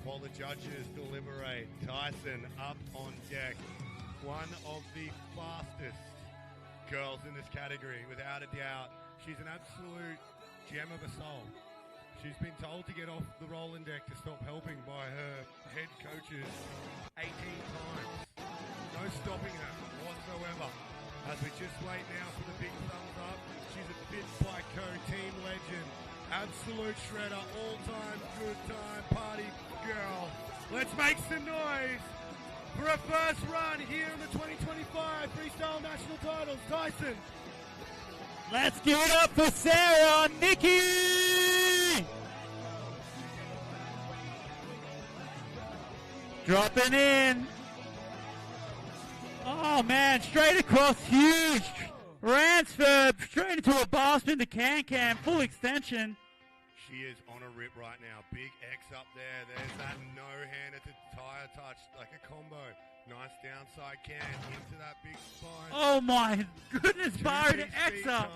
while the judges deliberate, Tyson up on deck. One of the fastest girls in this category, without a doubt. She's an absolute gem of a soul. She's been told to get off the rolling deck to stop helping by her head coaches 18 times. No stopping her whatsoever. As we just wait now for the big thumbs up. She's a Fit Bico team legend. Absolute shredder, all-time good time party girl. Let's make some noise for her first run here in the 2025 Freestyle National Titles. Tyson. Let's give it up for Sarah Nikki. Dropping in. Oh man, straight across, huge transfer, straight into a bar spin to can, full extension. She is on a rip right now. Big X up there. There's that no-hander to tire touch, like a combo. Nice downside can into that big spine. Oh my goodness, bar to X up.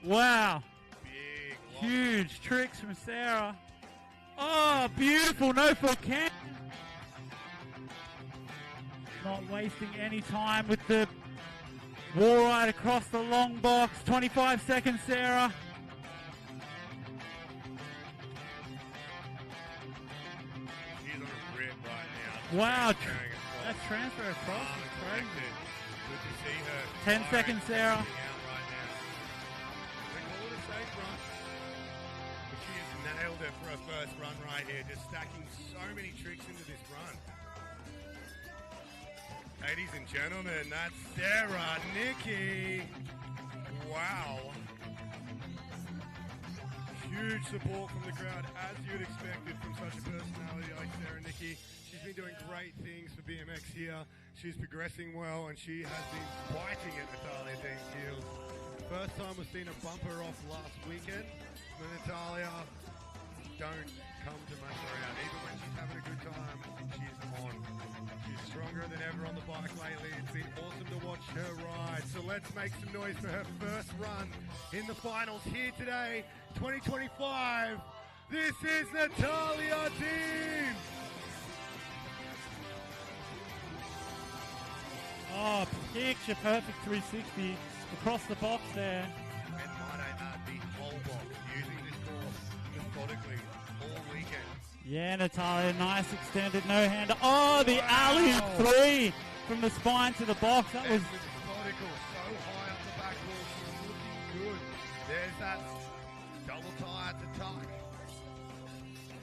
Wow. Big. Huge tricks from Sarah. Oh, beautiful no-foot can. Not wasting any time with the wall ride across the long box. 25 seconds, Sarah. She's on a rip right now. Wow, Transferring across. that transfer across is crazy. Good to see her. 10 seconds, Sarah. Out right now. They call it a safe run. But she has nailed it for her first run right here. Just stacking so many tricks into this run. Ladies and gentlemen, that's Sarah Nikki. Wow. Huge support from the crowd, as you'd expected from such a personality like Sarah Nikki. She's been doing great things for BMX here. She's progressing well, and she has been fighting at Natalia Dean Shields. First time we've seen a bumper off last weekend. But Natalia, don't come to mess around. Even when she's having a good time, she's on. She's stronger than ever on the bike lately. It's been awesome to watch her ride. So let's make some noise for her first run in the finals here today, 2025. This is Natalia Dean. Oh, picture perfect 360 across the box there. And might I add, the whole box using this Yeah, Natalia, nice extended no-hander. Oh, the alley three from the spine to the box. That was methodical, so high up the back wall. She's looking good. There's that double tie at the tuck.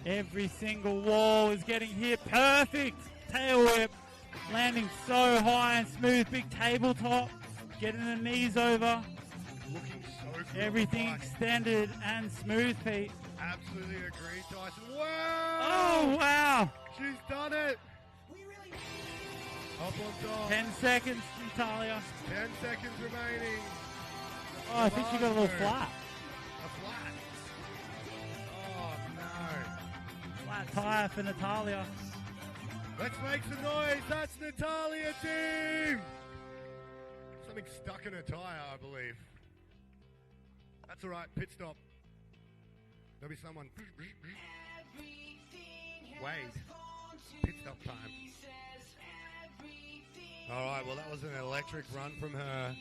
every single wall is getting hit. Perfect tail whip, landing so high and smooth. Big tabletop, getting the knees over. Looking so good. Everything extended and smooth, Pete. Absolutely agree, Tyson. Wow! Oh, wow. She's done it. Up on top. 10 seconds, Natalia. 10 seconds remaining. Oh, I think she got a little flat. A flat. Oh, no. Flat tire for Natalia. Let's make some noise. That's Natalia team. Something stuck in her tire, I believe. That's all right. Pit stop. There'll be someone. Wait. Pit stop time. All right. Well, that was an electric run from her.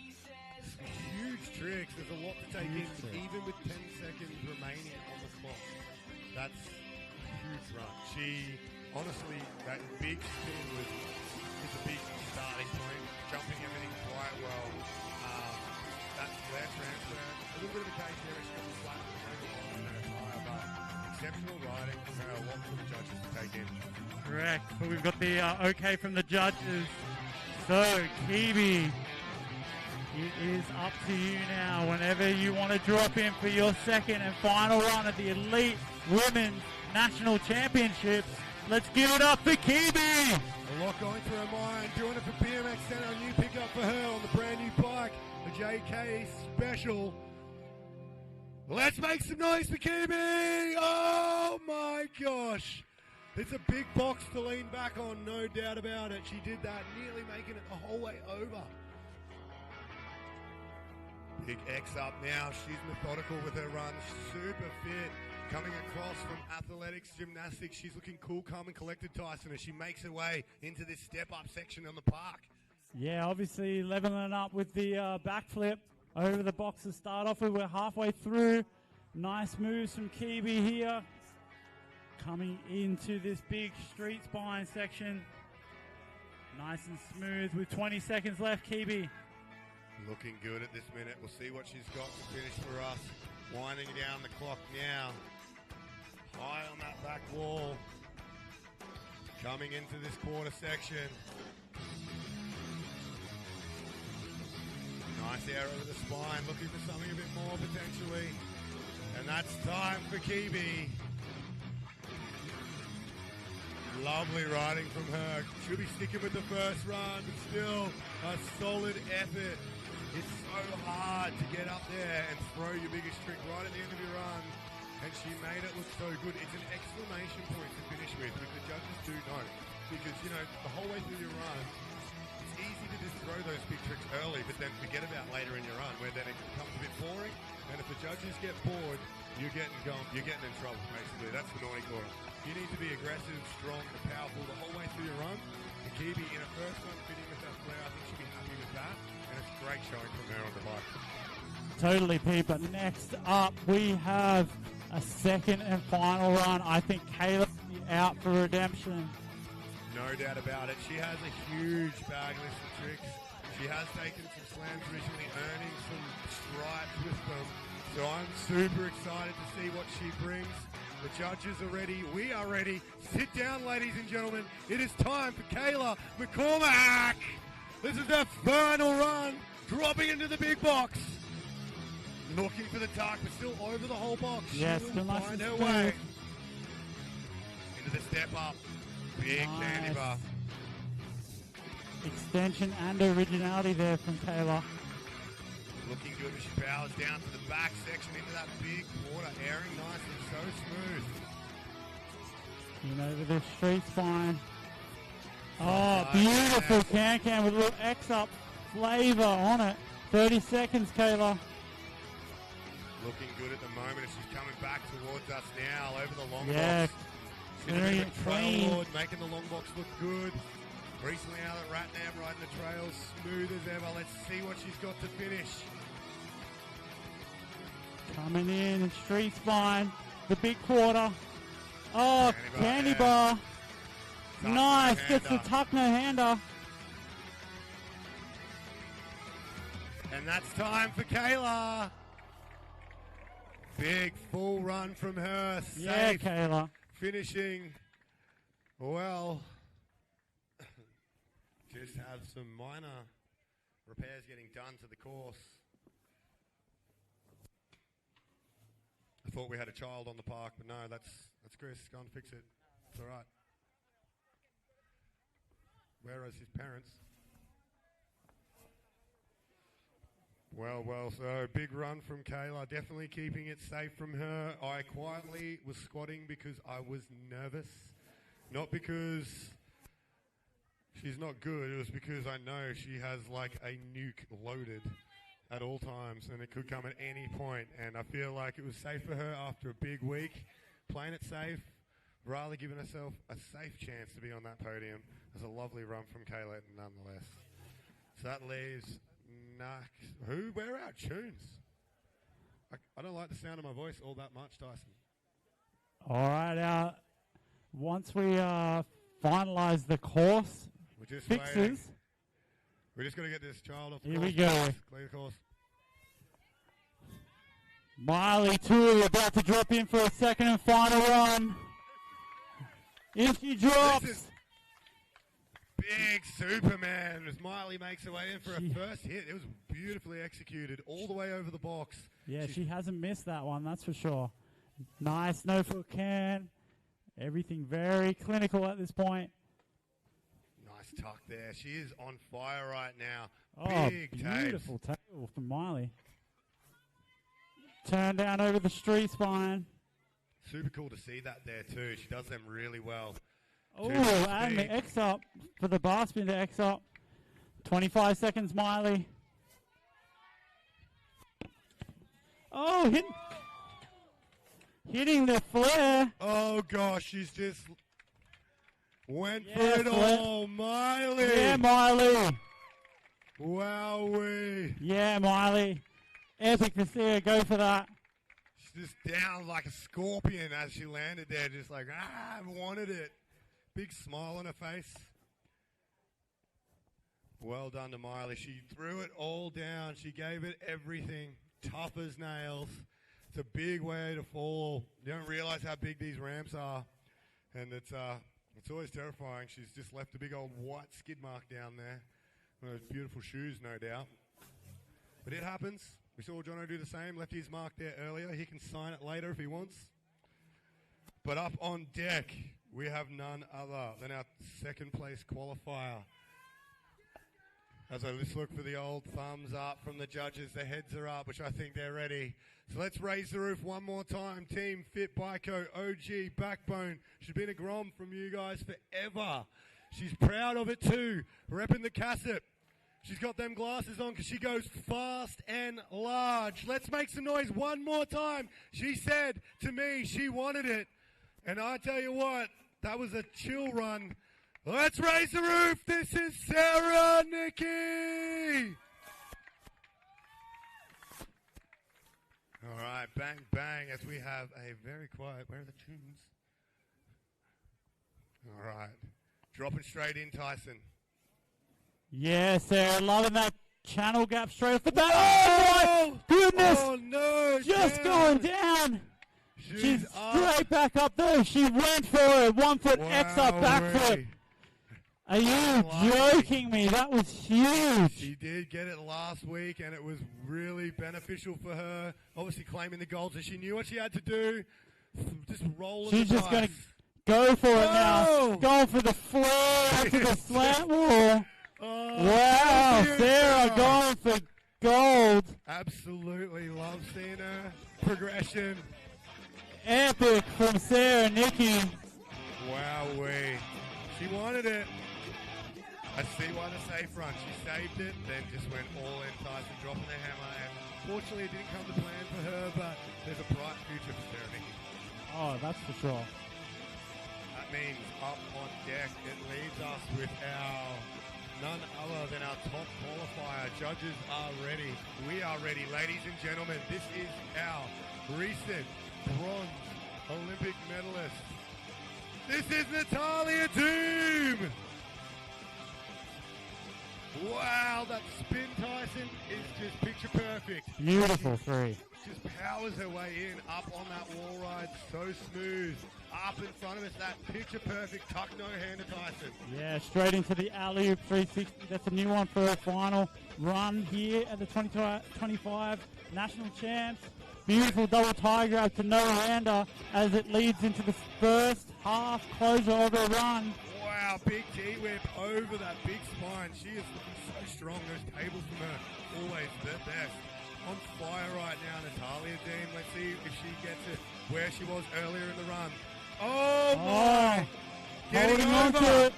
Some huge tricks. There's a lot to take in, even with 10 seconds remaining on the clock. That's a huge run. She, honestly, that big spin was a big starting point. Jumping everything quite well. That's flare transfer. A little bit of a case there. She got the flat on her tire, but exceptional riding from her. A lot for the judges to take in. Correct. But we've got the okay from the judges. So, Kiwi, it is up to you now. Whenever you want to drop in for your second and final run at the Elite Women's National Championships, let's give it up for Kiwi. A lot going through her mind. Doing it for BMX Center. A new pickup for her on the brand new bike. The JK Special. Let's make some noise for Kiwi. Oh my gosh. It's a big box to lean back on, no doubt about it. She did that, nearly making it the whole way over. Big X up now. She's methodical with her run. Super fit. Coming across from athletics, gymnastics. She's looking cool, calm, and collected, Tyson, as she makes her way into this step-up section on the park. Yeah, obviously leveling up with the backflip over the box to start off with. We're halfway through. Nice moves from Kiwi here. Coming into this big street spine section. Nice and smooth with 20 seconds left, Kiwi. Looking good at this minute. We'll see what she's got to finish for us. Winding down the clock now. High on that back wall. Coming into this quarter section. Nice air over the spine. Looking for something a bit more potentially. And that's time for Kiwi. Lovely riding from her. She'll be sticking with the first run, but still a solid effort. It's so hard to get up there and throw your biggest trick right at the end of your run. And she made it look so good. It's an exclamation point to finish with, which the judges do know. Because, you know, the whole way through your run, it's easy to just throw those big tricks early, but then forget about later in your run, where then it becomes a bit boring. And if the judges get bored, you're getting in trouble, basically. That's the naughty corner. You need to be aggressive, strong, and powerful the whole way through your run. And Kiwi, in her first one, fitting with that flare, I think she'll be happy with that. And it's great showing from her on the bike. Totally, Pete. But next up, we have a second and final run. I think Kayla will be out for redemption. No doubt about it. She has a huge bag list of tricks. She has taken some slams recently, earning some stripes with them. So I'm super excited to see what she brings. The judges are ready. We are ready. Sit down, ladies and gentlemen. It is time for Kayla McCormack. This is her final run, dropping into the big box. Looking for the tuck, but still over the whole box. Yes, she will find her way into the step up. Big candy bar. Extension and originality there from Kayla. Looking good as she powers down to the back section into that big quarter, airing nicely, so smooth. In over the street spine. Oh, beautiful can with a little X up flavor on it. 30 seconds, Kayla. Looking good at the moment as she's coming back towards us now over the long Yeah, box. She's clearing a it trail clean. lord, making the long box look good. Recently out at Ratnam, riding the trails smooth as ever. Let's see what she's got to finish. Coming in street spine, the big quarter. Oh, candy bar. Nice. Gets the tuck no-hander. And that's time for Kayla. Big full run from her. Yeah, Safe. Kayla. Finishing well. Just have some minor repairs getting done to the course. I thought we had a child on the park, but no, that's Chris. Go and fix it. It's all right. Where is his parents? Well, so big run from Kayla. Definitely keeping it safe from her. I quietly was squatting because I was nervous. Not because she's not good. It was because I know she has like a nuke loaded at all times and it could come at any point. And I feel like it was safe for her after a big week. Playing it safe, rather giving herself a safe chance to be on that podium. It was a lovely run from Kayla nonetheless. So that leaves... Where are our tunes? I don't like the sound of my voice all that much, Tyson. All right, once we finalize the course We're just fixes. waiting. We're just going to get this child off the Here course. we go. Clear the course. Miley Tui about to drop in for a second and final run. If she drops. Big Superman as Miley makes her way in for her first hit. It was beautifully executed all the way over the box. Yeah, she hasn't missed that one, that's for sure. Nice no foot can. Everything very clinical at this point. Nice tuck there. She is on fire right now. Oh, Big beautiful tail from Miley. Turn down over the street spine. Super cool to see that there too. She does them really well. Oh, and the X up for the bar spin to X up. 25 seconds, Miley. Oh, hitting the flare. Oh, gosh, she's just went Yeah, for it flare. all. Miley. Yeah, Miley. Wowee. Yeah, Miley. Epic to see her go for that. She's just down like a scorpion as she landed there, just like, I wanted it. Big smile on her face. Well done to Miley. She threw it all down. She gave it everything. Tough as nails. It's a big way to fall. You don't realize how big these ramps are. And it's always terrifying. She's just left a big old white skid mark down there. One of those beautiful shoes, no doubt. But it happens. We saw Jono do the same. Left his mark there earlier. He can sign it later if he wants. But up on deck, we have none other than our second place qualifier. As I just look for the old thumbs up from the judges, the heads are up, which I think they're ready. So let's raise the roof one more time. Team Fit Bico, OG, Backbone. She's been a Grom from you guys forever. She's proud of it too. Repping the Cassette. She's got them glasses on because she goes fast and large. Let's make some noise one more time. She said to me she wanted it. And I tell you what, that was a chill run. Let's raise the roof. This is Sarah Nicky. All right, bang, bang, as we have a very quiet, where are the tunes? All right, dropping straight in, Tyson. Yeah, Sarah, loving that channel gap straight off the bat. Oh, my goodness. Oh, no. Just going down. She's up. straight back up there. She went for it. 1 foot X up back foot. Are you joking me? That was huge. She did get it last week, and it was really beneficial for her. Obviously claiming the gold, so she knew what she had to do. Just rolling She's the just going to dice. go for it now. Oh! Going for the flare to the slant wall. Oh, Wow, thank you, Sarah going for gold. Absolutely love seeing her progression. Epic from Sarah Nicky. Wowee. She wanted it. I see why the safe run. She saved it, then just went all in, Tyson dropping the hammer. And fortunately, it didn't come to plan for her, but there's a bright future for Sarah Nicky. Oh, that's for sure. That means up on deck, it leaves us with our none other than our top qualifier. Judges are ready. We are ready, ladies and gentlemen. This is our recent bronze Olympic medalist, This is Natalia Doom. Wow, that spin, Tyson, is just picture perfect. Beautiful three. Just powers her way in, up on that wall ride, so smooth. Up in front of us, that picture perfect tuck no-hander Tyson. Yeah, straight into the alley-oop 360. That's a new one for her final run here at the 2025 National Champs. Beautiful double tie grab to no-hander as it leads into the first half closure of her run. Wow, big T-whip over that big spine. She is looking so strong. Those tables from her, always the best. On fire right now, Natalia Dean. Let's see if she gets it where she was earlier in the run. Oh, my! Getting Holding on over. to it.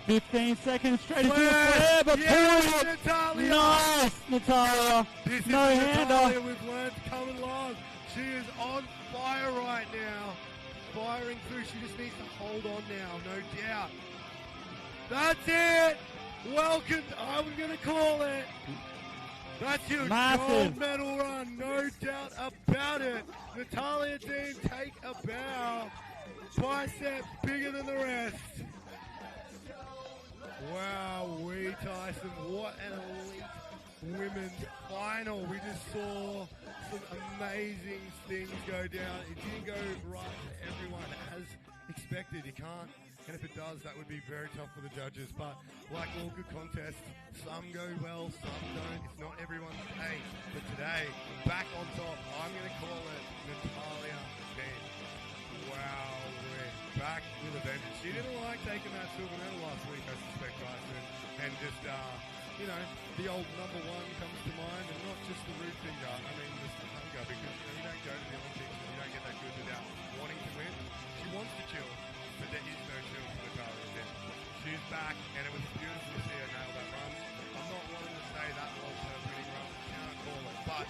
15 seconds straight into the flare, but Yes, pull it. Natalia. Nice, Natalia. This is No the hander. Natalia we've learned to come along. She is on fire right now. Firing through. She just needs to hold on now, no doubt. That's it. Welcome. I'm going to call it. That's your Massive. gold medal run, no doubt about it. Natalia Dean, take a bow. Biceps bigger than the rest. Wow, Tyson, what an elite women's final. We just saw some amazing things go down. It didn't go right for everyone as expected. You can't. And if it does, that would be very tough for the judges. But like all good contests, some go well, some don't. It's not everyone's day. But today, back on top, I'm going to call it Natalia Dean. Wow, we're back with a vengeance. She didn't like taking that silver medal last week, I suspect, Tyson. And just, the old number one comes to mind, and not just the root finger. I mean, just the hunger, because you don't go to the Olympics and you don't get that good without wanting to win. She wants to chill, but there is no chill for Natalia Dean. She's back, and it was beautiful to see her nail that run. I'm not wanting to say that was her winning run. Can't call it, but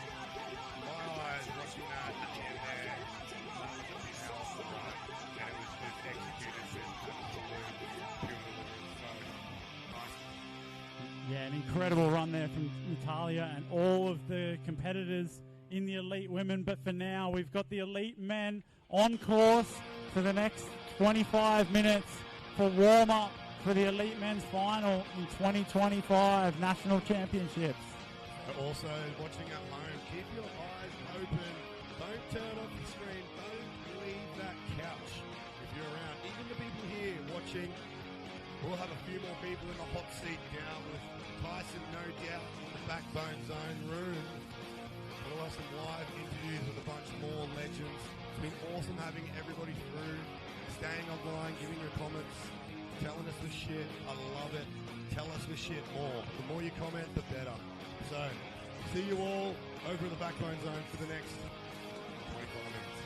my eyes watching that at the end there, that was a powerful run, and it was just executed with absolute pure delivery. So, nice. Yeah, an incredible run there from Natalia and all of the competitors in the elite women. But for now, we've got the elite men on course for the next 25 minutes for warm-up for the elite men's final in 2025 National Championships. Also, watching at home, keep your eyes open. Don't turn off the screen. Don't leave that couch if you're around. Even the people here watching, we'll have a few more people in the hot seat down with Tyson, no doubt, in the Backbone Zone room. We'll have some live interviews with a bunch more legends. It's been awesome having everybody through, staying online, giving your comments, telling us the shit. I love it. Tell us the shit more. The more you comment, the better. So, see you all over in the Backbone Zone for the next 24 minutes.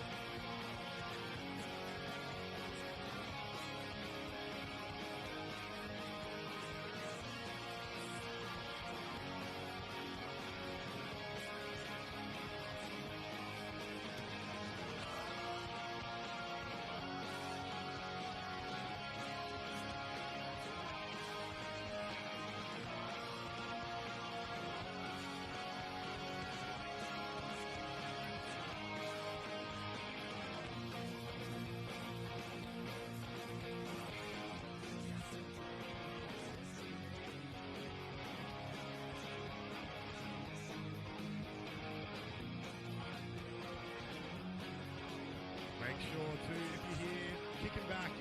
Make sure to, if you're here, kicking back,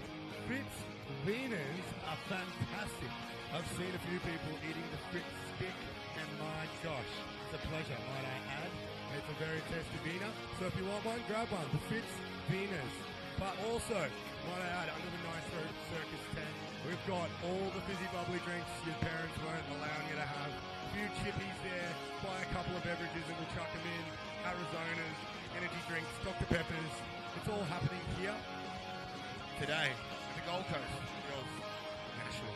Fritz Wieners are fantastic. I've seen a few people eating the Fritz stick, and my gosh, it's a pleasure, might I add. It's a very tasty wiener, so if you want one, grab one, the Fritz Wieners. But also, might I add, under the Nice Road Circus tent, we've got all the fizzy bubbly drinks your parents weren't allowing you to have. A few chippies there, buy a couple of beverages and we'll chuck them in. Arizona's, energy drinks, Dr. Pepper's. It's all happening here today at the Gold Coast Girls National.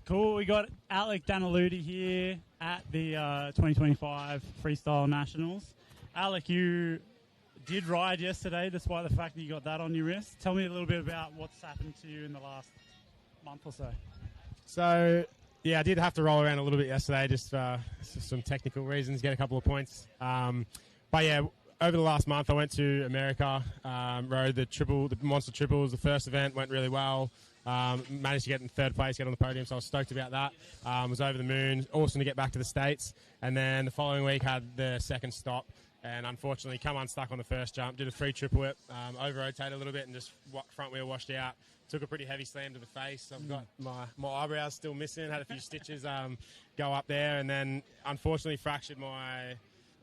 Cool. We got Alec Danaludi here at the 2025 Freestyle Nationals. Alec, you did ride yesterday, despite the fact that you got that on your wrist. Tell me a little bit about what's happened to you in the last month or so. So, yeah, I did have to roll around a little bit yesterday, just for some technical reasons, get a couple of points. But yeah, over the last month, I went to America, rode the Monster Triples. The first event went really well. Managed to get in third place, get on the podium, so I was stoked about that. Was over the moon. Awesome to get back to the States. And then the following week had the second stop, and unfortunately come unstuck on the first jump. Did a free triple whip, over-rotated a little bit, and just front wheel washed out. Took a pretty heavy slam to the face. I've got my eyebrows still missing. Had a few stitches go up there, and then unfortunately fractured my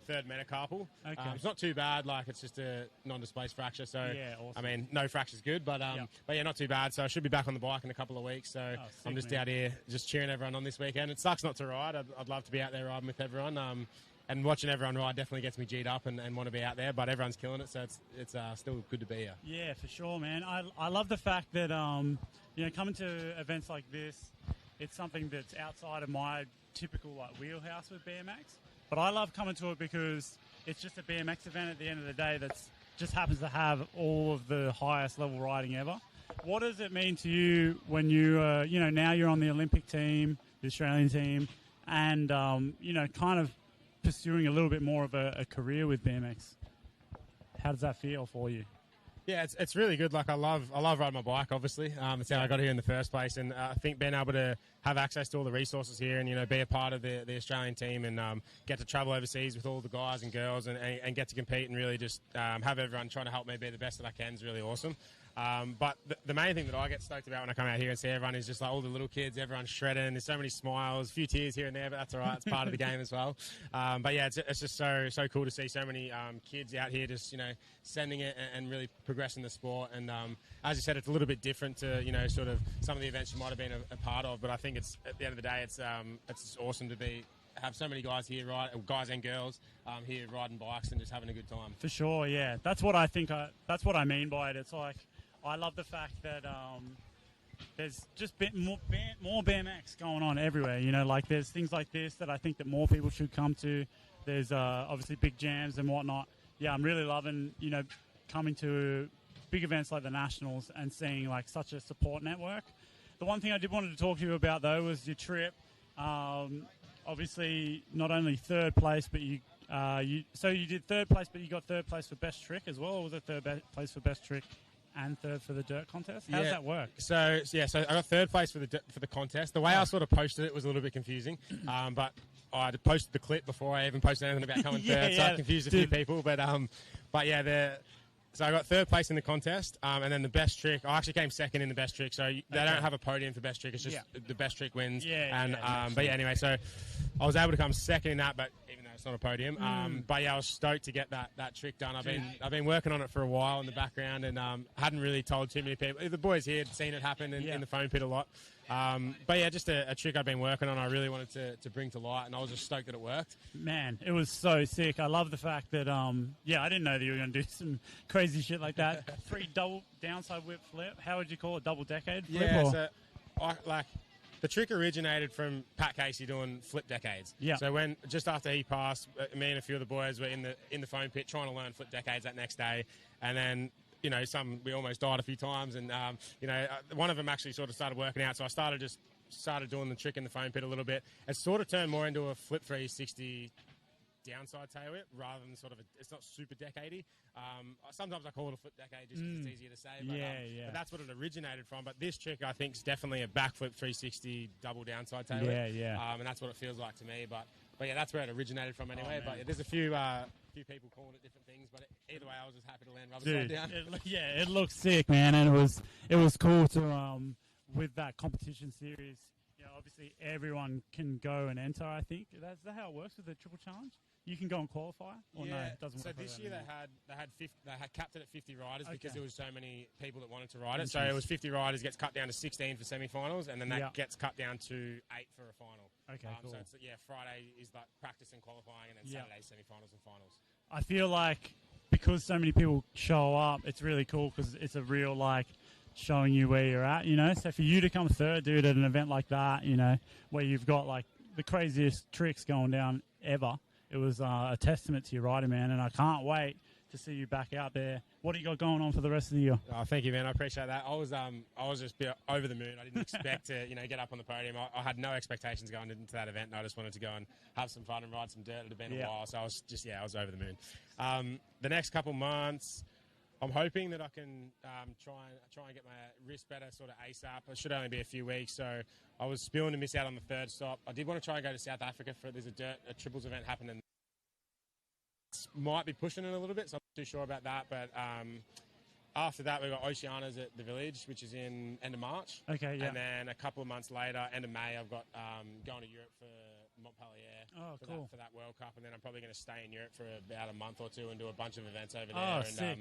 third metacarpal. Okay. It's not too bad, like it's just a non-displaced fracture, so Yeah, awesome. I mean, no fracture's good, but yeah, not too bad. So I should be back on the bike in a couple of weeks. So I'm just out here just cheering everyone on this weekend. It sucks not to ride. I'd love to be out there riding with everyone. And watching everyone ride definitely gets me G'd up and want to be out there, but everyone's killing it, so it's still good to be here. Yeah, for sure, man. I love the fact that coming to events like this, it's something that's outside of my typical wheelhouse with BMX. But I love coming to it because it's just a BMX event at the end of the day that just happens to have all of the highest level riding ever. What does it mean to you when you now you're on the Olympic team, the Australian team, and kind of pursuing a little bit more of a career with BMX? How does that feel for you? Yeah, it's really good. Like I love riding my bike. Obviously, it's how I got here in the first place, and I think being able to have access to all the resources here, and be a part of the Australian team, and get to travel overseas with all the guys and girls, and get to compete, and really just have everyone trying to help me be the best that I can is really awesome. But the main thing that I get stoked about when I come out here and see everyone is just like all the little kids, everyone's shredding. There's so many smiles, a few tears here and there, but that's all right. It's part of the game as well. But yeah, it's just so cool to see so many kids out here just sending it and really progressing the sport. And as you said, it's a little bit different to sort of some of the events you might have been a part of. But I think it's at the end of the day, it's just awesome to have so many guys here, guys and girls here riding bikes and just having a good time. For sure, yeah. That's what I think. That's what I mean by it. It's like, I love the fact that there's just more BMX going on everywhere. Like there's things like this that I think that more people should come to. There's obviously big jams and whatnot. Yeah, I'm really loving, coming to big events like the Nationals and seeing like such a support network. The one thing I did wanted to talk to you about though was your trip. Obviously, not only third place, but you did third place, but you got third place for best trick as well, or was it third place for best trick and third for the dirt contest? How does that work? So I got third place for the contest. The way I sort of posted it was a little bit confusing, but I posted the clip before I even posted anything about coming third, so I confused a few people. But so I got third place in the contest, and then the best trick. I actually came second in the best trick, so they don't have a podium for best trick. It's just the best trick wins. But yeah, anyway, so I was able to come second in that, but even though it's not a podium. But yeah, I was stoked to get that trick done. I've been working on it for a while in the background, and hadn't really told too many people. The boys here had seen it happen in the foam pit a lot. But yeah, just a trick I've been working on. I really wanted to bring to light, and I was just stoked that it worked. Man, it was so sick. I love the fact that I didn't know that you were going to do some crazy shit like that. 3 double downside whip flip. How would you call it? Double decade flip? Yeah, so the trick originated from Pat Casey doing flip decades. Yeah. So when just after he passed, me and a few of the boys were in the foam pit trying to learn flip decades that next day, and then we almost died a few times, and one of them actually sort of started working out. So I started doing the trick in the foam pit a little bit. It sort of turned more into a flip 360 downside tail whip rather than it's not super decadey. Sometimes I call it a flip decade just because it's easier to say. But, but that's what it originated from. But this trick I think is definitely a backflip 360 double downside tail whip. And that's what it feels like to me. But yeah, that's where it originated from anyway. But there's a few people calling it different things. But either way, I was just happy to land rubber side down. It looks sick, man, and it was cool to with that competition series. Obviously everyone can go and enter. I think that's how it works with the triple challenge. You can go and qualify, or no, it doesn't work. So this year they had capped it at 50 riders because there was so many people that wanted to ride it. So it was 50 riders, gets cut down to 16 for semi-finals, and then that gets cut down to 8 for a final. Okay, cool. So it's, Friday is like practice and qualifying, and then Saturday semi-finals and finals. I feel like because so many people show up, it's really cool because it's a real showing you where you're at, you know. So for you to come third, dude, at an event like that, you know, where you've got like the craziest tricks going down ever, it was a testament to your riding, man. And I can't wait to see you back out there. What do you got going on for the rest of the year? Oh, thank you, man. I appreciate that. I was just a bit over the moon. I didn't expect to, get up on the podium. I had no expectations going into that event, and I just wanted to go and have some fun and ride some dirt. It had been a while, so I was over the moon. The next couple months, I'm hoping that I can try and get my wrist better sort of ASAP. It should only be a few weeks, so I was spewing to miss out on the third stop. I did want to try and go to South Africa there's a triples event happening. Might be pushing it a little bit, so I'm not too sure about that. But after that, we've got Oceanas at the Village, which is in end of March. Okay, yeah. And then a couple of months later, end of May, I've got going to Europe for Montpellier for that World Cup. And then I'm probably going to stay in Europe for about a month or two and do a bunch of events over there. And sick.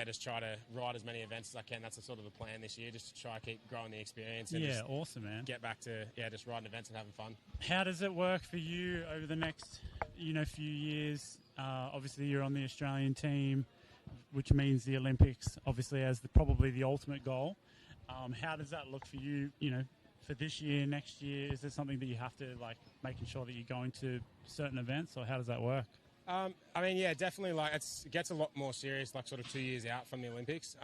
Just try to ride as many events as I can. That's sort of the plan this year, just to try to keep growing the experience. And just awesome, man. Get back to just riding events and having fun. How does it work for you over the next few years? Obviously, you're on the Australian team, which means the Olympics, obviously, as probably the ultimate goal. How does that look for you, for this year, next year? Is there something that you have to, making sure that you're going to certain events, or how does that work? Definitely. It gets a lot more serious, sort of 2 years out from the Olympics.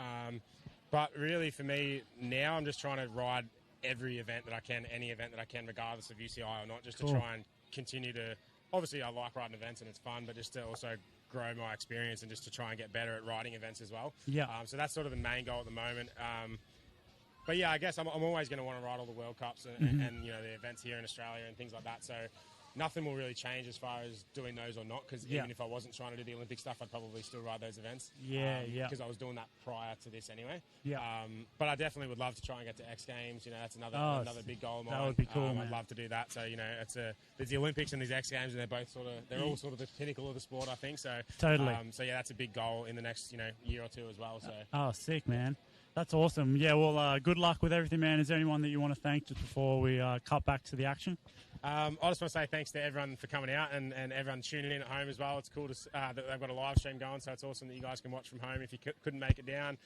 But really, for me, now I'm just trying to ride every event that I can, any event that I can, regardless of UCI or not, just to try and continue to... Obviously, I like riding events and it's fun, but just to also grow my experience and just to try and get better at riding events as well. Yeah. So that's sort of the main goal at the moment. I guess I'm always going to want to ride all the World Cups and the events here in Australia and things like that. So nothing will really change as far as doing those or not, because even if I wasn't trying to do the Olympic stuff, I'd probably still ride those events. Because I was doing that prior to this anyway. Yeah. But I definitely would love to try and get to X Games. That's another big goal of mine. That would be cool, man. I'd love to do that. So there's the Olympics and these X Games, and they're all sort of the pinnacle of the sport, I think. So Totally. That's a big goal in the next year or two as well. So Oh, sick, man. That's awesome. Yeah, well, good luck with everything, man. Is there anyone that you want to thank just before we cut back to the action? I just want to say thanks to everyone for coming out and everyone tuning in at home as well. It's cool that they've got a live stream going, so it's awesome that you guys can watch from home if you couldn't make it down.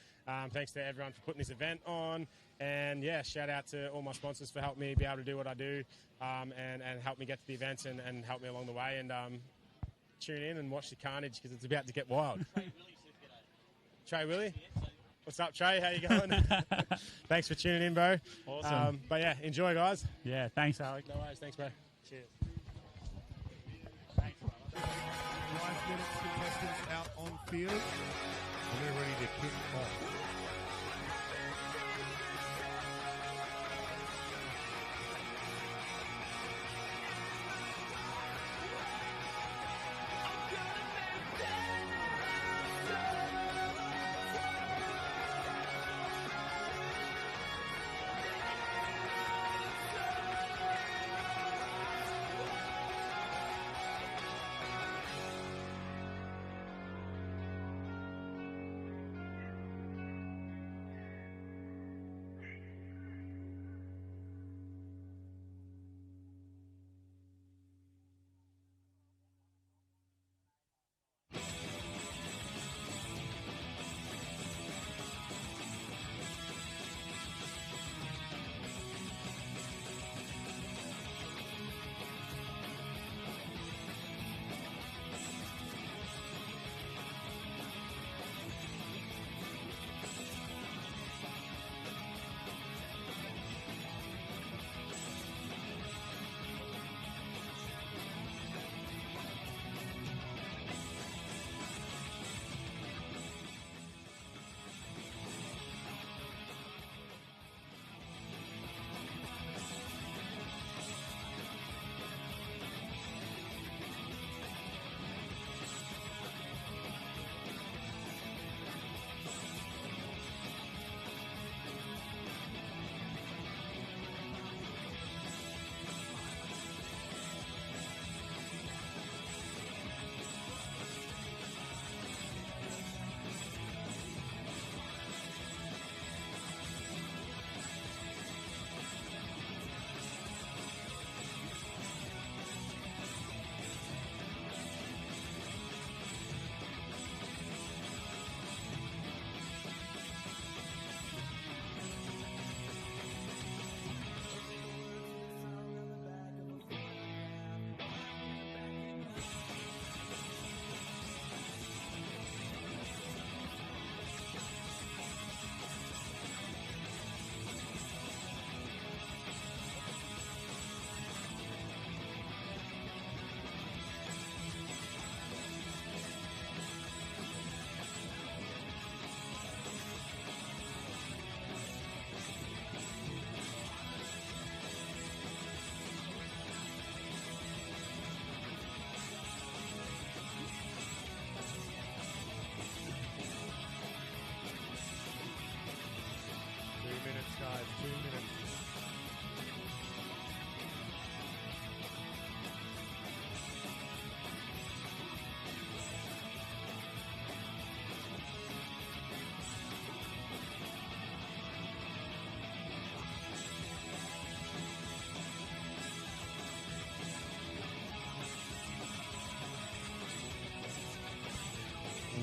Thanks to everyone for putting this event on. And, shout out to all my sponsors for helping me be able to do what I do and help me get to the events and help me along the way. And tune in and watch the carnage because it's about to get wild. Trey Willie? What's up, Trey? How you going? Thanks for tuning in, bro. Awesome. Enjoy, guys. Yeah, thanks, Alec. No worries. Thanks, bro. Cheers. Thanks, brother. 5 minutes contestants out on field, and they're ready to kick off.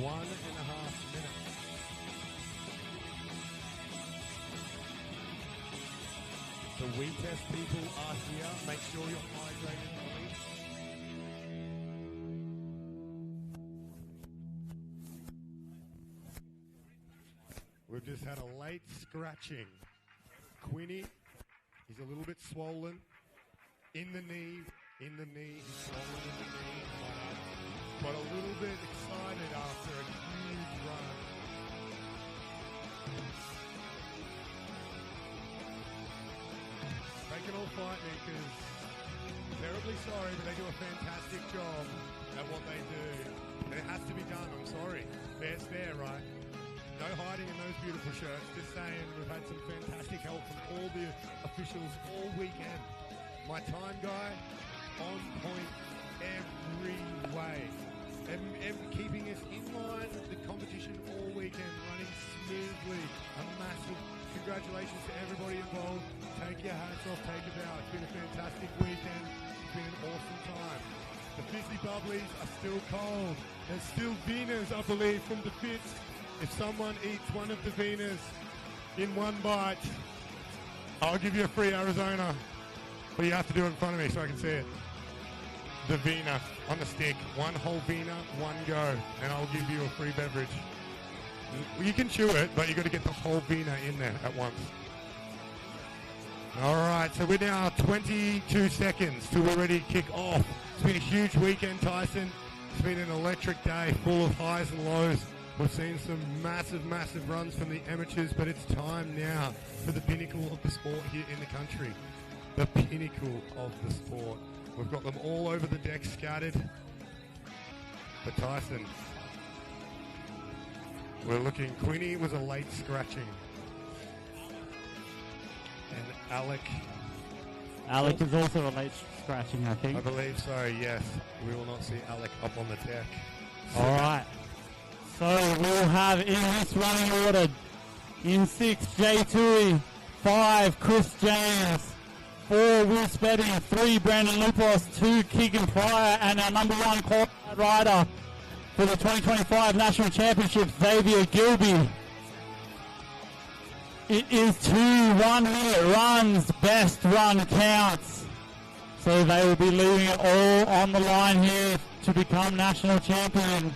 1.5 minutes. The We Test people are here. Make sure you're hydrated, please. We've just had a late scratching. Quinny, he's a little bit swollen. In the knee, he's swollen in the knee. But a little bit excited after a huge run. They can all fight me because terribly sorry, but they do a fantastic job at what they do. And it has to be done, I'm sorry. Fair's fair, right? No hiding in those beautiful shirts. Just saying, we've had some fantastic help from all the officials all weekend. My time guy, on point every way. Keeping us in line with the competition all weekend, running smoothly. A massive congratulations to everybody involved. Take your hats off, take a bow. It's been a fantastic weekend. It's been an awesome time. The Fizzy Bubblies are still cold. There's still Venus, I believe, from the Fitz. If someone eats one of the Venus in one bite, I'll give you a free Arizona. But you have to do it in front of me so I can see it. The Vina on the stick. One whole Vina, one go. And I'll give you a free beverage. You can chew it, but you got to get the whole Vina in there at once. All right, so we're now 22 seconds till we're ready to kick off. It's been a huge weekend, Tyson. It's been an electric day full of highs and lows. We've seen some massive, massive runs from the amateurs, but it's time now for the pinnacle of the sport here in the country. The pinnacle of the sport. We've got them all over the deck scattered. But Tyson, we're looking. Queenie was a late scratching. And Alec is also a late scratching, I think. I believe so, yes. We will not see Alec up on the deck. All right. So we'll have in this running order, in 6, Jay Tui, 5, Chris James, 4, Will Spedding, 3, Brandon Lupos, 2, Keegan Pryor, and our number 1 qualified rider for the 2025 National Championships, Xavier Gilby. It is 2 1-minute runs, best run counts. So they will be leaving it all on the line here to become national champion.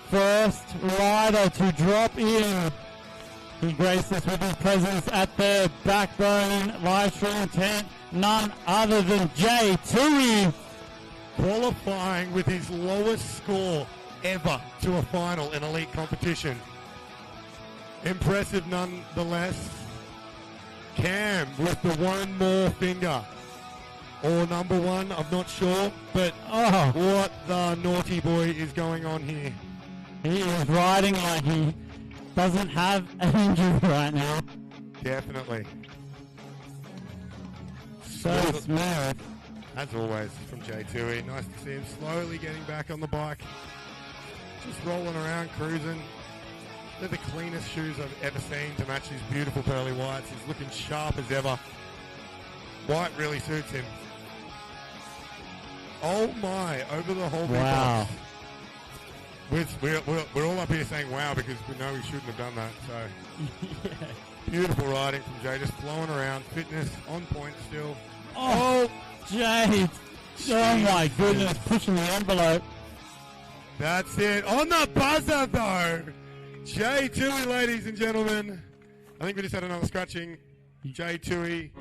First rider to drop in. He graced us with his presence at the Backbone Livestream tent. None other than Jay Tui. Qualifying with his lowest score ever to a final in elite competition. Impressive nonetheless. Cam with the one more finger. Or number 1, I'm not sure. But what the naughty boy is going on here? He is riding like he doesn't have an injury right now. Definitely. So smooth. As always, from J2E. Nice to see him slowly getting back on the bike. Just rolling around, cruising. They're the cleanest shoes I've ever seen to match his beautiful pearly whites. He's looking sharp as ever. White really suits him. Oh my, over the whole wow. We're all up here saying wow because we know we shouldn't have done that. So yeah. Beautiful riding from Jay, just flowing around. Fitness on point still. Oh, Jay. Oh my goodness, pushing the envelope. That's it. On the buzzer though. Jay Tui, ladies and gentlemen. I think we just had another scratching. Jay Tui.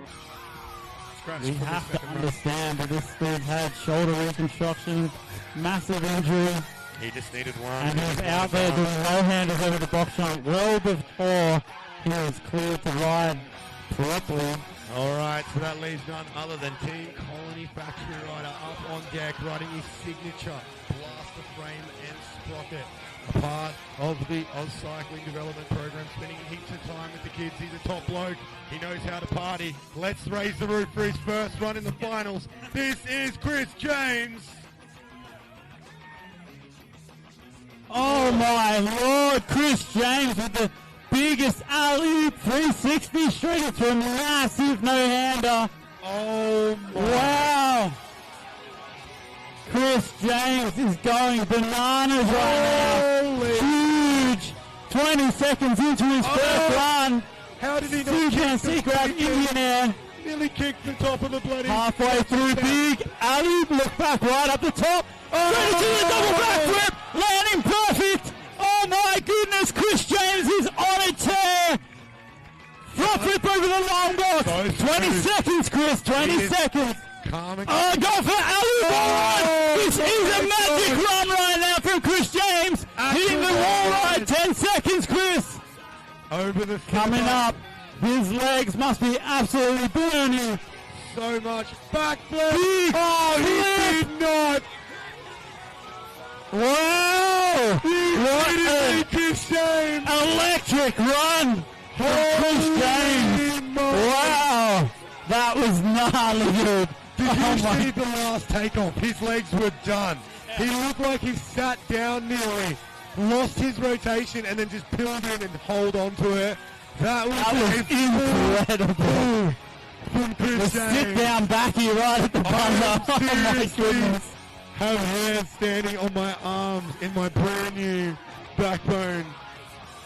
We have to understand that this dude had shoulder reconstruction, massive injury. He just needed one. And he's out there doing no-handers over the box jump well before he was cleared to ride properly. All right, so that leaves none other than Team Colony Factory Rider up on deck, riding his signature blaster frame and sprocket. A part of the Oz Cycling Development Program, spending heaps of time with the kids. He's a top bloke. He knows how to party. Let's raise the roof for his first run in the finals. This is Chris James. Oh my Lord, Chris James with the biggest alley-oop 360 straight into a massive no-hander. Oh my. Wow. Chris James is going bananas right now. 20 seconds into his first run. How did he not Super kick the secret freaking- Indian air. Nearly kicked the top of the bloody... Halfway through, big alley, look back right up the top. Straight into the double backflip, landing perfect. Oh my goodness, Chris James is on a tear. Front flip over the long box. 20 seconds, Chris, 20 seconds. Calm and Oh, go for alley wall ride. This is a magic run right now from Chris James. Hitting the wall ride, 10 seconds, Chris. over the Coming up, his legs must be absolutely burning. so much. Backflip. Big Oh, he flip. did not. Wow! What an Chris James. electric run from Chris James. Wow! That was gnarly good. Did Oh you my- see the last takeoff? His legs were done. He looked like he sat down nearly, lost his rotation, and then just peeled in and hold on to it. That was incredible. From Chris The James. sit down backy right at the buzzer. Oh my goodness. Have hands standing on my arms in my brand new backbone.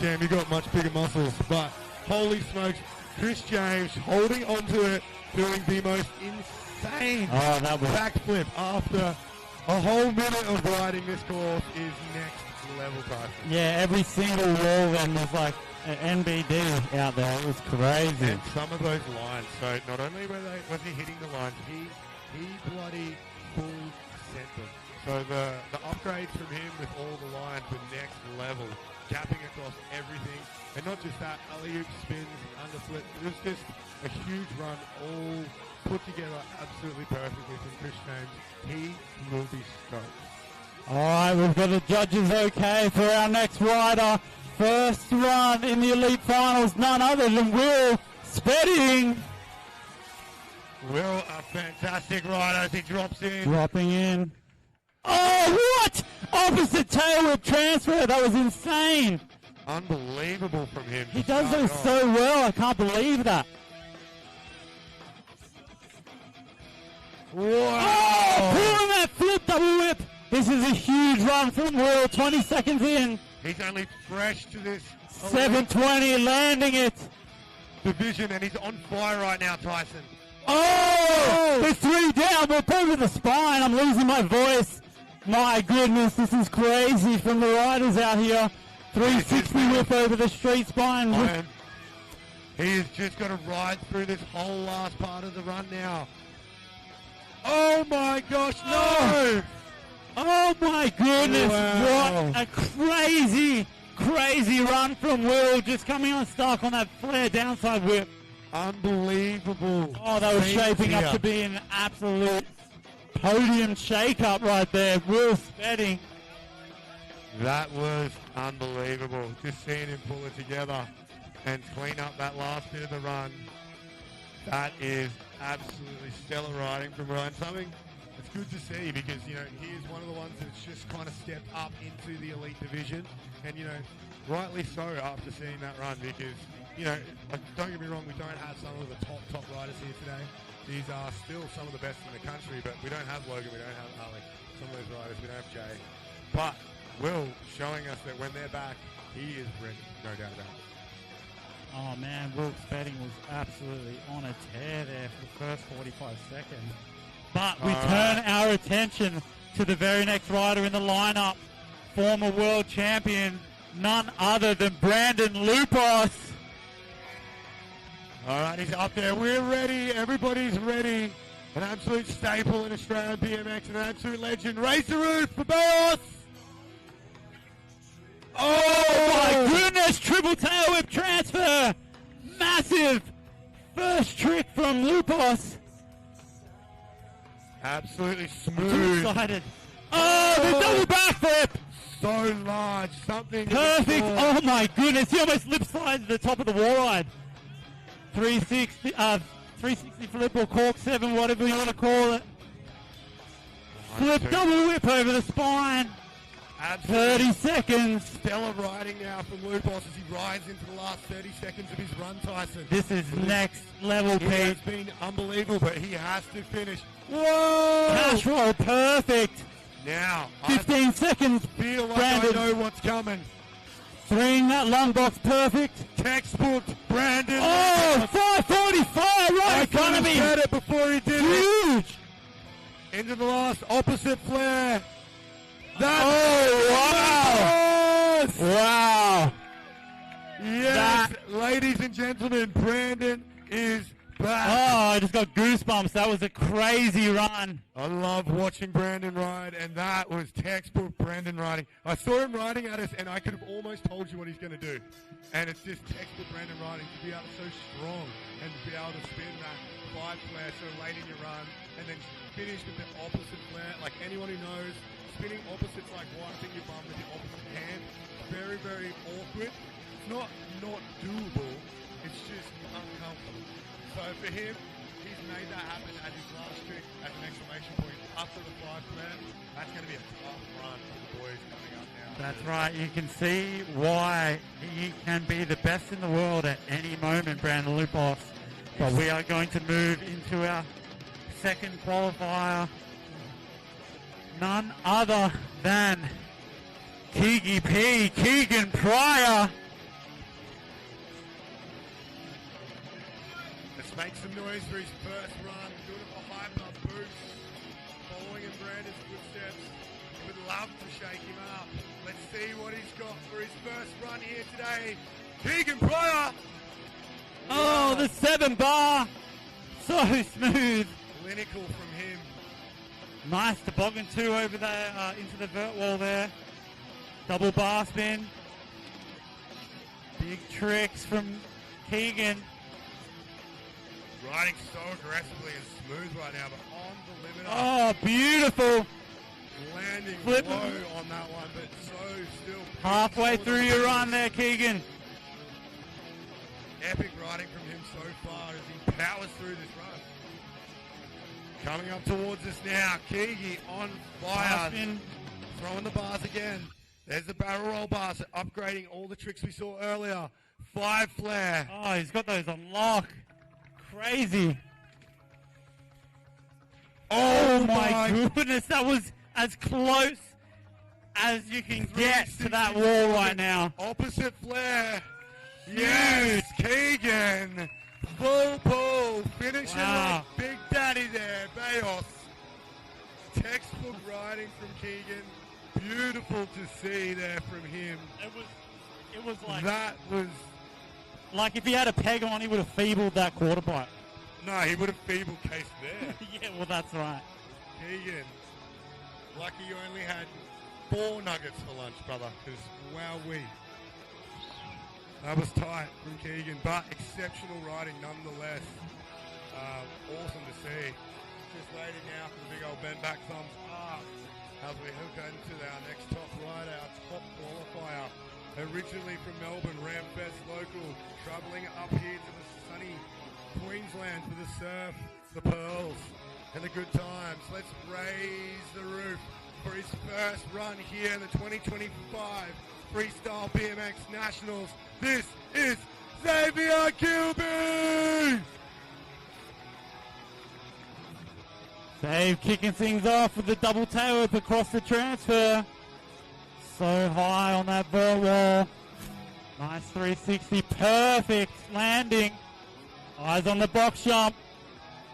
Damn, you got much bigger muscles. But holy smokes, Chris James holding onto it, doing the most insane backflip after a whole minute of riding this course is next level, Tyson. Yeah, every single wall then was like an NBD out there. It was crazy. And some of those lines, so not only was he hitting the lines, he bloody full sent them. So the upgrades from him with all the lines were next level, gapping across everything. And not just that, alley-oop spins, underflip. It was just a huge run, all put together absolutely perfectly from Chris James. He will be stoked. All right, we've got the judges okay for our next rider. First run in the elite finals, none other than Will Spedding. Will, a fantastic rider as he drops in. Dropping in. Oh, what? Opposite tail whip transfer. That was insane. Unbelievable from him. He does those so well. I can't believe that. Wow. Oh, pulling that flip double whip. This is a huge run from Will. 20 seconds in. He's only fresh to this 720, landing it. division, and he's on fire right now, Tyson. Oh! The three down. We're over the spine. I'm losing my voice. My goodness, this is crazy from the riders out here. 360 whip over the street spine. He has just got to ride through this whole last part of the run now. Oh my gosh, no! Oh my goodness, Wow. what a crazy, crazy run from Will, just coming unstuck on that flare downside whip. Unbelievable. Oh, that was Scenes shaping up here. to be an absolute podium shake-up right there. Will Spedding. That was unbelievable. Just seeing him pull it together and clean up that last bit of the run. That is absolutely stellar riding from Ryan. Something it's good to see because, you know, he is one of the ones that's just kind of stepped up into the elite division. And, you know, rightly so after seeing that run because, you know, don't get me wrong, we don't have some of the top riders here today. These are still some of the best in the country, but we don't have Logan, we don't have Alec, some of those riders, we don't have Jay. But Will showing us that when they're back, he is ready, no doubt about it. Oh man, Will Spedding was absolutely on a tear there for the first 45 seconds. But we turn our attention to the very next rider in the lineup, former world champion, none other than Brandon Lupos. All right, he's up there. We're ready. Everybody's ready. An absolute staple in Australian BMX, an absolute legend. Raise the roof for Beos. Oh my goodness, triple tail whip transfer. Massive first trick from Lupos. Absolutely Too smooth. excited. Oh, the double backflip. So large. Something. Perfect. Oh my goodness, he almost lip slides the top of the wall ride. 360 flip or cork 7, whatever you want to call it. Flip double whip over the spine. 30 seconds. Stellar riding now from Lupos as he rides into the last 30 seconds of his run, Tyson. This is next level, He has Pete. been unbelievable, but he has to finish. Whoa! Cash roll, perfect. Now, 15 seconds. I feel like Brandon. I know what's coming. Swing that lung box perfect. Textbook Brandon. Oh, 545 right in front of me. He said it before he did Huge. it. Into the last opposite flare. Oh, wow. Wow. Yes, ladies and gentlemen, Brandon is back. Oh, I just got goosebumps. That was a crazy run. I love watching Brandon ride, and that was textbook Brandon riding. I saw him riding at us, and I could have almost told you what he's going to do. And it's just textbook Brandon riding to be able to so strong and to be able to spin that 5 flare so late in your run, and then finish with the opposite flare. Like anyone who knows, spinning opposites like wiping your bum with the opposite hand, very, very awkward. It's not doable. It's just uncomfortable. So for him, he's made that happen at his last trick at an exclamation point up to the 5 flare. That's going to be a tough run for the boys coming up now. That's right. You can see why he can be the best in the world at any moment, Brandon Lupos. But we are going to move into our second qualifier. None other than Keegan Pryor. Let's make some noise for his first run. Doing it for hyper boost. Following in Brandon's footsteps. Would love to shake him up. Let's see what he's got for his first run here today. Keegan Pryor. Oh, the 7 bar. So smooth. Clinical from him. Nice toboggan 2 over there into the vert wall there. Double bar spin. Big tricks from Keegan. Riding so aggressively and smooth right now, but on the limiter. Oh, beautiful. Landing Flip. low on that one, but so still. Halfway through your run there, Keegan. Epic riding from him so far as he powers through this run. Coming up towards us now, Keegi on fire. Throwing the bars again. There's the barrel roll bars, upgrading all the tricks we saw earlier. 5 flare. Oh, he's got those on lock. Crazy. Oh my goodness, that was as close as you can get to that wall right now. Opposite flare. Yes, Keegan. Full pull. Finishing like Big Daddy there. Bayos. Textbook riding from Keegan. Beautiful to see there from him. It was like that was like if he had a peg on, he would have feebled that quarter pipe. No, he would have feeble cased there. Yeah, well that's right. Keegan. Lucky you only had 4 nuggets for lunch, brother, because wowee. That was tight from Keegan, but exceptional riding nonetheless. Awesome to see. Just waiting now for the big old bend back thumbs up as we hook into our next top rider, our top qualifier. Originally from Melbourne, Ramfest local, travelling up here to the sunny Queensland for the surf, the pearls, and the good times. Let's raise the roof for his first run here in the 2025 Freestyle BMX Nationals. This is Xavier Kilby! Dave kicking things off with the double tail whip across the transfer. So high on that vert wall. Nice 360, perfect landing. Eyes on the box jump.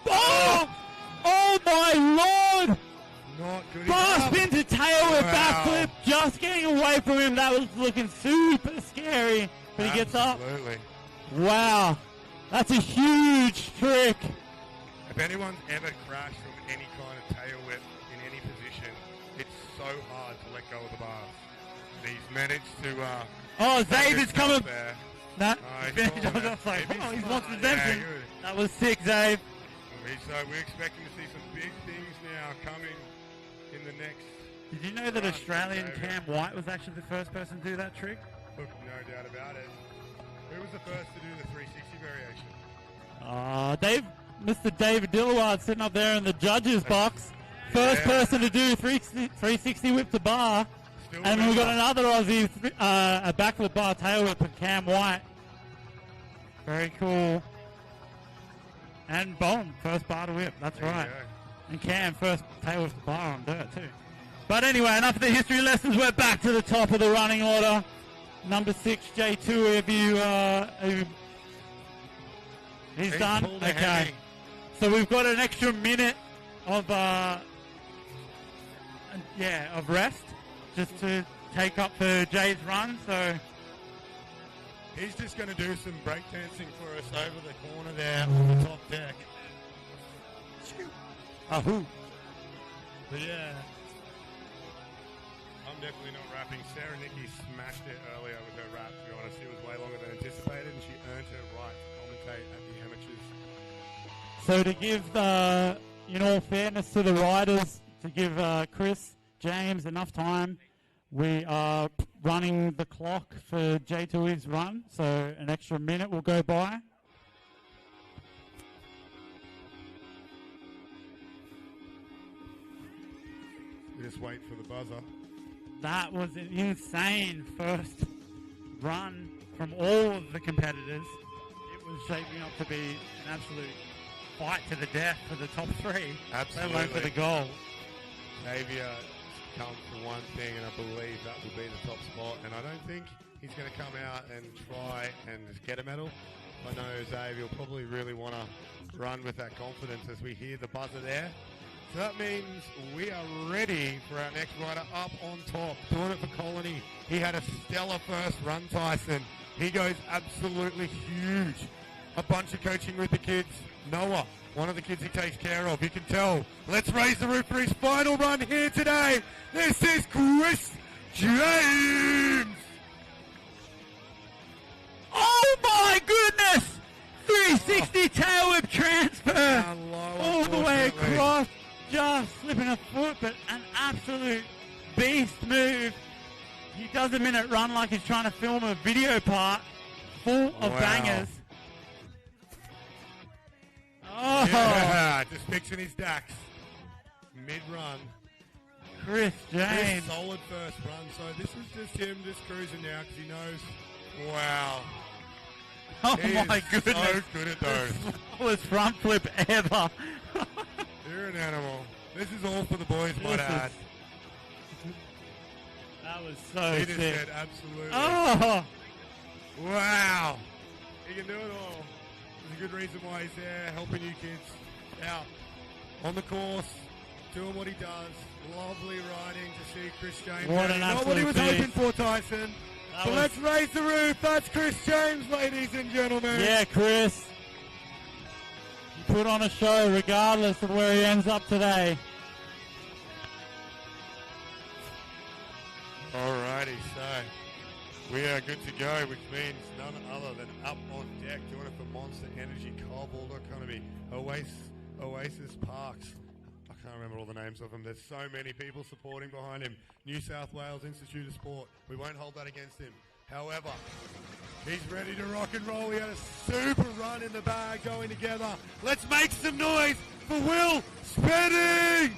Oh! Oh my lord! Not good Bar enough. spin to tail whip backflip, just getting away from him. That was looking super scary. But he gets up. Absolutely. Wow. That's a huge trick. If anyone's ever crashed from any kind of tail whip in any position, it's so hard to let go of the bars. He's managed to. Oh, Xavier's coming. There. Nah, he's I was falling like, out. oh, he's Smart. lost redemption. Yeah, That was sick, Xav. we're expecting to see some big things now coming in the next. Did you know that run, Australian Xavier. Cam White was actually the first person to do that trick? Look, no doubt about it. Who was the first to do the 360 variation? Mr. David Dillaward sitting up there in the judges box. First person to do 360 whip to bar. Still And we've got remember. another Aussie, a backflip bar tail whip and Cam White. Very cool. And Bond, first bar to whip. That's There you right. go. And Cam, first tail whip to bar on dirt too. But anyway, enough of the history lessons. We're back to the top of the running order. Number 6, J2, have you... He's done? pulled a Okay. hang. So we've got an extra minute of rest just to take up for Jay's run. So He's just going to do some breakdancing for us over the corner there on the top deck. Ahoo. But yeah, I'm definitely not rapping. Sarah Nicky smashed it earlier with her rap, to be honest. It was way longer than anticipated, and she earned her right to commentate at the amateurs. So to give, in all fairness to the riders, to give Chris, James enough time, we are running the clock for J2's run, so an extra minute will go by. We just wait for the buzzer. That was an insane first run from all of the competitors. It was shaping up to be an absolute fight to the death for the top 3. Absolutely. Let alone for the gold. Xavier come for one thing, and I believe that will be the top spot. And I don't think he's going to come out and try and just get a medal. I know Xavier will probably really want to run with that confidence as we hear the buzzer there. So that means we are ready for our next rider up on top. Doing it for Colony. He had a stellar first run, Tyson. He goes absolutely huge. A bunch of coaching with the kids. Noah, one of the kids he takes care of. You can tell. Let's raise the roof for his final run here today. This is Chris James. Oh my goodness! 360 tail whip transfer all the way across, just slipping a foot, but an absolute beast move. He does a minute run like he's trying to film a video part full of bangers. Oh, Yeah, just fixing his dacks. Mid-run. Chris James. Solid first run. So this is just him just cruising now because he knows. Wow. Oh He my is goodness. so good at those. The slowest front flip ever. You're an animal. This is all for the boys, might This is- add. That was so He just sick. said absolutely. Oh! Wow. He can do it all. There's a good reason why he's there, helping you kids out on the course, doing what he does. Lovely riding to see Chris James. What an Not what he was absolute hoping beast. for, Tyson. That So was- let's raise the roof. That's Chris James, ladies and gentlemen. Yeah, Chris. He put on a show regardless of where he ends up today. Alrighty, so we are good to go, which means none other than up on deck, doing it for Monster Energy, Kyle Baldock Economy, Oasis Parks. I can't remember all the names of them. There's so many people supporting behind him. New South Wales Institute of Sport. We won't hold that against him. However, he's ready to rock and roll. He had a super run in the bag going together. Let's make some noise for Will Spedding!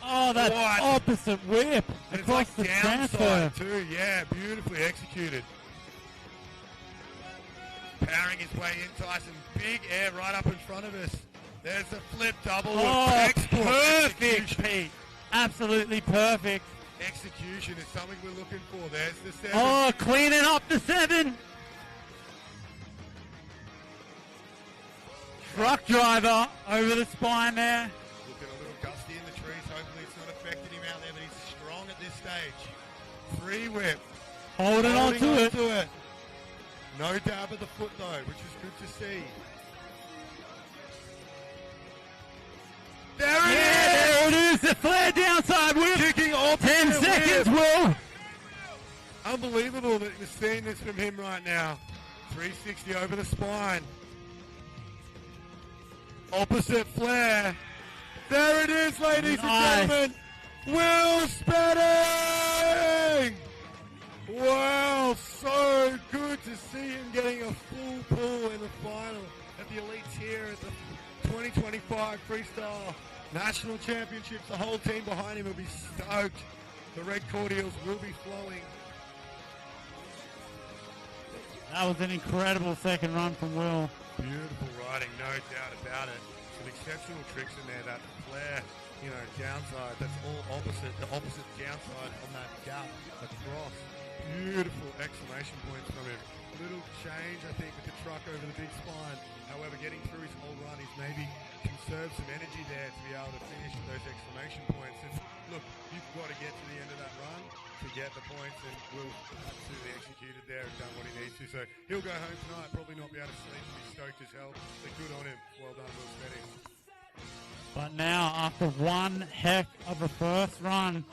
Oh, that What? opposite whip And it's across like the transfer. downside too, yeah, beautifully executed. Powering his way in, Tyson. Big air right up in front of us. There's a flip double. Oh, Textbook perfect, execution. Pete. Absolutely perfect. Execution is something we're looking for. There's the 7. Oh, cleaning up the 7. Truck driver over the spine there. Looking a little gusty in the trees. Hopefully it's not affected him out there, but he's strong at this stage. 3 whip. Holding on to it. it. No dab at the foot though, which is good to see. There it is! There it is. The flare downside whip. Kicking off 10 the seconds, whip. Will. Unbelievable that we're seeing this from him right now. 360 over the spine. Opposite flare. There it is, ladies Nice. and gentlemen. Will Spedding! Wow, so good to see him getting a full pull in the final at the Elites here at the 2025 Freestyle National Championships. The whole team behind him will be stoked. The red cordials will be flowing. That was an incredible second run from Will. Beautiful riding, no doubt about it. some exceptional tricks in there. That flare, you know, downside, that's all opposite, the opposite downside on that gap across. Beautiful exclamation points from him. Little change, I think, with the truck over the big spine. However, getting through his whole run, he's maybe conserved some energy there to be able to finish with those exclamation points. And look, you've got to get to the end of that run to get the points, and Will absolutely executed there and done what he needs to. So he'll go home tonight, probably not be able to sleep, and be stoked as hell. So good on him. Well done, Will Spedding. But now, after one heck of a first run,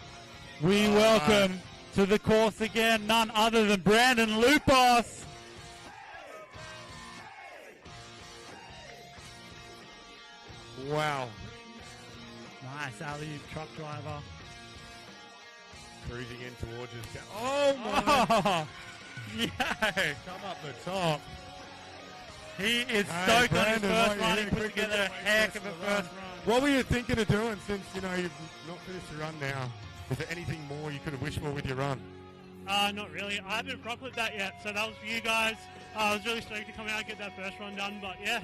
we welcome to the course again none other than Brandon Lupos. Wow. Nice alley-oop truck driver. Cruising in towards us. Oh my! Yay! Come up the top. He is stoked on his first run. He put together a heck of a first run. What were you thinking of doing since, you know, you've not finished your run now? Is there anything more you could have wished for with your run? Not really. I haven't rock clipped that yet, so that was for you guys. I was really stoked to come out and get that first run done, but yeah.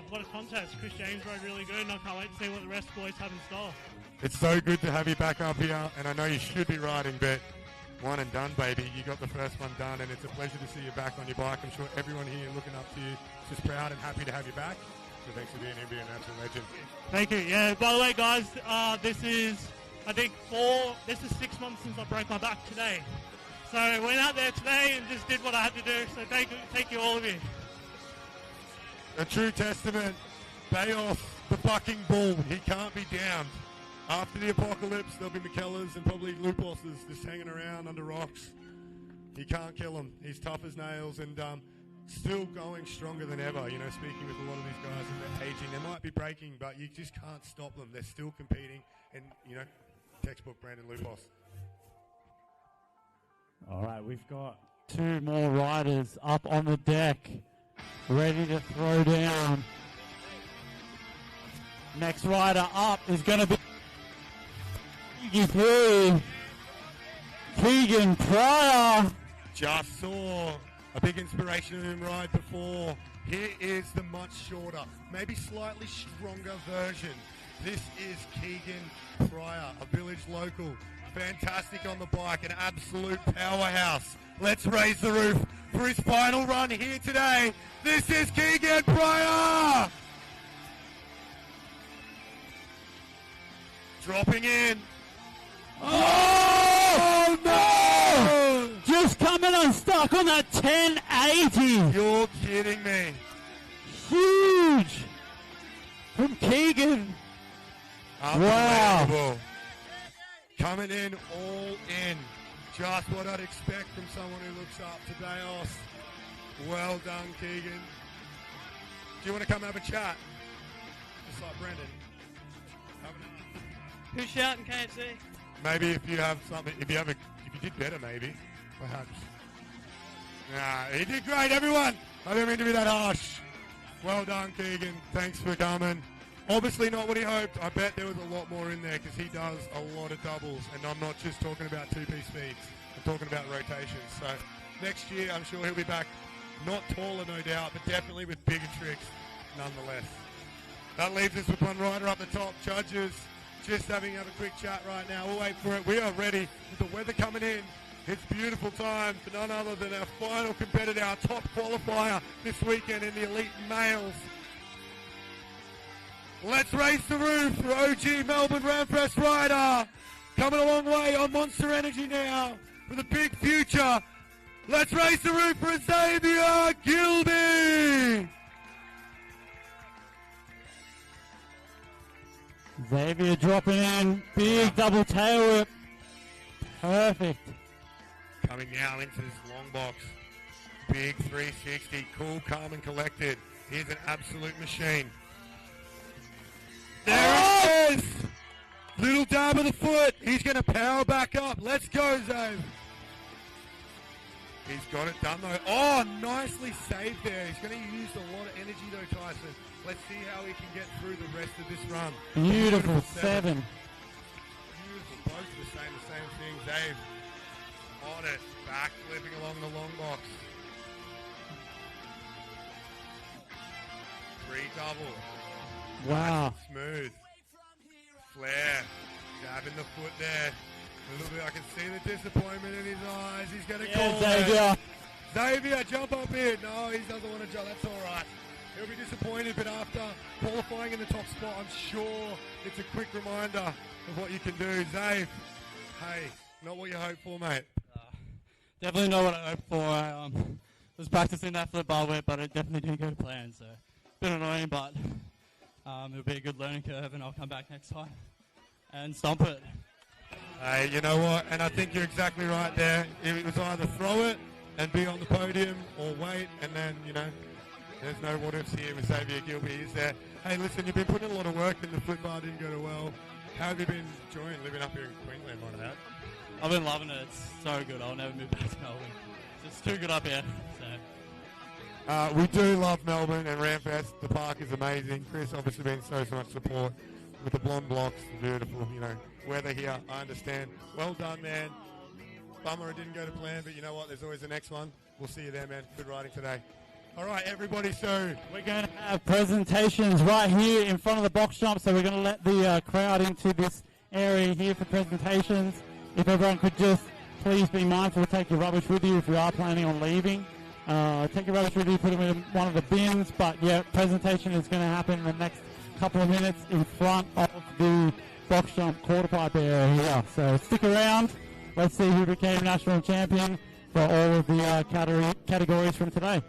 What a contest. Chris James rode really good, and I can't wait to see what the rest of the boys have in store. It's so good to have you back up here, and I know you should be riding, but one and done, baby. You got the first one done, and it's a pleasure to see you back on your bike. I'm sure everyone here looking up to you is just proud and happy to have you back. So thanks for being here, being an absolute legend. Thank you. Yeah, by the way, guys, this is 6 months since I broke my back today. So I went out there today and just did what I had to do. So thank you, all of you. A true testament. Bayos, the fucking bull. He can't be downed. After the apocalypse, there'll be McKellars and probably Luposes just hanging around under rocks. He can't kill them. He's tough as nails and still going stronger than ever. You know, speaking with a lot of these guys and they're aging, they might be breaking, but you just can't stop them. They're still competing. And, you know, textbook Brandon Lupos. All right, we've got two more riders up on the deck, ready to throw down. Next rider up is going to be Keegan Pryor. Just saw a big inspiration of him ride before. Here is the much shorter, maybe slightly stronger version. This is Keegan Pryor, a village local. Fantastic on the bike, an absolute powerhouse. Let's raise the roof for his final run here today. This is Keegan Pryor! Dropping in. Oh, no! Just coming unstuck on that 1080. You're kidding me. Huge from Keegan. Wow. Unbelievable. Coming in all in. Just what I'd expect from someone who looks up to Bayos. Well done, Keegan. Do you want to come have a chat? Just like Brendan. Who's shouting KFC? Maybe if you have something, if you did better, maybe, perhaps. Nah, he did great, everyone. I didn't mean to be that harsh. Well done, Keegan. Thanks for coming. Obviously not what he hoped. I bet there was a lot more in there because he does a lot of doubles, and I'm not just talking about two-piece speeds. I'm talking about rotations. So next year, I'm sure he'll be back. Not taller, no doubt, but definitely with bigger tricks, nonetheless. That leaves us with one rider up the top. Judges, just have a quick chat right now. We'll wait for it. We are ready with the weather coming in. It's beautiful time for none other than our final competitor, our top qualifier this weekend in the elite males. Let's raise the roof for OG Melbourne Ramfest rider. Coming a long way on Monster Energy now for the big future. Let's raise the roof for Xavier Gilby. Xavier dropping in. Big double tail whip. Perfect. Coming now into this long box. Big 360. Cool, calm, and collected. Here's an absolute machine. There it is! Little dab of the foot. He's going to power back up. Let's go, Zave. He's got it done, though. Oh, nicely saved there. He's going to use a lot of energy, though, Tyson. Let's see how he can get through the rest of this run. Beautiful seven. Beautiful. Both of the same thing. Zave on it. Back flipping along the long box. 3 double. Wow. Nice and smooth. Flair. Jabbing the foot there. A little bit, I can see the disappointment in his eyes. He's going to call Xavier. it. Xavier, jump up here. No, he doesn't want to jump. That's all right. He'll be disappointed, but after qualifying in the top spot, I'm sure it's a quick reminder of what you can do. Zave, hey, not what you hoped for, mate. Definitely not what I hoped for. I was practicing that flip bar whip, but it definitely didn't go to plan. So, a bit annoying, but it'll be a good learning curve, and I'll come back next time and stomp it. Hey, you know what? And I think you're exactly right there. It was either throw it and be on the podium, or wait, and then, you know, there's no what ifs here with Xavier Gilby. He's there. Hey, listen, you've been putting a lot of work in. The flip bar didn't go too well. How have you been enjoying living up here in Queensland right now? I've been loving it. It's so good. I'll never move back to Melbourne. It's just too good up here. So. We do love Melbourne and Ramfest. The park is amazing. Chris obviously been so much support with the blonde blocks. Beautiful, you know, weather here. I understand. Well done, man. Bummer it didn't go to plan, but you know what? There's always the next one. We'll see you there, man. Good riding today. All right, everybody, so we're going to have presentations right here in front of the box jump, so we're going to let the crowd into this area here for presentations. If everyone could just please be mindful to take your rubbish with you if you are planning on leaving. Take your rubbish with you, put them in one of the bins, but yeah, presentation is going to happen in the next couple of minutes in front of the box jump quarter pipe area here. So stick around. Let's see who became national champion for all of the categories from today.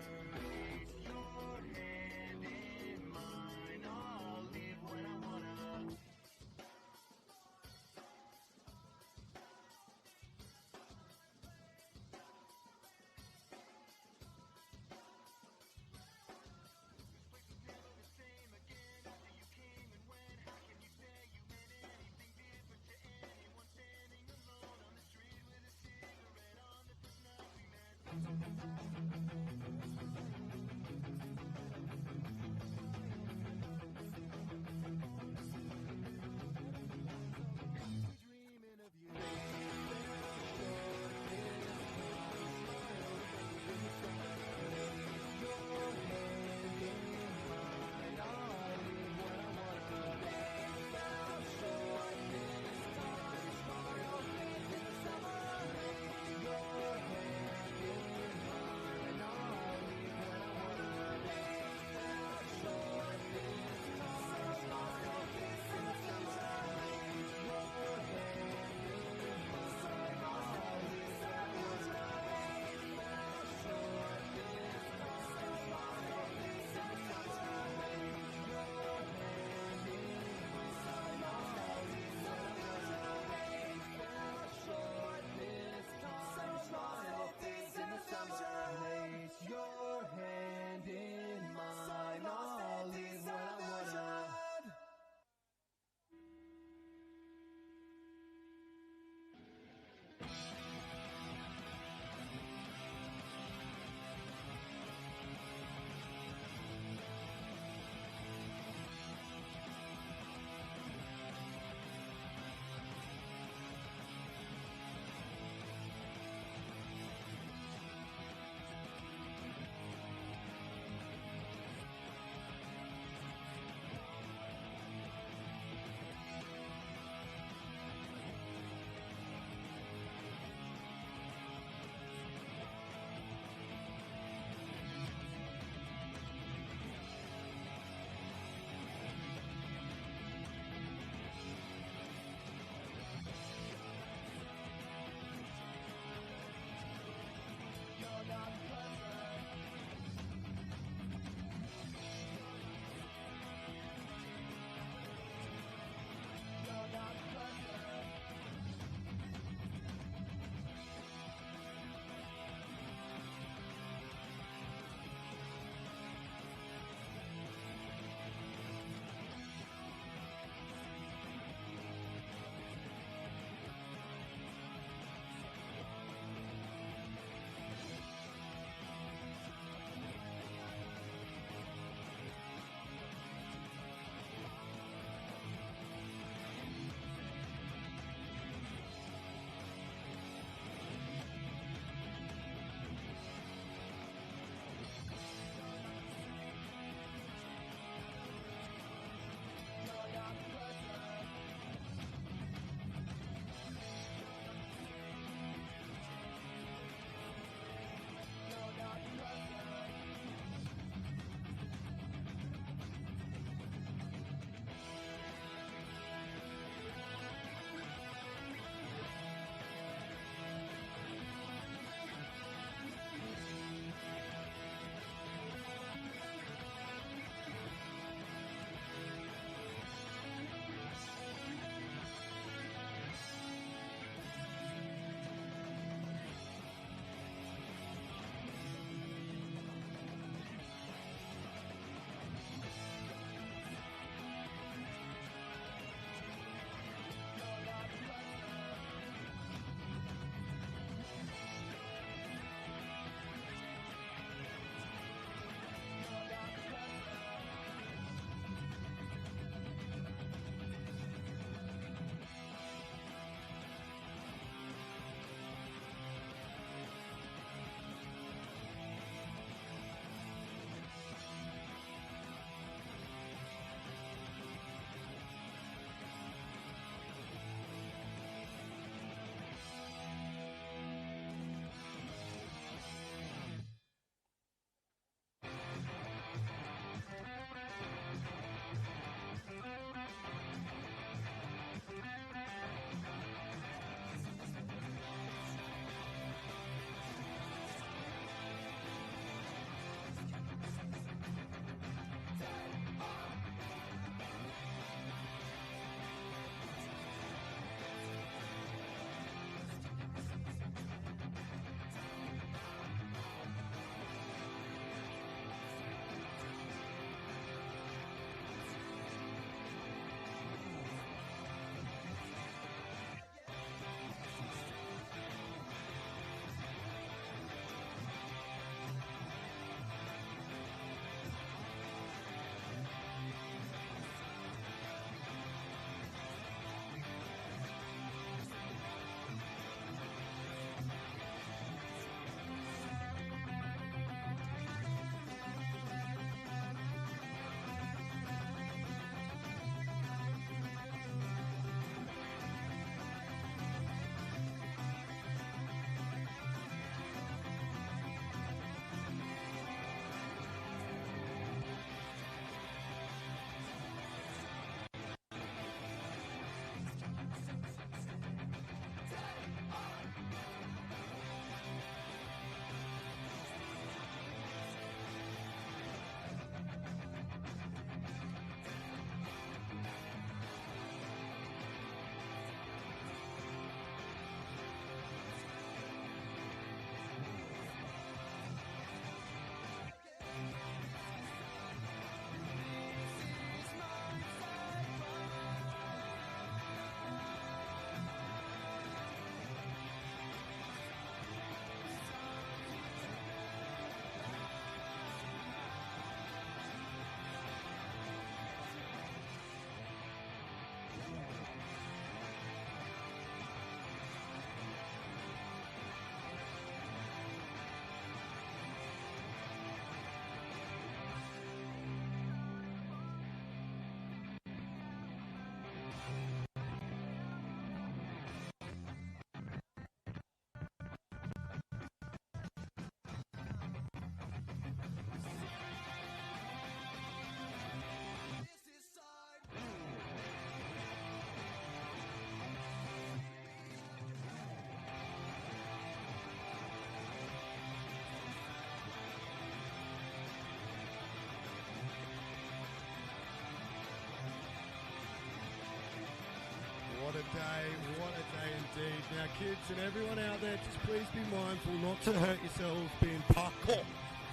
day. What a day indeed. Now, kids and everyone out there, just please be mindful not to hurt yourselves being parkour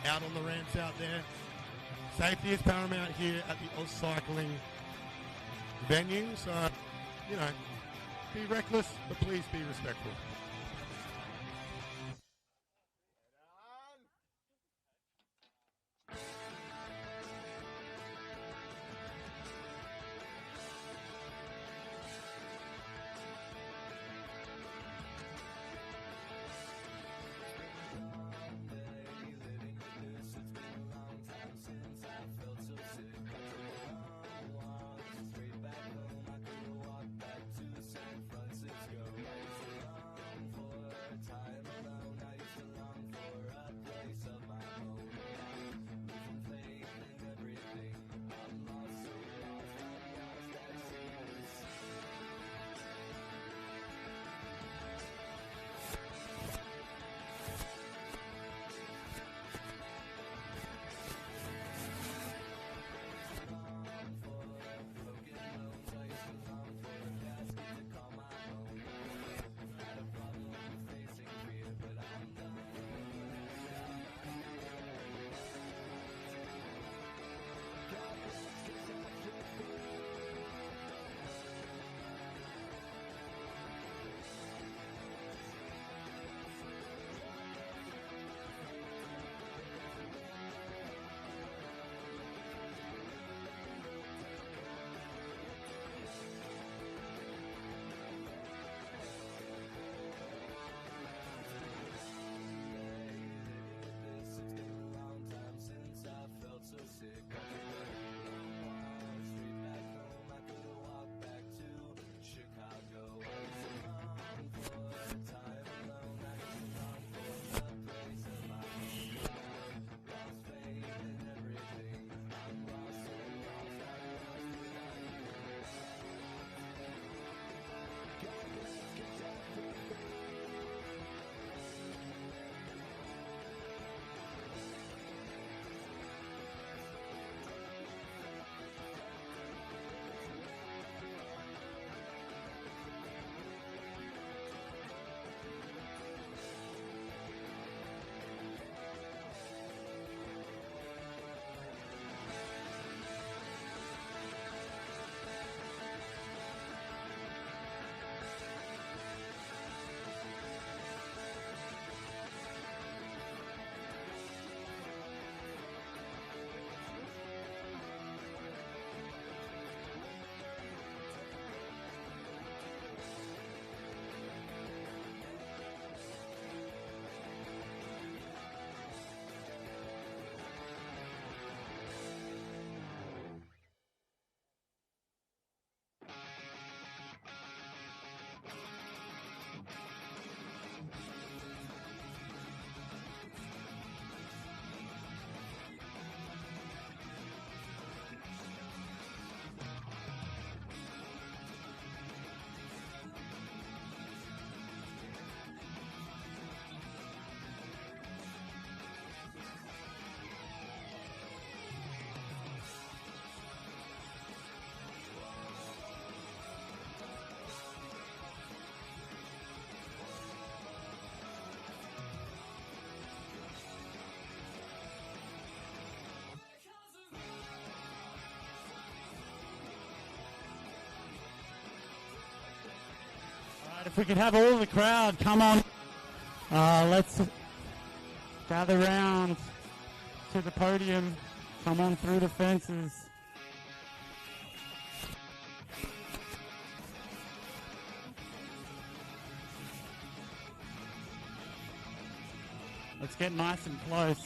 out on the ramps out there. Safety is paramount here at the Oz Cycling venue. So, you know, be reckless, but please be respectful. If we could have all the crowd come on, let's gather round to the podium, come on through the fences. Let's get nice and close.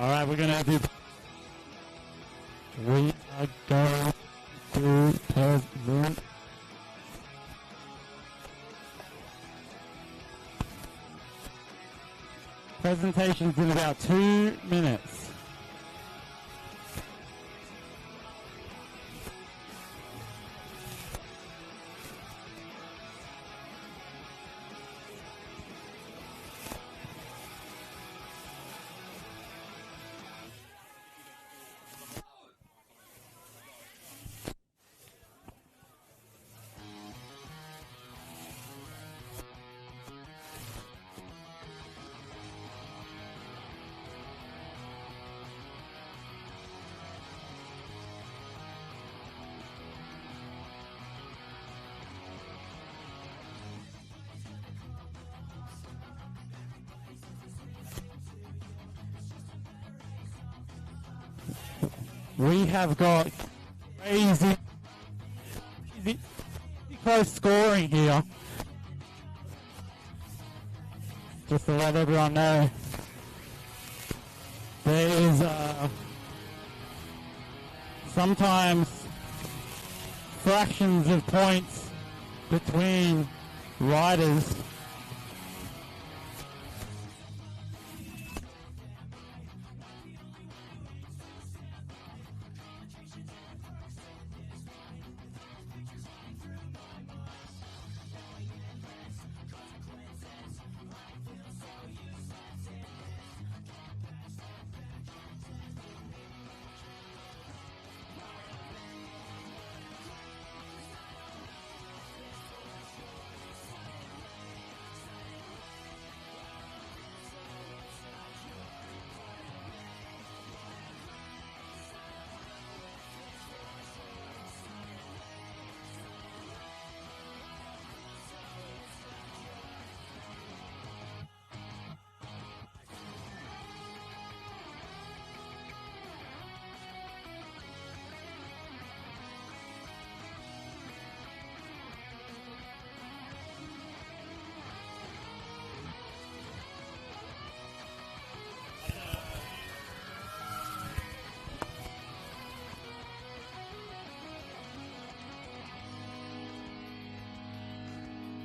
All right, we're going to do... We are going to present... Presentations in about 2 minutes. We have got crazy close scoring here. Just to let everyone know, there is sometimes fractions of points between riders.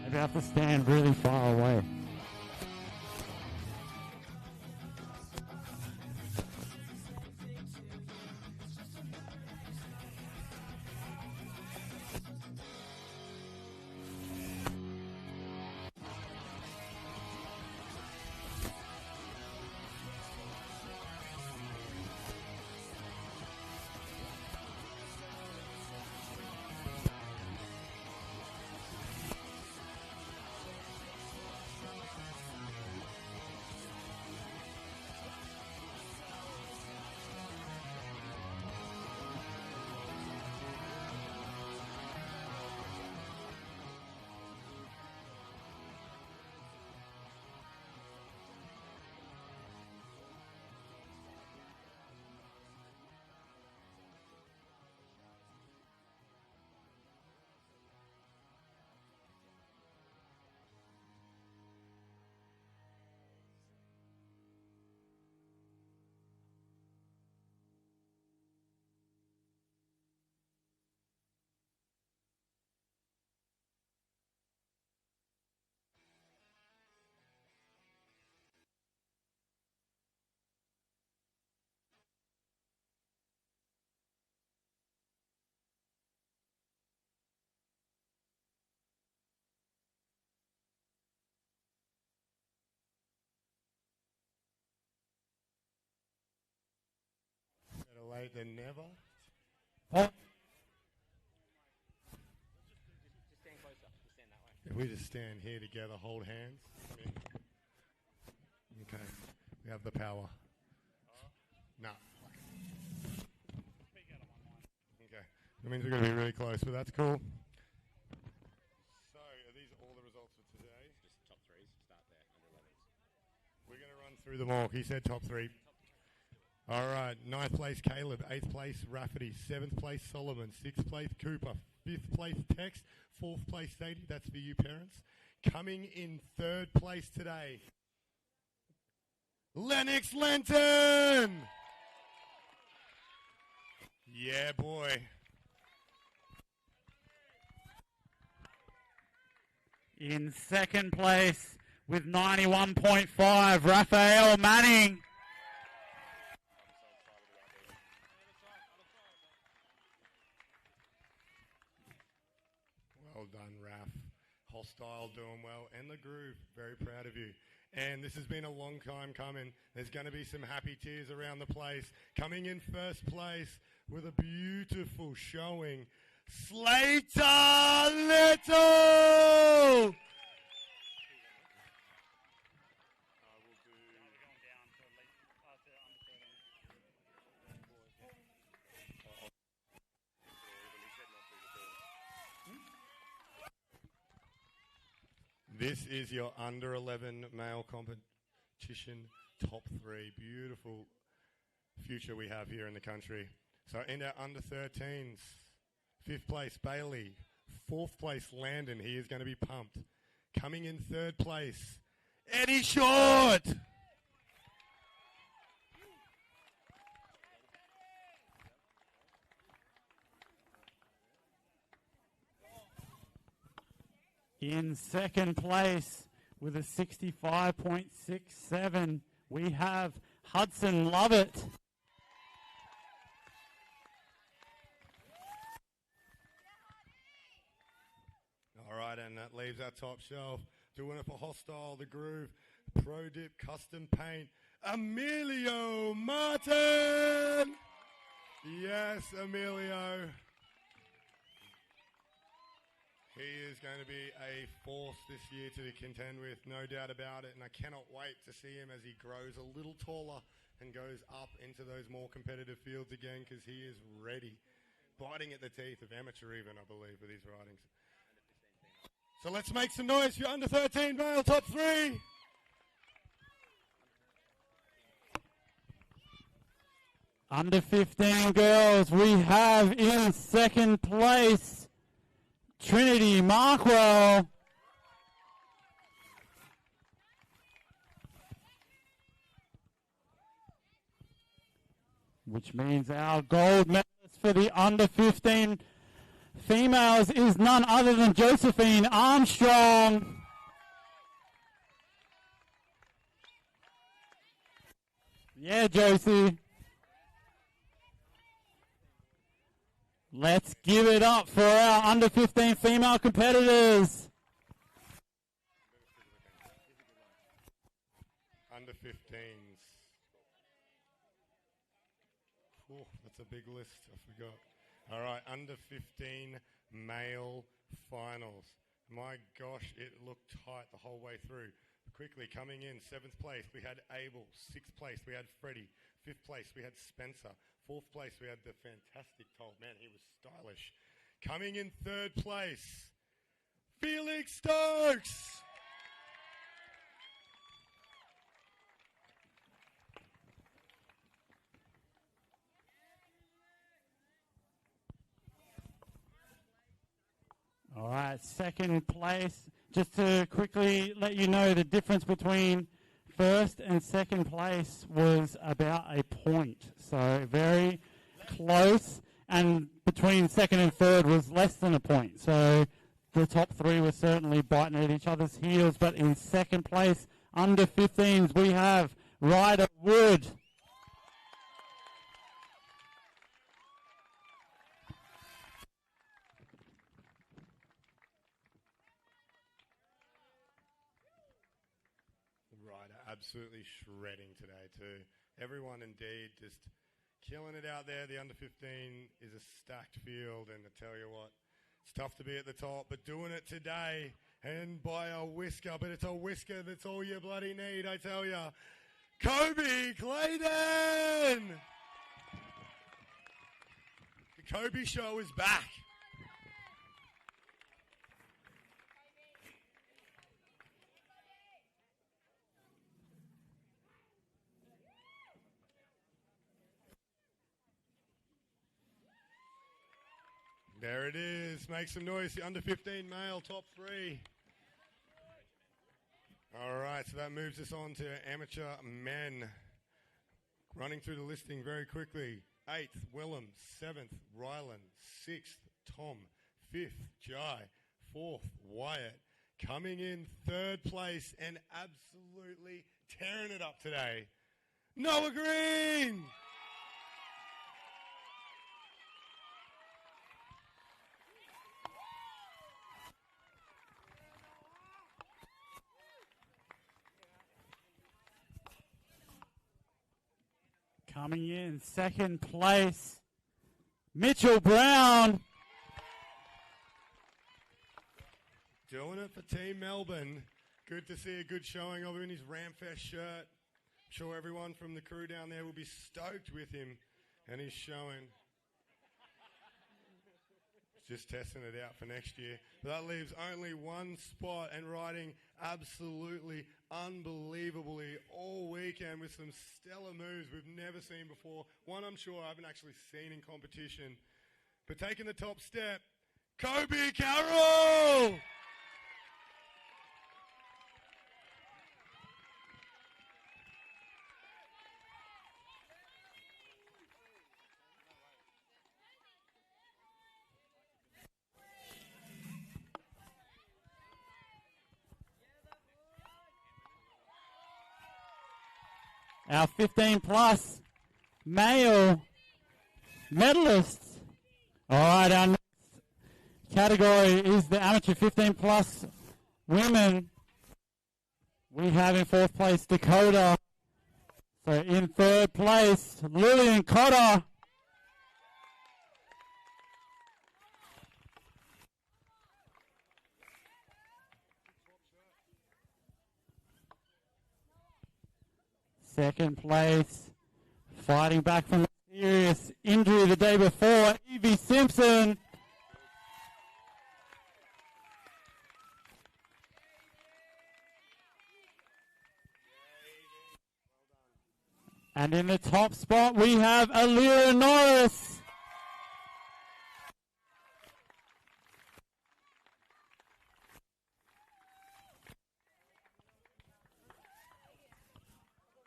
Maybe I have to stand really far away. Better late than never. If we just stand here together, hold hands. Okay, we have the power. No. Okay, that means we're going to be really close, but that's cool. So, are these all the results for today? Just top threes, start there, under 11s. We're going to run through them all. He said top three. All right, 9th place Caleb, 8th place Rafferty, 7th place Solomon, 6th place Cooper, 5th place Tex, 4th place Sadie, that's for you parents. Coming in 3rd place today, Lennox Lenton. Yeah, boy. In second place with 91.5, Raphael Manning. Well done, Raf. Hostile doing well. And the Groove, very proud of you. And this has been a long time coming. There's going to be some happy tears around the place. Coming in first place with a beautiful showing, Slater Little! This is your under 11 male competition top 3. Beautiful future we have here in the country. So in our under 13s, 5th place Bailey, 4th place Landon. He is going to be pumped. Coming in 3rd place, Eddie Short. In second place with a 65.67, we have Hudson Lovett. All right, and that leaves our top shelf. Doing it for Hostile, The Groove, Pro Dip, Custom Paint, Emilio Martin. Yes, Emilio. He is going to be a force this year to contend with, no doubt about it. And I cannot wait to see him as he grows a little taller and goes up into those more competitive fields again, because he is ready. Biting at the teeth of amateur even, I believe, with his ridings. So let's make some noise for your under 13 male top 3. Under 15 girls, we have in second place Trinity Markwell. Which means our gold medalist for the under 15 females is none other than Josephine Armstrong. Yeah, Josie. Let's give it up for our under 15 female competitors. Under 15s. Oh, that's a big list. I forgot. All right, under 15 male finals. My gosh, it looked tight the whole way through. Quickly coming in, 7th place, we had Abel. 6th place, we had Freddie. 5th place, we had Spencer. 4th place, we had the fantastic Toll. Man, he was stylish. Coming in 3rd place, Felix Stokes. All right, second place. Just to quickly let you know, the difference between first and second place was about a point. So very close. And between second and third was less than a point. So the top 3 were certainly biting at each other's heels. But in second place, under 15s, we have Ryder Wood. Absolutely shredding today too. Everyone indeed just killing it out there. The under 15 is a stacked field, and I tell you what, it's tough to be at the top, but doing it today and by a whisker, but it's a whisker that's all you bloody need, I tell you. Kobe Clayton! The Kobe show is back. There it is. Make some noise. The under 15 male top 3. All right, so that moves us on to amateur men. Running through the listing very quickly. 8th, Willem. 7th, Ryland. 6th, Tom. 5th, Jai. 4th, Wyatt. Coming in 3rd place and absolutely tearing it up today, Noah Green! Coming in 2nd place, Mitchell Brown. Doing it for Team Melbourne. Good to see a good showing of him in his Ramfest shirt. I'm sure everyone from the crew down there will be stoked with him and his showing. Just testing it out for next year. But that leaves only one spot and riding absolutely unbelievably all weekend with some stellar moves we've never seen before. One I'm sure I haven't actually seen in competition. But taking the top step, Kobe Carroll! Our 15 plus male medalists. All right, our next category is the amateur 15 plus women. We have in 4th place Dakota. So in 3rd place, Lillian Cotter. Second place, fighting back from a serious injury the day before, Evie Simpson. And in the top spot, we have Alira Norris.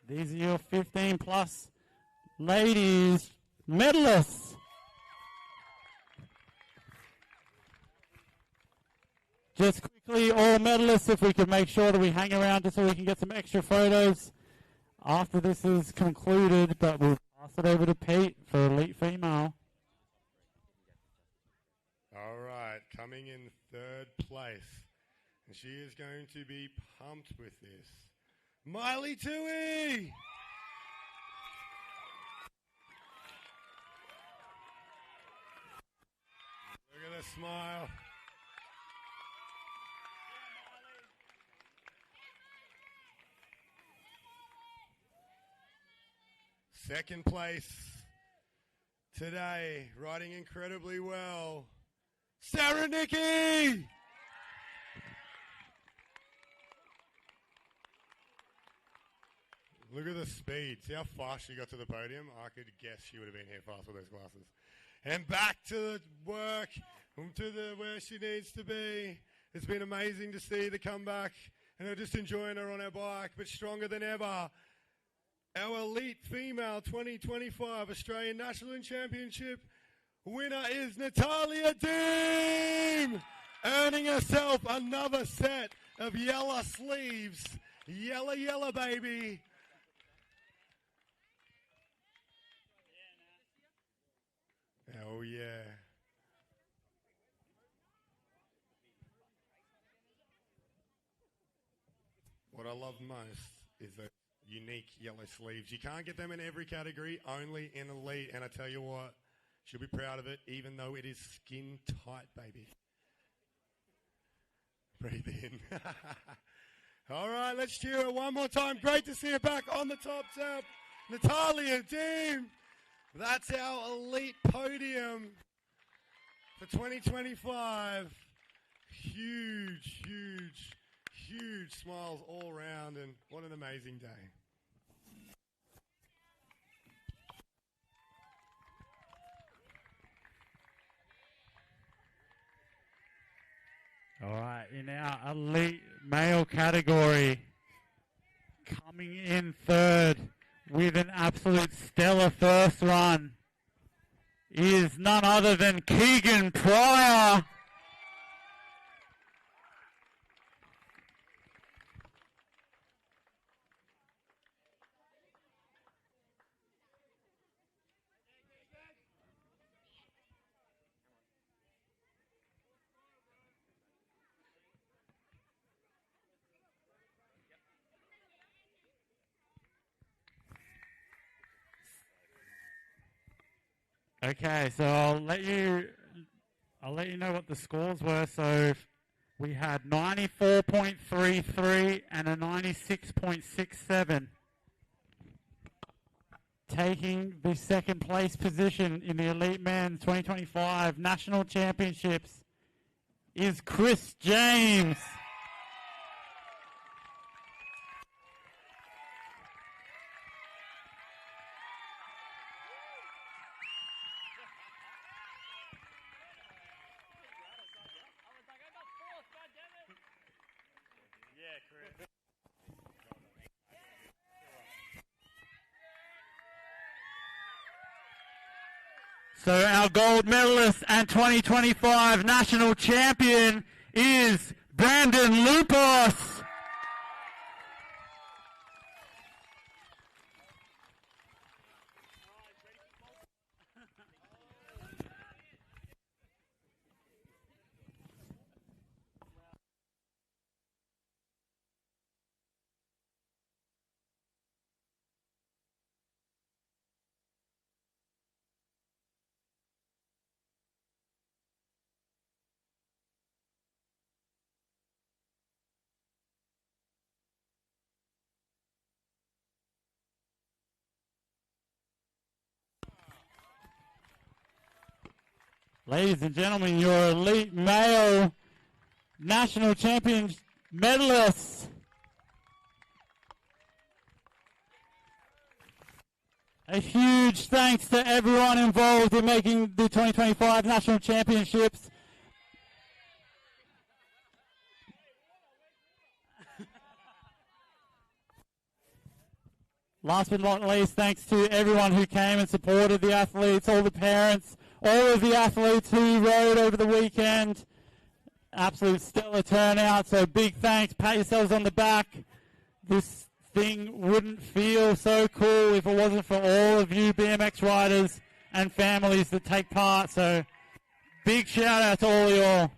These are your 15 plus ladies medalists. Just quickly, all medalists, if we could make sure that we hang around just so we can get some extra photos after this is concluded, but we'll pass it over to Pete for elite female. All right, coming in 3rd place. And she is going to be pumped with this. Miley Toohey! Look at the smile. Second place today, riding incredibly well, Sarah Nicky! Look at the speed. See how fast she got to the podium? I could guess she would have been here fast with those glasses. And back to the work, to where she needs to be. It's been amazing to see the comeback. And we're just enjoying her on her bike, but stronger than ever. Our elite female 2025 Australian National Championship winner is Natalia Deem, earning herself another set of yellow sleeves. Yellow, yellow, baby. Oh, yeah. What I love most is the unique yellow sleeves. You can't get them in every category, only in elite. And I tell you what, she'll be proud of it, even though it is skin tight, baby. Breathe in. All right, let's cheer her one more time. Great to see her back on the top step. Natalia Deem. That's our elite podium for 2025. Huge, huge, huge smiles all around, and what an amazing day. All right, in our elite male category, Coming in third with an absolute stellar first run is none other than Keegan Pryor. Okay, so I'll let you know what the scores were. So we had 94.33 and a 96.67. Taking the second place position in the Elite Men's 2025 National Championships is Chris James. So our gold medalist and 2025 national champion is Brandon Lupos. Ladies and gentlemen, your elite male national champion medalists. A huge thanks to everyone involved in making the 2025 national championships. Last but not least, thanks to everyone who came and supported the athletes, all the parents, all of the athletes who rode over the weekend. Absolute stellar turnout, so big thanks. Pat yourselves on the back. This thing wouldn't feel so cool if it wasn't for all of you BMX riders and families that take part, so big shout out to all of you all.